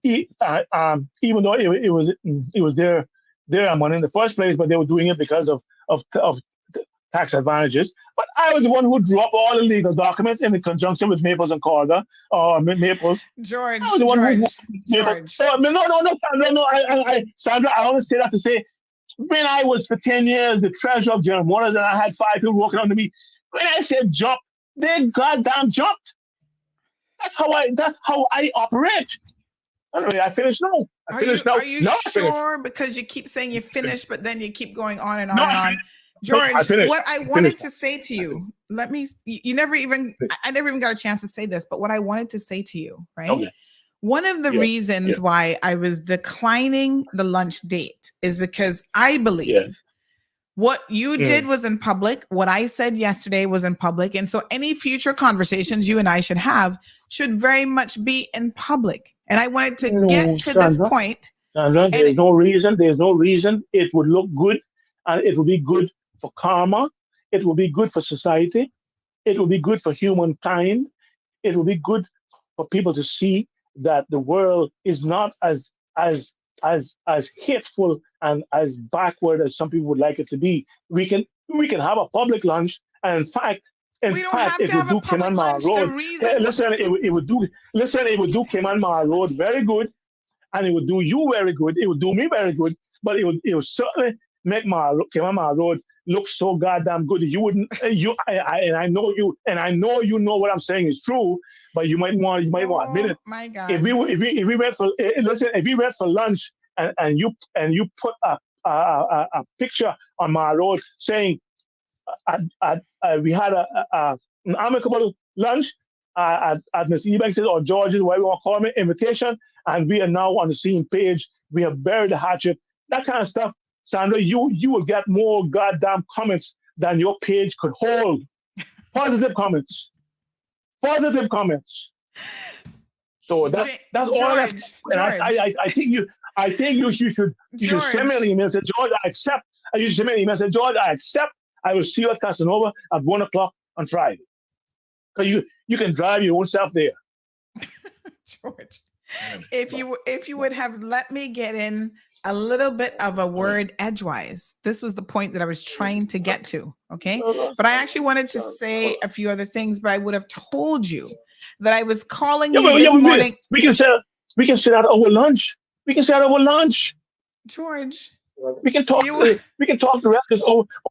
though it was their money in the first place, but they were doing it because of tax advantages. But I was the one who drew up all the legal documents in conjunction with Maples and Calder, or Maples. George, I was the one who George. Oh, no, Sandra, no. Sandra, I only say that to say, when I was for 10 years the treasurer of General Motors and I had 5 people working under me, when I said jump, they goddamn jumped. That's how I operate. Anyway, I finished now. Are you sure? Because you keep saying you finished, but then you keep going on and on and on. George, what I wanted to say to you, I never even got a chance to say this, but what I wanted to say to you, right? Okay. One of the reasons why I was declining the lunch date is because I believe what you did was in public. What I said yesterday was in public. And so any future conversations you and I should have should very much be in public. And I wanted to get to this point. Sandra, there's no reason. It would look good, and it would be good for karma. It will be good for society. It will be good for humankind. It will be good for people to see that the world is not as hateful and as backward as some people would like it to be. We can have a public lunch, and in fact, it would do Cayman Road. Listen, it would do Cayman Road very good, and it would do you very good. It would do me very good, but it would certainly make Cayman Road look so goddamn good. You wouldn't. I know you know what I'm saying is true, but you might want to admit it. My God. If we went for lunch and you put a picture on my road saying we had an amicable lunch at Ms. Ebanks' or George's, whatever you want to call it, invitation, and we are now on the same page. We have buried the hatchet. That kind of stuff, Sandra, you will get more goddamn comments than your page could hold. Positive comments. So that's all. I think you should send me an email and say, George, I accept. You should send me an email and say, George, I accept. I will see you at Casanova at 1:00 on Friday. Because you can drive your own self there. George, if you would have let me get in a little bit of a word edgewise, this was the point that I was trying to get to. Okay, but I actually wanted to say a few other things, but I would have told you that I was calling you this morning. We can sit out over lunch. George. We can talk. We can talk the rest because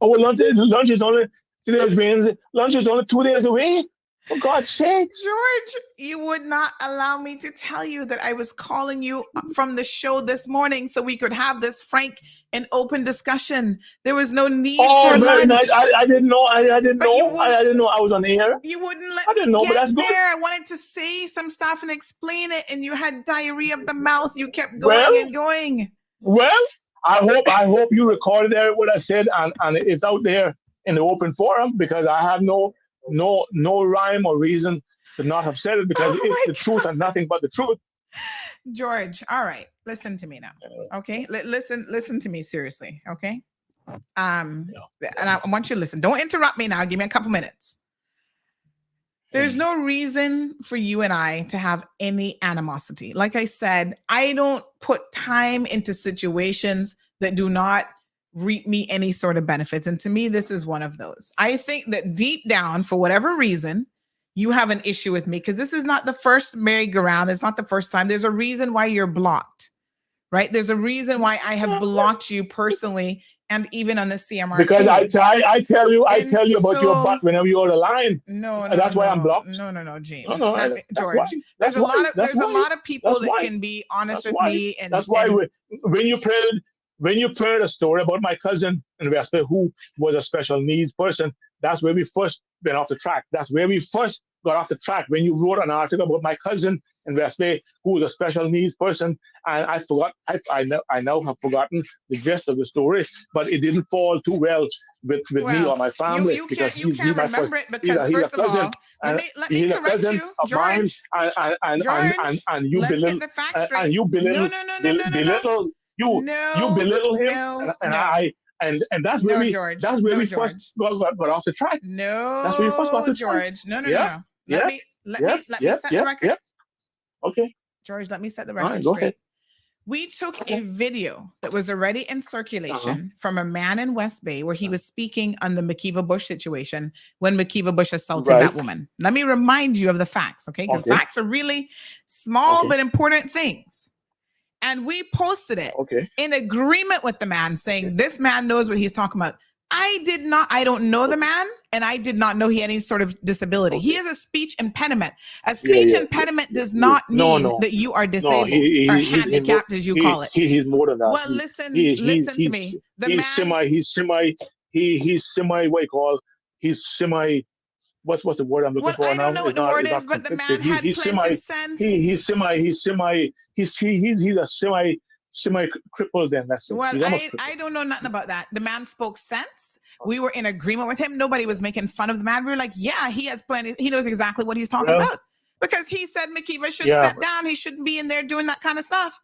over lunch. Lunch is only 2 days. Lunch is only 2 days away. For God's sake, George, you would not allow me to tell you that I was calling you from the show this morning so we could have this frank and open discussion. There was no need for lunch. Nice. I didn't know. I didn't know I was on air. You wouldn't let me get there. I wanted to say some stuff and explain it, and you had diarrhea of the mouth. You kept going and going. Well, I hope you recorded what I said and it's out there in the open forum, because I have no rhyme or reason to not have said it, because it's the truth and nothing but the truth. George, all right, listen to me now, okay? Listen to me seriously, okay? And I want you to listen. Don't interrupt me now. Give me a couple minutes. There's no reason for you and I to have any animosity. Like I said, I don't put time into situations that do not reap me any sort of benefits. And to me, this is one of those. I think that deep down, for whatever reason, you have an issue with me, because this is not the first merry-go-round. It's not the first time. There's a reason why you're blocked, right? There's a reason why I have blocked you personally and even on the CMR because page. I tell you about your butt whenever you're on the line. No, that's why I'm blocked. No, James. George. There's a lot of people that can be honest with me, and that's why when you played a story about my cousin in West Bay who was a special needs person, that's where we first went off the track. That's where we first got off the track. When you wrote an article about my cousin in West Bay who was a special needs person, and I forgot, I now have forgotten the gist of the story, but it didn't fall too well with me or my family. You can't remember it because, first of all, let me correct you, George. And you belittle, and you belittle, you belittle him, and that's where we first got off the track. No, that's where we first got the George. No. Let me set the record. Okay, George, let me set the record go straight. ahead. We took a video that was already in circulation from a man in West Bay where he was speaking on the Makiva Bush situation when Makiva Bush assaulted that woman. Let me remind you of the facts, okay? Because facts are really small but important things. And we posted it in agreement with the man, saying this man knows what he's talking about. I don't know the man, and I did not know he had any sort of disability. He has a speech impediment. A speech impediment does not mean that you are disabled or handicapped, as you call it. He's more than that. Well, listen to me. He's semi, what you call, he's semi, what's the word I'm looking for now? I don't know what the word is, but the man had plenty of sense. He's a semi-crippled then. That's well, I don't know nothing about that. The man spoke sense. We were in agreement with him. Nobody was making fun of the man. We were like, yeah, he has plenty. He knows exactly what he's talking about. Because he said Makiva should step down. He shouldn't be in there doing that kind of stuff.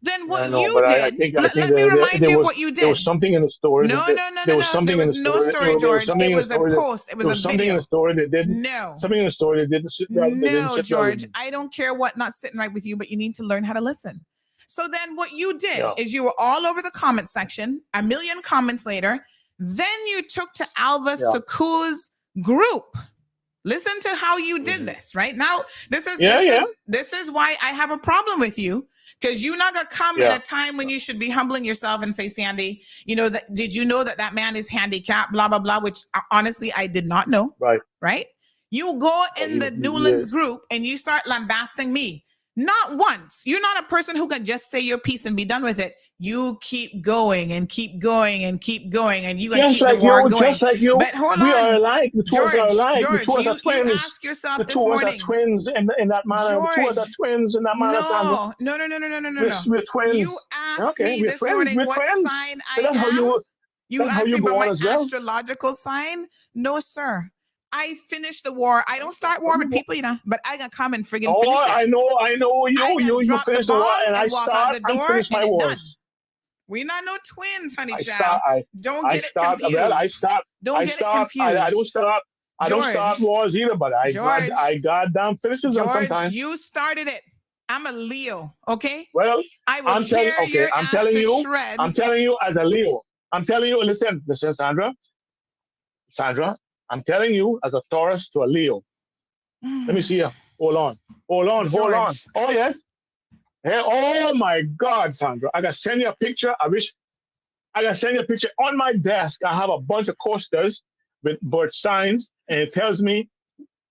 Then what you did, let me remind you of what you did. There was something in the story. No. There was no story, George. It was a post. It was a video. Something in the story that didn't. No. Something in the story that didn't sit right. No, George. I don't care what not sitting right with you, but you need to learn how to listen. So then what you did is you were all over the comment section, a million comments later. Then you took to Alva Saku's group. Listen to how you did this right now. This is why I have a problem with you, because you're not going to come at a time when you should be humbling yourself and say, Sandy, did you know that man is handicapped, blah, blah, blah, which honestly, I did not know. Right. You go in the Newlands group and you start lambasting me. Not once. You're not a person who can just say your piece and be done with it. You keep going and keep going and keep going, and you can keep the war going. Just like you, but hold we on. are alike. The two of us are alike. George, the two of us are twins. You ask yourself this morning. The two of us are twins in that manner. George, the two of us are twins in that manner. No. We're twins. You asked me this morning what sign I am. You asked me about my astrological sign. No, sir. I finished the war. I don't start war with people, but I can come and friggin' finish it. I know. You finish the war, and I start and finish my wars. We not no twins, honey child. Don't get it confused. Don't get it confused. I don't start. I don't start wars either, but I goddamn finishes them sometimes. You started it. I'm a Leo, okay? Well, I will tear your ass to shreds. I'm telling you as a Leo. I'm telling you, listen, Sandra. I'm telling you as a Taurus to a Leo. Let me see you. Hold on. Oh, yes. Hey, oh, my God, Sandra. I got to send you a picture. I got to send you a picture. On my desk, I have a bunch of coasters with bird signs, and it tells me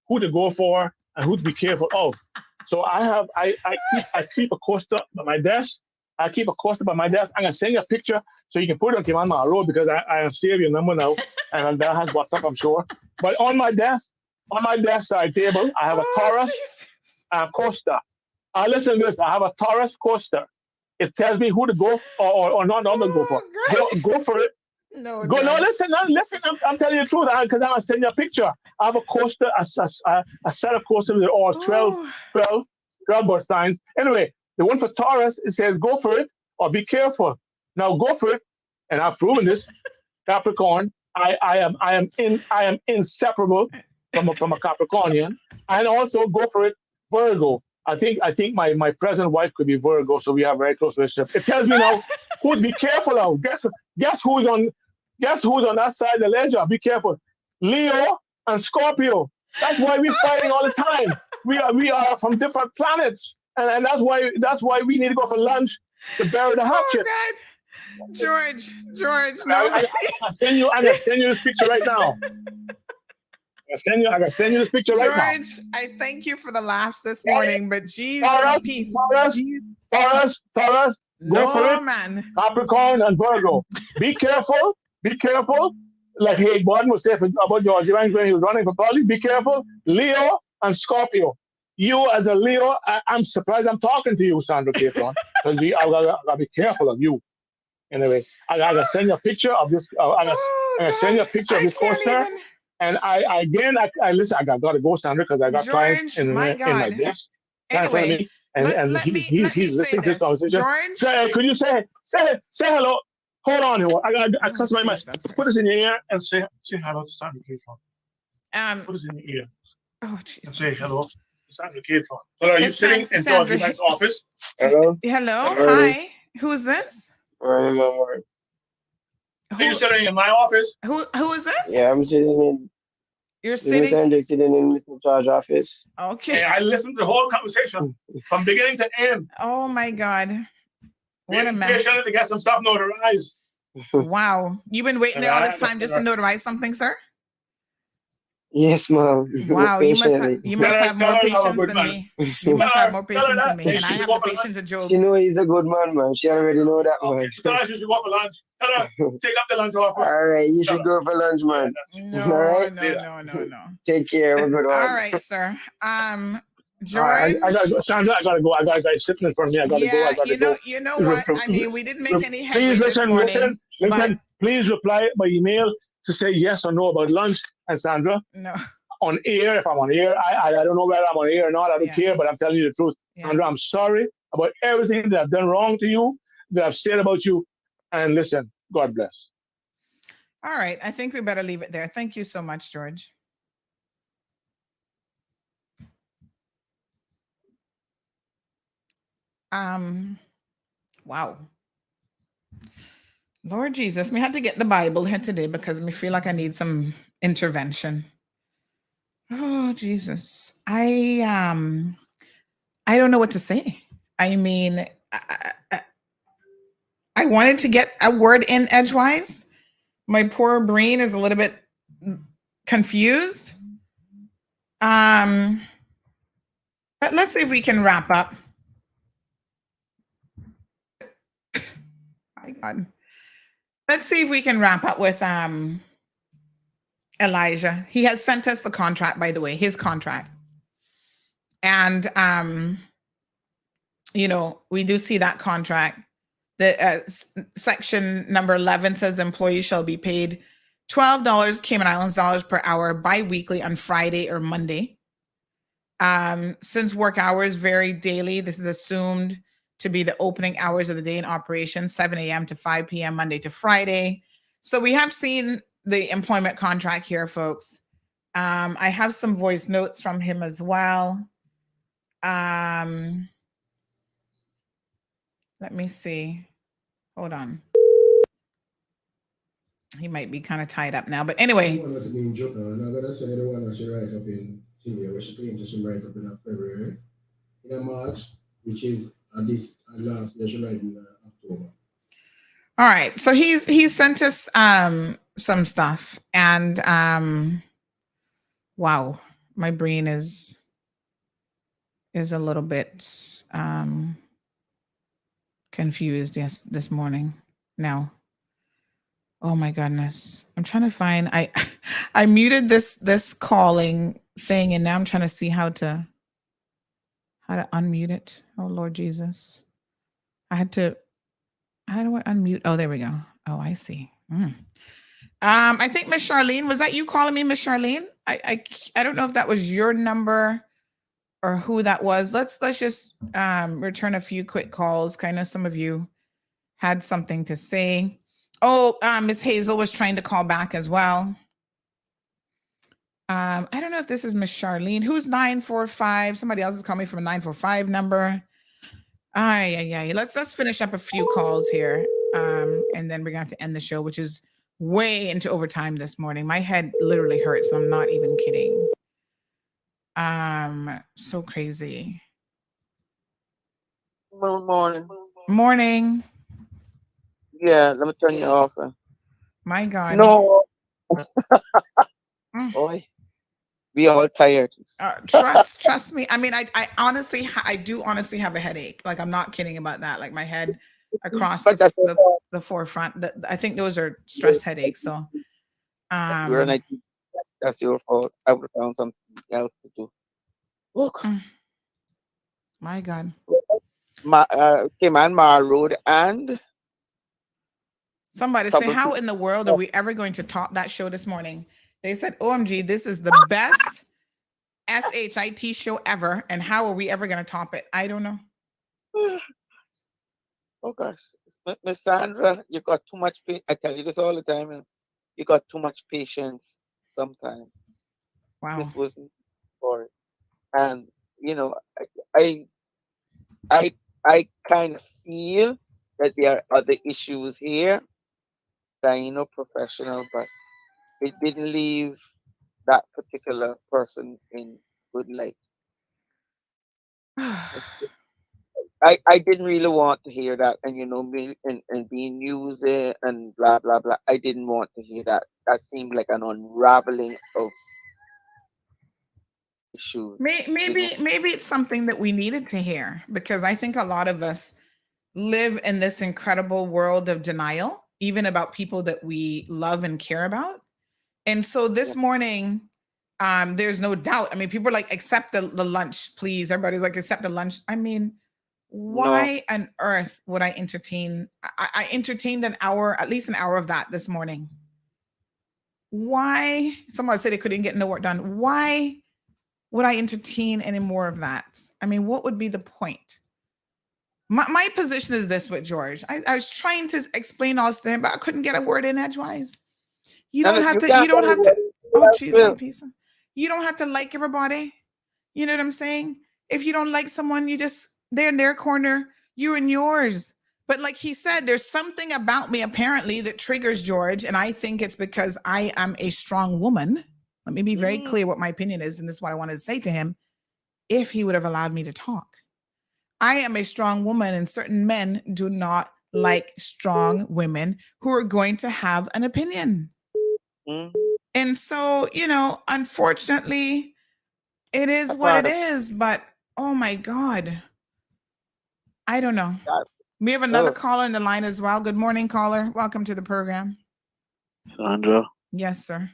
who to go for and who to be careful of. So I keep a coaster by my desk. I'm going to send you a picture so you can put it on my road, because I have saved your number now, and that has WhatsApp, I'm sure. But on my desk side table, I have a Taurus coaster. Listen to this. I have a Taurus coaster. It tells me who to go or not to go for. Go for it. No, listen. I'm telling you the truth, because I'm going to send you a picture. I have a coaster, a set of coasters with all 12 bird signs. Anyway, the one for Taurus, it says go for it or be careful. Now go for it, and I've proven this. Capricorn, I am inseparable from a Capricornian, and also go for it, Virgo. I think my present wife could be Virgo, so we have a very close relationship. It tells me now who to be careful of. Guess who's on that side of the ledger? Be careful, Leo and Scorpio. That's why we're fighting all the time. We are from different planets. And that's why we need to go for lunch to bury the hatchet. Oh God, George, no. I send you this picture right now. I can send you this picture right now. George, I thank you for the laughs this morning, but Jesus, peace. Taurus, go for it. Man. Capricorn and Virgo. Be careful. Like Borden was saying about George when he was running for politics. Be careful, Leo and Scorpio. You as a Leo, I'm surprised I'm talking to you, Sandra Capron, because I gotta be careful of you. Anyway, I gotta send you a picture of this. I gotta send you a picture of this coaster. And I listen. I gotta go, Sandra, because I got clients in my desk. Anyway, and he's listening to this conversation. George, could you say hello? Hold on, I cuss my mic. Put this in your ear and say hello to Sandra Capron. Put this in your ear. Oh, Jesus. Say hello. Sandra Kate's on. So are you It's sitting in George Sandra. Eubank's office? Hello. Hello. Hi. Who is this? Are you sitting in my office? Who is this? Yeah, I'm sitting in. You're This is sitting. Mr. sitting in Mr. Charge office. Okay. And I listened to the whole conversation from beginning to end. Oh my God. What a Being mess. patient to get some stuff notarized. Wow. You've been waiting there all this time just to notarize something, sir? Yes, ma'am. Wow, you must have more patience than man. me. You must have more patience than me. And I have the patience of Job. She know he's a good man, man. She already know that, man. Tell her you should go for lunch. Tell her, take up the lunch offer. All right, you should go for lunch, man. No, all right? no. Take care. Have a good one. All right, sir. George. I gotta go. Sandra, I gotta go. I got guys sitting in front of me. I gotta go. I gotta go. You know what? I mean, we didn't make any headway Please this morning. Listen. Please reply by email to say yes or no about lunch. And Sandra, no. On air, if I'm on air, I don't know whether I'm on air or not. I don't care, but I'm telling you the truth. Yeah. Sandra, I'm sorry about everything that I've done wrong to you, that I've said about you. And listen, God bless. All right. I think we better leave it there. Thank you so much, George. Wow. Lord Jesus, me had to get the Bible here today because me feel like I need some intervention. Oh, Jesus. I don't know what to say. I mean, I wanted to get a word in edgewise. My poor brain is a little bit confused. But let's see if we can wrap up. My God. Let's see if we can wrap up with Elijah. He has sent us the contract, by the way, his contract. And we do see that contract. The section number 11 says employees shall be paid $12 Cayman Islands dollars per hour bi-weekly on Friday or Monday. Since work hours vary daily, this is assumed to be the opening hours of the day in operation, 7 a.m. to 5 p.m. Monday to Friday. So we have seen the employment contract here, folks. I have some voice notes from him as well. Let me see. Hold on. He might be kind of tied up now, but anyway. February, in March, which is this last year, in October. All right, so he's sent us some stuff, and wow, my brain is a little bit confused. Yes, this morning. Now, oh my goodness, I'm trying to find. I muted this calling thing, and now I'm trying to see how to unmute it. Oh Lord Jesus, how do I unmute? Oh, there we go. Oh, I see. I think Miss Charlene, was that you calling me, Miss Charlene? I don't know if that was your number or who that was. Let's just return a few quick calls. I know some of you had something to say. Oh, Miss Hazel was trying to call back as well. I don't know if this is Miss Charlene. Who's 945? Somebody else is calling me from a 945 number. Let's finish up a few calls here. And then we're gonna have to end the show, which is way into overtime this morning. My head literally hurts, so I'm not even kidding. So crazy. Good morning. Morning. Yeah, let me turn you off. My God. No. Boy, we all tired. Trust me. I mean, I do honestly have a headache. Like, I'm not kidding about that. Like, my head across the forefront. I think those are stress headaches. So, that's your fault. I would have found something else to do. Look. My God. Cayman Mar Road and somebody say, how in the world are we ever going to top that show this morning? They said, OMG, this is the best SHIT show ever. And how are we ever going to top it? I don't know. Oh gosh, Miss Sandra, you got too much patience. I tell you this all the time. You got too much patience sometimes. Wow. This wasn't for it. And you know, I I kind of feel that there are other issues here that professional, but it didn't leave that particular person in good light. I didn't really want to hear that, and me and being used and blah blah blah. I didn't want to hear that. That seemed like an unraveling of issues. Maybe it's something that we needed to hear, because I think a lot of us live in this incredible world of denial, even about people that we love and care about. And so this morning, there's no doubt. I mean, people are like, accept the lunch, please. Everybody's like, accept the lunch. I mean, why on earth would I entertain? I entertained an hour, at least an hour of that this morning. Why? Someone said they couldn't get no work done. Why would I entertain any more of that? I mean, what would be the point? My position is this with George. I was trying to explain all this to him, but I couldn't get a word in edgewise. You don't have to. Oh, jeez, you don't have to like everybody. You know what I'm saying? If you don't like someone, they're in their corner, you're in yours. But like he said, there's something about me apparently that triggers George, and I think it's because I am a strong woman. Let me be very clear what my opinion is, and this is what I wanted to say to him. If he would have allowed me to talk, I am a strong woman, and certain men do not like strong women who are going to have an opinion. And so, unfortunately, it is what it is. But oh my God, I don't know. We have another caller in the line as well. Good morning, caller. Welcome to the program. Sandra. Yes, sir.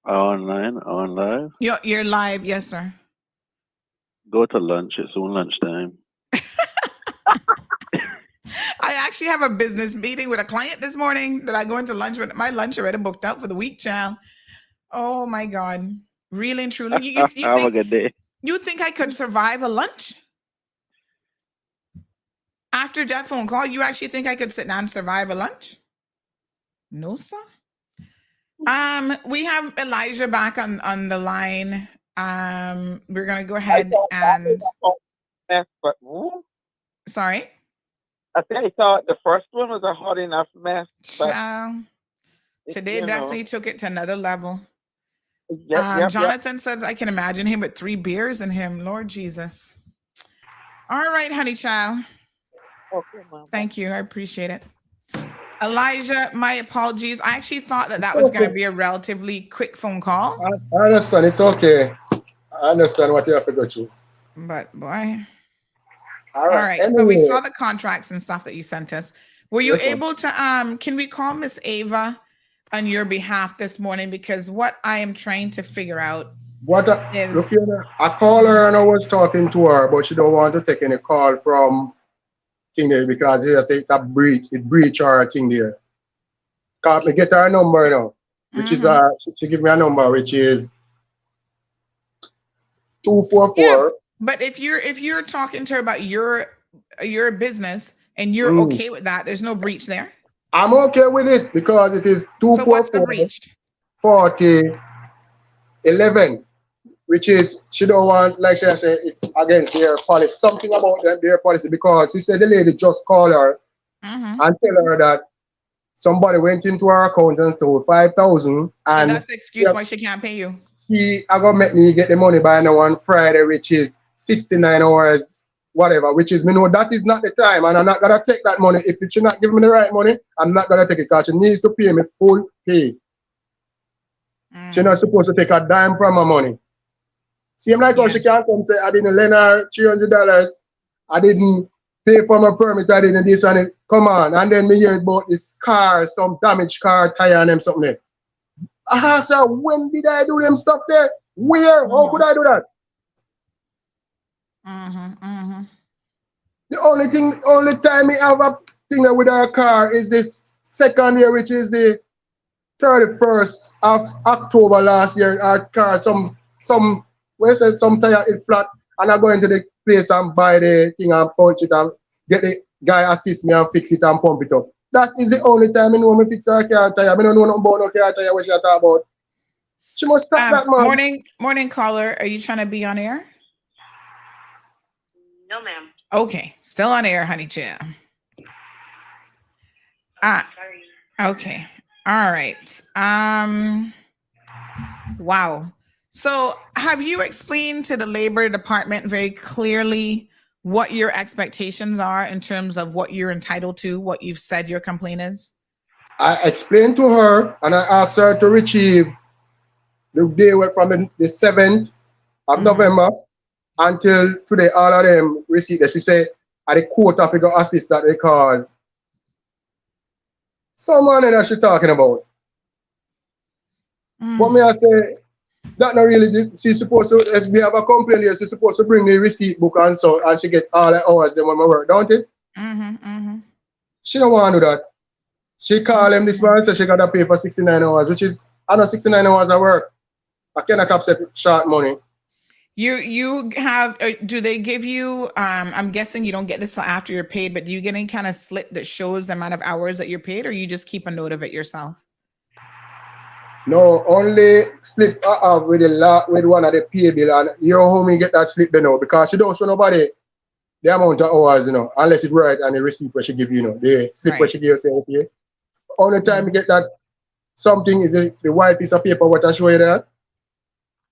On live. You're live, yes, sir. Go to lunch. It's soon lunchtime. I actually have a business meeting with a client this morning that I go into lunch with. My lunch already booked out for the week, child. Oh my God. Really and truly. You Have a good day. You think I could survive a lunch? After that phone call, you actually think I could sit down and survive a lunch? No, sir. We have Elijah back on the line. We're gonna go ahead and sorry. I think I thought the first one was a hot enough mess. Child. Today definitely took it to another level. Yep, Jonathan says I can imagine him with 3 beers in him. Lord Jesus. All right, honey child. Okay, Mom. Thank you. I appreciate it. Elijah, my apologies. I actually thought that was going to be a relatively quick phone call. I understand. It's okay. I understand what you have to go through. But boy. All right. So we saw the contracts and stuff that you sent us. Were you able to, can we call Miss Ava on your behalf this morning? Because what I am trying to figure out is... Look here, I called her and I was talking to her, but she don't want to take any call from thing there because he say it breach her thing there. Can't me get her number now, which is she give me a number which is 244. Yeah, but if you're talking to her about your business and you're okay with that, there's no breach there. I'm okay with it because it is 244 40 11. Which is, she don't want, like she said, against their policy, something about their policy, because she said the lady just called her and tell her that somebody went into her account and told 5,000. And so that's the excuse why she can't pay you. She are going to make me get the money by now on Friday, which is 69 hours, whatever, which is, me know that is not the time, and I'm not going to take that money. If she not giving me the right money, I'm not going to take it because she needs to pay me full pay. She's not supposed to take a dime from my money. Same like how she can't come say, I didn't lend her $300, I didn't pay for my permit, I didn't this and it. Come on. And then me hear about this car, some damaged car tire and them something there. I asked her, when did I do them stuff there? Where? How could I do that? The only time I have a thing with her car is this second year, which is the 31st of October last year. Our car, some where said some tire is flat, and I go into the place and buy the thing and punch it and get the guy assist me and fix it and pump it up. That is the only time I know me fix a car tire. I don't know nothing about no car tire what she talk about. She must stop that, man. Morning caller. Are you trying to be on air? No, ma'am. Okay, still on air, honey chill. Sorry. Okay. All right. Wow. So have you explained to the Labor Department very clearly what your expectations are in terms of what you're entitled to, what you've said your complaint is? I explained to her and I asked her to retrieve the day from the 7th of November until today, all of them received it. She said, at the court, I figure assist that because some money that she's talking about. But me, I say, that not really, she's supposed to, if we have a complaint here, she's supposed to bring the receipt book and so, and she get all the hours them when I work, don't it? She don't want to do that. She called him this morning and said she got to pay for 69 hours, which is, I know 69 hours of work. I cannot accept short money. You have, do they give you, I'm guessing you don't get this after you're paid, but do you get any kind of slip that shows the amount of hours that you're paid, or you just keep a note of it yourself? No, only slip with with one of the pay bill, and your homie get that slip, you know, because she don't show nobody the amount of hours, you know, unless it's right and the receipt where she give you, you know, the slip where she give you, okay. Only time you get that something is the white piece of paper what I show you there.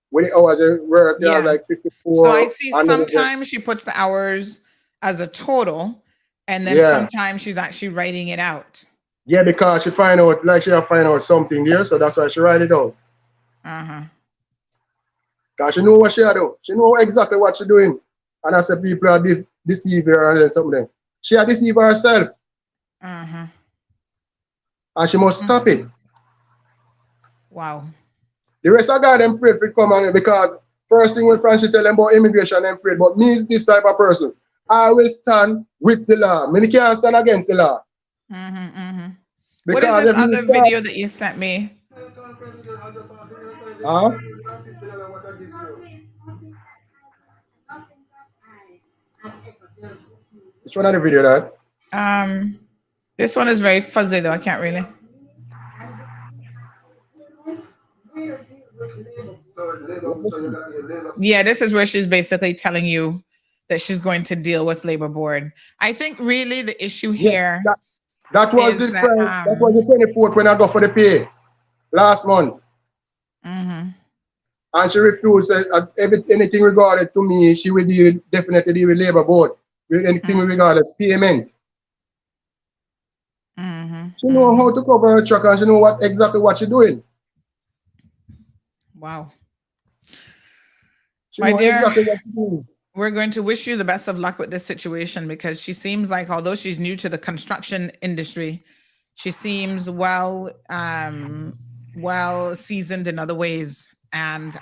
When the hours work, there like 54. So I see sometimes she puts the hours as a total, and then sometimes she's actually writing it out. Yeah, because she find out, like she have find out something there, so that's why she write it down. Because she know what she do. She know exactly what she doing. And I said people are deceive her and something. She had deceived herself. And she must stop it. Wow. The rest of God, them afraid to come on because first thing when Francis tell them about immigration, I'm afraid. But me is this type of person. I will stand with the law. Me can't stand against the law. What is this other video that you sent me? Which one of the video that? This one is very fuzzy though. I can't really. Yeah, this is where she's basically telling you that she's going to deal with labor board. I think really the issue here. That was the that was the 24th when I got for the pay last month. And she refused anything regarded to me. She will definitely deal with labor board with anything regarded payment. She know how to cover her truck and she know exactly what she's doing. Wow. She know exactly what she's doing. We're going to wish you the best of luck with this situation because she seems like, although she's new to the construction industry, she seems well seasoned in other ways. And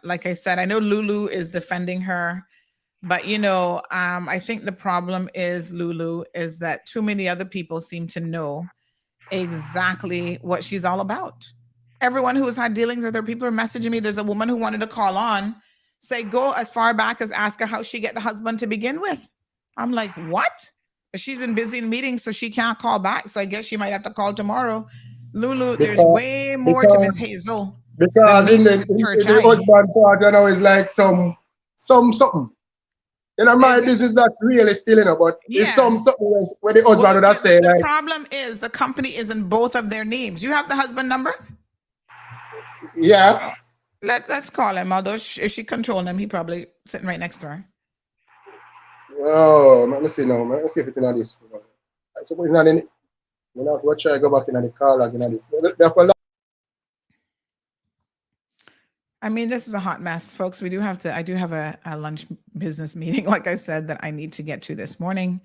like I said, I know Lulu is defending her, but you know, I think the problem is, Lulu, is that too many other people seem to know exactly what she's all about. Everyone who's had dealings with her, people are messaging me. There's a woman who wanted to call on, say, go as far back as ask her how she get the husband to begin with. I'm like, what? But she's been busy in meetings, so she can't call back. So I guess she might have to call tomorrow. Lulu, there's way more to Miss Hazel. Because in the husband part, you know, is like something. You know, my business that's really still, you know, but it's something where the husband would have said. The problem is the company is in both of their names. You have the husband number? Yeah. Let's call him. Although if she controls him, he probably sitting right next to her. Oh, let me see now. Let me see if it's in this. I suppose it's not in it. We'll have to try to go back in the car like in this. I mean, this is a hot mess, folks. I do have a lunch business meeting, like I said, that I need to get to this morning.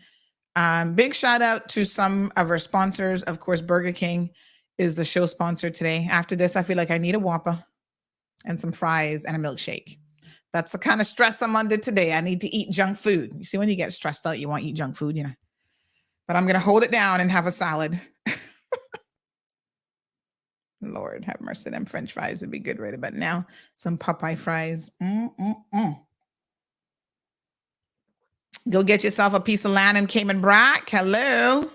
Big shout out to some of our sponsors. Of course, Burger King is the show sponsor today. After this, I feel like I need a Whopper and some fries and a milkshake. That's the kind of stress I'm under today. I need to eat junk food. You see, when you get stressed out, you want to eat junk food, you know. But I'm going to hold it down and have a salad. Lord, have mercy. Them French fries would be good right about now. Some Popeye fries. Go get yourself a piece of land in Cayman Brack. Hello.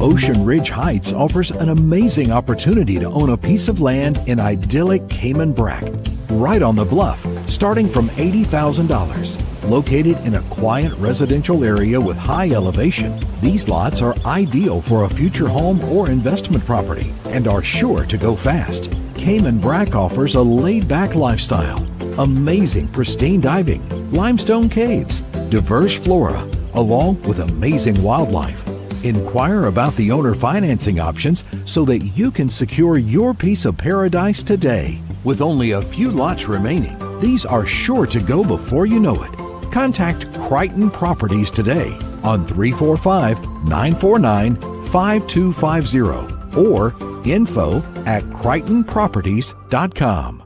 Ocean Ridge Heights offers an amazing opportunity to own a piece of land in idyllic Cayman Brac, right on the bluff, starting from $80,000. Located in a quiet residential area with high elevation, these lots are ideal for a future home or investment property and are sure to go fast. Cayman Brac offers a laid-back lifestyle, amazing pristine diving, limestone caves, diverse flora, along with amazing wildlife. Inquire about the owner financing options so that you can secure your piece of paradise today. With only a few lots remaining, these are sure to go before you know it. Contact Crichton Properties today on 345-949-5250 or info@crichtonproperties.com.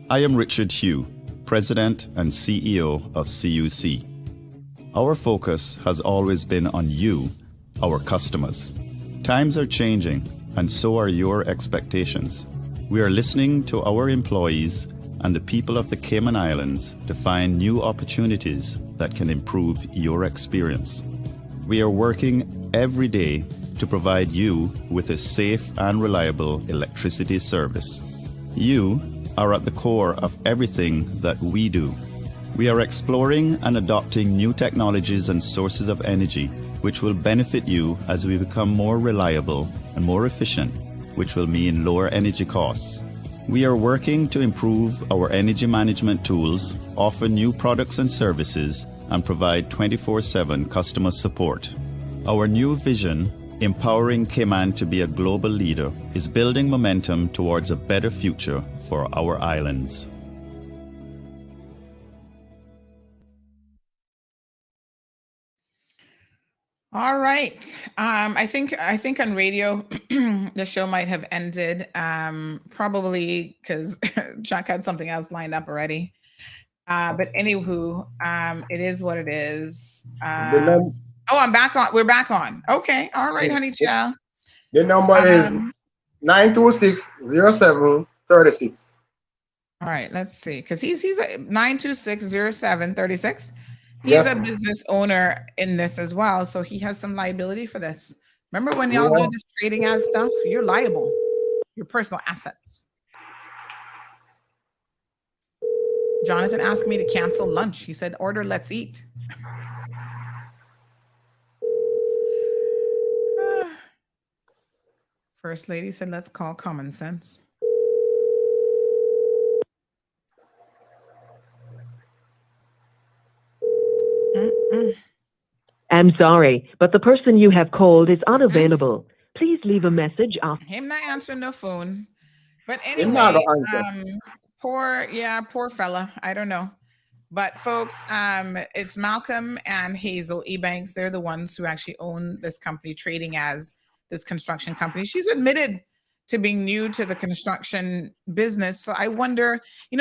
I am Richard Hugh, President and CEO of CUC. Our focus has always been on you, our customers. Times are changing, and so are your expectations. We are listening to our employees and the people of the Cayman Islands to find new opportunities that can improve your experience. We are working every day to provide you with a safe and reliable electricity service. You are at the core of everything that we do. We are exploring and adopting new technologies and sources of energy which will benefit you as we become more reliable and more efficient, which will mean lower energy costs. We are working to improve our energy management tools, offer new products and services, and provide 24/7 customer support. Our new vision, empowering Cayman to be a global leader, is building momentum towards a better future for our islands. All right. I think on radio, the show might have ended, probably because Chuck had something else lined up already. But anywho, it is what it is. Oh, I'm back on. We're back on. Okay. All right, honey child. The number is 926-0736. All right, let's see. Because he's a 926-0736. He's a business owner in this as well, so he has some liability for this. Remember when y'all do this trading as stuff? You're liable. Your personal assets. Jonathan asked me to cancel lunch. He said, order, let's eat. First lady said, let's call common sense. I'm sorry, but the person you have called is unavailable. Please leave a message after. Him not answering the phone. But anyway, poor fella. I don't know. But folks, it's Malcolm and Hazel Ebanks. They're the ones who actually own this company, trading as this construction company. She's admitted to being new to the construction business. So I wonder,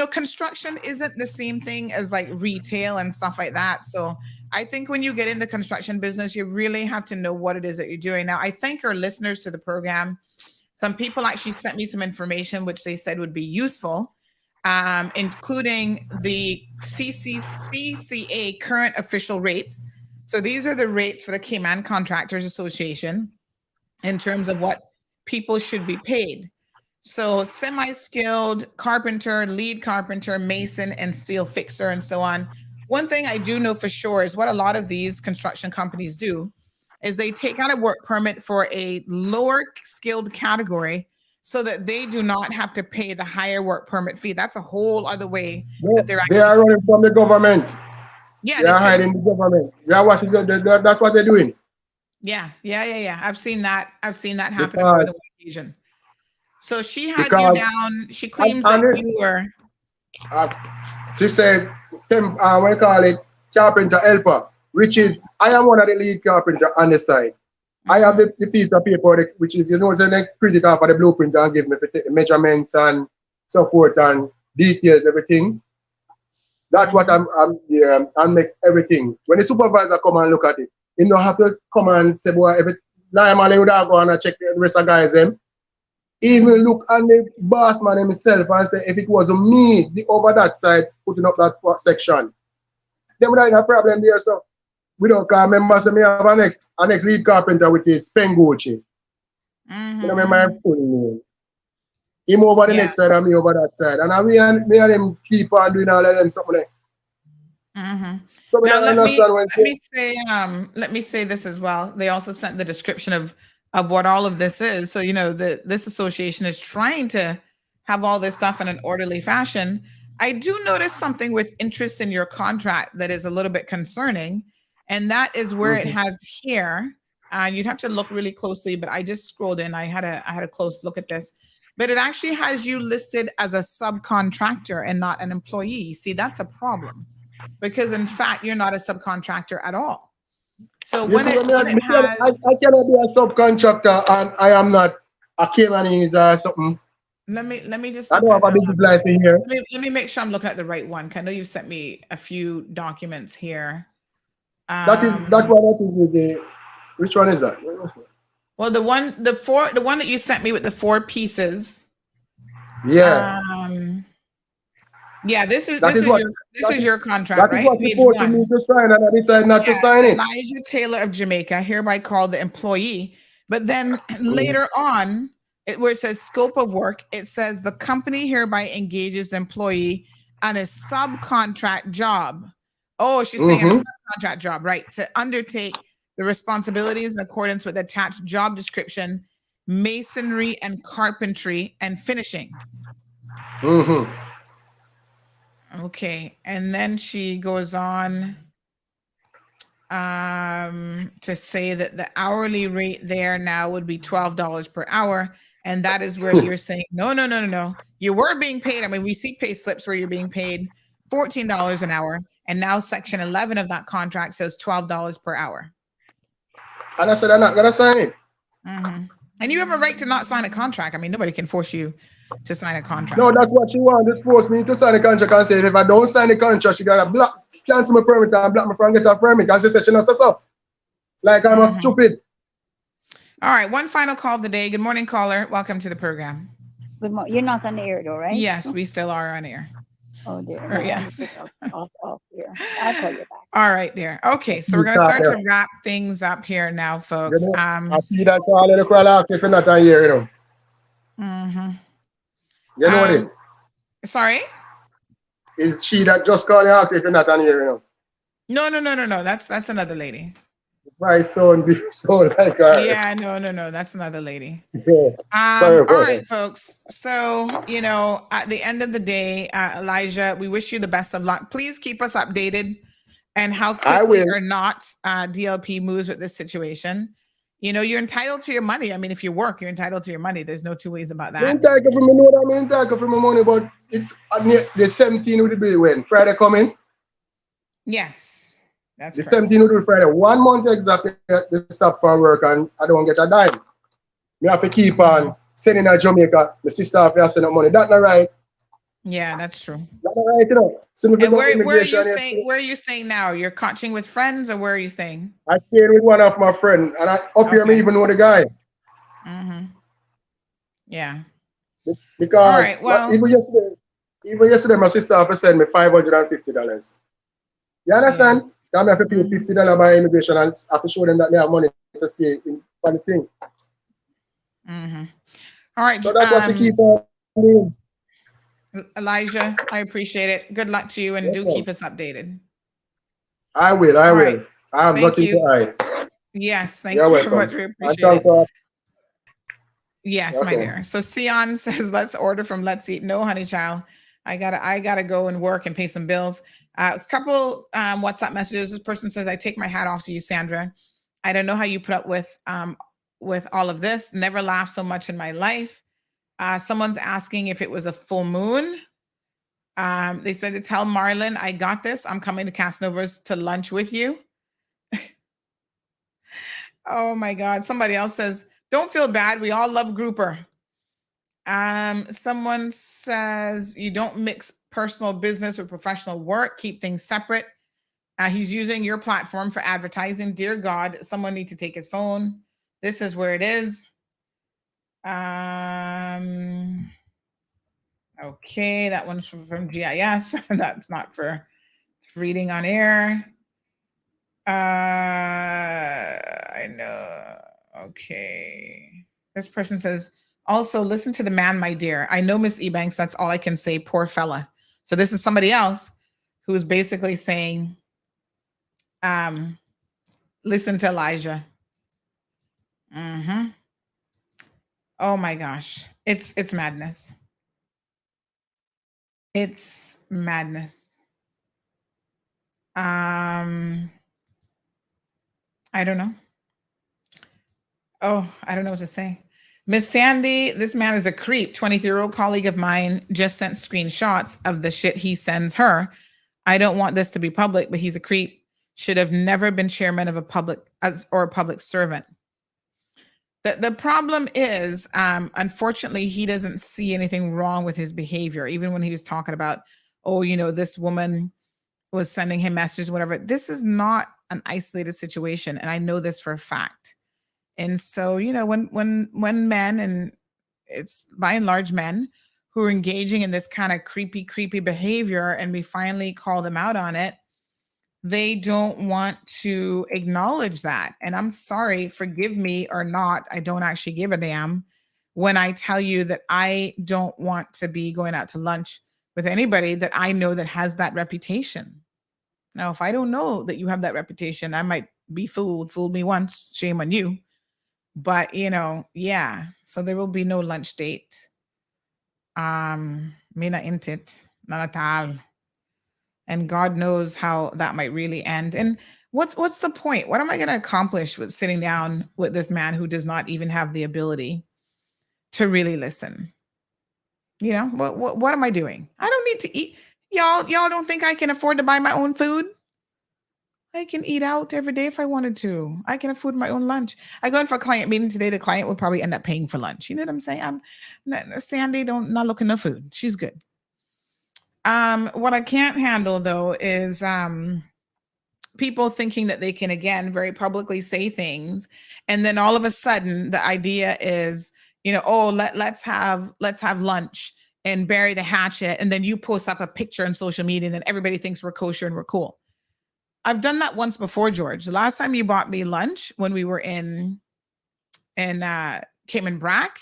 construction isn't the same thing as like retail and stuff like that. So I think when you get into construction business, you really have to know what it is that you're doing. Now, I thank our listeners to the program. Some people actually sent me some information which they said would be useful, including the CCA current official rates. So these are the rates for the Cayman Contractors Association in terms of what people should be paid. So semi-skilled carpenter, lead carpenter, mason, and steel fixer, and so on. One thing I do know for sure is what a lot of these construction companies do is they take out a work permit for a lower skilled category so that they do not have to pay the higher work permit fee. That's a whole other way that they are running from the government. Yeah, they are hiding the government. That's what they're doing. Yeah. I've seen that happen on more than one occasion. So she had you down. She claims that you were. She said, what do you call it? Carpenter helper, which is, I am one of the lead carpenter on the side. I have the piece of paper, which is, the critical for the blueprint and give me the measurements and so forth and details, everything. That's what I'm make everything. When the supervisor come and look at it, you don't have to come and say, boy, every normally would have go and check the rest of guys them. Even look at the boss man himself and say, if it was me over that side putting up that section, they would have a problem there. So we don't call remember so me have a next lead carpenter with his Penguchi. You know my full name. Him over the next side and me over that side. And me and him keep on doing all of them something like. So Now let me say this as well. They also sent the description of what all of this is. So this association is trying to have all this stuff in an orderly fashion. I do notice something with interest in your contract that is a little bit concerning, and that is where it has here. You'd have to look really closely, but I just scrolled in. I had a close look at this, but it actually has you listed as a subcontractor and not an employee. See, that's a problem because in fact you're not a subcontractor at all. So I cannot be a subcontractor and I am not a Caymanese or something. Let me just. I don't have a business license here. Let me make sure I'm looking at the right one. I know you sent me a few documents here. Which one is that? Well, the one that you sent me with the 4 pieces. Yeah. Yeah, this is your contract, right? That is what's supposed to me to sign, and I decided not to sign it. Elijah Taylor of Jamaica, hereby called the employee. But then later on, where it says scope of work, it says the company hereby engages the employee on a subcontract job. Oh, she's saying a subcontract job, right? To undertake the responsibilities in accordance with attached job description, masonry and carpentry and finishing. Okay, and then she goes on to say that the hourly rate there now would be $12 per hour. And that is where you're saying, no. You were being paid. I mean, we see pay slips where you're being paid $14 an hour. And now section 11 of that contract says $12 per hour. And I said, I'm not going to sign it. And you have a right to not sign a contract. I mean, nobody can force you to sign a contract. No, that's what she wanted. Force me to sign a contract and say, if I don't sign the contract, she got to cancel my permit and block me from getting a permit. And she said, she not so. Like I'm a stupid. All right, one final call of the day. Good morning, caller. Welcome to the program. Good morning. You're not on the air though, right? Yes, we still are on air. Oh dear. Or, yes. Off here. I'll call you back. All right, dear. Okay, so we're gonna start to wrap things up here now, folks. I see that call in the crowd if you're not on here, you know. You know what it is? Sorry? Is she that just called and asked if you're not on here, you know? No. That's another lady. My son, like yeah, no, that's another lady. Sorry, all right, folks. So, at the end of the day, Elijah, we wish you the best of luck. Please keep us updated and how quickly or not DLP moves with this situation. You're entitled to your money. I mean, if you work, you're entitled to your money. There's no two ways about that. I'm entitled for me, know that I'm entitled for my money, but it's the 17 would be when? Friday coming? Yes. That's the 17 would be Friday. 1 month exactly to stop from work and I don't get a dime. Me have to keep on sending to Jamaica. My sister have to send up money. That's not right. Yeah, that's true. That's not right, So and where are you staying now? You're catching with friends or where are you staying? I stayed with one of my friends and here me even know the guy. Yeah. Because all right, well, even yesterday my sister have to send me $550. You understand? Yeah. I have to pay $50 by immigration and I have to show them that they have money to stay in for the thing. All right. So that's what you keep on doing. Elijah, I appreciate it. Good luck to you and keep us updated. I will. Right. I have nothing to hide. Yes, thanks very much. We appreciate it. Yes, my dear. So Sion says, let's order from Let's Eat. No, honey child. I gotta go and work and pay some bills. A couple WhatsApp messages. This person says, I take my hat off to you, Sandra. I don't know how you put up with all of this. Never laughed so much in my life. Someone's asking if it was a full moon. They said to tell Marlon, I got this. I'm coming to Casanovas to lunch with you. Oh my God. Somebody else says, don't feel bad. We all love Grouper. Someone says you don't mix personal business with professional work. Keep things separate. He's using your platform for advertising. Dear God, someone needs to take his phone. This is where it is. Okay, that one's from GIS. That's not for reading on air. I know. Okay. This person says, also listen to the man, my dear. I know Miss Ebanks. That's all I can say. Poor fella. So this is somebody else who's basically saying, listen to Elijah. Mm-hmm. Oh my gosh. It's madness. It's madness. I don't know. Oh, I don't know what to say. Miss Sandy, this man is a creep. 23-year-old colleague of mine just sent screenshots of the shit he sends her. I don't want this to be public, but he's a creep. Should have never been chairman of a public servant. The problem is, unfortunately, he doesn't see anything wrong with his behavior. Even when he was talking about, oh, this woman was sending him messages, whatever. This is not an isolated situation, and I know this for a fact. And so, when men, and it's by and large men who are engaging in this kind of creepy behavior, and we finally call them out on it, they don't want to acknowledge that. And I'm sorry, forgive me or not, I don't actually give a damn when I tell you that I don't want to be going out to lunch with anybody that I know that has that reputation. Now, if I don't know that you have that reputation, I might be fooled. Fooled me once, shame on you. But, yeah. So there will be no lunch date. Mina intit, not at all. And God knows how that might really end. And what's the point? What am I going to accomplish with sitting down with this man who does not even have the ability to really listen? What am I doing? I don't need to eat. Y'all don't think I can afford to buy my own food? I can eat out every day if I wanted to. I can afford my own lunch. I go in for a client meeting today. The client will probably end up paying for lunch. You know what I'm saying? Sandy, not looking no food. She's good. What I can't handle though is people thinking that they can, again, very publicly say things, and then all of a sudden the idea is, let's have lunch and bury the hatchet, and then you post up a picture on social media, and then everybody thinks we're kosher and we're cool. I've done that once before, George. The last time you bought me lunch when we were in Cayman Brack,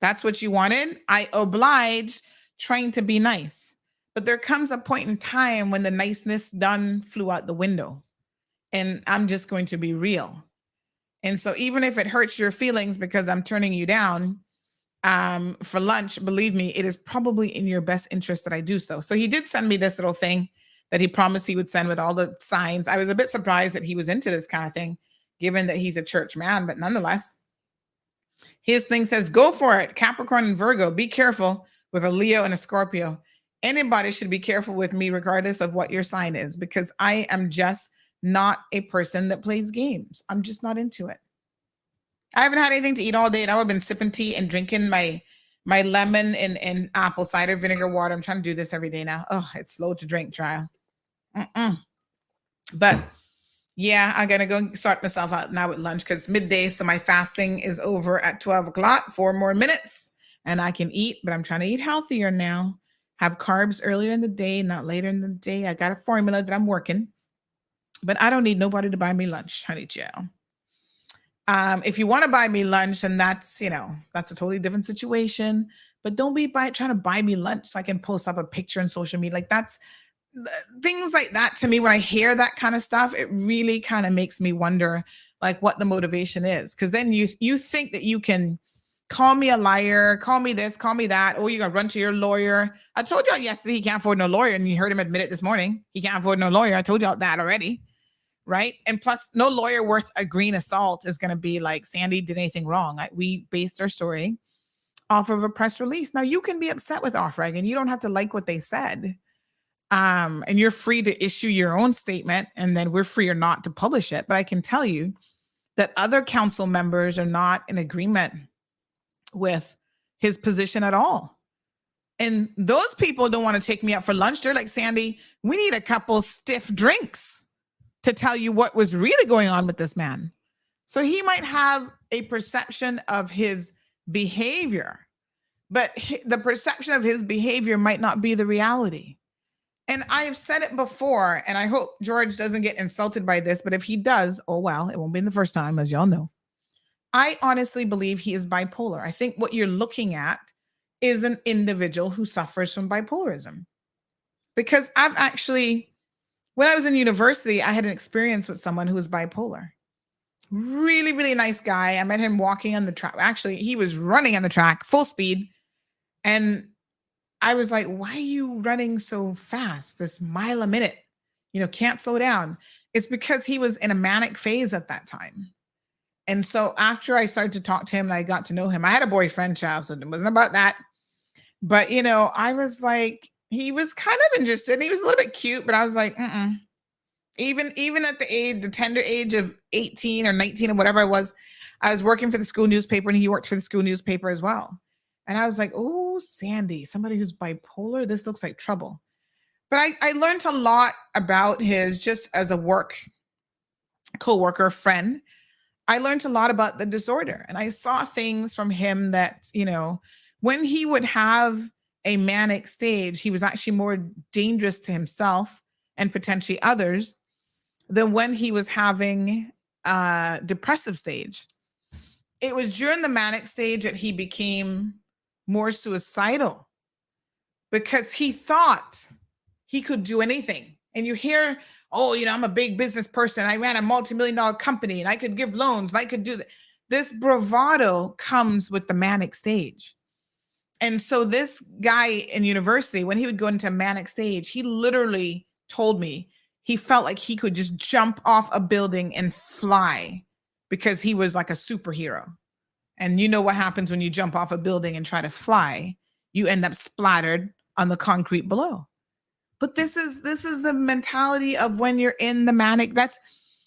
that's what you wanted. I obliged, trying to be nice. But there comes a point in time when the niceness done flew out the window. And I'm just going to be real. And so even if it hurts your feelings because I'm turning you down for lunch, believe me, it is probably in your best interest that I do so. So he did send me this little thing that he promised he would send with all the signs. I was a bit surprised that he was into this kind of thing, given that he's a church man, but nonetheless, his thing says, go for it. Capricorn and Virgo, be careful with a Leo and a Scorpio. Anybody should be careful with me regardless of what your sign is, because I am just not a person that plays games. I'm just not into it. I haven't had anything to eat all day, and I've been sipping tea and drinking my lemon and apple cider vinegar water. I'm trying to do this every day now. Oh, it's slow to drink, trial. But yeah, I'm going to go sort myself out now with lunch because midday. So my fasting is over at 12 o'clock, 4 more minutes, and I can eat, but I'm trying to eat healthier now. Have carbs earlier in the day, not later in the day. I got a formula that I'm working, but I don't need nobody to buy me lunch, honey child. If you want to buy me lunch, then that's a totally different situation, but don't be trying to buy me lunch so I can post up a picture on social media. Like that's things like that. To me, when I hear that kind of stuff, it really kind of makes me wonder like what the motivation is. Cause then you think that you can call me a liar, call me this, call me that. Oh, you're gonna run to your lawyer. I told y'all yesterday he can't afford no lawyer, and you heard him admit it this morning. He can't afford no lawyer. I told y'all that already. Right. And plus, no lawyer worth a grain of salt is going to be like, Sandy did anything wrong. We based our story off of a press release. Now, you can be upset with Offreg, and you don't have to like what they said. And you're free to issue your own statement, and then we're free or not to publish it. But I can tell you that other council members are not in agreement with his position at all. And those people don't want to take me out for lunch. They're like, Sandy, we need a couple stiff drinks to tell you what was really going on with this man. So he might have a perception of his behavior, but the perception of his behavior might not be the reality. And I have said it before, and I hope George doesn't get insulted by this, but if he does, oh well, it won't be the first time, as y'all know. I honestly believe he is bipolar. I think what you're looking at is an individual who suffers from bipolarism. Because I've actually, when I was in university, I had an experience with someone who was bipolar. Really, really nice guy. I met him walking on the track. Actually, he was running on the track, full speed. And I was like, why are you running so fast? This mile a minute, can't slow down. It's because he was in a manic phase at that time. And so after I started to talk to him and I got to know him, I had a boyfriend, child, so it wasn't about that. But, I was like, he was kind of interested. He was a little bit cute, but I was like, Even at the tender age of 18 or 19 or whatever I was working for the school newspaper and he worked for the school newspaper as well. And I was like, oh, Sandy, somebody who's bipolar, this looks like trouble. But I learned a lot about his, just as a work co-worker friend, I learned a lot about the disorder. And I saw things from him that, when he would have a manic stage, he was actually more dangerous to himself and potentially others than when he was having a depressive stage. It was during the manic stage that he became more suicidal because he thought he could do anything. And you hear, I'm a big business person. I ran a multi-million-dollar company and I could give loans and I could do that. This bravado comes with the manic stage. And so this guy in university, when he would go into a manic stage, he literally told me he felt like he could just jump off a building and fly because he was like a superhero. And you know what happens when you jump off a building and try to fly? You end up splattered on the concrete below. But this is the mentality of when you're in the manic. That's,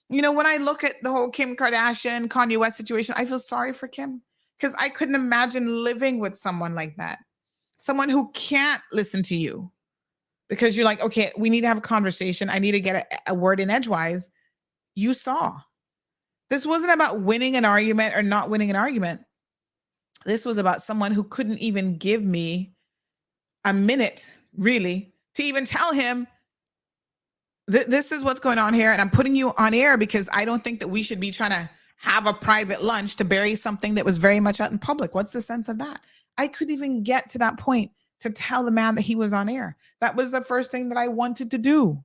when I look at the whole Kim Kardashian, Kanye West situation, I feel sorry for Kim because I couldn't imagine living with someone like that. Someone who can't listen to you because you're like, okay, we need to have a conversation. I need to get a word in edgewise. You saw. This wasn't about winning an argument or not winning an argument. This was about someone who couldn't even give me a minute, really, to even tell him this is what's going on here. And I'm putting you on air because I don't think that we should be trying to have a private lunch to bury something that was very much out in public. What's the sense of that? I couldn't even get to that point to tell the man that he was on air. That was the first thing that I wanted to do.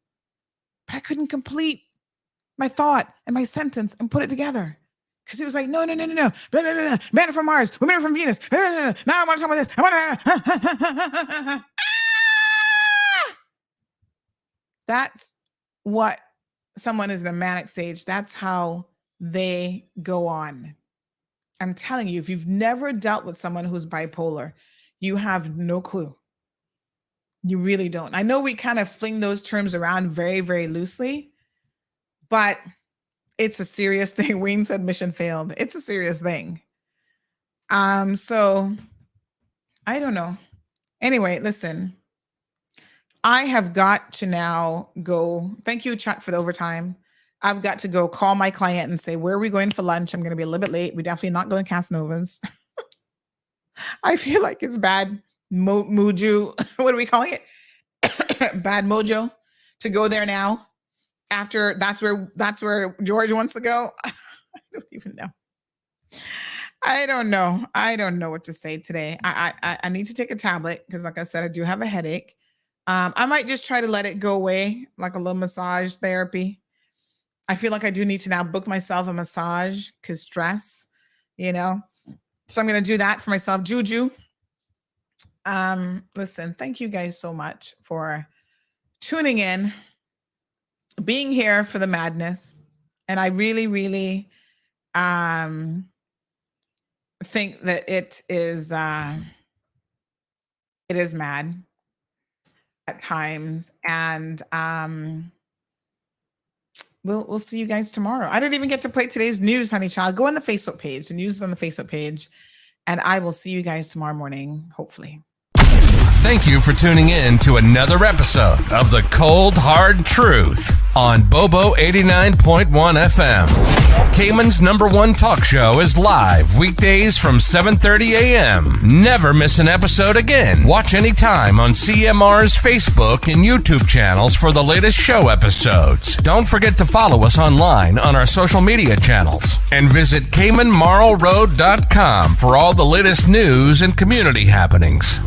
But I couldn't complete my thought and my sentence and put it together. Because he was like, no. Blah, blah, blah. Men are from Mars. Women are from Venus. Now I want to talk about this. That's what someone is in a manic stage. That's how they go on. I'm telling you, if you've never dealt with someone who's bipolar, you have no clue. You really don't. I know we kind of fling those terms around very, very loosely, but it's a serious thing. Wayne said mission failed. It's a serious thing. So I don't know. Anyway, listen, I have got to now go. Thank you, Chuck, for the overtime. I've got to go call my client and say, where are we going for lunch? I'm going to be a little bit late. We're definitely not going to Casanovas. I feel like it's bad mojo. What are we calling it? Bad mojo to go there now. After that's where George wants to go. I don't even know. I don't know what to say today. I need to take a tablet because, like I said, I do have a headache. I might just try to let it go away, like a little massage therapy. I feel like I do need to now book myself a massage because stress, So I'm going to do that for myself. Juju. Listen, thank you guys so much for tuning in, being here for the madness. And I really, really think that it is mad at times. And we'll see you guys tomorrow. I didn't even get to play today's news, honey child. Go on the Facebook page. The news is on the Facebook page. And I will see you guys tomorrow morning, hopefully. Thank you for tuning in to another episode of The Cold Hard Truth on Bobo 89.1 FM. Cayman's #1 talk show is live weekdays from 7:30 a.m. Never miss an episode again. Watch anytime on CMR's Facebook and YouTube channels for the latest show episodes. Don't forget to follow us online on our social media channels. And visit CaymanMarlRoad.com for all the latest news and community happenings.